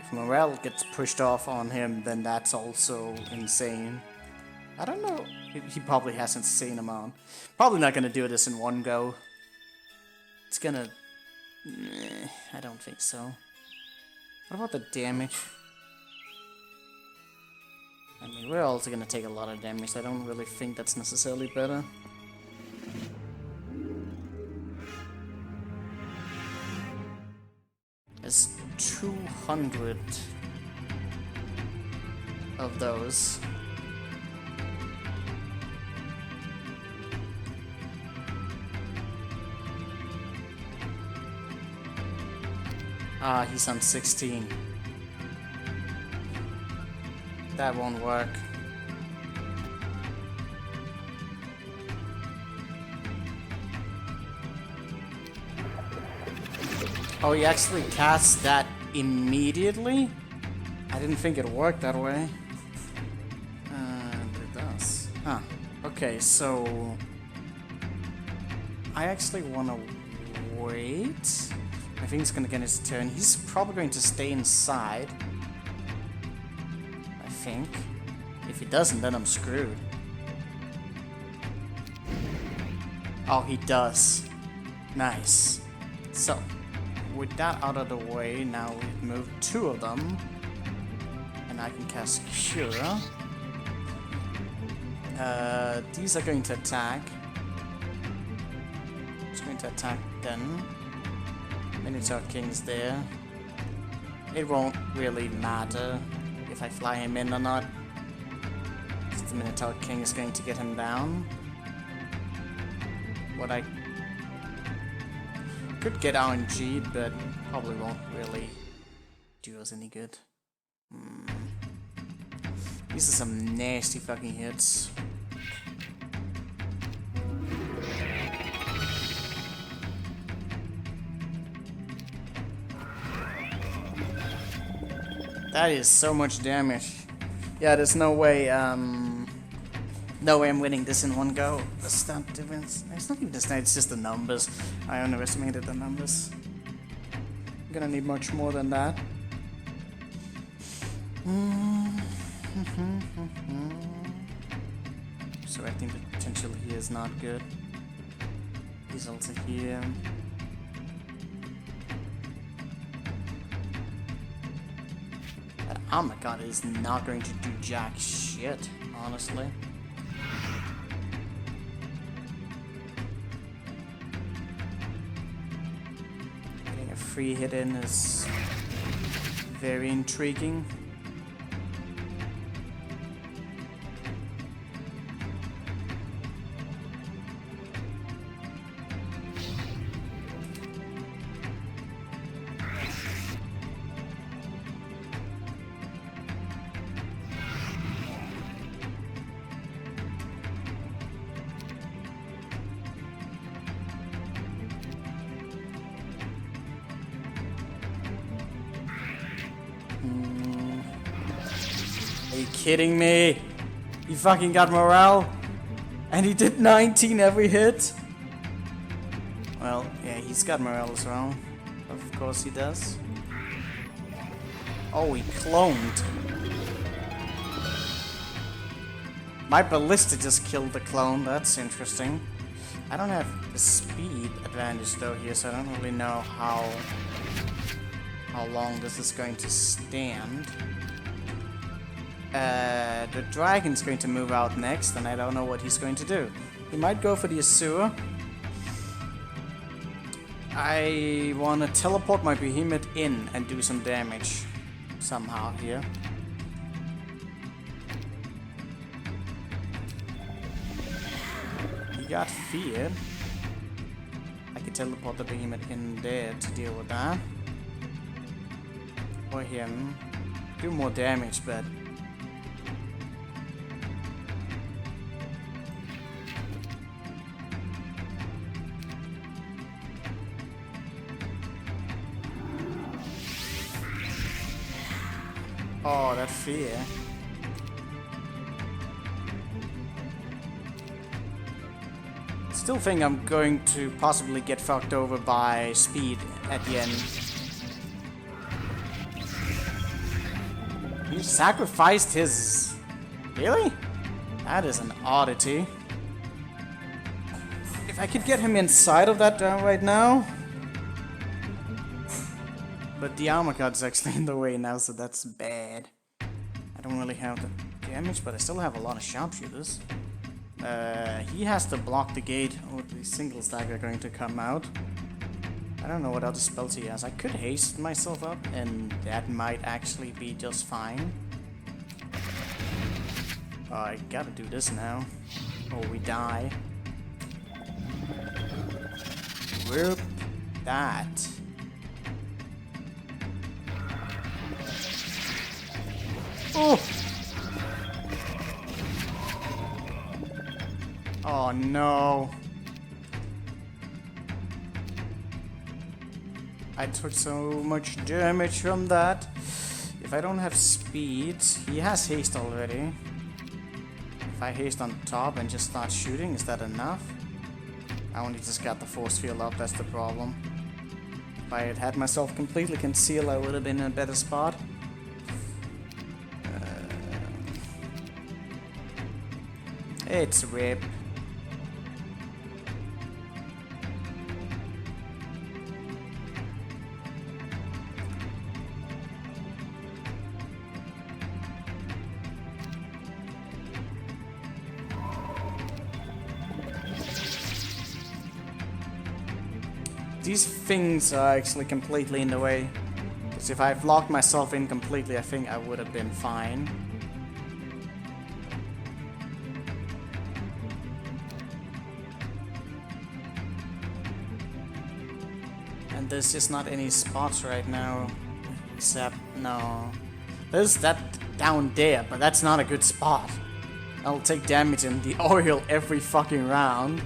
If morale gets pushed off on him, then that's also insane. I don't know. He probably has insane amount. Probably not gonna do this in one go. It's gonna... I don't think so. What about the damage? I mean, we're also gonna take a lot of damage. I don't really think that's necessarily better. There's 200 of those. Ah, he's on 16. That won't work. Oh, he actually cast that immediately? I didn't think it worked that way. But it does. Huh. Okay, so... I actually want to wait. I think he's gonna get his turn. He's probably going to stay inside. I think. If he doesn't, then I'm screwed. Oh, he does. Nice. So, with that out of the way, now we've moved 2 of them. And I can cast Cure. These are going to attack. It's going to attack then. Minotaur King's there. It won't really matter if I fly him in or not. The Minotaur King is going to get him down. What I could get RNG, but probably won't really do us any good. These are some nasty fucking hits. That is so much damage. Yeah, there's no way, no way I'm winning this in one go. The stat difference. It's not even the stat, it's just the numbers. I underestimated the numbers. I'm gonna need much more than that. So I think the potential here is not good. He's also here. Oh my god, it is not going to do jack shit, honestly. Getting a free hit in is very intriguing. Are you kidding me? He fucking got morale? And he did 19 every hit? Well, yeah, he's got morale as well. Of course he does. Oh, he cloned. My ballista just killed the clone, that's interesting. I don't have the speed advantage though here, so I don't really know how long this is going to stand. The dragon's going to move out next, and I don't know what he's going to do. He might go for the Azure. I want to teleport my behemoth in and do some damage somehow here. He got feared. I could teleport the behemoth in there to deal with that. Or him. Do more damage, but... oh, that fear. Still think I'm going to possibly get fucked over by speed at the end. He sacrificed his... really? That is an oddity. If I could get him inside of that right now... but the armor card's actually in the way now, so that's bad. I don't really have the damage, but I still have a lot of sharpshooters. He has to block the gate, or the single stack are going to come out. I don't know what other spells he has. I could haste myself up, and that might actually be just fine. Oh, I gotta do this now, or we die. Whoop that. Oh! Oh no. I took so much damage from that. If I don't have speed, he has haste already. If I haste on top and just start shooting, is that enough? I only just got the force field up, that's the problem. If I had myself completely concealed, I would have been in a better spot. It's RIP. These things are actually completely in the way. Because if I've locked myself in completely, I think I would have been fine. And there's just not any spots right now. Except, no. There's that down there, but that's not a good spot. I'll take damage in the oil every fucking round.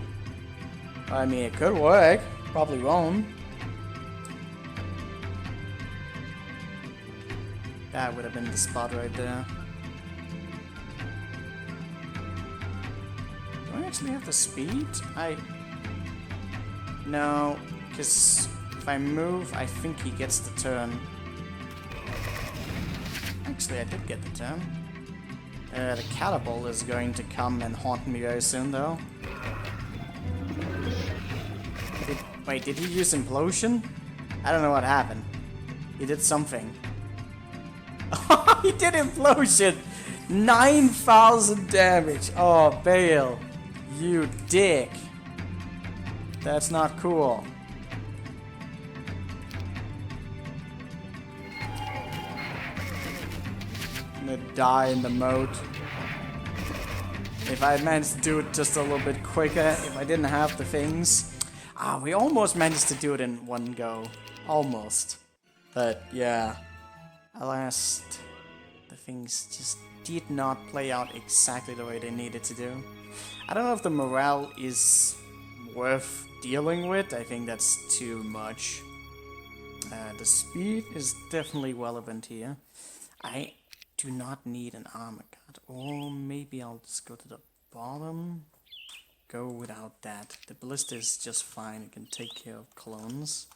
I mean, it could work. Probably won't. That would have been the spot right there. Do I actually have the speed? No, because if I move, I think he gets the turn. Actually, I did get the turn. The catapult is going to come and haunt me very soon, though. Wait, did he use implosion? I don't know what happened. He did something. He did implosion! 9,000 damage! Oh, Bale. You dick. That's not cool. I'm gonna die in the moat. If I had managed to do it just a little bit quicker, if I didn't have the things... Ah, we almost managed to do it in one go. Almost. But, yeah. Alas, the things just did not play out exactly the way they needed to do. I don't know if the morale is worth dealing with. I think that's too much. The speed is definitely relevant here. I do not need an armor card. Or maybe I'll just go to the bottom. Go without that. The ballista is just fine. It can take care of clones.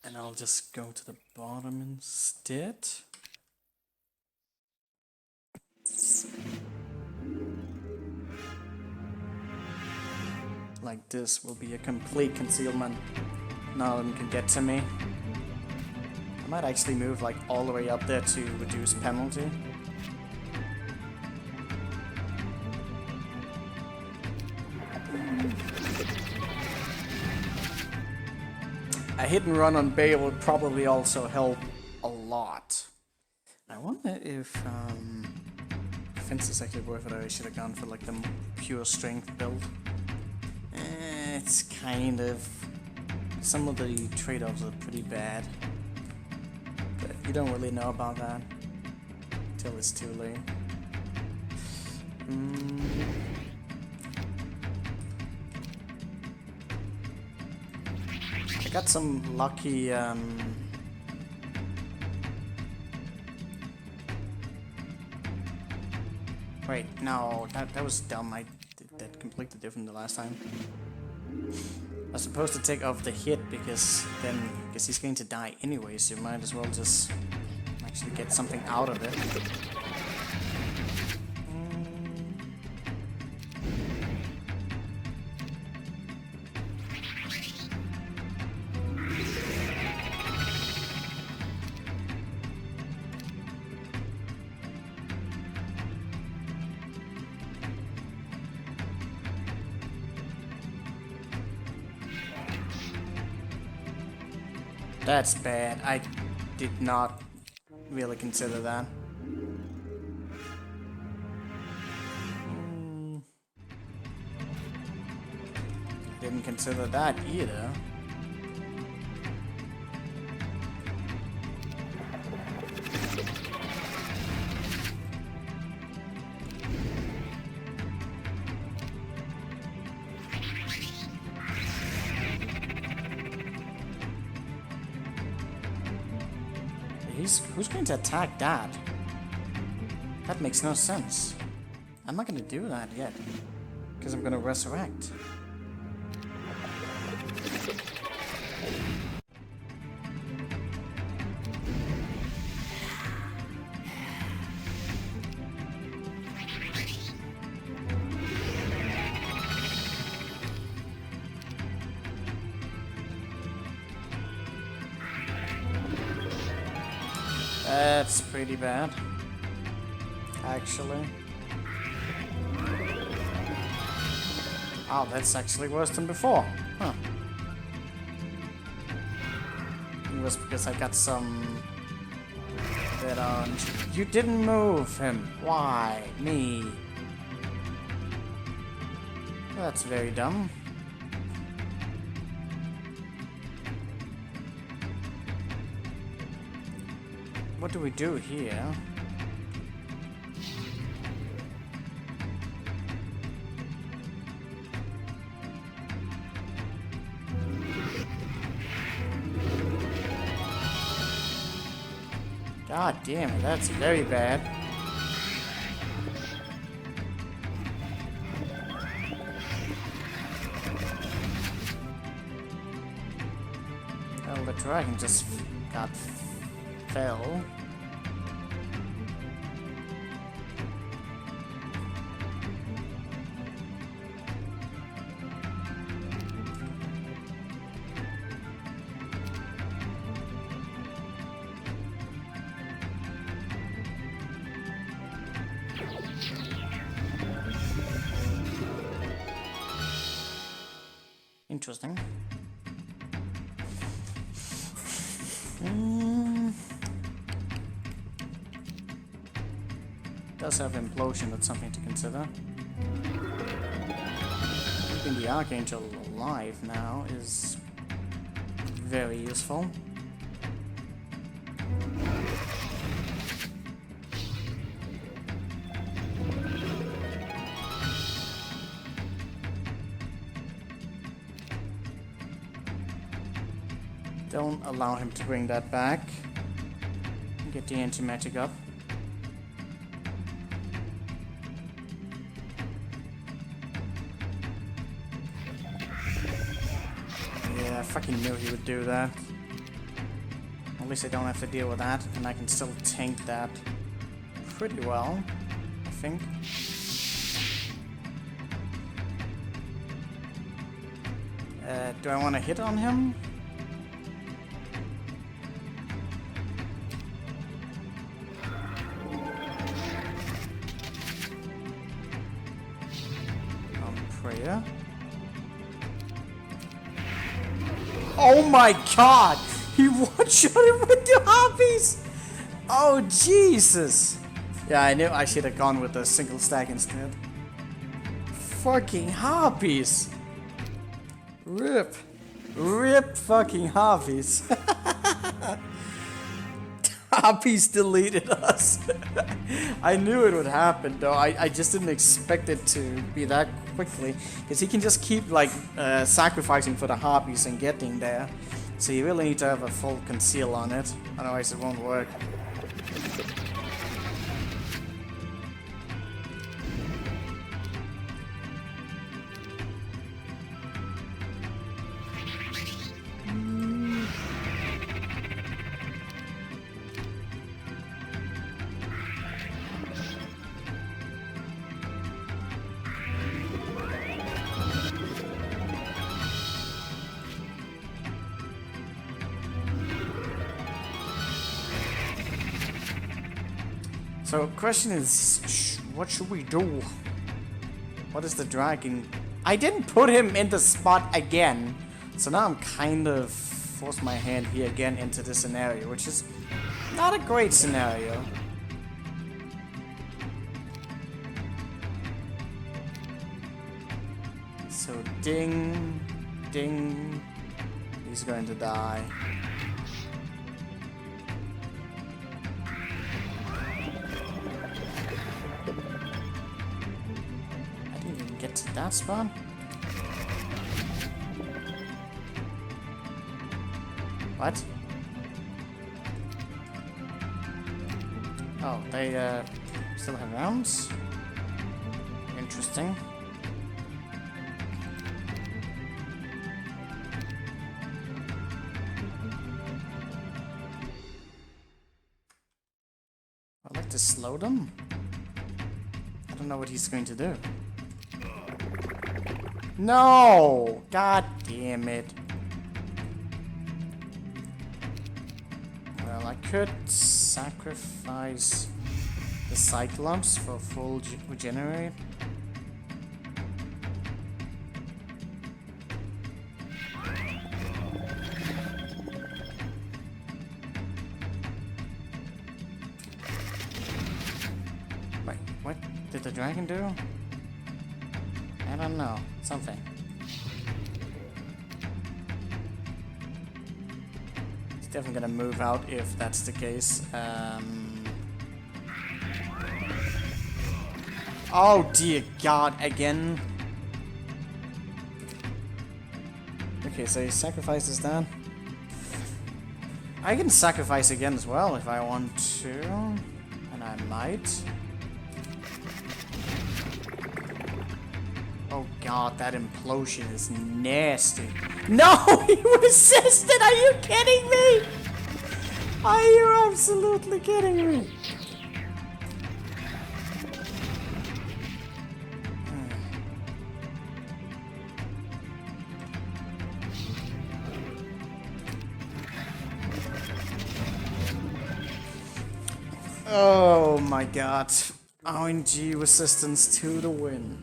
And I'll just go to the bottom instead. like this will be a complete concealment. None of them can get to me. I might actually move like all the way up there to reduce penalty. A hit and run on Bay would probably also help a lot. I wonder if defense is actually worth it, or I should have gone for like the pure strength build. It's kind of... Some of the trade-offs are pretty bad. But you don't really know about that till it's too late. I got some lucky wait, no, that was dumb. I did that completely different the last time. I was supposed to take off the hit because he's going to die anyway, so you might as well just actually get something out of it. That's bad. I did not really consider that. Didn't consider that either. Who's going to attack that? That makes no sense. I'm not going to do that yet, because I'm going to resurrect. That's pretty bad, actually. Oh, that's actually worse than before. Huh. It was because I got some... that on... You didn't move him. Why? Me. That's very dumb. What do we do here? God damn it, that's very bad. Well, the dragon just got fell. Interesting. Does have implosion, that's something to consider. Keeping the Archangel alive now is very useful. Don't allow him to bring that back. Get the anti-magic up. Yeah, I fucking knew he would do that. At least I don't have to deal with that, and I can still tank that pretty well, I think. Do I want to hit on him? Prayer. Oh my god! He one-shot him with the harpies! Oh Jesus! Yeah, I knew I should have gone with the single stack instead. Fucking harpies! Rip! Rip fucking harpies! Harpies deleted us. I knew it would happen though. I just didn't expect it to be that quickly. Because he can just keep like sacrificing for the harpies and getting there. So you really need to have a full conceal on it. Otherwise it won't work. So, question is, what should we do? What is the dragon? I didn't put him in the spot again, so now I'm kind of forced my hand here again into this scenario, which is not a great scenario. So, ding, ding, he's going to die. Get to that spot. What? Oh, they still have rounds? Interesting. I'd like to slow them. I don't know what he's going to do. No! God damn it. Well, I could sacrifice the Cyclops for full regenerate. Wait, what did the dragon do? I don't know. Something. He's definitely gonna move out if that's the case. Oh dear God, again. Okay, so he sacrifices that. I can sacrifice again as well if I want to. And I might. Oh god, that implosion is nasty. No, he resisted! Are you kidding me? Are you absolutely kidding me? Oh my god. RNG resistance to the win.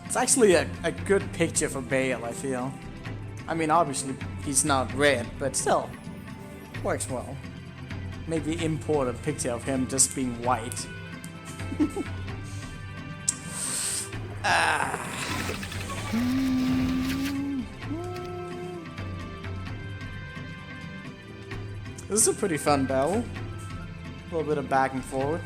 It's actually a good picture for Bale, I feel. I mean, obviously, he's not red, but still, works well. Maybe import a picture of him just being white. This is a pretty fun battle. A little bit of back and forward.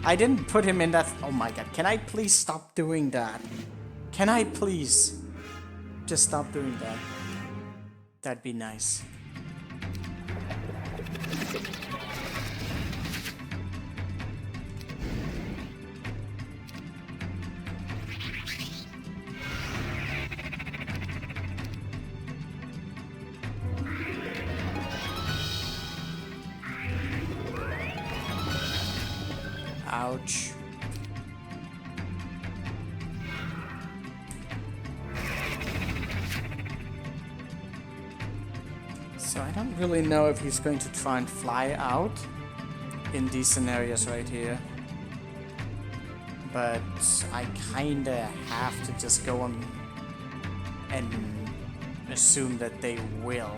I didn't put him in that. Oh my god, can I please stop doing that? Can I please just stop doing that? That'd be nice. Ouch. So I don't really know if he's going to try and fly out in these scenarios right here. But I kinda have to just go on and assume that they will.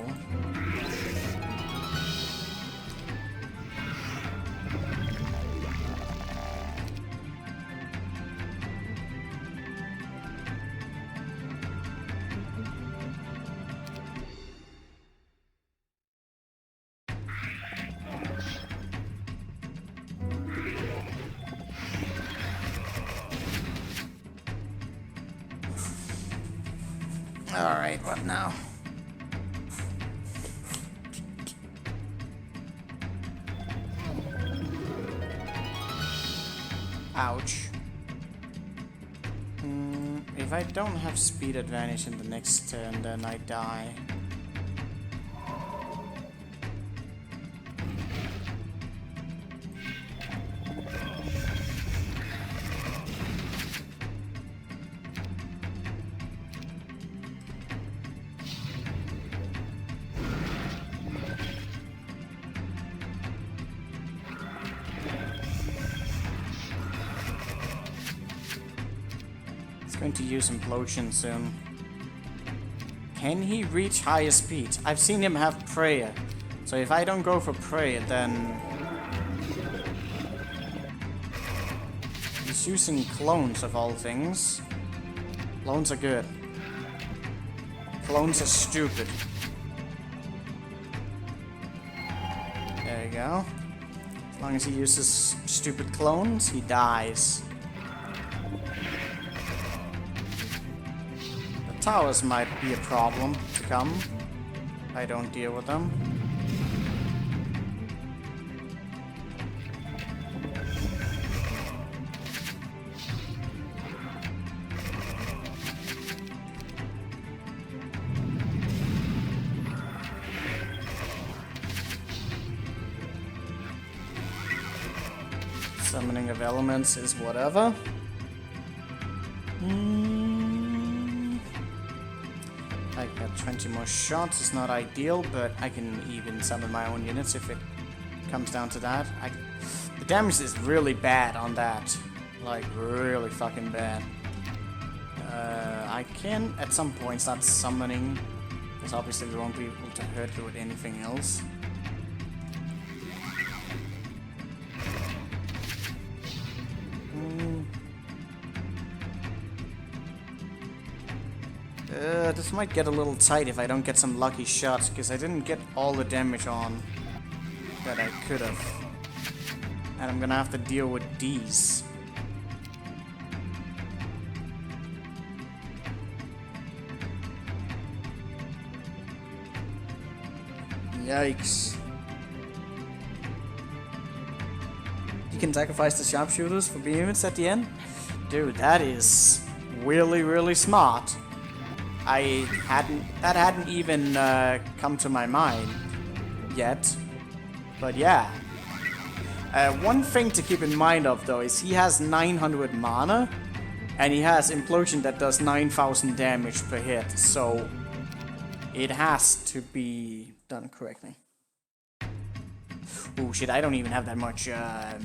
Alright, what now? Ouch. If I don't have speed advantage in the next turn, then I die. Going to use implosion soon. Can he reach higher speed? I've seen him have prayer. So if I don't go for prayer, then he's using clones of all things. Clones are good. Clones are stupid. There you go. As long as he uses stupid clones, he dies. Towers might be a problem to come if I don't deal with them. Summoning of elements is whatever. I got 20 more shots. It's not ideal, but I can even summon my own units if it comes down to that. The damage is really bad on that. Like, really fucking bad. I can, at some point, start summoning. Because obviously we won't be able to hurt you with anything else. This might get a little tight if I don't get some lucky shots, because I didn't get all the damage on that I could have. And I'm gonna have to deal with these. Yikes. You can sacrifice the sharpshooters for behemoths at the end? Dude, that is really, really smart. That hadn't even come to my mind yet, but yeah. One thing to keep in mind of though is he has 900 mana, and he has implosion that does 9,000 damage per hit, so it has to be done correctly. Oh shit, I don't even have that much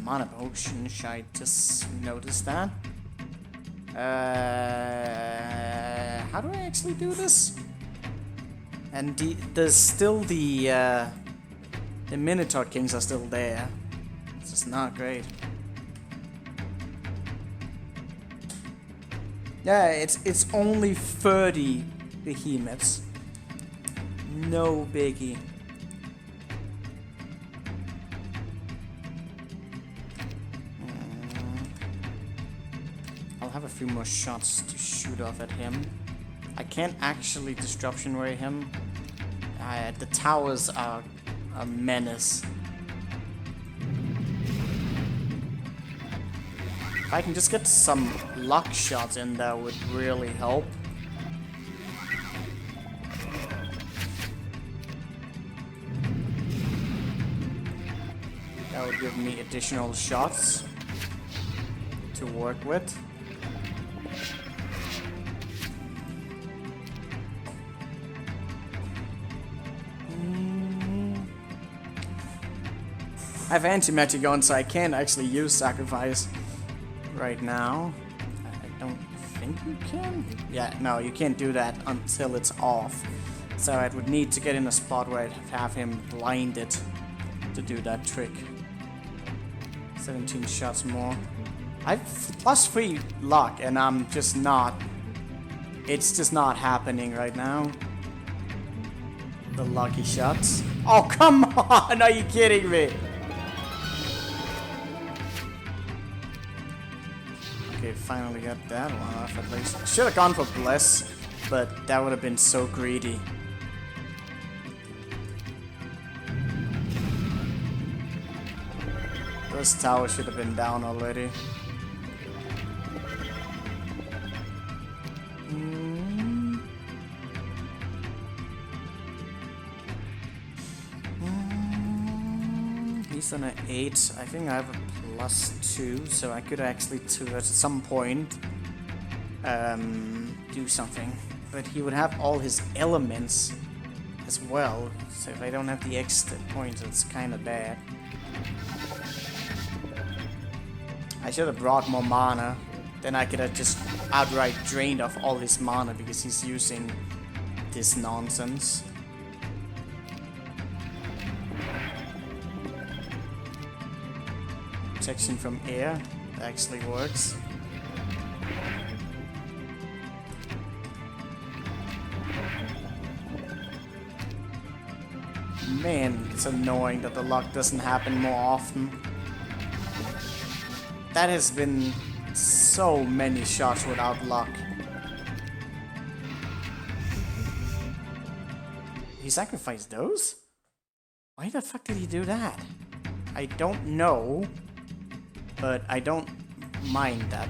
mana potion. Should I just notice that? How do I actually do this? And there's still the Minotaur Kings are still there. This is not great. Yeah, it's only 30 behemoths. No biggie. I'll have a few more shots to shoot off at him. I can't actually disruption ray him. The towers are a menace. If I can just get some luck shots in, that would really help. That would give me additional shots. to work with. I have anti-magic on, so I can't actually use sacrifice right now. I don't think you can. Yeah, no, you can't do that until it's off. So I would need to get in a spot where I'd have him blinded to do that trick. 17 shots more. I've +3 luck, and I'm just not. It's just not happening right now. The lucky shots. Oh, come on! Are you kidding me? Okay, finally got that one off at least. Should have gone for Bless, but that would have been so greedy. This tower should have been down already. He's on an 8. I think I have a +2, so I could actually, at some point, do something. But he would have all his elements as well, so if I don't have the extra points, it's kind of bad. I should have brought more mana. Then I could have just outright drained off all his mana because he's using this nonsense. Protection from air actually works. Man, it's annoying that the luck doesn't happen more often. That has been so many shots without luck. He sacrificed those? Why the fuck did he do that? I don't know, but I don't mind that.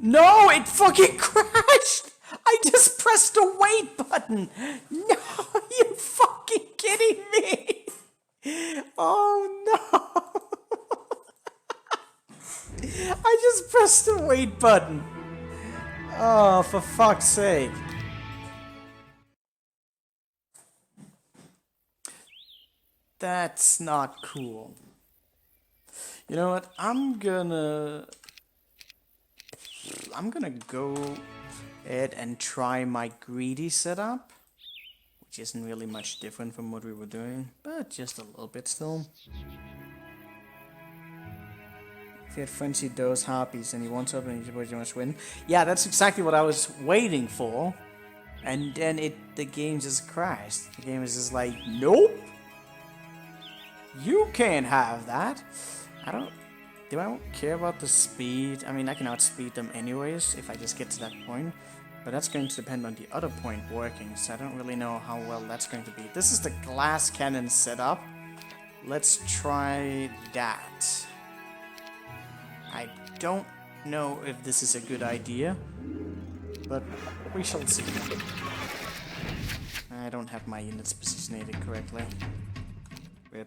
No, it fucking crashed! I just pressed the wait button! No, you fucking kidding me? Oh no! I just pressed the wait button. Oh, for fuck's sake. That's not cool. You know what? I'm gonna go ahead and try my greedy setup, which isn't really much different from what we were doing, but just a little bit still. If you had frenzied those harpies and you want something, you must win. Yeah, that's exactly what I was waiting for. And then the game just crashed. The game is just like, nope. You can't have that. Do I care about the speed? I mean, I can outspeed them anyways if I just get to that point. But that's going to depend on the other point working, so I don't really know how well that's going to be. This is the glass cannon setup. Let's try that. I don't know if this is a good idea, but we shall see. I don't have my units positioned correctly. Weird.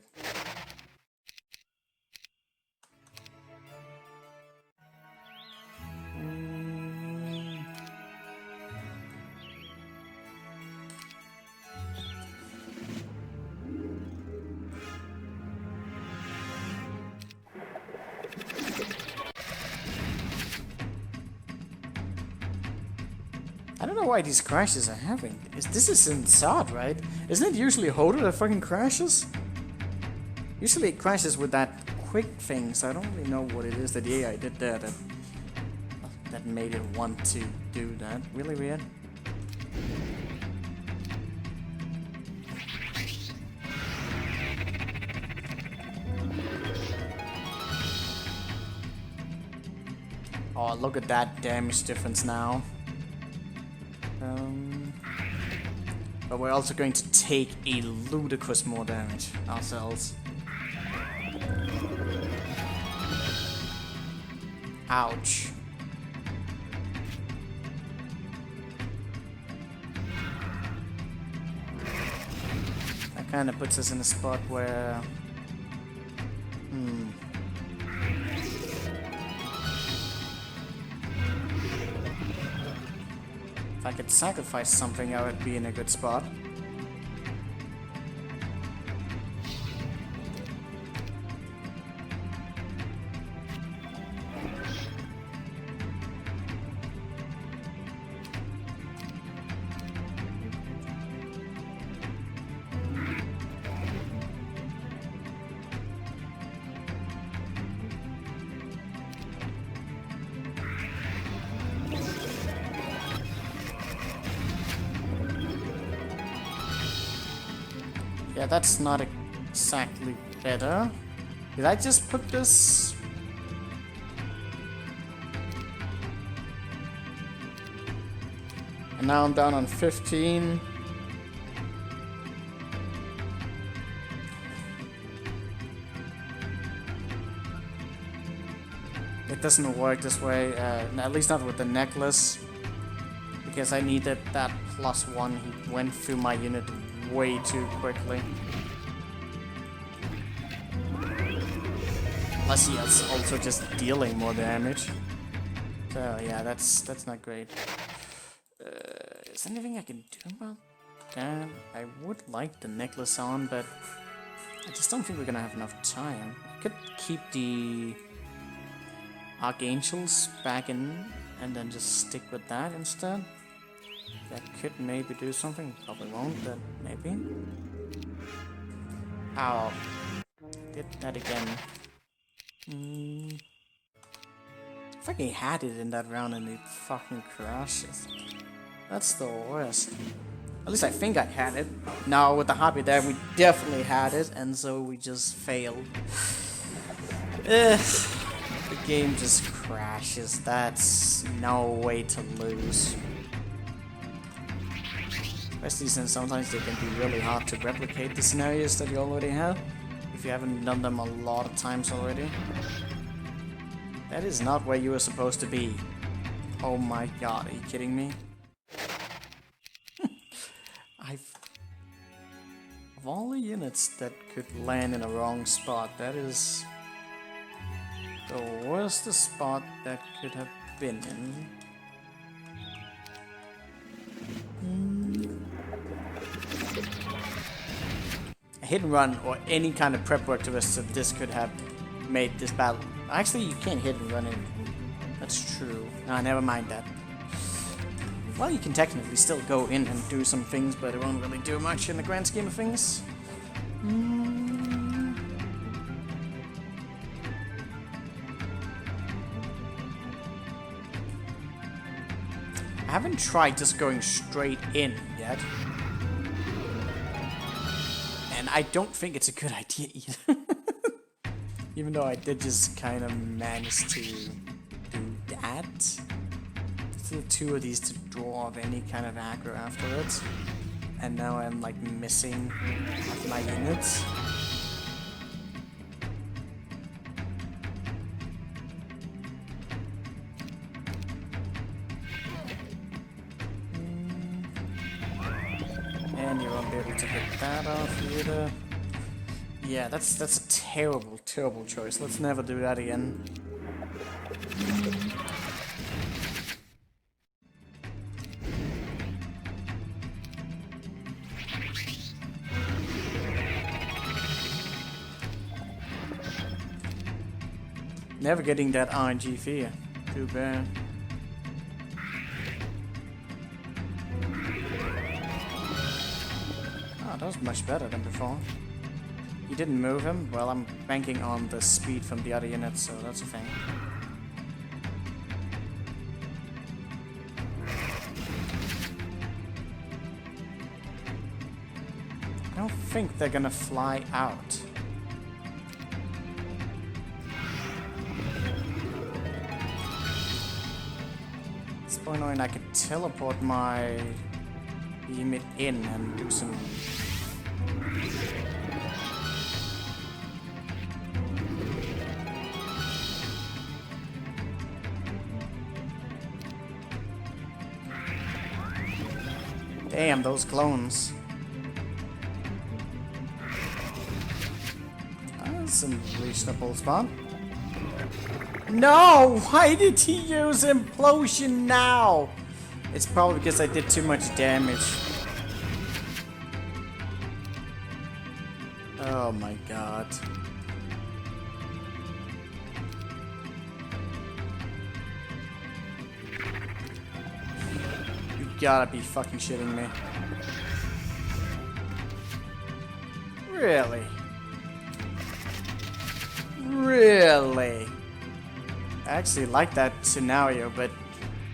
I don't know why these crashes are having. This is in SOD, right? Isn't it usually Hodor that fucking crashes? Usually it crashes with that quick thing, so I don't really know what it is that the AI did there that made it want to do that. Really weird. Oh, look at that damage difference now. But we're also going to take a ludicrous more damage ourselves. Ouch. That kind of puts us in a spot where... I could sacrifice something, I would be in a good spot. Yeah, that's not exactly better. Did I just put this? And now I'm down on 15. It doesn't work this way, at least not with the necklace. Because I needed that +1. He went through my unit way too quickly. Plus he is also just dealing more damage. So yeah, that's not great. Is there anything I can do about that? I would like the necklace on, but I just don't think we're gonna have enough time. I could keep the Archangels back in and then just stick with that instead. That could maybe do something. Probably won't, but maybe. Ow. Did that again. I fucking had it in that round and it fucking crashes. That's the worst. At least I think I had it. Now with the Harpy there, we definitely had it, and so we just failed. The game just crashes. That's no way to lose. Especially since sometimes they can be really hard to replicate the scenarios that you already have, if you haven't done them a lot of times already. That is not where you were supposed to be. Oh my god, are you kidding me? Of all the units that could land in a wrong spot, that is the worst spot that could have been in. A hit and run or any kind of prep work to us of this could have made this battle. Actually, you can't hit and run it. That's true. Nah, never mind that. Well, you can technically still go in and do some things, but it won't really do much in the grand scheme of things. I haven't tried just going straight in yet. And I don't think it's a good idea either. Even though I did just kind of manage to do that. Still 2 of these to draw off any kind of aggro afterwards. And now I'm like missing half my units. And you won't be able to get that off either. Yeah, that's a terrible, terrible choice. Let's never do that again. Never getting that RNG fear. Too bad. Oh, that was much better than before. You didn't move him? Well, I'm banking on the speed from the other units, so that's a thing. I don't think they're gonna fly out. It's so annoying. I could teleport my unit in and do some... Damn, those clones. That's a reasonable spot. No! Why did he use implosion now? It's probably because I did too much damage. Oh my god. You gotta be fucking shitting me. Really? Really? I actually like that scenario, but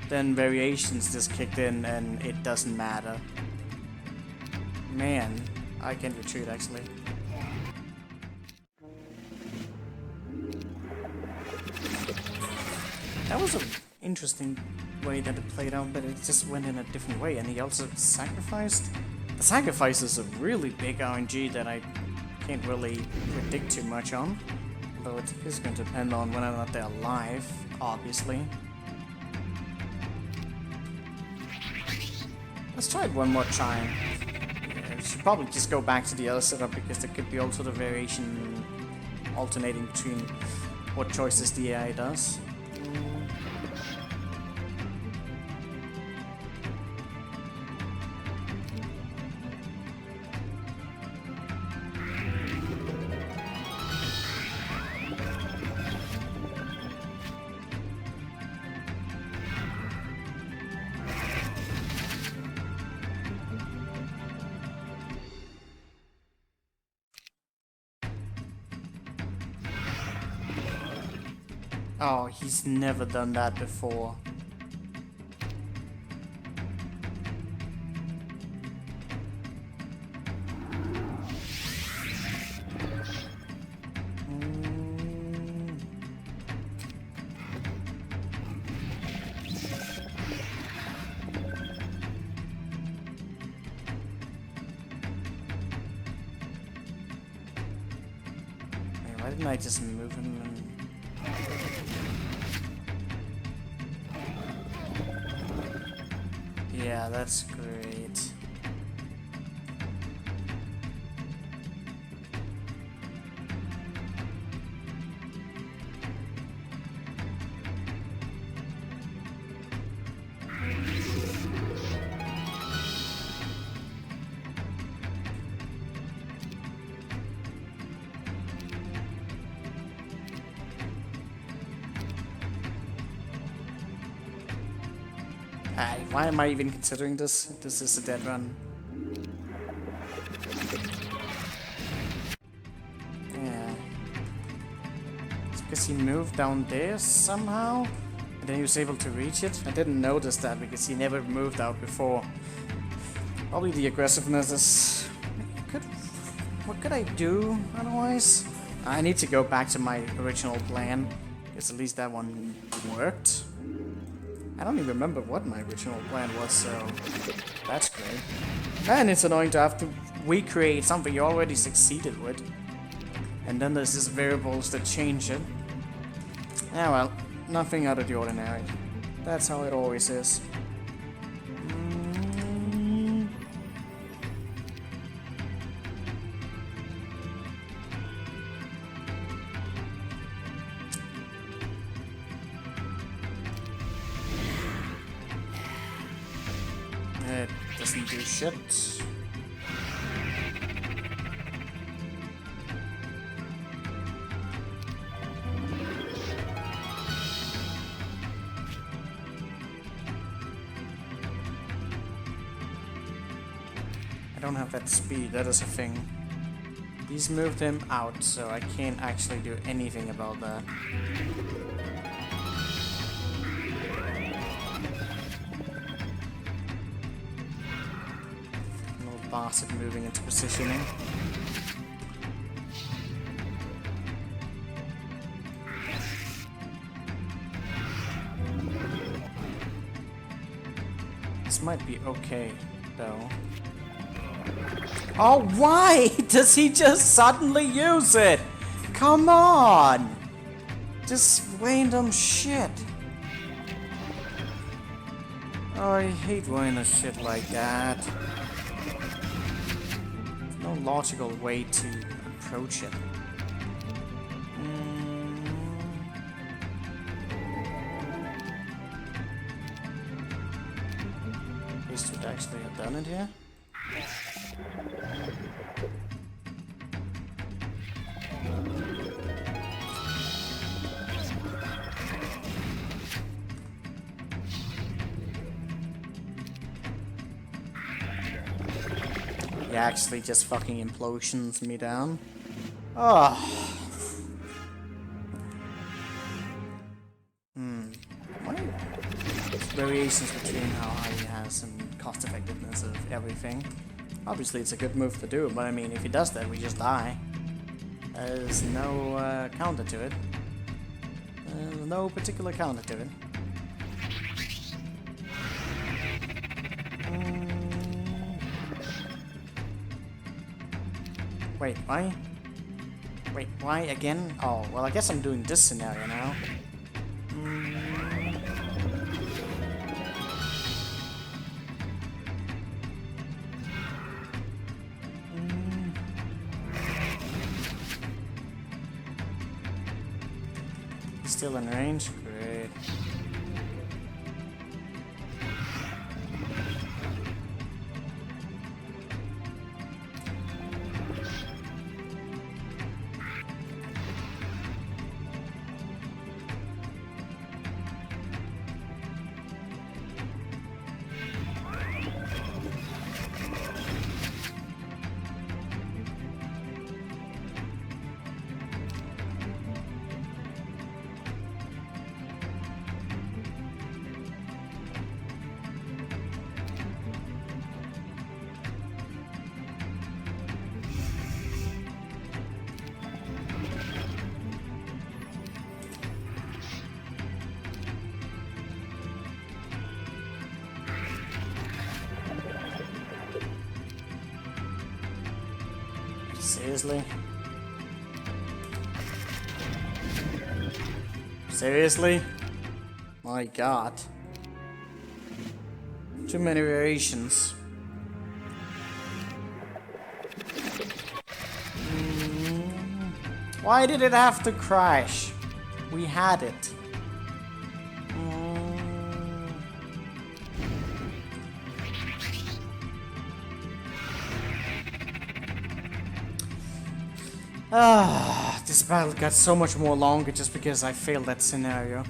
then variations just kicked in and it doesn't matter. Man, I can retreat actually. That was an interesting way that it played out, but it just went in a different way, and he also sacrificed. The sacrifice is a really big RNG that I can't really predict too much on. Though it is going to depend on whether or not they're alive, obviously. Let's try it one more time. Yeah, we should probably just go back to the other setup because there could be also the variation alternating between what choices the AI does. Oh, he's never done that before. Why didn't I just move him and... Yeah, that's great. Why am I even considering this? This is a dead run. Yeah. It's because he moved down there somehow, and then he was able to reach it. I didn't notice that because he never moved out before. Probably the aggressiveness is... What could I do otherwise? I need to go back to my original plan, because at least that one worked. I don't even remember what my original plan was, so that's great. And it's annoying to have to recreate something you already succeeded with. And then there's these variables that change it. Yeah, well, nothing out of the ordinary. That's how it always is. It doesn't do shit. I don't have that speed, that is a thing. He's moved him out, so I can't actually do anything about that. Bastard moving into positioning. This might be okay, though. Oh, why does he just suddenly use it? Come on! Just random shit. Oh, I hate random shit like that. No logical way to approach it. actually have done it here. He actually just fucking implosions me down. Oh. What variations between how high he has and cost effectiveness of everything. Obviously it's a good move to do, but I mean if he does that we just die. There's no counter to it. No particular counter to it. Wait, why? Wait, why again? Oh, well I guess I'm doing this scenario now. He's still in range? Great. Seriously? Seriously? My god. Too many variations. Why did it have to crash? We had it. This battle got so much more longer just because I failed that scenario.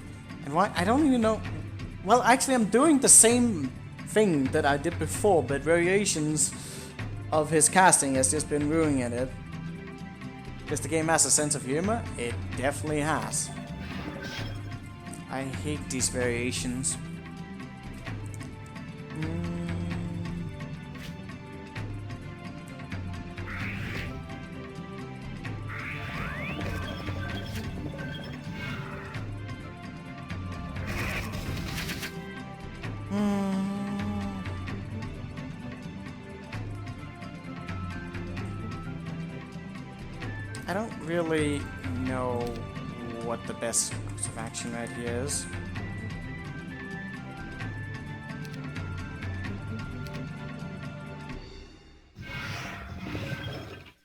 And why? I don't even know. Well, actually, I'm doing the same thing that I did before, but variations of his casting has just been ruining it. Does the game has a sense of humor? It definitely has. I hate these variations. I don't really know what the best course of action right here is.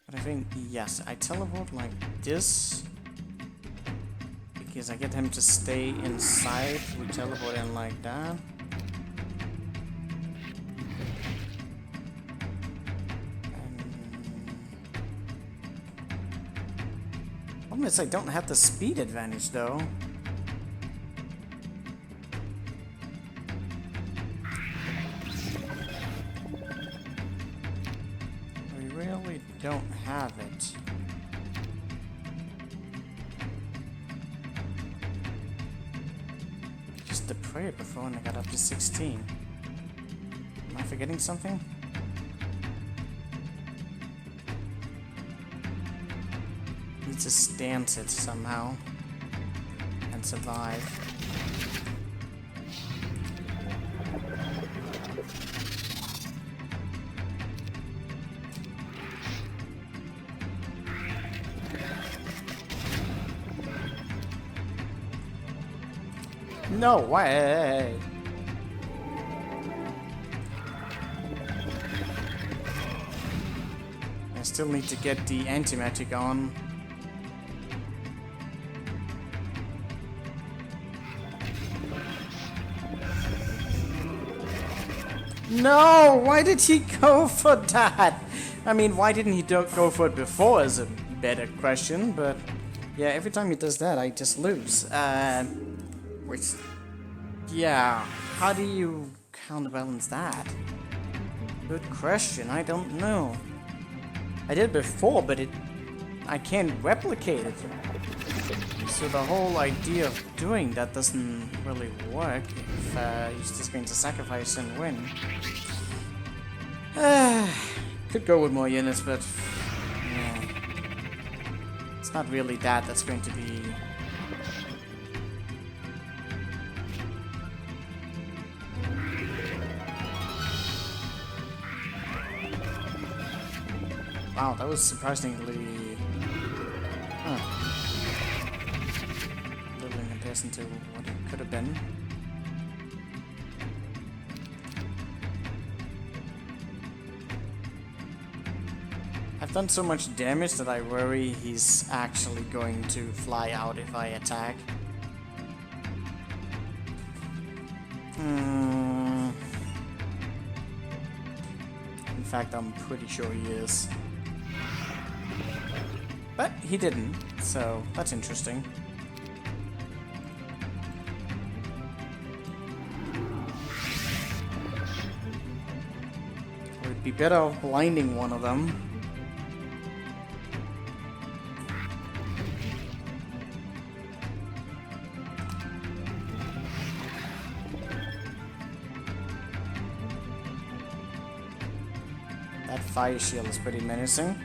But I think, yes, I teleport like this. Because I get him to stay inside. We teleport in like that. I don't have the speed advantage though. We really don't have it. Just the prayer before and I got up to 16. Am I forgetting something? To stance it somehow and survive. No way! I still need to get the anti-magic on. No! Why did he go for that? I mean, why didn't he go for it before is a better question, but yeah, every time he does that, I just lose. Which, yeah, how do you counterbalance that? Good question, I don't know. I did before, but I can't replicate it. So the whole idea of doing that doesn't really work if he's just going to sacrifice and win. Could go with more units, but yeah, it's not really that's going to be. Wow, that was surprisingly little in comparison to what it could have been. I've done so much damage that I worry he's actually going to fly out if I attack. In fact, I'm pretty sure he is. But he didn't, so that's interesting. It would be better off blinding one of them. That fire shield is pretty menacing.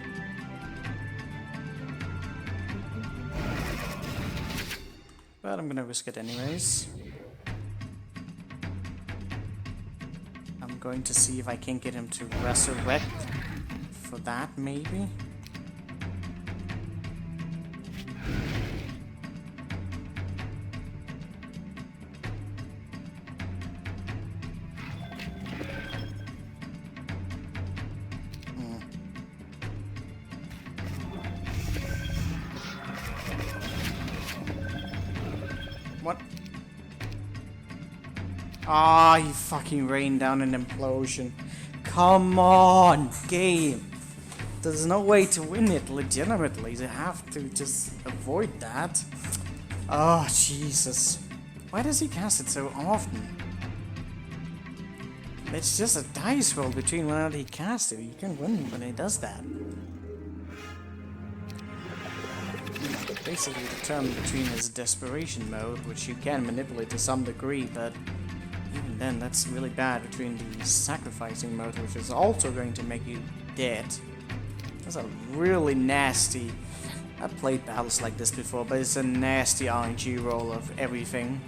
But I'm gonna risk it anyways. I'm going to see if I can get him to resurrect for that, maybe. What? Ah, he fucking rained down an implosion. Come on, game. There's no way to win it legitimately. You have to just avoid that. Oh, Jesus. Why does he cast it so often? It's just a dice roll between whenever he casts it. You can win when he does that. Basically determined between his desperation mode, which you can manipulate to some degree, but even then that's really bad, between the sacrificing mode, which is also going to make you dead. That's a really nasty... I've played battles like this before, but it's a nasty RNG roll of everything.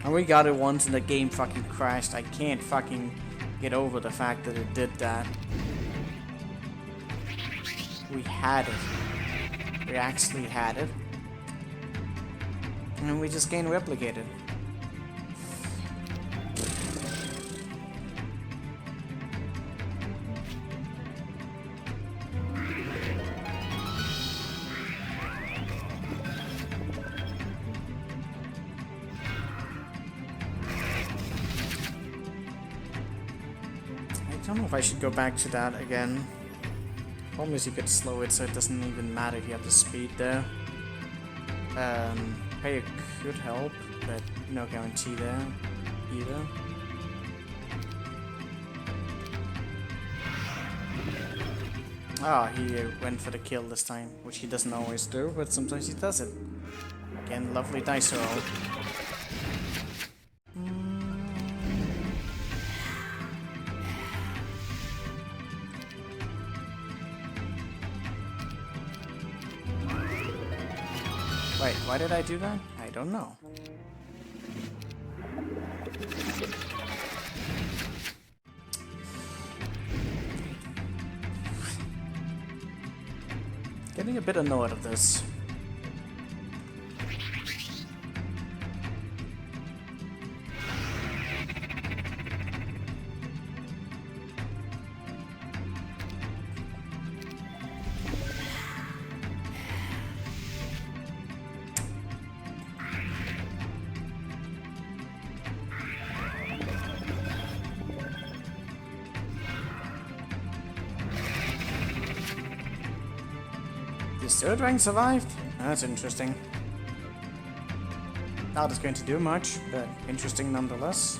And we got it once and the game fucking crashed. I can't fucking get over the fact that it did that. We had it. We actually had it. And we just can't replicate it. I don't know if I should go back to that again. Problem is you could slow it so it doesn't even matter if you have the speed there. Prayer could help, but no guarantee there either. Ah, he went for the kill this time, which he doesn't always do, but sometimes he does it. Again, lovely dice roll. Wait, why did I do that? I don't know. Getting a bit annoyed of this. His third rank survived? That's interesting. Not it's going to do much, but interesting nonetheless.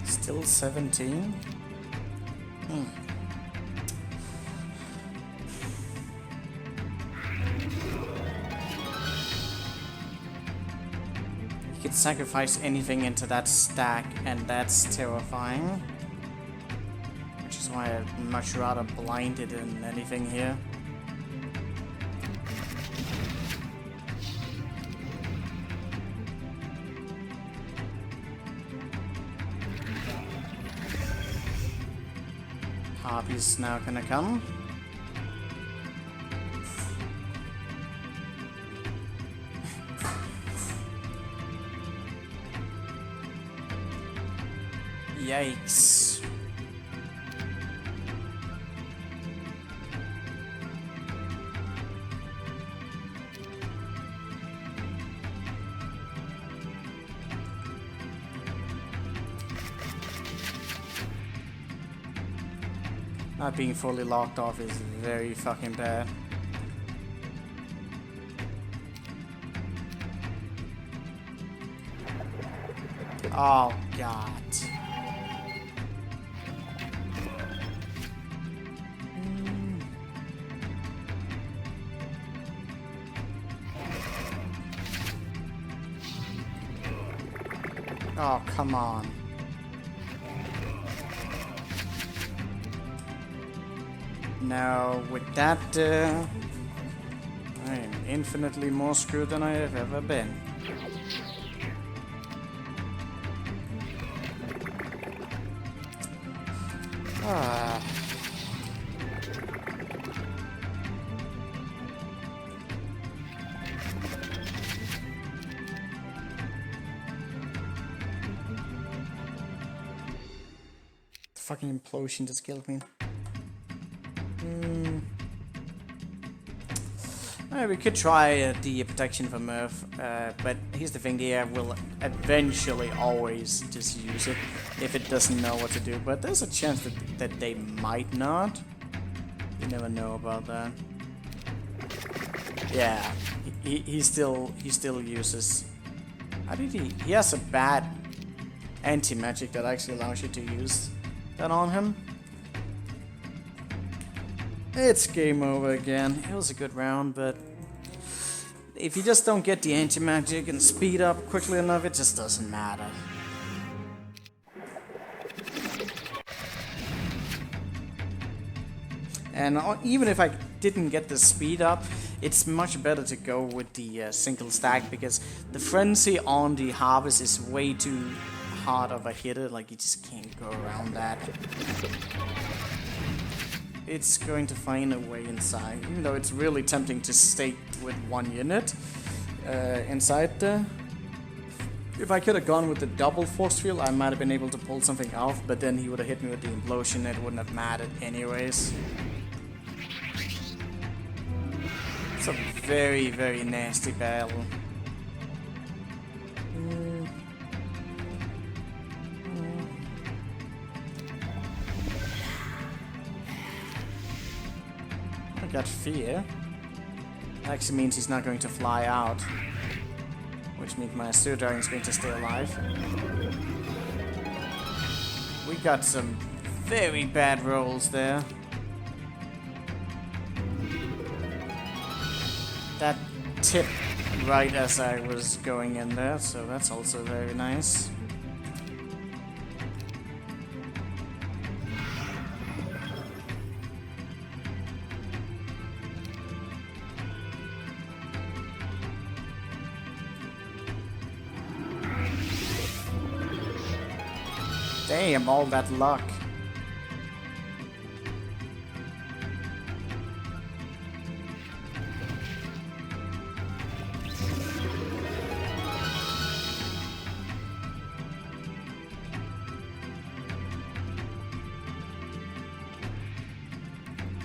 Still 17? You could sacrifice anything into that stack, and that's terrifying. Which is why I'd much rather blind it than anything here. Harpy's now gonna come. Yikes. Not being fully locked off is very fucking bad. Oh god. Oh, come on. Now, with that, I am infinitely more screwed than I have ever been. Ah. The fucking implosion just killed me. We could try the protection for Murph, but here's the thing, the air will eventually always just use it if it doesn't know what to do, but there's a chance that they might not. You never know about that. Yeah, he still uses... How did he has a bad anti-magic that actually allows you to use that on him. It's game over again. It was a good round, but if you just don't get the anti-magic and speed up quickly enough, it just doesn't matter. And even if I didn't get the speed up, it's much better to go with the single stack, because the frenzy on the harvest is way too hard of a hitter. Like, you just can't go around that. It's going to find a way inside, even though it's really tempting to stay with one unit inside there. If I could have gone with the double force field, I might have been able to pull something off, but then he would have hit me with the implosion. It wouldn't have mattered anyways. very, very nasty battle. I got fear. That actually means he's not going to fly out. Which means my Astute Dragon is going to stay alive. We got some very bad rolls there. That tipped right as I was going in there, so that's also very nice. Damn, all that luck.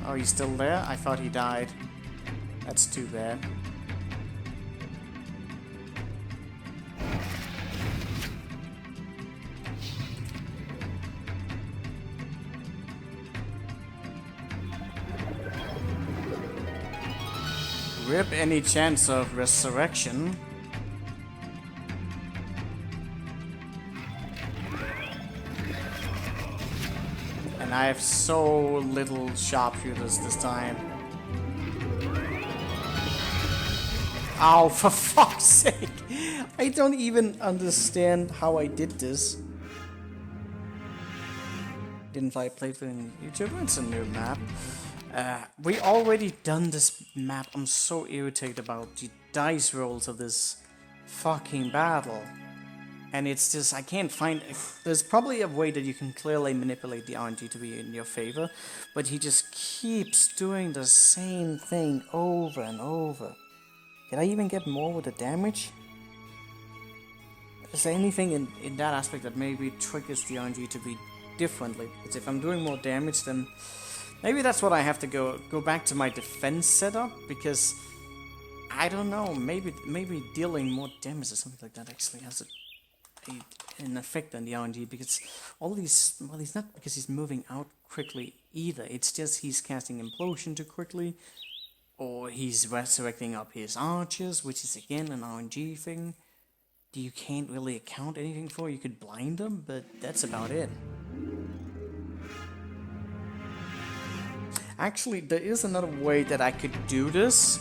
Oh, he's still there? I thought he died. That's too bad. Rip any chance of resurrection. And I have so little sharpshooters this time. Ow, for fuck's sake! I don't even understand how I did this. Didn't I play for a YouTuber? It's a new map. We already done this map. I'm so irritated about the dice rolls of this fucking battle. And it's just, I can't find... There's probably a way that you can clearly manipulate the RNG to be in your favor, but he just keeps doing the same thing over and over. Did I even get more with the damage? Is there anything in that aspect that maybe triggers the RNG to be differently? Because if I'm doing more damage, then... Maybe that's what I have to go back to my defense setup, because... I don't know, maybe dealing more damage or something like that actually has an effect on the RNG, because all these, well, he's not because he's moving out quickly either, it's just he's casting Implosion too quickly, or he's resurrecting up his archers, which is again an RNG thing. You can't really account anything for. You could blind them, but that's about it. Actually, there is another way that I could do this,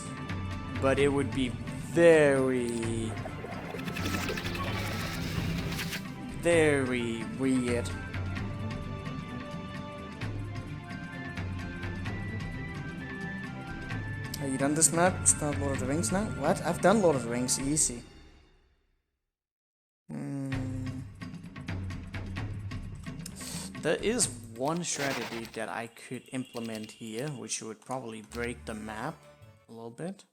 but it would be very weird. Have you done this map? It's not Lord of the Rings now? What? I've done Lord of the Rings, easy. There is one strategy that I could implement here, which would probably break the map a little bit.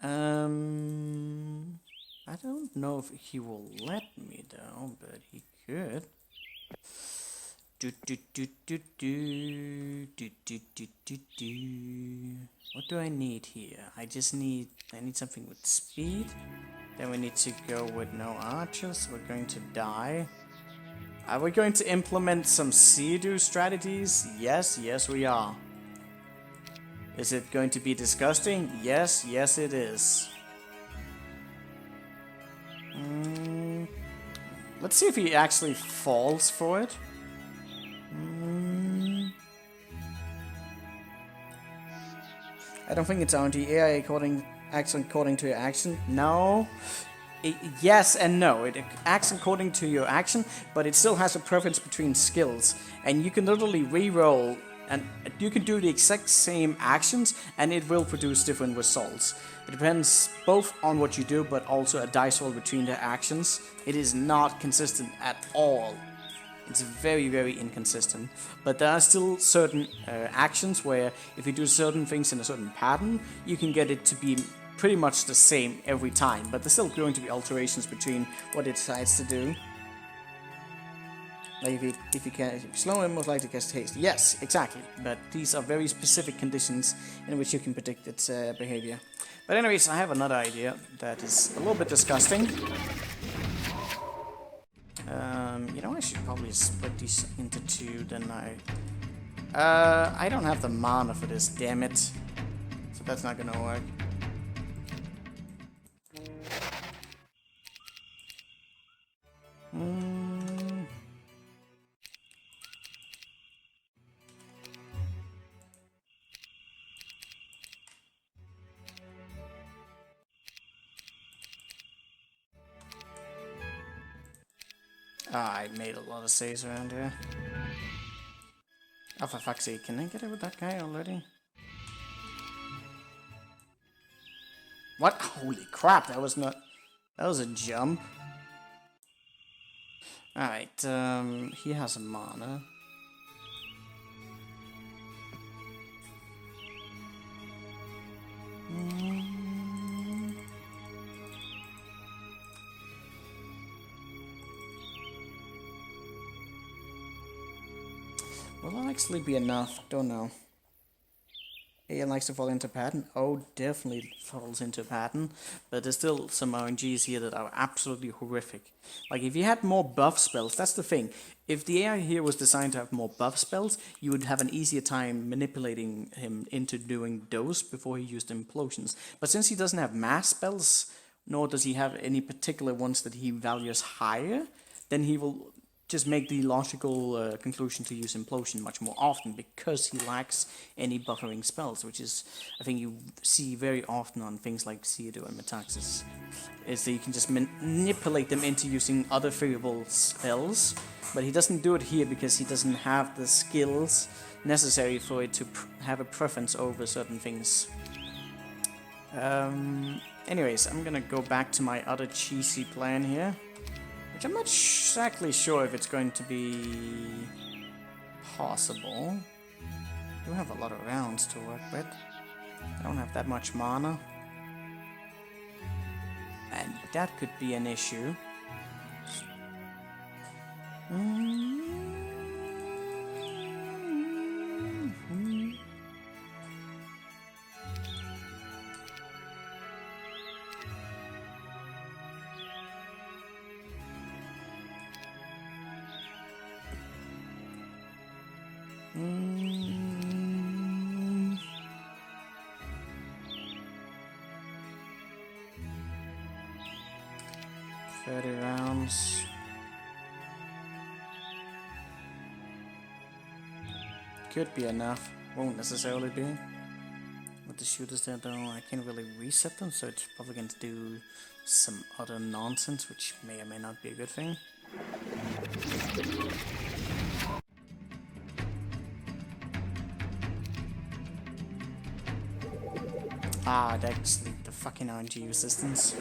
I don't know if he will let me though, but he could. What do I need here? I need something with speed. Then we need to go with no archers. We're going to die. Are we going to implement some Sea-Doo strategies? Yes, we are. Is it going to be disgusting? Yes, it is. Let's see if he actually falls for it. I don't think it's RNG. AI acts according to your action. No. Yes and no. It acts according to your action, but it still has a preference between skills. And you can literally re-roll, and you can do the exact same actions, and it will produce different results. It depends both on what you do, but also a dice roll between the actions. It is not consistent at all. It's very, very inconsistent. But there are still certain actions where if you do certain things in a certain pattern, you can get it to be pretty much the same every time. But there's still going to be alterations between what it decides to do. Like if you slow him, most likely cast haste. Yes, exactly. But these are very specific conditions in which you can predict its behavior. But anyways, I have another idea that is a little bit disgusting. You know, I should probably split these into two, then I don't have the mana for this, damn it. So that's not gonna work. I made a lot of saves around here. Oh, for fuck's sake, can I get it with that guy already? What? Holy crap, that was not... That was a jump. Alright, he has a mana. Will that actually be enough? Don't know. Ian likes to fall into pattern. Oh, definitely falls into pattern. But there's still some RNGs here that are absolutely horrific. Like, if you had more buff spells, that's the thing. If the AI here was designed to have more buff spells, you would have an easier time manipulating him into doing those before he used implosions. But since he doesn't have mass spells, nor does he have any particular ones that he values higher, then he will just make the logical conclusion to use implosion much more often because he lacks any buffering spells, which is, I think you see very often on things like Theodore and Metaxas, is that you can just manipulate them into using other favorable spells, but he doesn't do it here because he doesn't have the skills necessary for it to have a preference over certain things. Anyways, I'm gonna go back to my other cheesy plan here. Which I'm not exactly sure if it's going to be possible. I do have a lot of rounds to work with. I don't have that much mana. And that could be an issue. Rounds. Could be enough. Won't necessarily be. With the shooters there though, I can't really reset them, so it's probably going to do some other nonsense, which may or may not be a good thing. Ah, that's the fucking RNG resistance.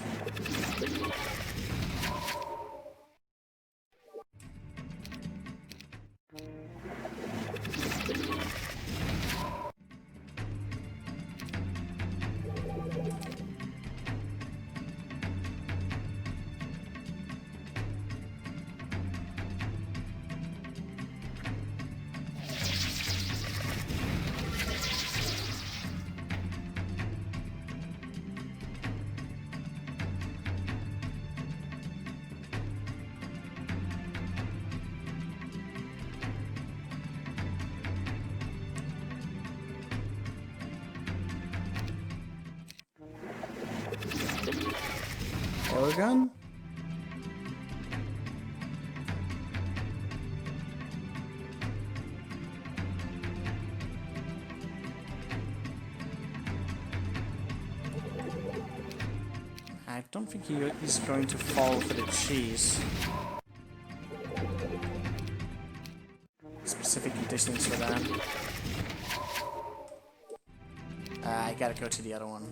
Oregon? I don't think he's going to fall for the cheese. Specific conditions for that. I gotta go to the other one.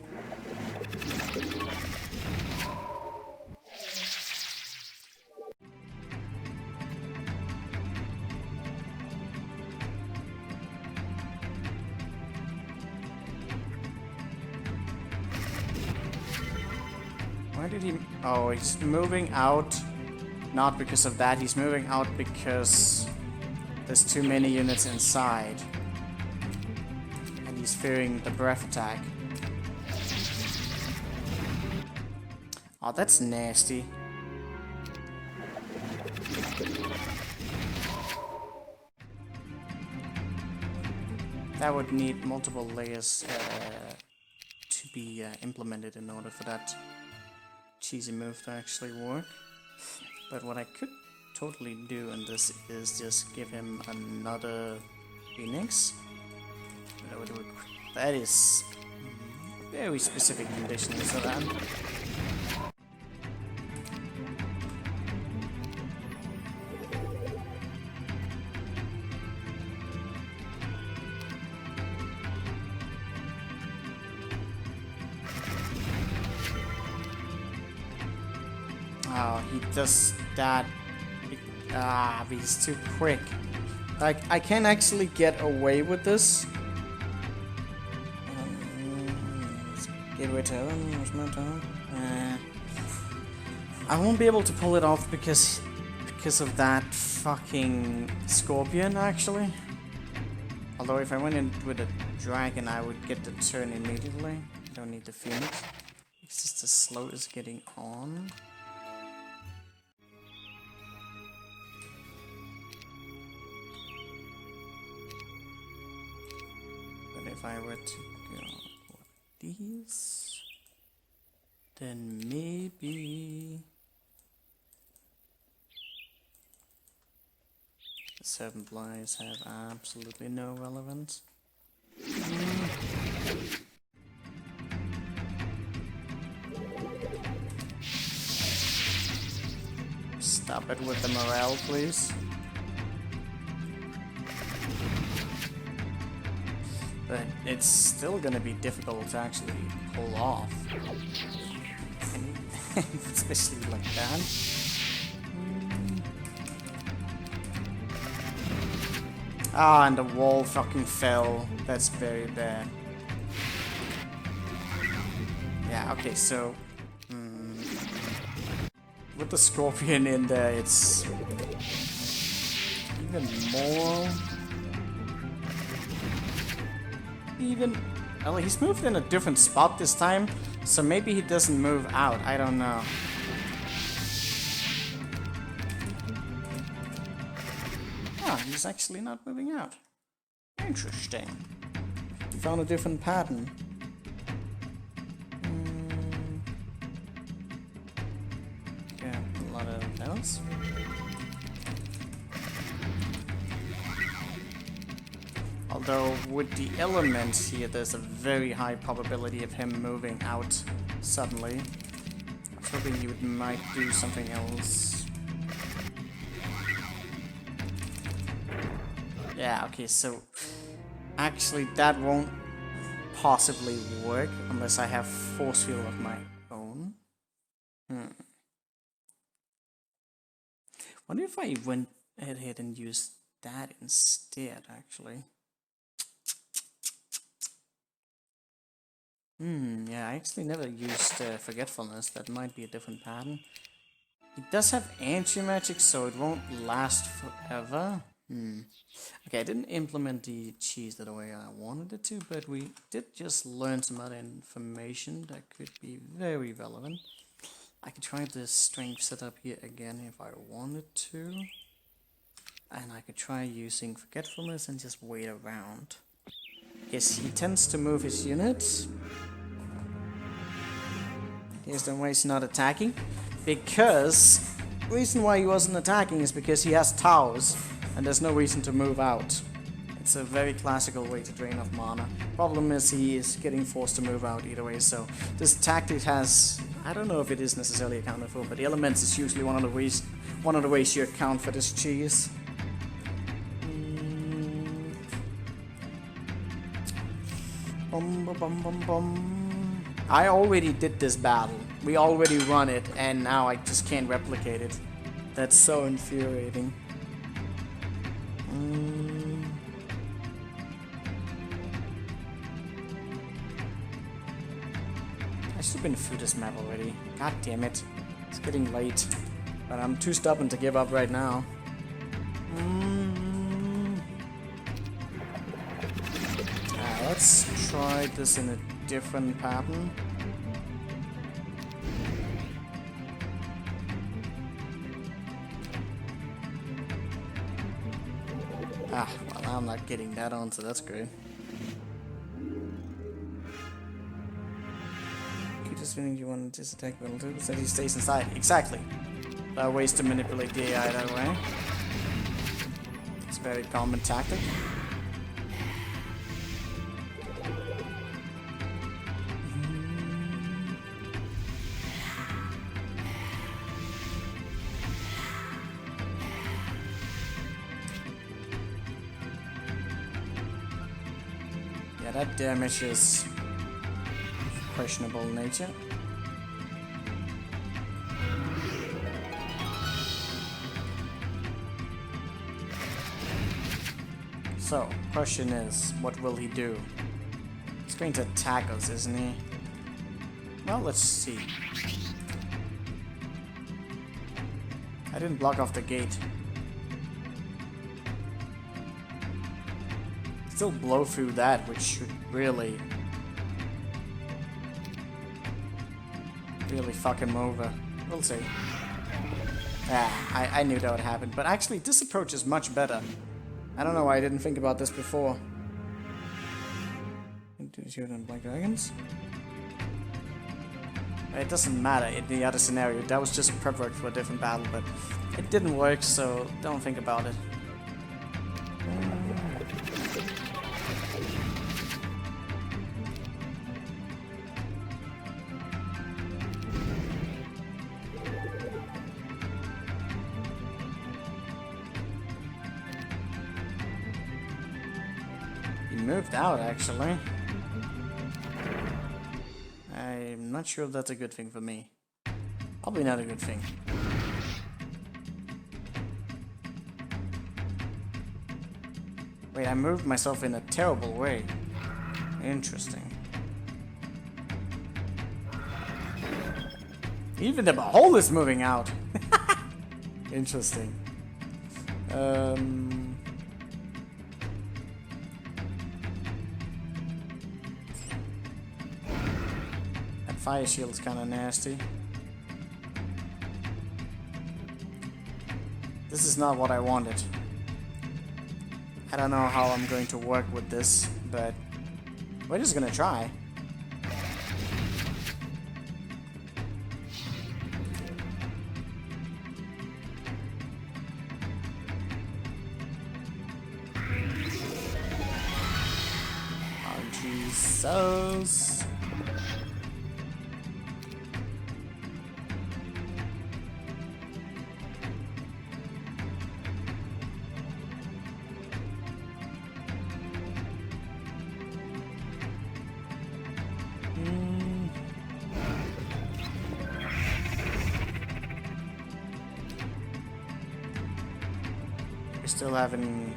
Why did he... Oh, he's moving out. Not because of that, he's moving out because there's too many units inside. And he's fearing the breath attack. Oh, that's nasty. That would need multiple layers to be implemented in order for that cheesy move to actually work. But what I could totally do in this is just give him another Phoenix. That is very specific conditioning for that. Oh, he does that. He's too quick. Like, I can actually get away with this. Get away to I won't be able to pull it off because of that fucking scorpion, actually. Although if I went in with a dragon, I would get the turn immediately. I don't need the Phoenix. It's just the slow is getting on. If I were to go with these, then maybe the 7 flies have absolutely no relevance. Stop it with the morale, please. But it's still gonna be difficult to actually pull off. Especially like that. Ah, and the wall fucking fell. That's very bad. Yeah, okay, so... with the scorpion in there, it's... even more... well, he's moved in a different spot this time, so maybe he doesn't move out. I don't know. Ah, he's actually not moving out. Interesting. He found a different pattern. Yeah, a lot of those. Although with the elements here, there's a very high probability of him moving out suddenly. I was hoping you might do something else. Yeah, okay, so actually that won't possibly work unless I have force field of my own. Wonder if I went ahead and used that instead, actually. Yeah, I actually never used Forgetfulness. That might be a different pattern. It does have anti-magic, so it won't last forever. Okay, I didn't implement the cheese the way I wanted it to, but we did just learn some other information that could be very relevant. I could try the strength setup here again if I wanted to. And I could try using Forgetfulness and just wait around. Yes, he tends to move his units. Here's the way he's not attacking. Because the reason why he wasn't attacking is because he has towers and there's no reason to move out. It's a very classical way to drain off mana. Problem is he is getting forced to move out either way, so this tactic has... I don't know if it is necessarily accounted for, but the elements is usually one of the ways you account for this cheese. I already did this battle. We already run it, and now I just can't replicate it. That's so infuriating. I should have been through this map already. God damn it. It's getting late. But I'm too stubborn to give up right now. Let's try this in a different pattern. I'm not getting that on, so that's great. Keep just feeling you want to just attack Battle 2, so he stays inside. Exactly. There are ways to manipulate the AI that way. It's a very common tactic. Yeah, that damage is questionable in nature. So, question is, what will he do? He's going to attack us, isn't he? Well, let's see. I didn't block off the gate. Still blow through that, which should really fuck him over. We'll see. I knew that would happen, but actually this approach is much better. I don't know why I didn't think about this before. Shoot on Black Dragons? It doesn't matter in the other scenario. That was just a prep work for a different battle, but it didn't work, so don't think about it. Moved out, actually. I'm not sure if that's a good thing for me. Probably not a good thing. Wait, I moved myself in a terrible way. Interesting. Even the hole is moving out. Interesting. Fire shield's kind of nasty. This is not what I wanted. I don't know how I'm going to work with this, but we're just gonna try. Oh, Jesus. Still having...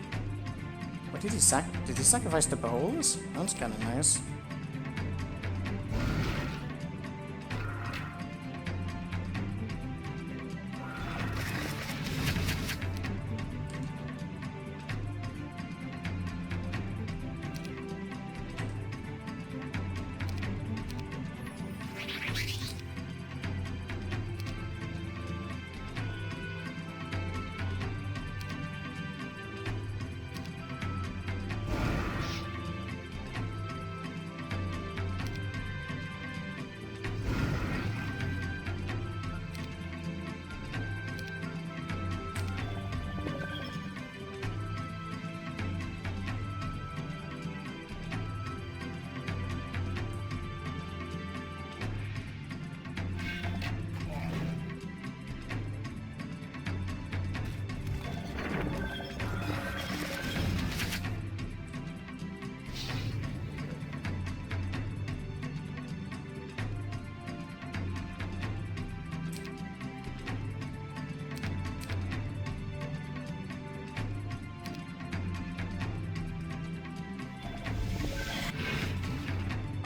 What did he Did he sacrifice the beholders? That's kind of nice.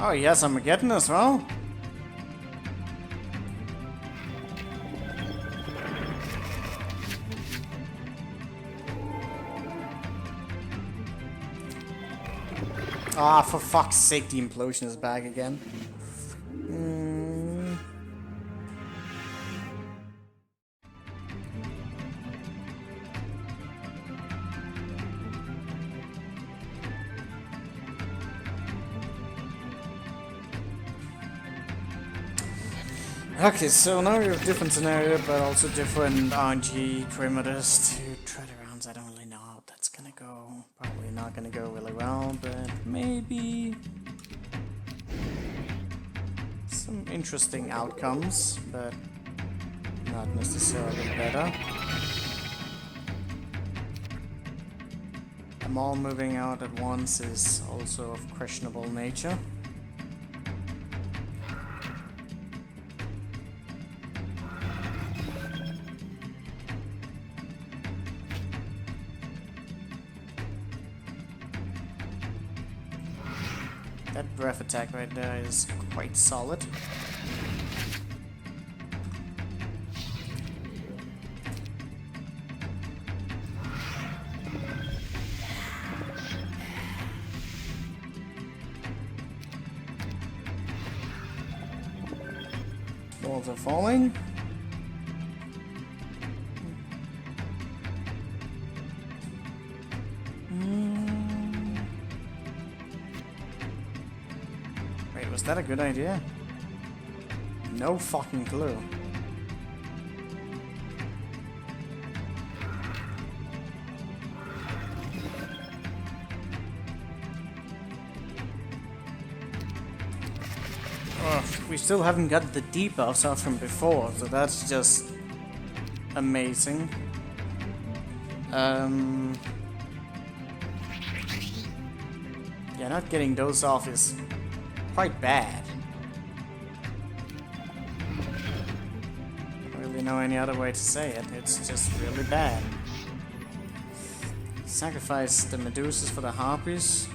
Oh yes, I'm getting as well. Ah, for fuck's sake, the implosion is back again. Okay, so now we have different scenario, but also different RNG parameters to try the rounds. I don't really know how that's gonna go. Probably not gonna go really well, but maybe some interesting outcomes, but not necessarily better. Them all moving out at once is also of questionable nature. That breath attack right there is quite solid. Walls are falling. Wait, was that a good idea? No fucking clue. We still haven't got the debuffs out from before, so that's just amazing. Yeah, not getting those off is quite bad. I don't really know any other way to say it. It's just really bad. Sacrifice the Medusas for the Harpies.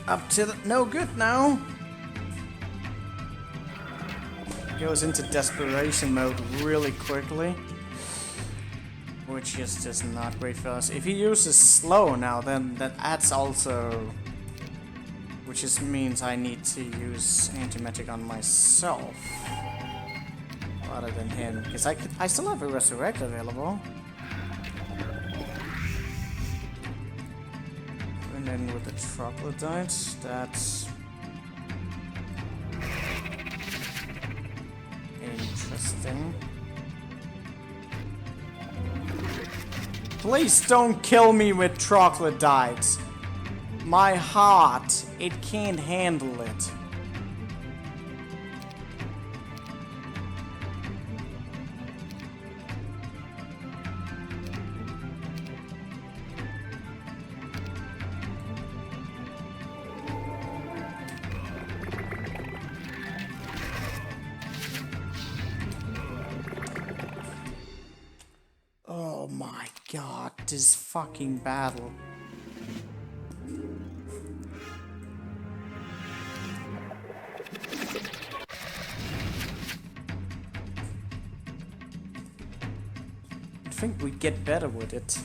Up to the no good now. Goes into desperation mode really quickly, which is just not great for us. If he uses slow now, then that adds also, which just means I need to use anti-magic on myself rather than him, because I still have a resurrect available. And then with the troglodytes, that's interesting. Please don't kill me with troglodytes. My heart, it can't handle it. Oh my god, this fucking battle. I think we'd get better with it.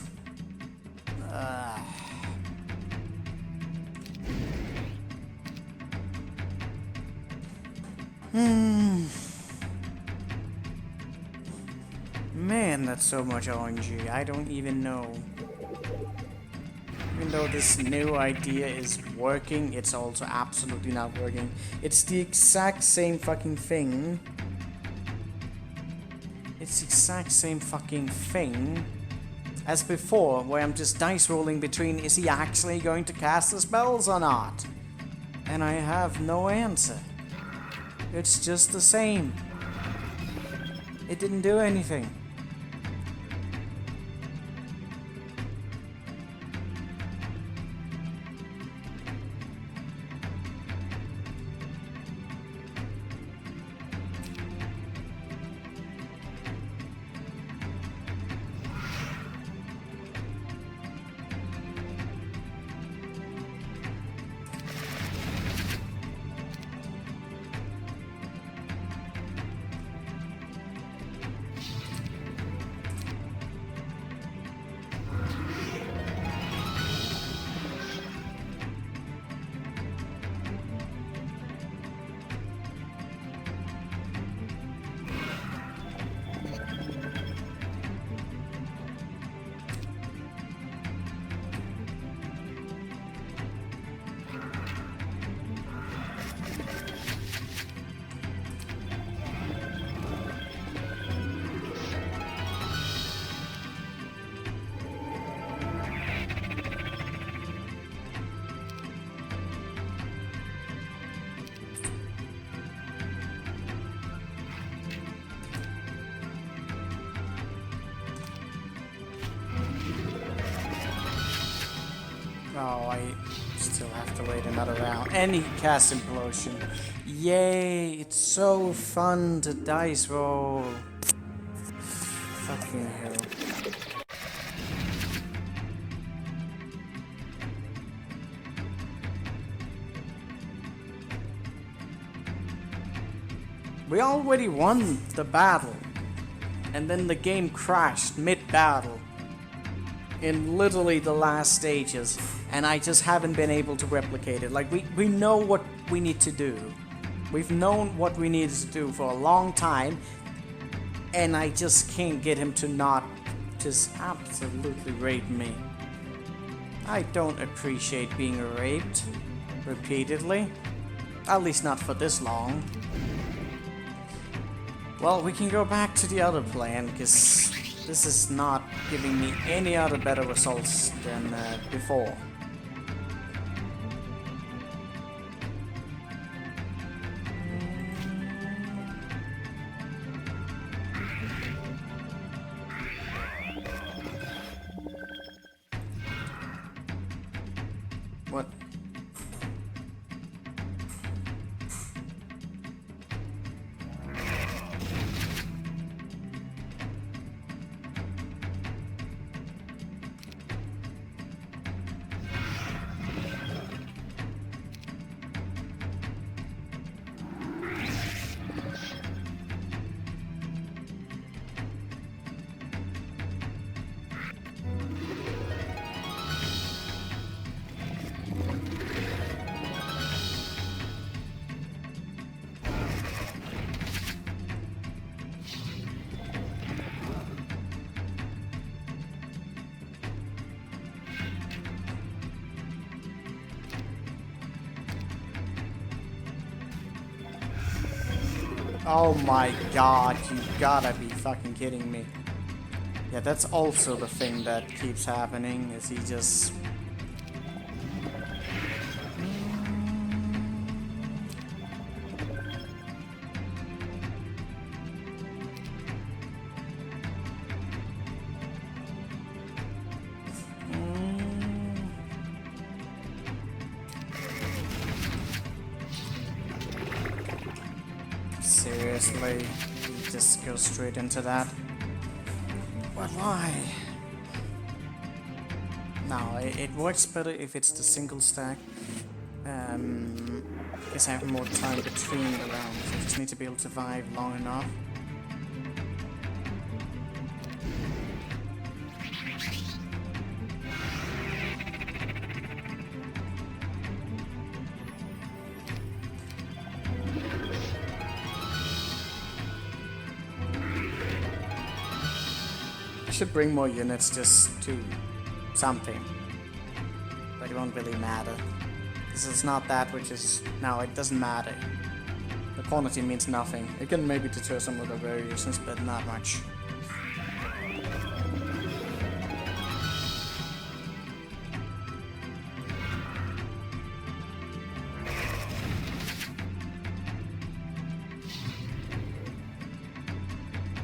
Man, that's so much RNG. I don't even know. Even though this new idea is working, it's also absolutely not working. It's the exact same fucking thing. It's the exact same fucking thing as before, where I'm just dice rolling between is he actually going to cast the spells or not? And I have no answer. It's just the same. It didn't do anything. Oh, I still have to wait another round. And he casts Implosion. Yay! It's so fun to dice roll. Fucking hell. We already won the battle. And then the game crashed mid-battle. In literally the last stages. And I just haven't been able to replicate it. Like, we know what we need to do. We've known what we needed to do for a long time. And I just can't get him to not just absolutely rape me. I don't appreciate being raped repeatedly. At least not for this long. Well, we can go back to the other plan, because this is not giving me any other better results than before. What? Oh my god, you gotta be fucking kidding me. Yeah, that's also the thing that keeps happening, is he just... Seriously, you just go straight into that? But why? No, it works better if it's the single stack. Because I have more time between the rounds. I just need to be able to survive long enough. Should bring more units just to something, but it won't really matter. This is not that which is... No, it doesn't matter. The quantity means nothing. It can maybe deter some of the variations, but not much.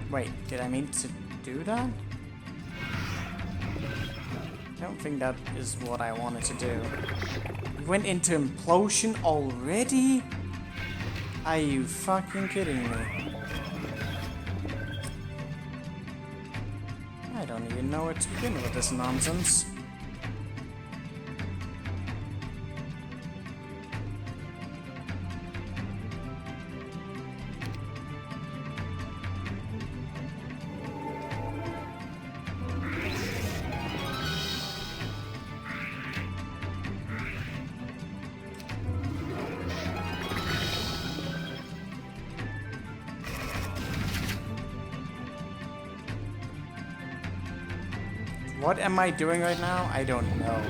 Wait, did I mean to do that? I don't think that is what I wanted to do. We went into implosion already? Are you fucking kidding me? I don't even know where to begin with this nonsense. What am I doing right now? I don't know.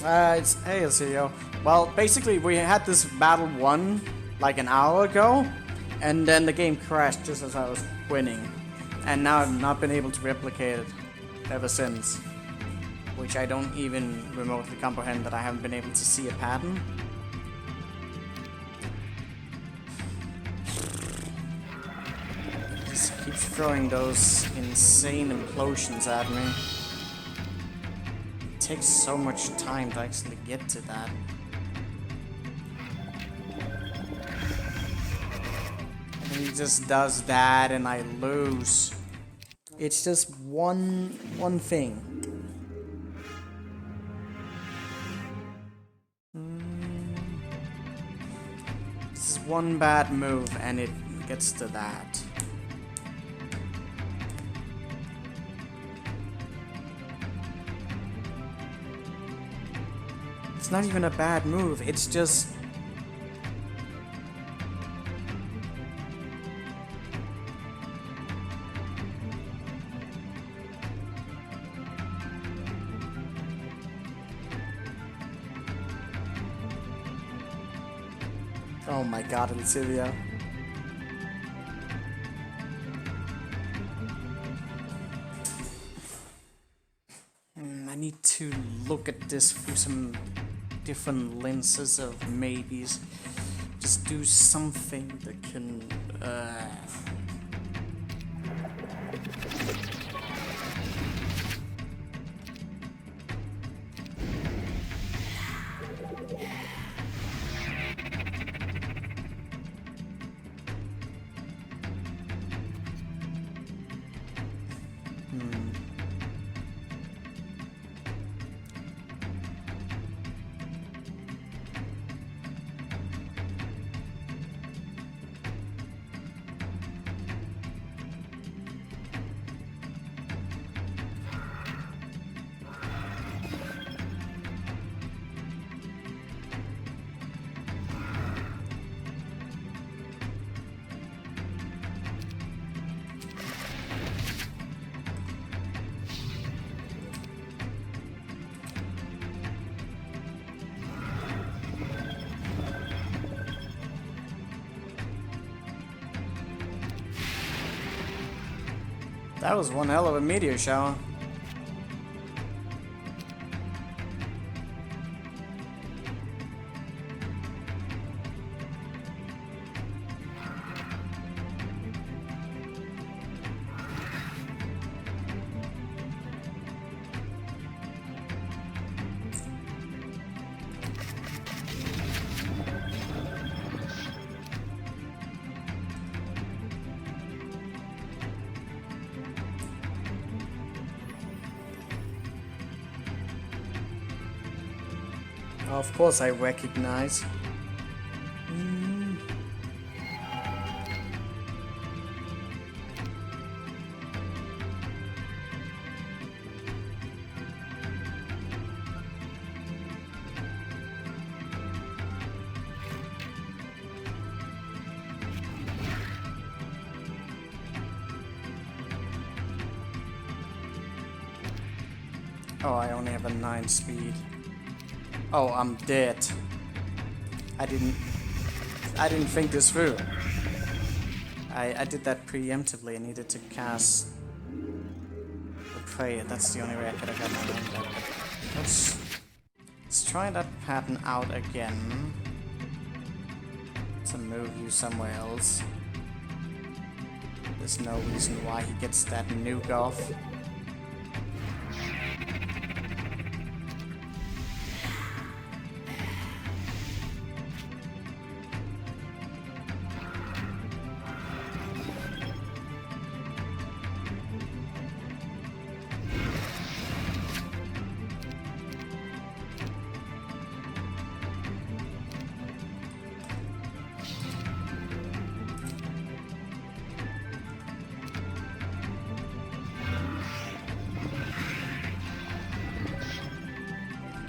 Hey, Azio. Well, basically, we had this battle won like an hour ago, and then the game crashed just as I was winning. And now I've not been able to replicate it ever since. Which I don't even remotely comprehend that I haven't been able to see a pattern. It just keeps throwing those insane implosions at me. It takes so much time to actually get to that. And he just does that and I lose. It's just one thing. This is one bad move and it gets to that. It's not even a bad move, it's just... Oh my god, Iltivia. I need to look at this through some different lenses of maybes. Just do something that can... That was one hell of a meteor shower. Of course I recognize. Oh, I only have a 9 speed. Oh, I'm dead. I didn't think this through. I did that preemptively. I needed to cast the prey. That's the only way I could have got my own back. Let's try that pattern out again. To move you somewhere else. There's no reason why he gets that nuke off.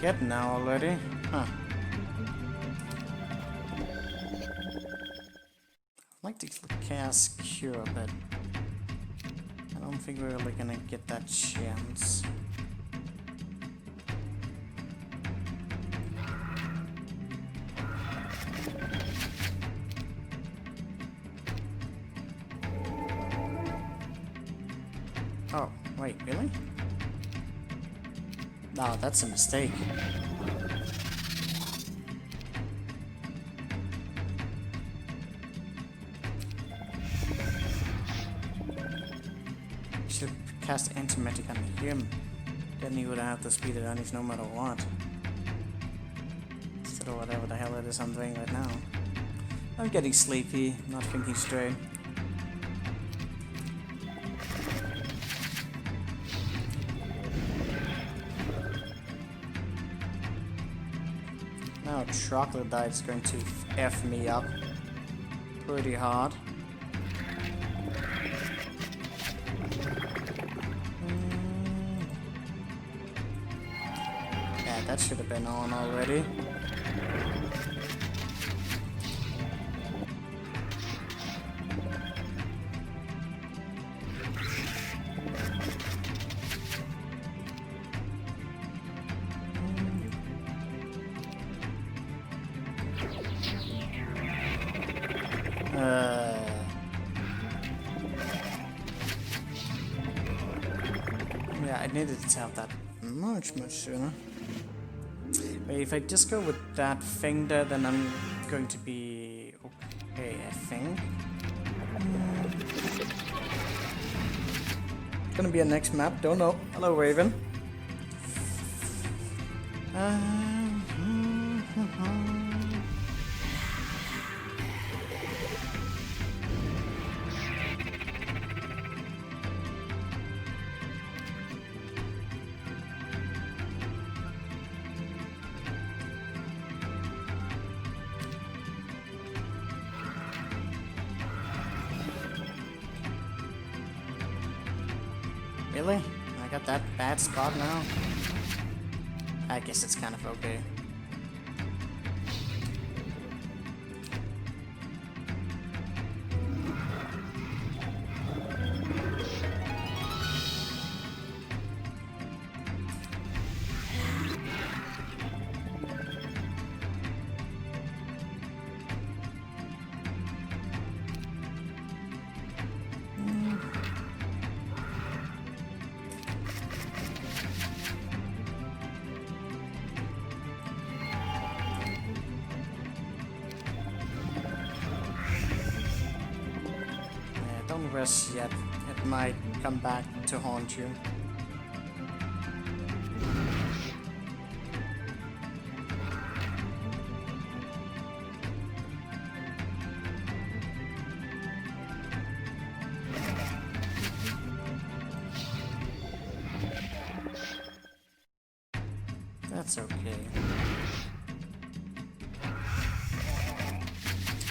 Get now already? Huh. I'd like to cast Cure, but I don't think we're really gonna get that chance. Oh, wait, really? No, that's a mistake. Should cast Antimatic on him. Then he would have to speed it on his no matter what. Instead of whatever the hell it is I'm doing right now. I'm getting sleepy, not thinking straight. Now Troglodyte's going to F me up pretty hard. Yeah, that should have been on already. Yeah, I needed to have that much sooner. But if I just go with that thing there, then I'm going to be okay, I think. Gonna be a next map, don't know. Hello, Raven. Really? I got that bad spot now? I guess it's kind of okay. Don't rest yet, it might come back to haunt you. That's okay.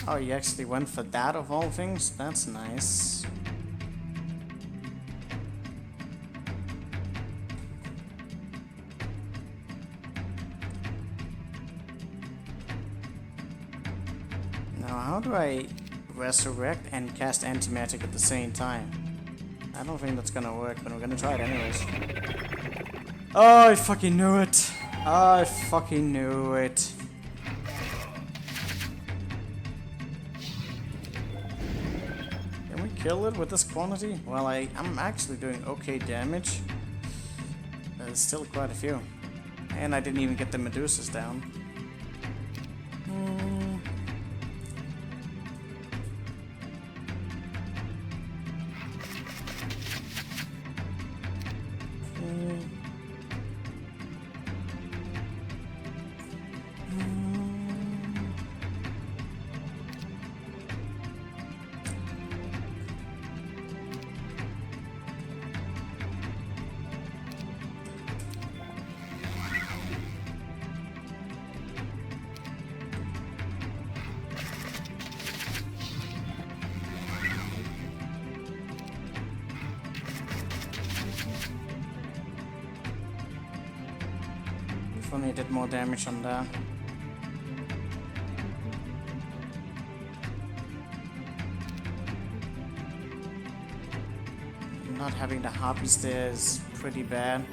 Oh, you actually went for that of all things? That's nice. Now, how do I resurrect and cast Antimatic at the same time? I don't think that's gonna work, but I'm gonna try it anyways. Oh, I fucking knew it! I fucking knew it. Kill it with this quantity? Well, I'm actually doing okay damage. There's still quite a few. And I didn't even get the Medusas down. If only I did more damage on that. Not having the harpies there is pretty bad.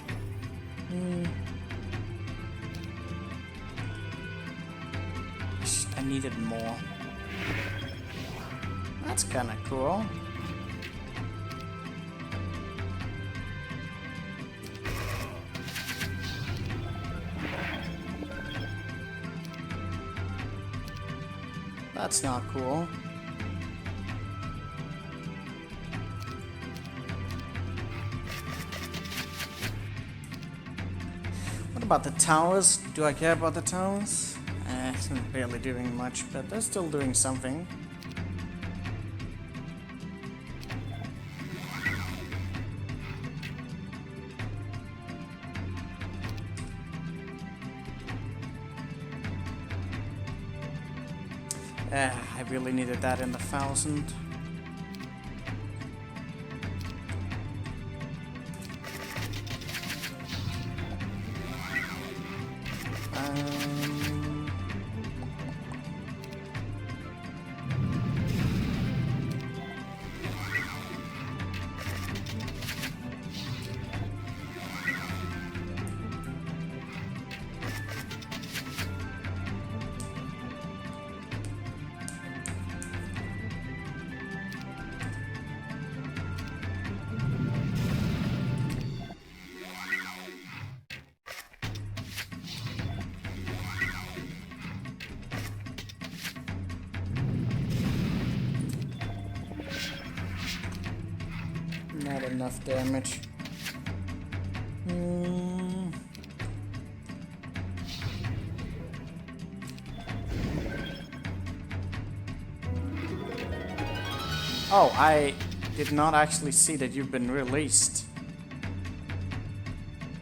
I needed more. That's kinda cool. That's not cool. What about the towers? Do I care about the towers? It's not barely doing much, but they're still doing something. I really needed that in the 1000. Not enough damage. Oh, I did not actually see that you've been released.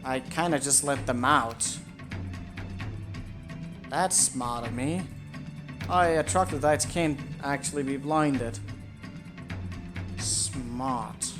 I kinda just let them out. That's smart of me. Oh yeah, troglodytes can't actually be blinded. Smart.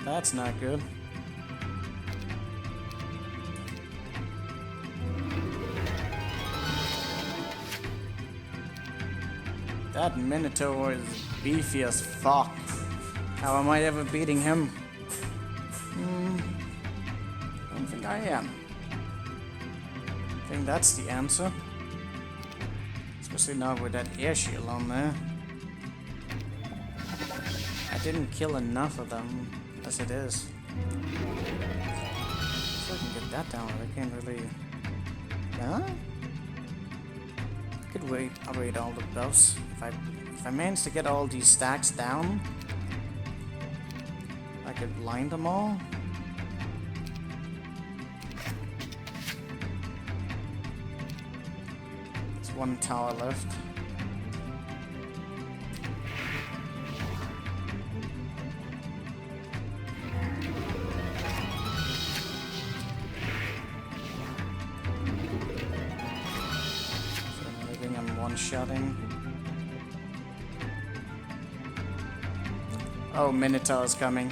That's not good. That Minotaur is beefy as fuck. How am I ever beating him? I don't think I am. I think that's the answer. Especially not with that air shield on there. I didn't kill enough of them as it is. So I can get that down, I can't really... Huh? I could wait, I'll wait all the buffs. If I manage to get all these stacks down, I could blind them all. There's one tower left. Shutting. Oh, Minotaur is coming.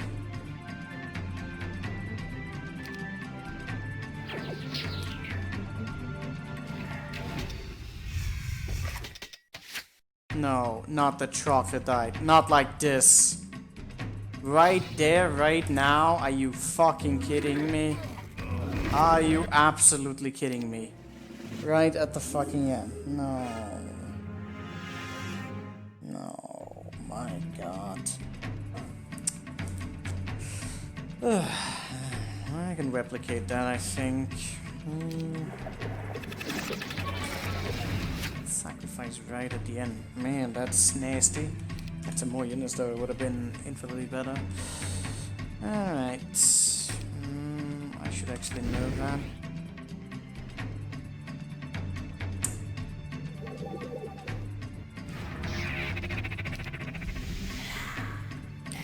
No, not the troglodyte. Not like this. Right there, right now. Are you fucking kidding me? Are you absolutely kidding me? Right at the fucking end. No. No, my god. I can replicate that, I think. Sacrifice right at the end. Man, that's nasty. That's some more units though, it would have been infinitely better. Alright. I should actually know that.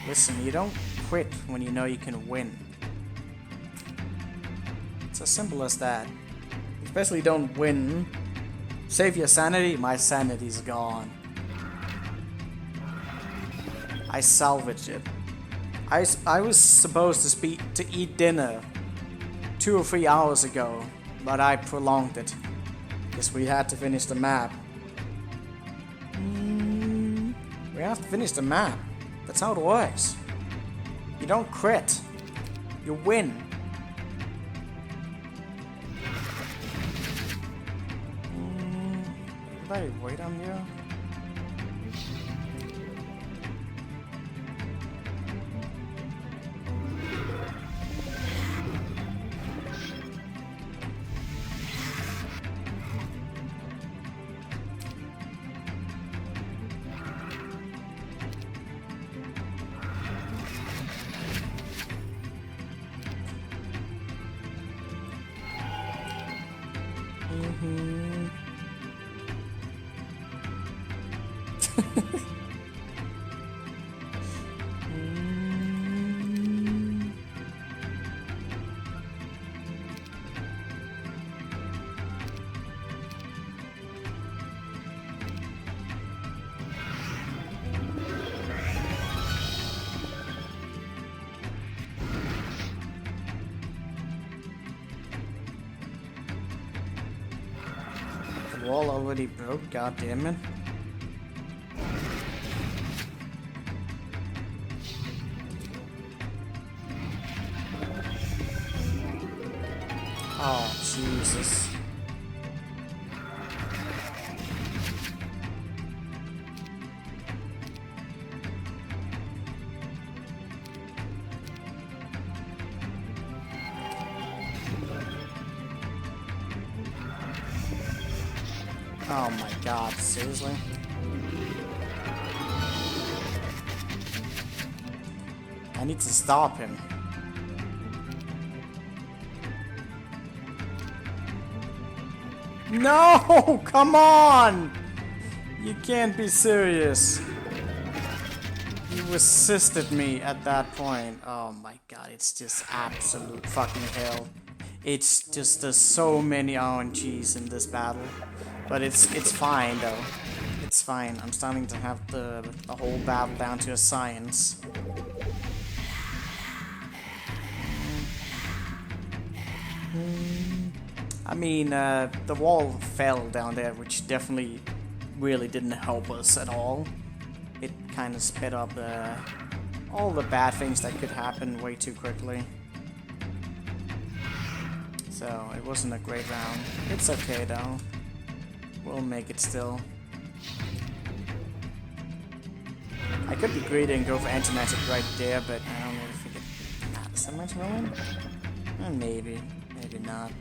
Listen, you don't quit when you know you can win. It's as simple as that. Especially don't win. Save your sanity, my sanity's gone. I salvaged it. I was supposed to eat dinner 2 or 3 hours ago, but I prolonged it. Because we had to finish the map. We have to finish the map. That's how it works. You don't quit. You win. Did I wait on you? The wall already broke, god damn it. Oh, Jesus. Oh my god, seriously? I need to stop him. No! Come on! You can't be serious. You assisted me at that point. Oh my god, it's just absolute fucking hell. It's just, there's so many RNGs in this battle. But it's fine though. It's fine. I'm starting to have the whole battle down to a science. I mean, the wall fell down there, which definitely really didn't help us at all. It kind of sped up all the bad things that could happen way too quickly. So, it wasn't a great round. It's okay though. We'll make it still. I could be greedy and go for anti-magic right there, but I don't really think it matters that much, really. Maybe. Maybe not.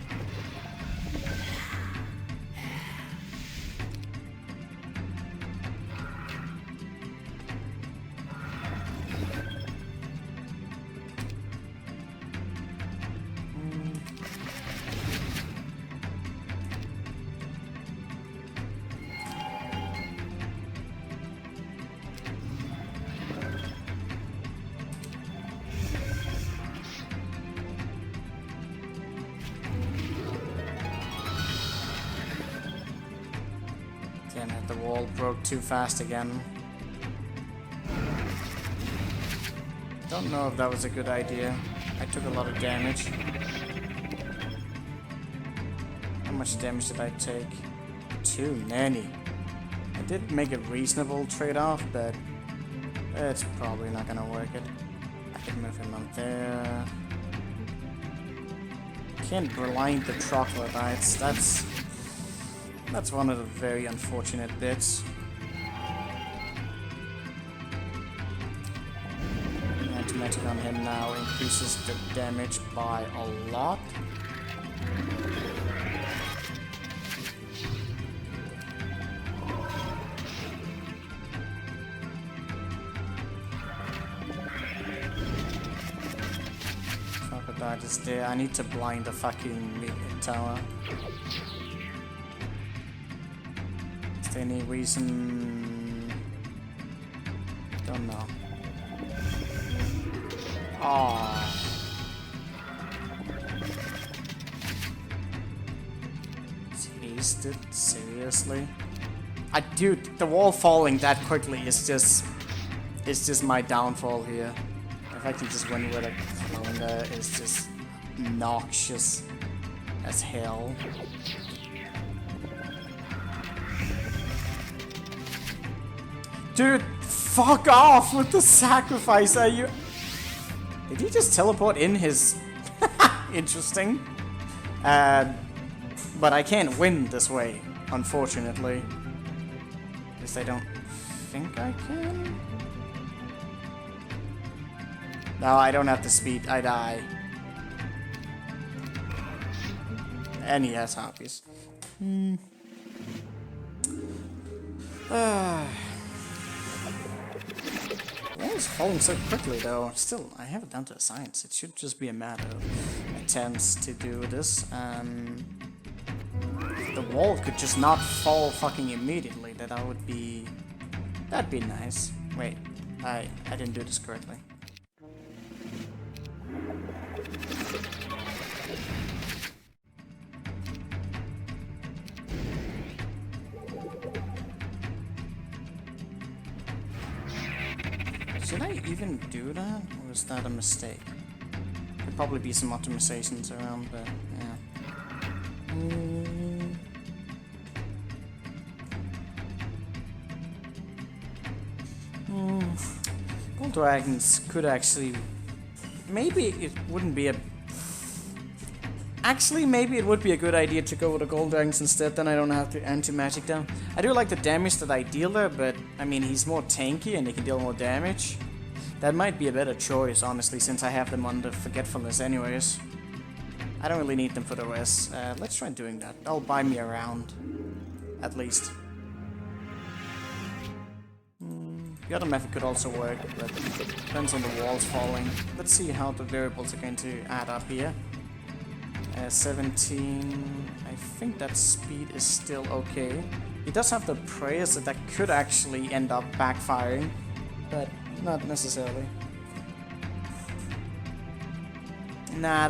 Damn it, the wall broke too fast again. Don't know if that was a good idea. I took a lot of damage. How much damage did I take? Too many. I did make a reasonable trade-off, but it's probably not gonna work it. I can move him up there. Can't blind the troglodytes. That's one of the very unfortunate bits. Anti-magic on him now increases the damage by a lot. shard is there. I need to blind the fucking tower. Is there any reason? Don't know. Oh. Tasted? Seriously? Dude, the wall falling that quickly is just my downfall here. If I can just win with a clone there, it's just noxious as hell. Dude, fuck off with the sacrifice, are you? Did he just teleport in his... Interesting. But I can't win this way, unfortunately. At least I don't think I can. No, I don't have the speed. I die. And he has harpies. Why is falling so quickly, though? Still, I have it down to a science. It should just be a matter of attempts to do this. The wall could just not fall fucking immediately. That'd be nice. Wait, I didn't do this correctly. Should I even do that, or is that a mistake? Could probably be some optimizations around, but yeah. Gold dragons could actually... Maybe it wouldn't be a... Actually, maybe it would be a good idea to go with the gold dragons instead, then I don't have to anti-magic down. I do like the damage that I deal there, but I mean, he's more tanky and he can deal more damage. That might be a better choice, honestly, since I have them under forgetfulness anyways. I don't really need them for the rest. Let's try doing that. That'll buy me around, at least. The other method could also work, but depends on the walls falling. Let's see how the variables are going to add up here. 17, I think that speed is still okay. He does have the prayers that could actually end up backfiring, but not necessarily. Nah,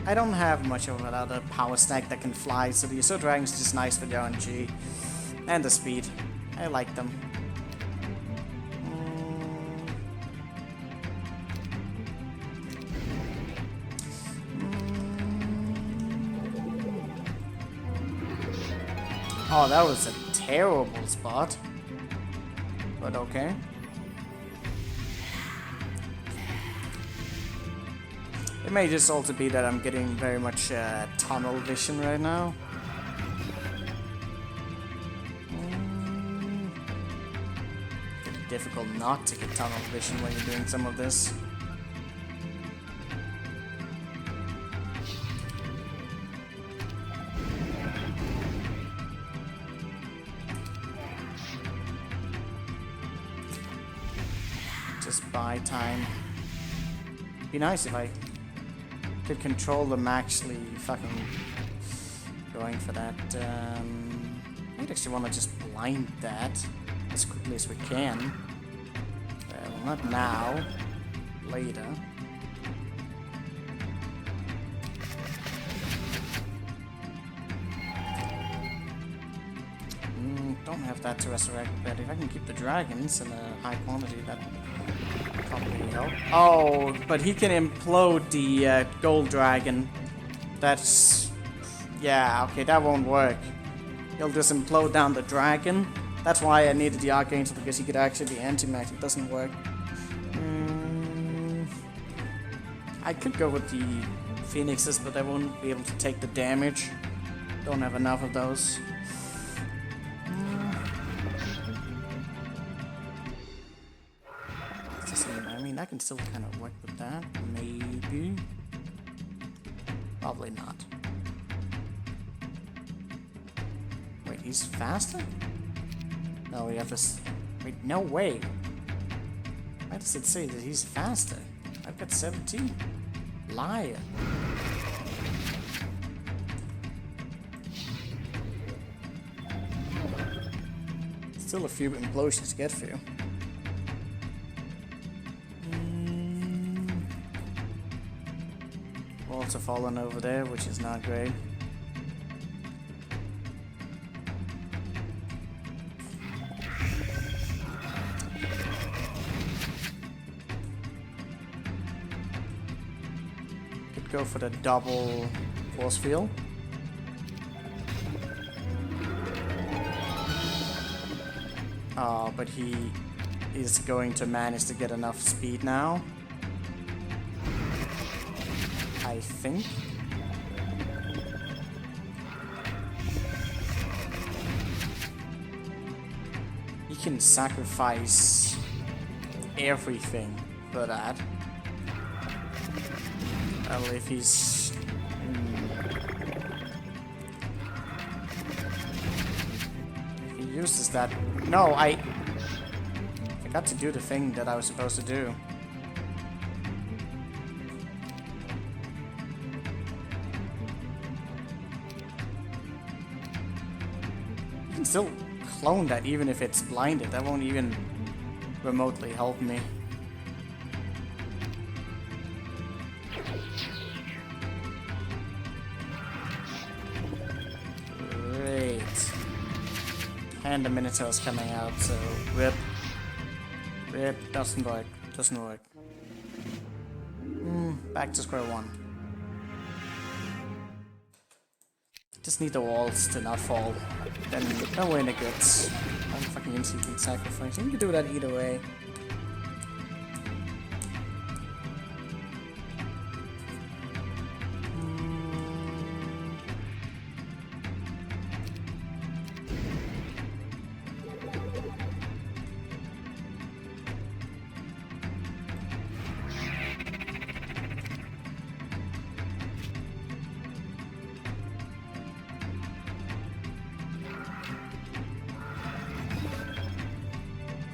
I don't have much of another power stack that can fly, so the Assault Dragon is just nice for the RNG. And the speed. I like them. Oh, that was a terrible spot. But okay. It may just also be that I'm getting very much tunnel vision right now. Pretty difficult not to get tunnel vision when you're doing some of this. Just buy time. Be nice if I could control them actually fucking going for that. I'd actually want to just blind that as quickly as we can. Well, not now. Later. Don't have that to resurrect, but if I can keep the dragons in a high quantity, that probably help. Oh, but he can implode the gold dragon. That's... yeah, okay, that won't work. He'll just implode down the dragon. That's why I needed the Archangel, because he could actually be anti-max. It doesn't work. I could go with the Phoenixes, but I won't be able to take the damage. Don't have enough of those. I mean, I can still kind of work with that. Maybe. Probably not. Wait, he's faster? No, we have this. Wait, no way. Why does it say that he's faster? I've got 17. liar. Still a few implosions to get through. Walls have fallen over there, which is not great. Could go for the double force field. But he is going to manage to get enough speed now. I think. He can sacrifice everything for that. Well, if he's... if he uses that... No, I forgot to do the thing that I was supposed to do. You can still clone that even if it's blinded. That won't even remotely help me. Great. And the Minotaur's coming out, so rip. Rip, doesn't work. Doesn't work. Back to square one. Just need the walls to not fall. Then we're in the goods. I'm fucking instantly sacrificing. You can do that either way.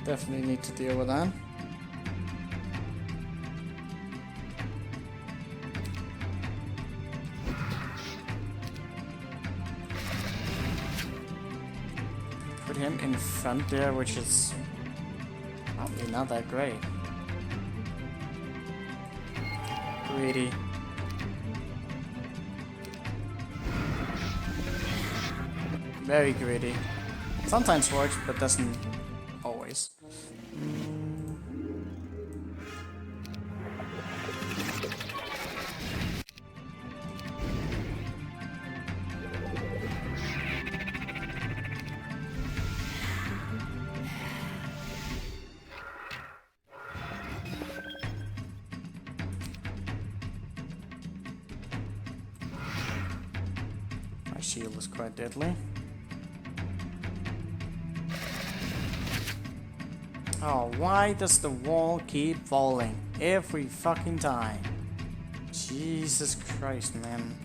Definitely need to deal with that. Put him in front there, which is probably not that great. Greedy. Very greedy. Sometimes works, but doesn't always. My shield is quite deadly. Oh, why does the wall keep falling every fucking time? Jesus Christ, man.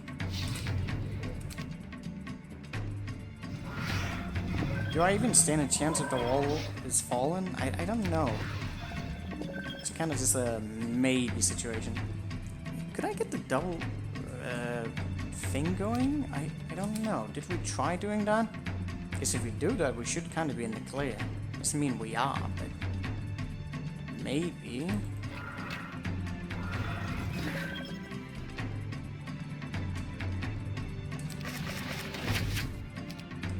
Do I even stand a chance if the wall is fallen? I don't know. It's kind of just a maybe situation. Could I get the double thing going? I don't know. Did we try doing that? Because if we do that, we should kind of be in the clear. Doesn't mean we are, but maybe.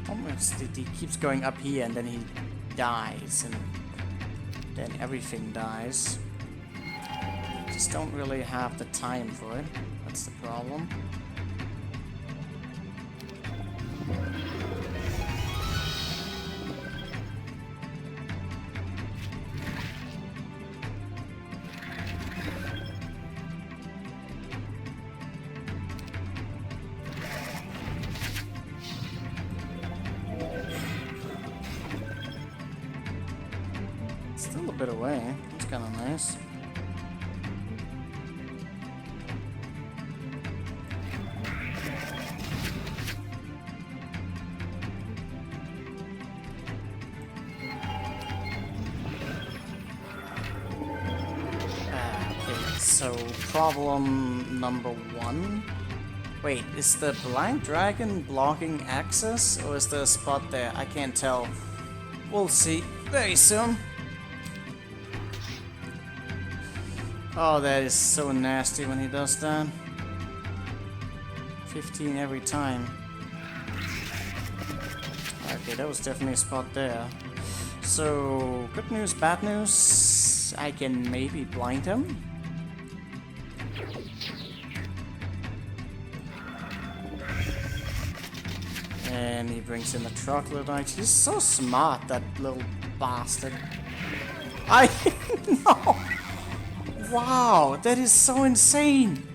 Almost, he keeps going up here and then he dies, and then everything dies. Just don't really have the time for it. That's the problem. Still a bit away. That's kind of nice. So, problem number 1. Wait, is the blind dragon blocking access, or is there a spot there? I can't tell. We'll see very soon. Oh, that is so nasty when he does that. 15 every time. Okay, that was definitely a spot there. So, good news, bad news. I can maybe blind him. And he brings in the troglodyte. He's so smart, that little bastard. No! Wow, that is so insane!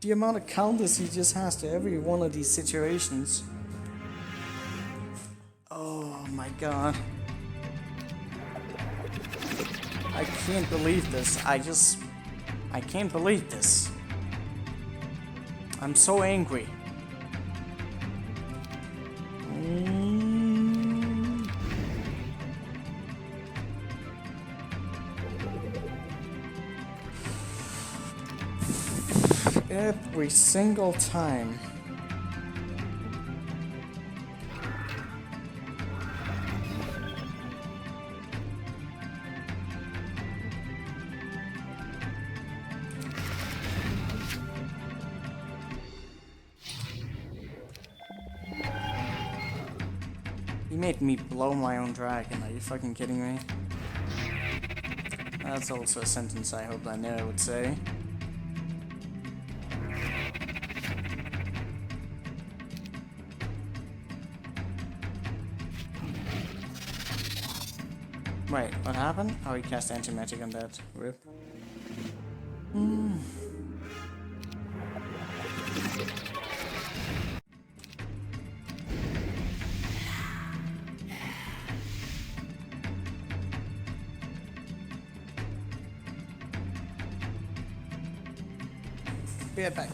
The amount of counters he just has to every one of these situations. Oh my god. I can't believe this. I can't believe this. I'm so angry. Every single time. He made me blow my own dragon. Are you fucking kidding me? That's also a sentence I hope I never would say. Wait, what happened? Oh, he cast anti-magic on that. Rip. Be right back.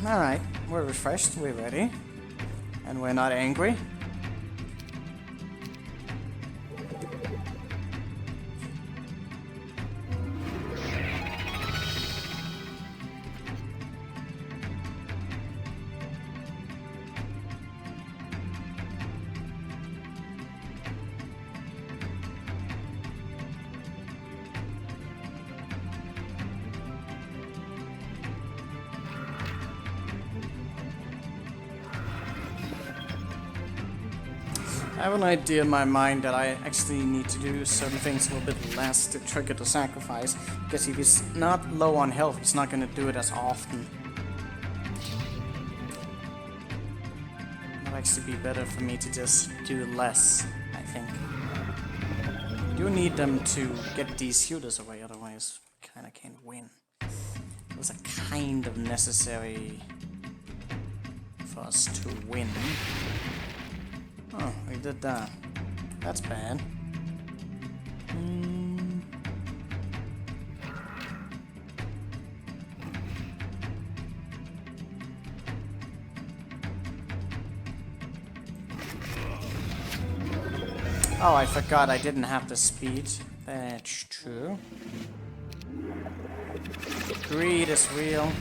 Alright, we're refreshed, we're ready. And we're not angry. I have an idea in my mind that I actually need to do certain things a little bit less to trigger the sacrifice, because if he's not low on health, he's not going to do it as often. It might actually be better for me to just do less, I think. You need them to get these shooters away, otherwise we kinda can't win. was a kind of necessary for us to win. Oh, we did that. That's bad. Oh, I forgot I didn't have the speed. That's true. Greed is real.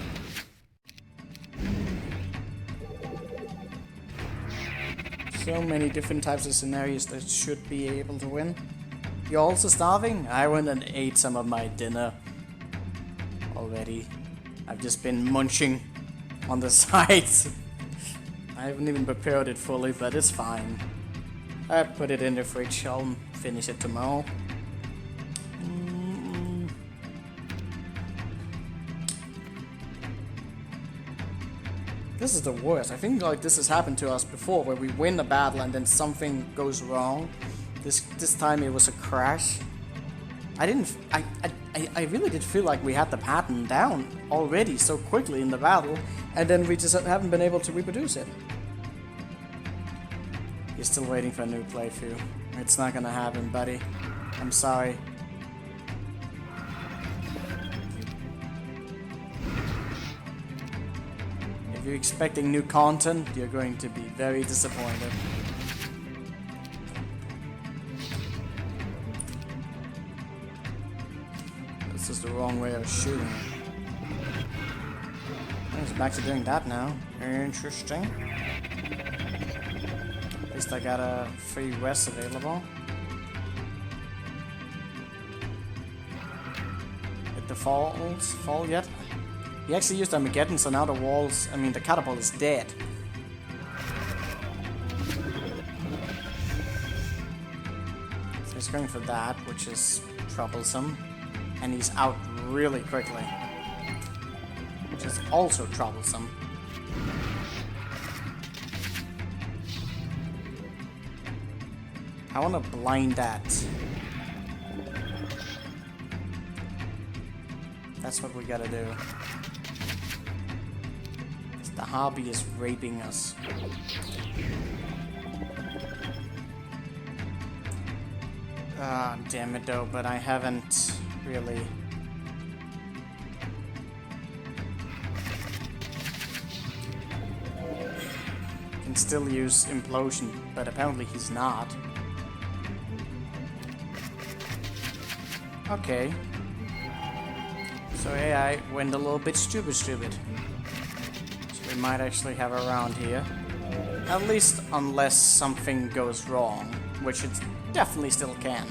So many different types of scenarios that should be able to win. You're also starving? I went and ate some of my dinner already. I've just been munching on the sides. I haven't even prepared it fully, but it's fine. I put it in the fridge. I'll finish it tomorrow. This is the worst. I think like this has happened to us before, where we win a battle and then something goes wrong. This time it was a crash. I really did feel like we had the pattern down already so quickly in the battle, and then we just haven't been able to reproduce it. You're still waiting for a new playthrough. It's not gonna happen, buddy. I'm sorry. If you're expecting new content, you're going to be very disappointed. This is the wrong way of shooting. He's back to doing that now. Interesting. At least I got a free rest available. Did the falls fall yet? He actually used Armageddon, so now the walls, the catapult is dead. So he's going for that, which is troublesome. And he's out really quickly, which is also troublesome. I want to blind that. That's what we gotta do. The hobby is raping us. Ah, damn it though, but I haven't really... Can still use Implosion, but apparently he's not. Okay. So AI went a little bit stupid. So we might actually have a round here. At least unless something goes wrong, which it definitely still can.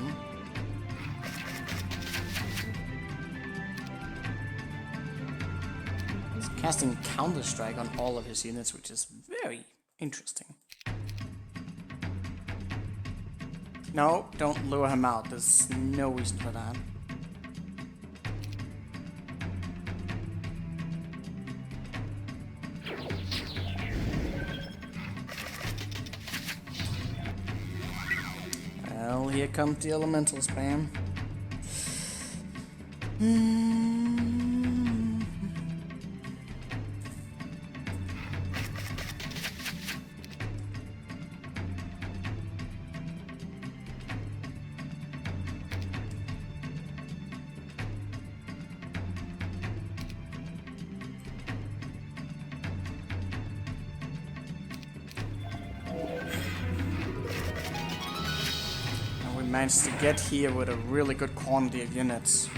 He's casting Counter-Strike on all of his units, which is very interesting. No, don't lure him out. There's no reason for that. Well, here comes the elemental spam. Managed to get here with a really good quantity of units.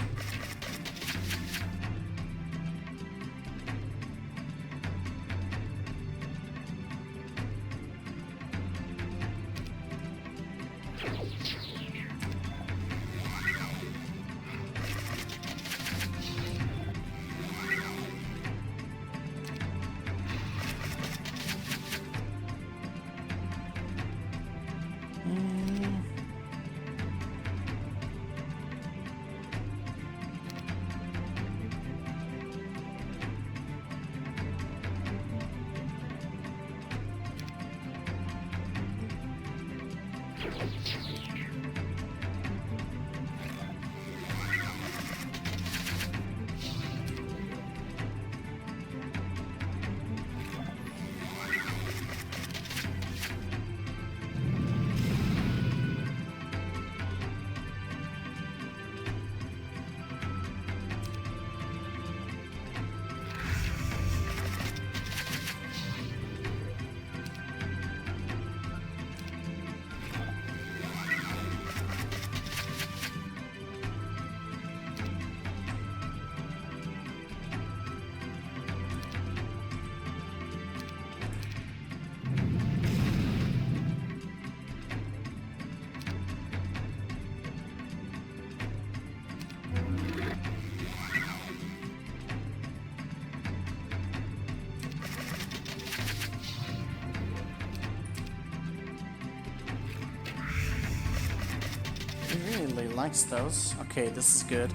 He really likes those. Okay, this is good.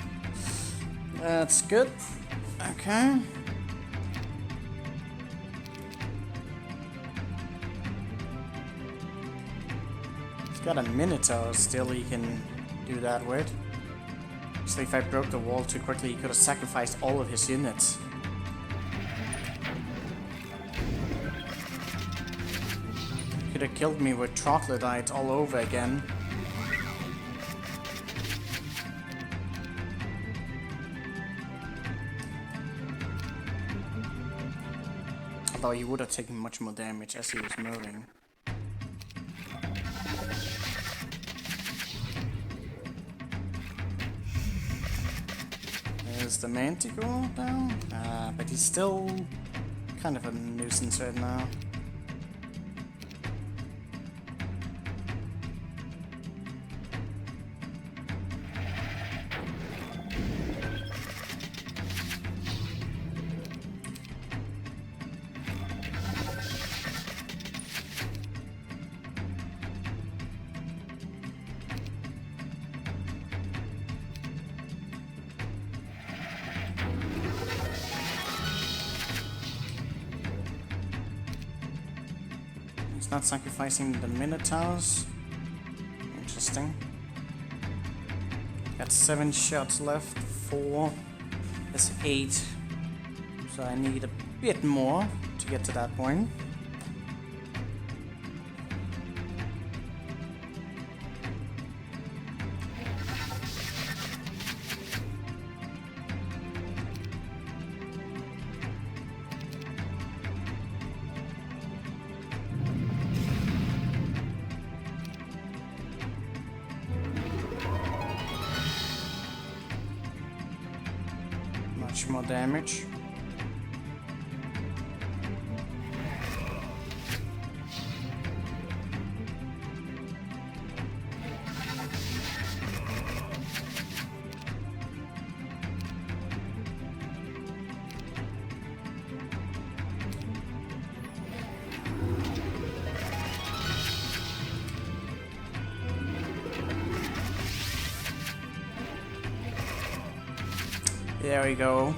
That's good. Okay. He's got a Minotaur still he can do that with. So if I broke the wall too quickly, he could have sacrificed all of his units. Could have killed me with troglodytes all over again. Although he would have taken much more damage as he was moving. There's the Manticore down, but he's still kind of a nuisance right now. Not sacrificing the Minotaurs. Interesting. Got 7 shots left. 4. There's 8. So I need a bit more to get to that point. Much more damage. There we go.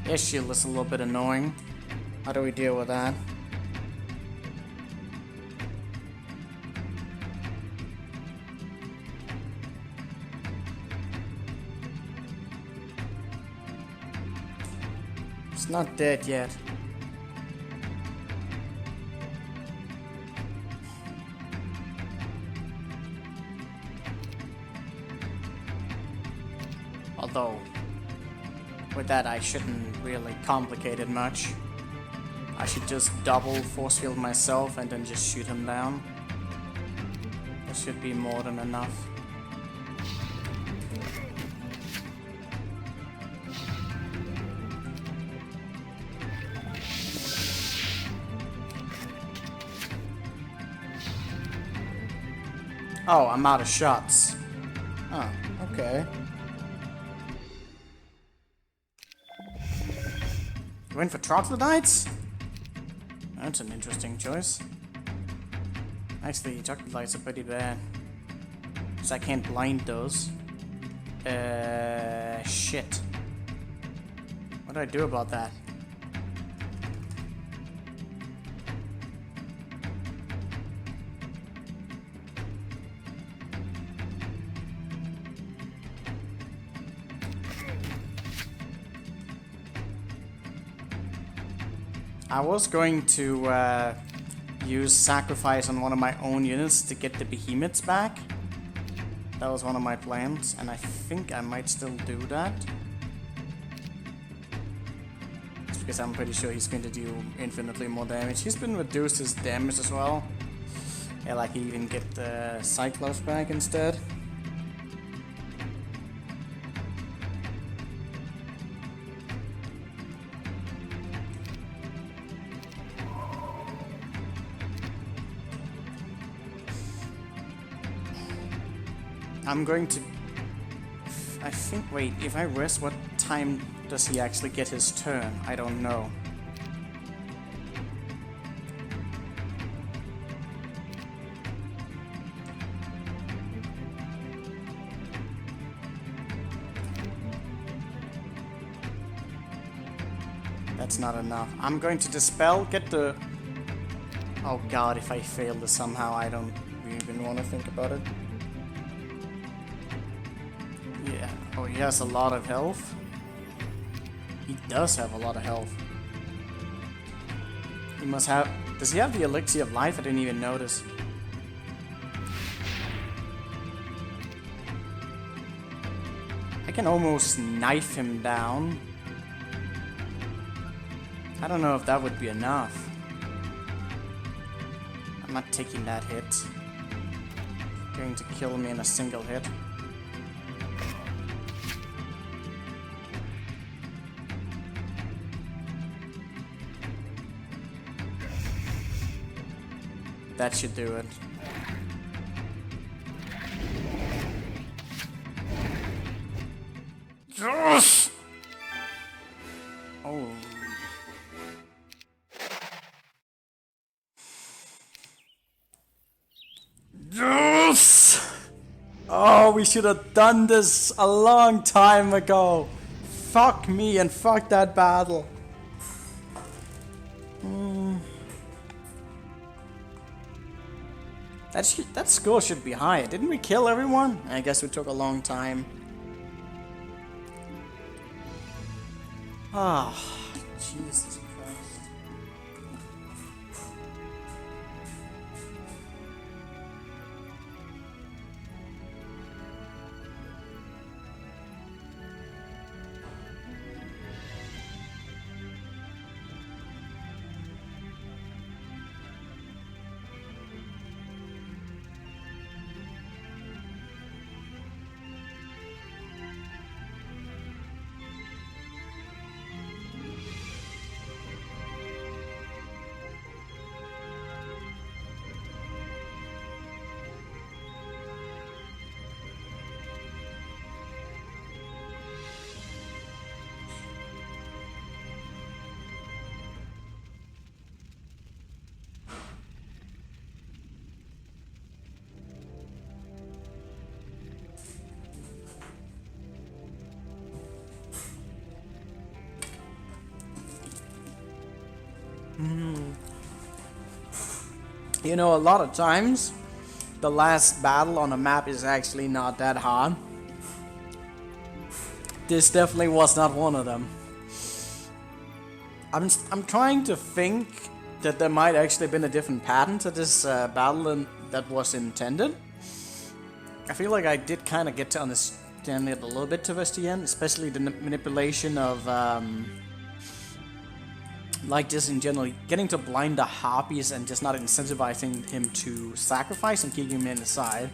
This shield is a little bit annoying. How do we deal with that? It's not dead yet. Although, with that I shouldn't really complicate it much. I should just double force field myself and then just shoot him down. That should be more than enough. Oh, I'm out of shots. Oh, okay. You went for troglodytes? That's an interesting choice. Actually, troglodytes are pretty bad. Because I can't blind those. Shit. What do I do about that? I was going to use sacrifice on one of my own units to get the behemoths back. That was one of my plans, and I think I might still do that. Just because I'm pretty sure he's going to do infinitely more damage. He's been reduced his damage as well. Yeah, like he even get the Cyclops back instead. I'm going to... I think... Wait, if I rest, what time does he actually get his turn? I don't know. That's not enough. I'm going to dispel, get the... Oh god, if I fail this somehow, I don't even want to think about it. Yeah. Oh, he has a lot of health. He does have a lot of health. He must have... Does he have the elixir of life? I didn't even notice. I can almost knife him down. I don't know if that would be enough. I'm not taking that hit. Going to kill me in a single hit. That should do it. Yes! Oh. Yes! Oh, we should have done this a long time ago. Fuck me and fuck that battle. That score should be high. Didn't we kill everyone? I guess we took a long time. Ah, Jesus Christ. You know, a lot of times, the last battle on a map is actually not that hard. This definitely was not one of them. I'm trying to think that there might actually have been a different pattern to this battle than that was intended. I feel like I did kind of get to understand it a little bit towards the end, especially the manipulation of like this in general, getting to blind the harpies and just not incentivizing him to sacrifice and keeping him in the side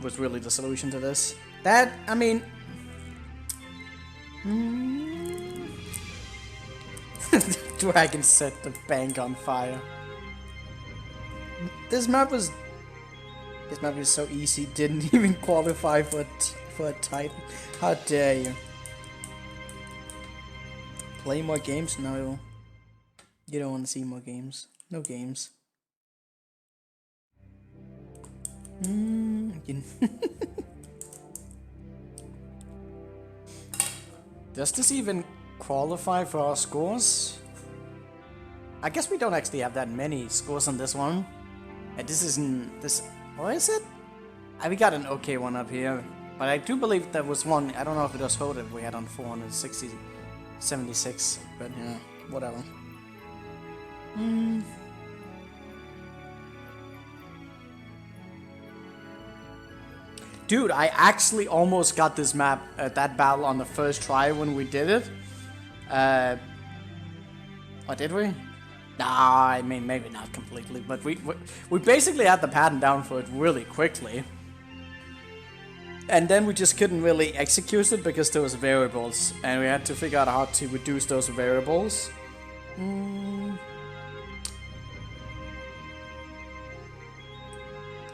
was really the solution to this. That, I mean... Dragon set the bank on fire. This map is so easy, didn't even qualify for a Titan. How dare you? Play more games? No. You don't want to see more games. No games. Does this even qualify for our scores? I guess we don't actually have that many scores on this one. And this isn't... this... What is it? We got an okay one up here. But I do believe there was one... I don't know if it was Hoded we had on 460... 76. But yeah, whatever. Dude, I actually almost got this map, that battle on the first try when we did it. Or did we? Nah, I mean, maybe not completely, but we basically had the pattern down for it really quickly. And then we just couldn't really execute it because there was variables, and we had to figure out how to reduce those variables.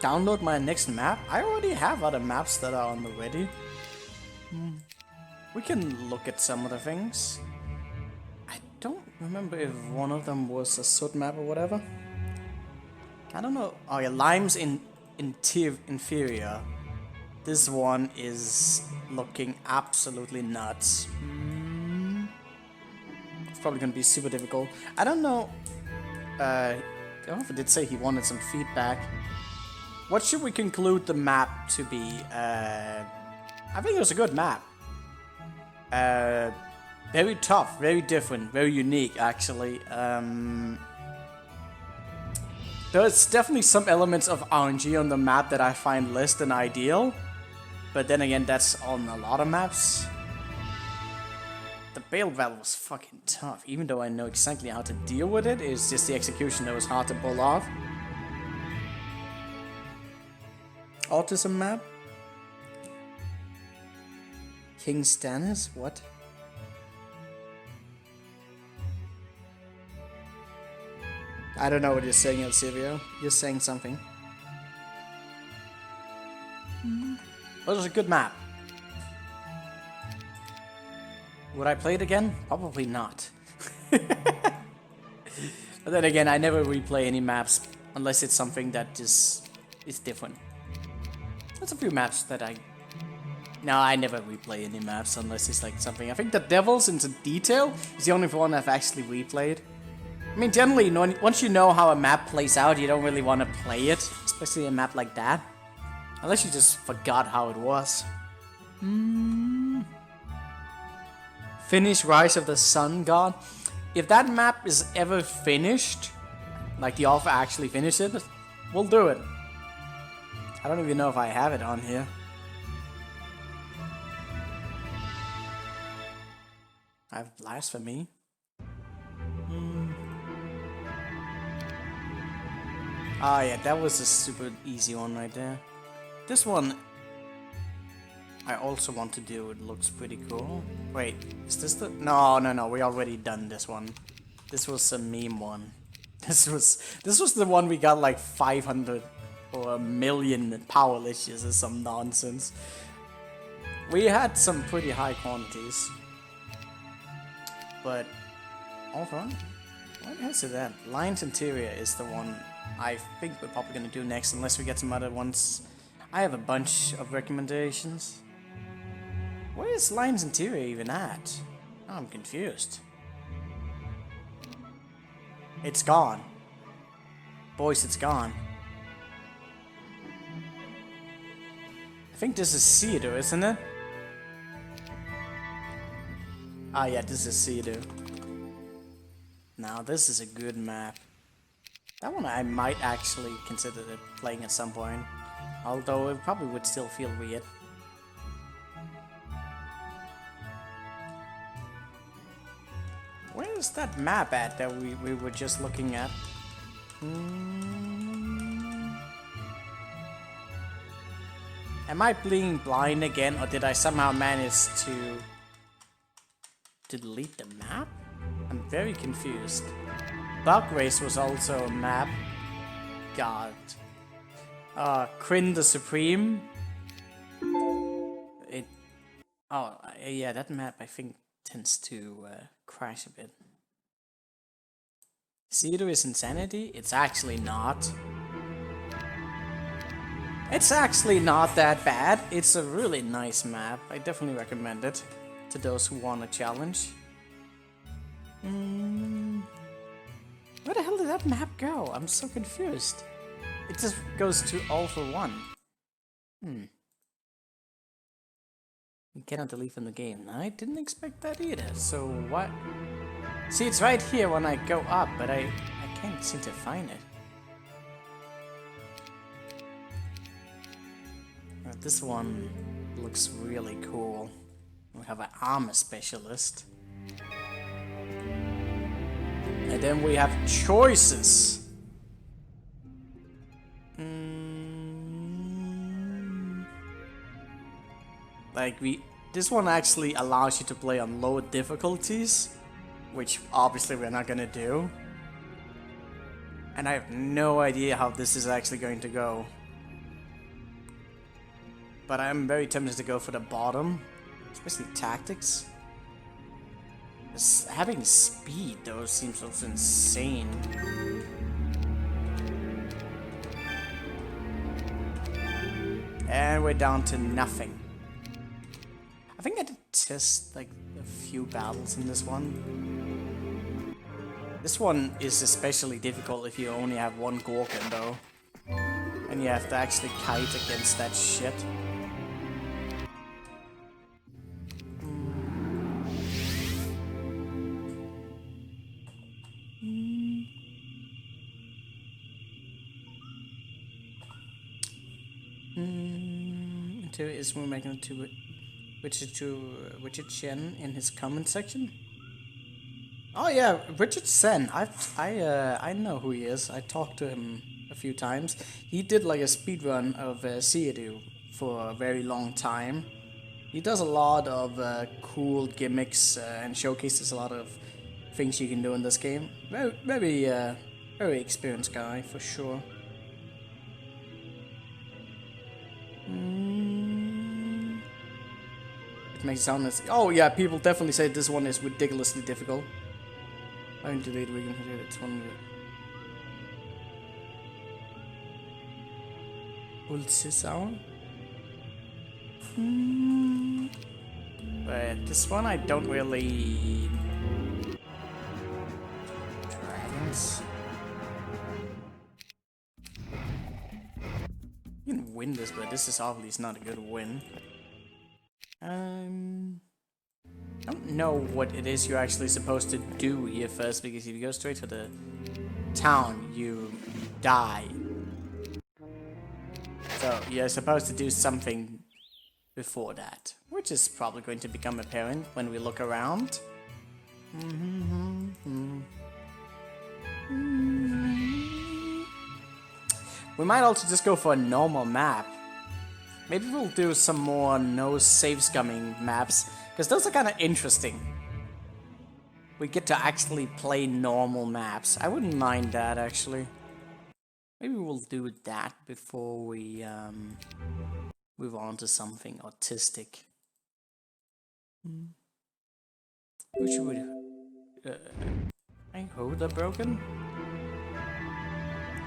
download my next map? I already have other maps that are on the ready. We can look at some of the things. I don't remember if one of them was a Sud map or whatever. I don't know. Oh yeah, Lime's inferior. This one is looking absolutely nuts. It's probably gonna be super difficult. I don't know. Alpha did say he wanted some feedback. What should we conclude the map to be? I think it was a good map. Very tough, very different, very unique actually. There's definitely some elements of RNG on the map that I find less than ideal. But then again, that's on a lot of maps. The Bale Battle was fucking tough, even though I know exactly how to deal with it. It's just the execution that was hard to pull off. Autism map? King Stannis? What? I don't know what you're saying, El Silvio. You're saying something. Well, it was a good map. Would I play it again? Probably not. But then again, I never replay any maps unless it's something that just is different. There's a few maps that No, I never replay any maps unless it's like something. I think the Devils into Detail is the only one I've actually replayed. I mean, generally, once you know how a map plays out, you don't really want to play it, especially a map like that. Unless you just forgot how it was. Finish Rise of the Sun God. If that map is ever finished, like the author actually finished it, we'll do it. I don't even know if I have it on here. I have Blasphemy. Ah, yeah, that was a super easy one right there. This one, I also want to do. It looks pretty cool. Wait, is this the... No, we already done this one. This was a meme one. This was the one we got like 500 or 1 million power liches or some nonsense. We had some pretty high quantities. But, overall, what is it then? Lion's Interior is the one I think we're probably gonna do next, unless we get some other ones. I have a bunch of recommendations. Where is Lion's Interior even at? Oh, I'm confused. It's gone. Boys, it's gone. I think this is Cedar, isn't it? Ah, yeah, this is Cedar. Now, this is a good map. That one I might actually consider playing at some point. Although it probably would still feel weird. Where is that map at that we were just looking at? Am I being blind again, or did I somehow manage to delete the map? I'm very confused. Bug Race was also a map. God. Kryn the Supreme. Yeah, that map I think tends to crash a bit. Cedar is Insanity? It's actually not. It's actually not that bad. It's a really nice map. I definitely recommend it to those who want a challenge. Where the hell did that map go? I'm so confused. It just goes to all for one. You cannot delete from the game. I didn't expect that either. So what? See, it's right here when I go up, but I can't seem to find it. This one looks really cool. We have an armor specialist. And then we have choices. This one actually allows you to play on lower difficulties, which obviously we're not gonna do. And I have no idea how this is actually going to go. but I'm very tempted to go for the bottom, especially tactics. Having speed though seems also insane. And we're down to nothing. I think I did test like a few battles in this one. This one is especially difficult if you only have one Gorgon though. And you have to actually kite against that shit. Is we're making it to Richard Chen in his comment section. Oh yeah, Richard Sen. I know who he is. I talked to him a few times. He did like a speedrun of Seedu for a very long time. He does a lot of cool gimmicks and showcases a lot of things you can do in this game. Very experienced guy for sure. It makes it sound as oh yeah, people definitely say this one is ridiculously difficult. I don't delete we can do it's one. Ultisound. But this one I don't really. Dragons. You can win this, but this is obviously not a good win. I don't know what it is you're actually supposed to do here first, because if you go straight to the town, you die. So you're supposed to do something before that, which is probably going to become apparent when we look around. We might also just go for a normal map. Maybe we'll do some more no save scumming maps, because those are kind of interesting. We get to actually play normal maps. I wouldn't mind that, actually. Maybe we'll do that before we move on to something artistic. Which would... I hope they're broken.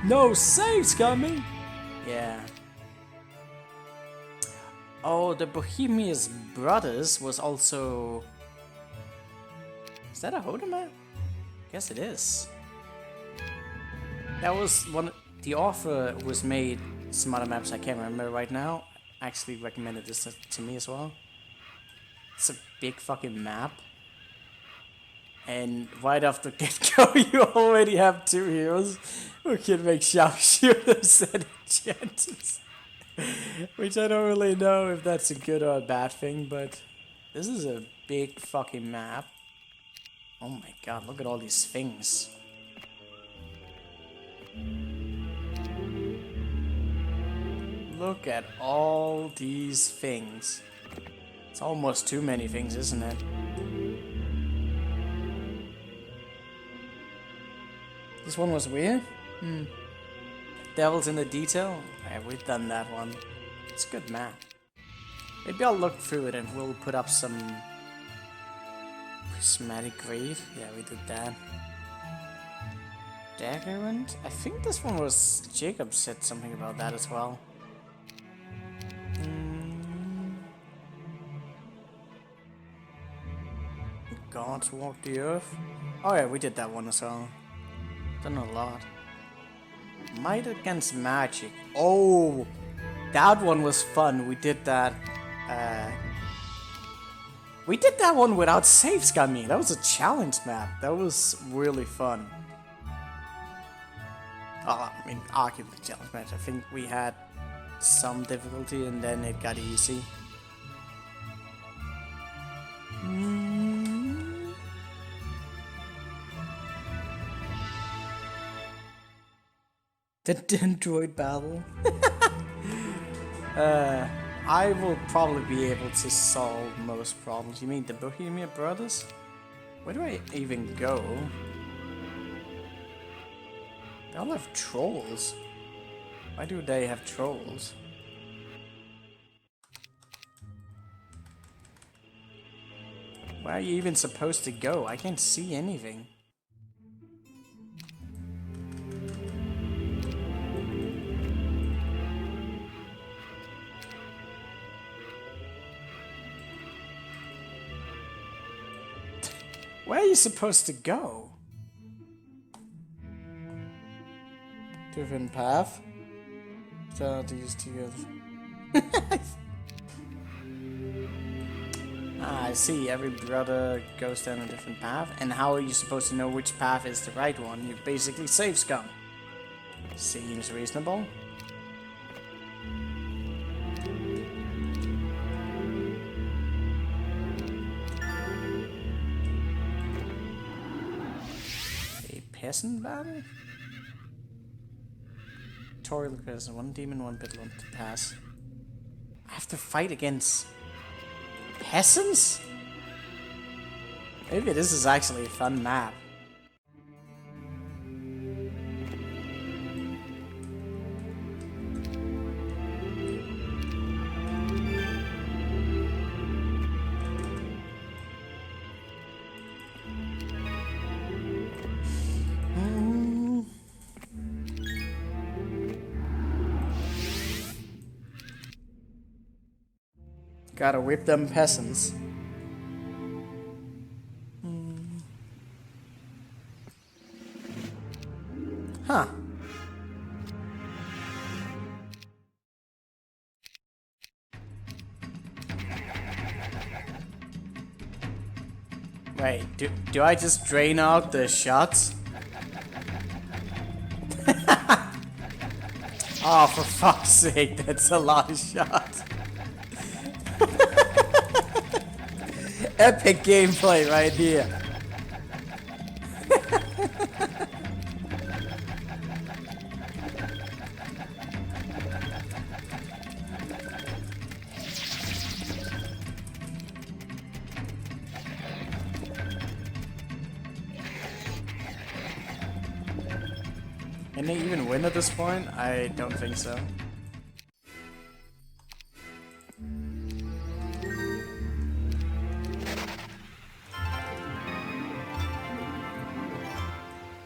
No saves coming! Yeah. Oh, the Bohemia's Brothers was also... Is that a Hoda map? Guess it is. That was one... The author who was made some other maps I can't remember right now actually recommended this to me as well. It's a big fucking map. And right off the get-go, you already have two heroes who can make sharpshooters and enchanters. Which I don't really know if that's a good or a bad thing, but this is a big fucking map. Oh my god, look at all these things. Look at all these things. It's almost too many things, isn't it? This one was weird. Devils in the Detail. Yeah, we've done that one. It's a good map. Maybe I'll look through it and we'll put up some prismatic grade. Yeah, we did that. Daggerant? I think this one was... Jacob said something about that as well. Gods walk the earth. Oh yeah, we did that one as well. Done a lot. Might against magic. Oh, that one was fun. We did that. We did that one without save scumming. That was a challenge map. That was really fun. Oh, I mean, arguably challenge match. I think we had some difficulty and then it got easy. The Dendroid battle. I will probably be able to solve most problems. You mean the Bohemia Brothers? Where do I even go? They all have trolls. Why do they have trolls? Where are you even supposed to go? I can't see anything. Where are you supposed to go? Different path? So these together. I see. Every brother goes down a different path. And how are you supposed to know which path is the right one? You basically save scum. Seems reasonable. A peasant battle? Tutorial peasant. One demon, one biddle to pass. I have to fight against peasants? Maybe this is actually a fun map. Gotta whip them peasants. Huh. Wait, do I just drain out the shots? Oh, for fuck's sake, that's a lot of shots. Epic gameplay right here. Can they even win at this point? I don't think so.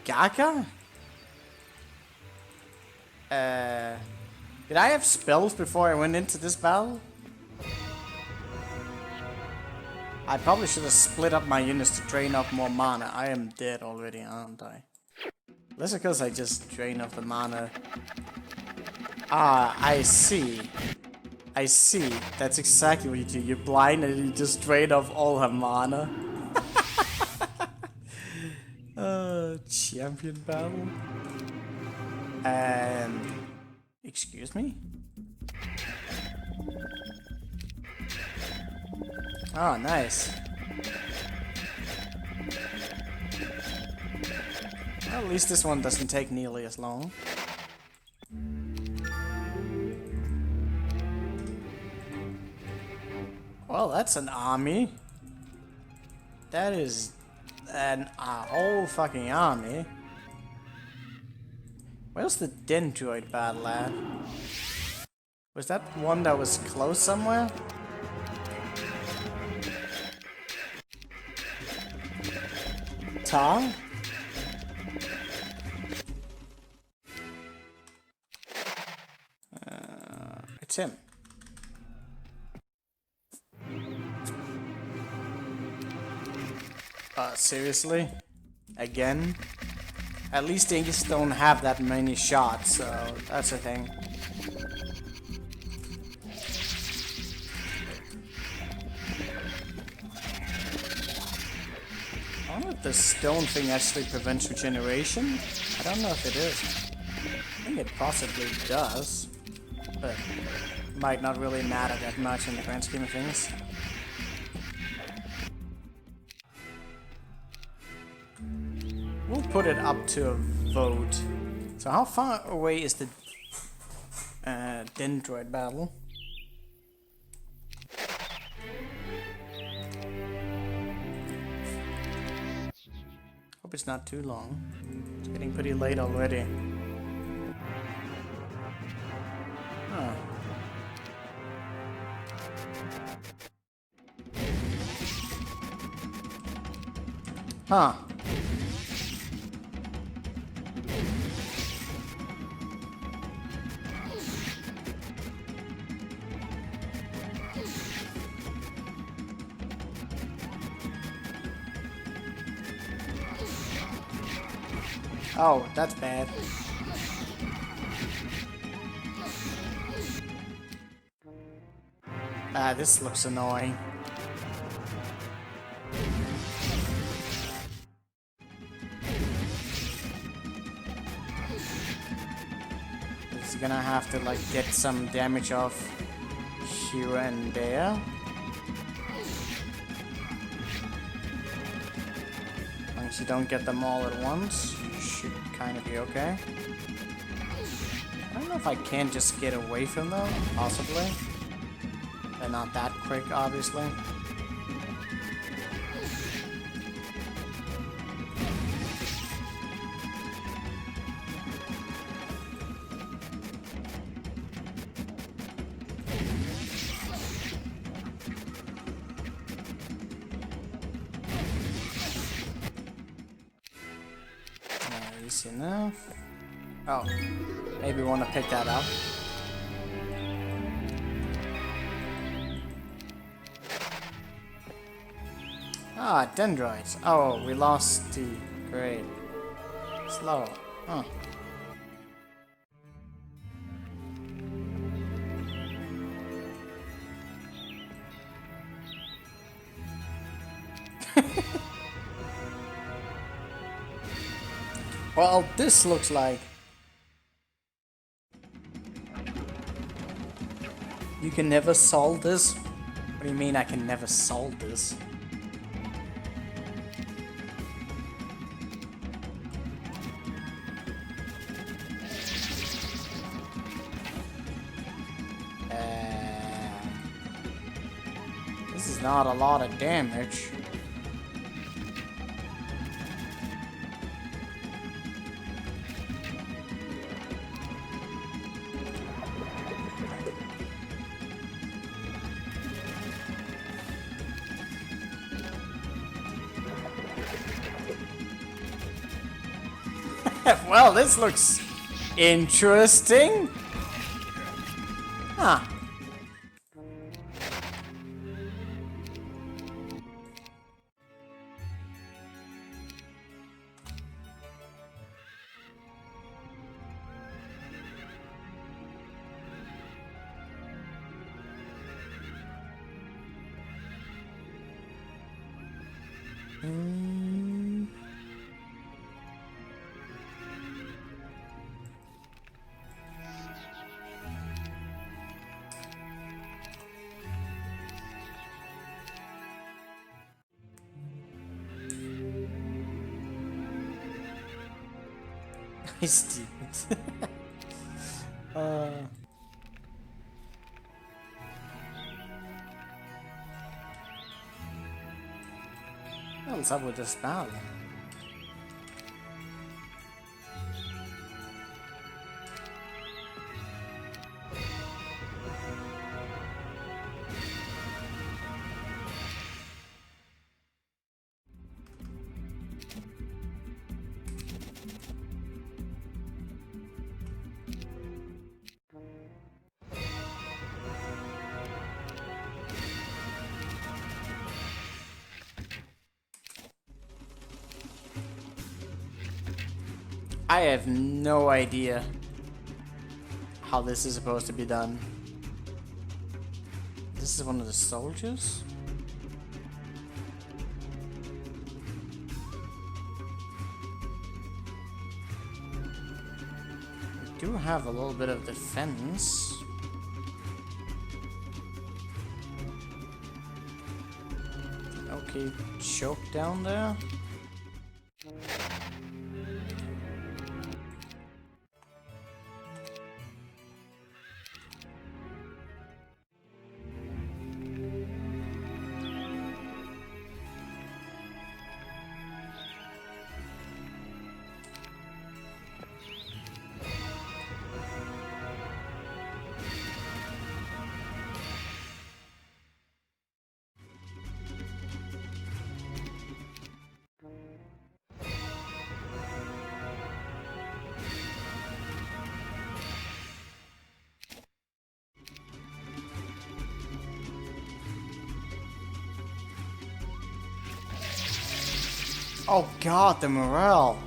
Gaga? Did I have spells before I went into this battle? I probably should have split up my units to drain up more mana. I am dead already, aren't I? That's because I just drain off the mana. Ah, I see. I see. That's exactly what you do. You're blind and you just drain off all her mana. Champion battle. And... excuse me? Oh, nice. Well, at least this one doesn't take nearly as long. Well, that's an army. That is a whole fucking army. Where's the Dendroid battle at? Was that one that was close somewhere? Tong? It's him. Seriously? Again? At least they just don't have that many shots, so that's a thing. I wonder if the stone thing actually prevents regeneration? I don't know if it is. I think it possibly does, but it might not really matter that much in the grand scheme of things. We'll put it up to a vote. So how far away is the Dendroid battle? Hope it's not too long. It's getting pretty late already. Huh. Huh. Oh, that's bad. Ah, this looks annoying. It's gonna have to like get some damage off here and there. As long as you don't get them all at once, you should kind of be okay. I don't know if I can just get away from them, possibly. They're not that quick, obviously. Nice enough. Oh, maybe we want to pick that up. Ah, dendrites. Oh, we lost the grade. Slow. Huh. Well, this looks like... You can never solve this? What do you mean I can never solve this? This is not a lot of damage. Well, this looks interesting. Huh. Stupid. What's up with this spell? I have no idea how this is supposed to be done. This is one of the soldiers? We do have a little bit of defense. Okay, choke down there. Oh god, the morale.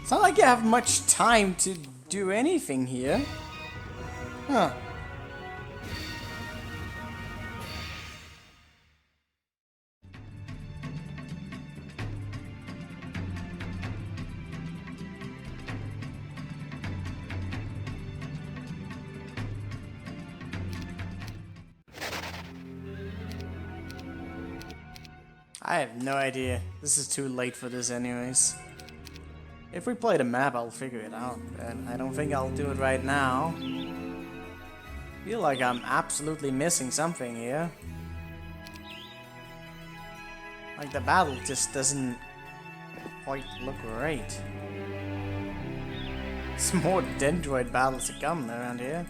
It's not like you have much time to do anything here. Huh. I have no idea. This is too late for this anyways. If we play the map, I'll figure it out, but I don't think I'll do it right now. Feel like I'm absolutely missing something here. Like the battle just doesn't quite look right. There's more Dendroid battles to come around here.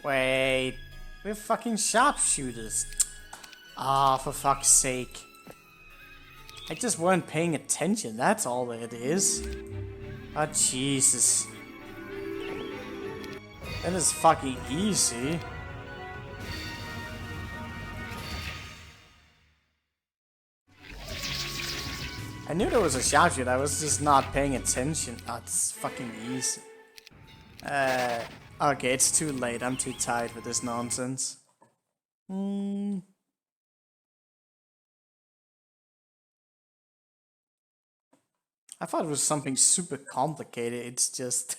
Wait, we're fucking sharpshooters. Ah, for fuck's sake. I just weren't paying attention, that's all it is. Oh, Jesus. That is fucking easy. I knew there was a sharpshooter, I was just not paying attention. Oh, it's fucking easy. Okay, it's too late, I'm too tired for this nonsense. I thought it was something super complicated, it's just...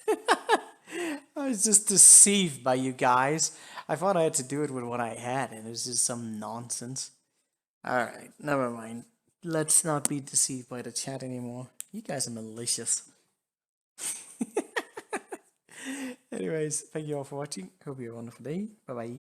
I was just deceived by you guys. I thought I had to do it with what I had, and it was just some nonsense. Alright, never mind. Let's not be deceived by the chat anymore. You guys are malicious. Anyways, thank you all for watching. Hope you have a wonderful day. Bye bye.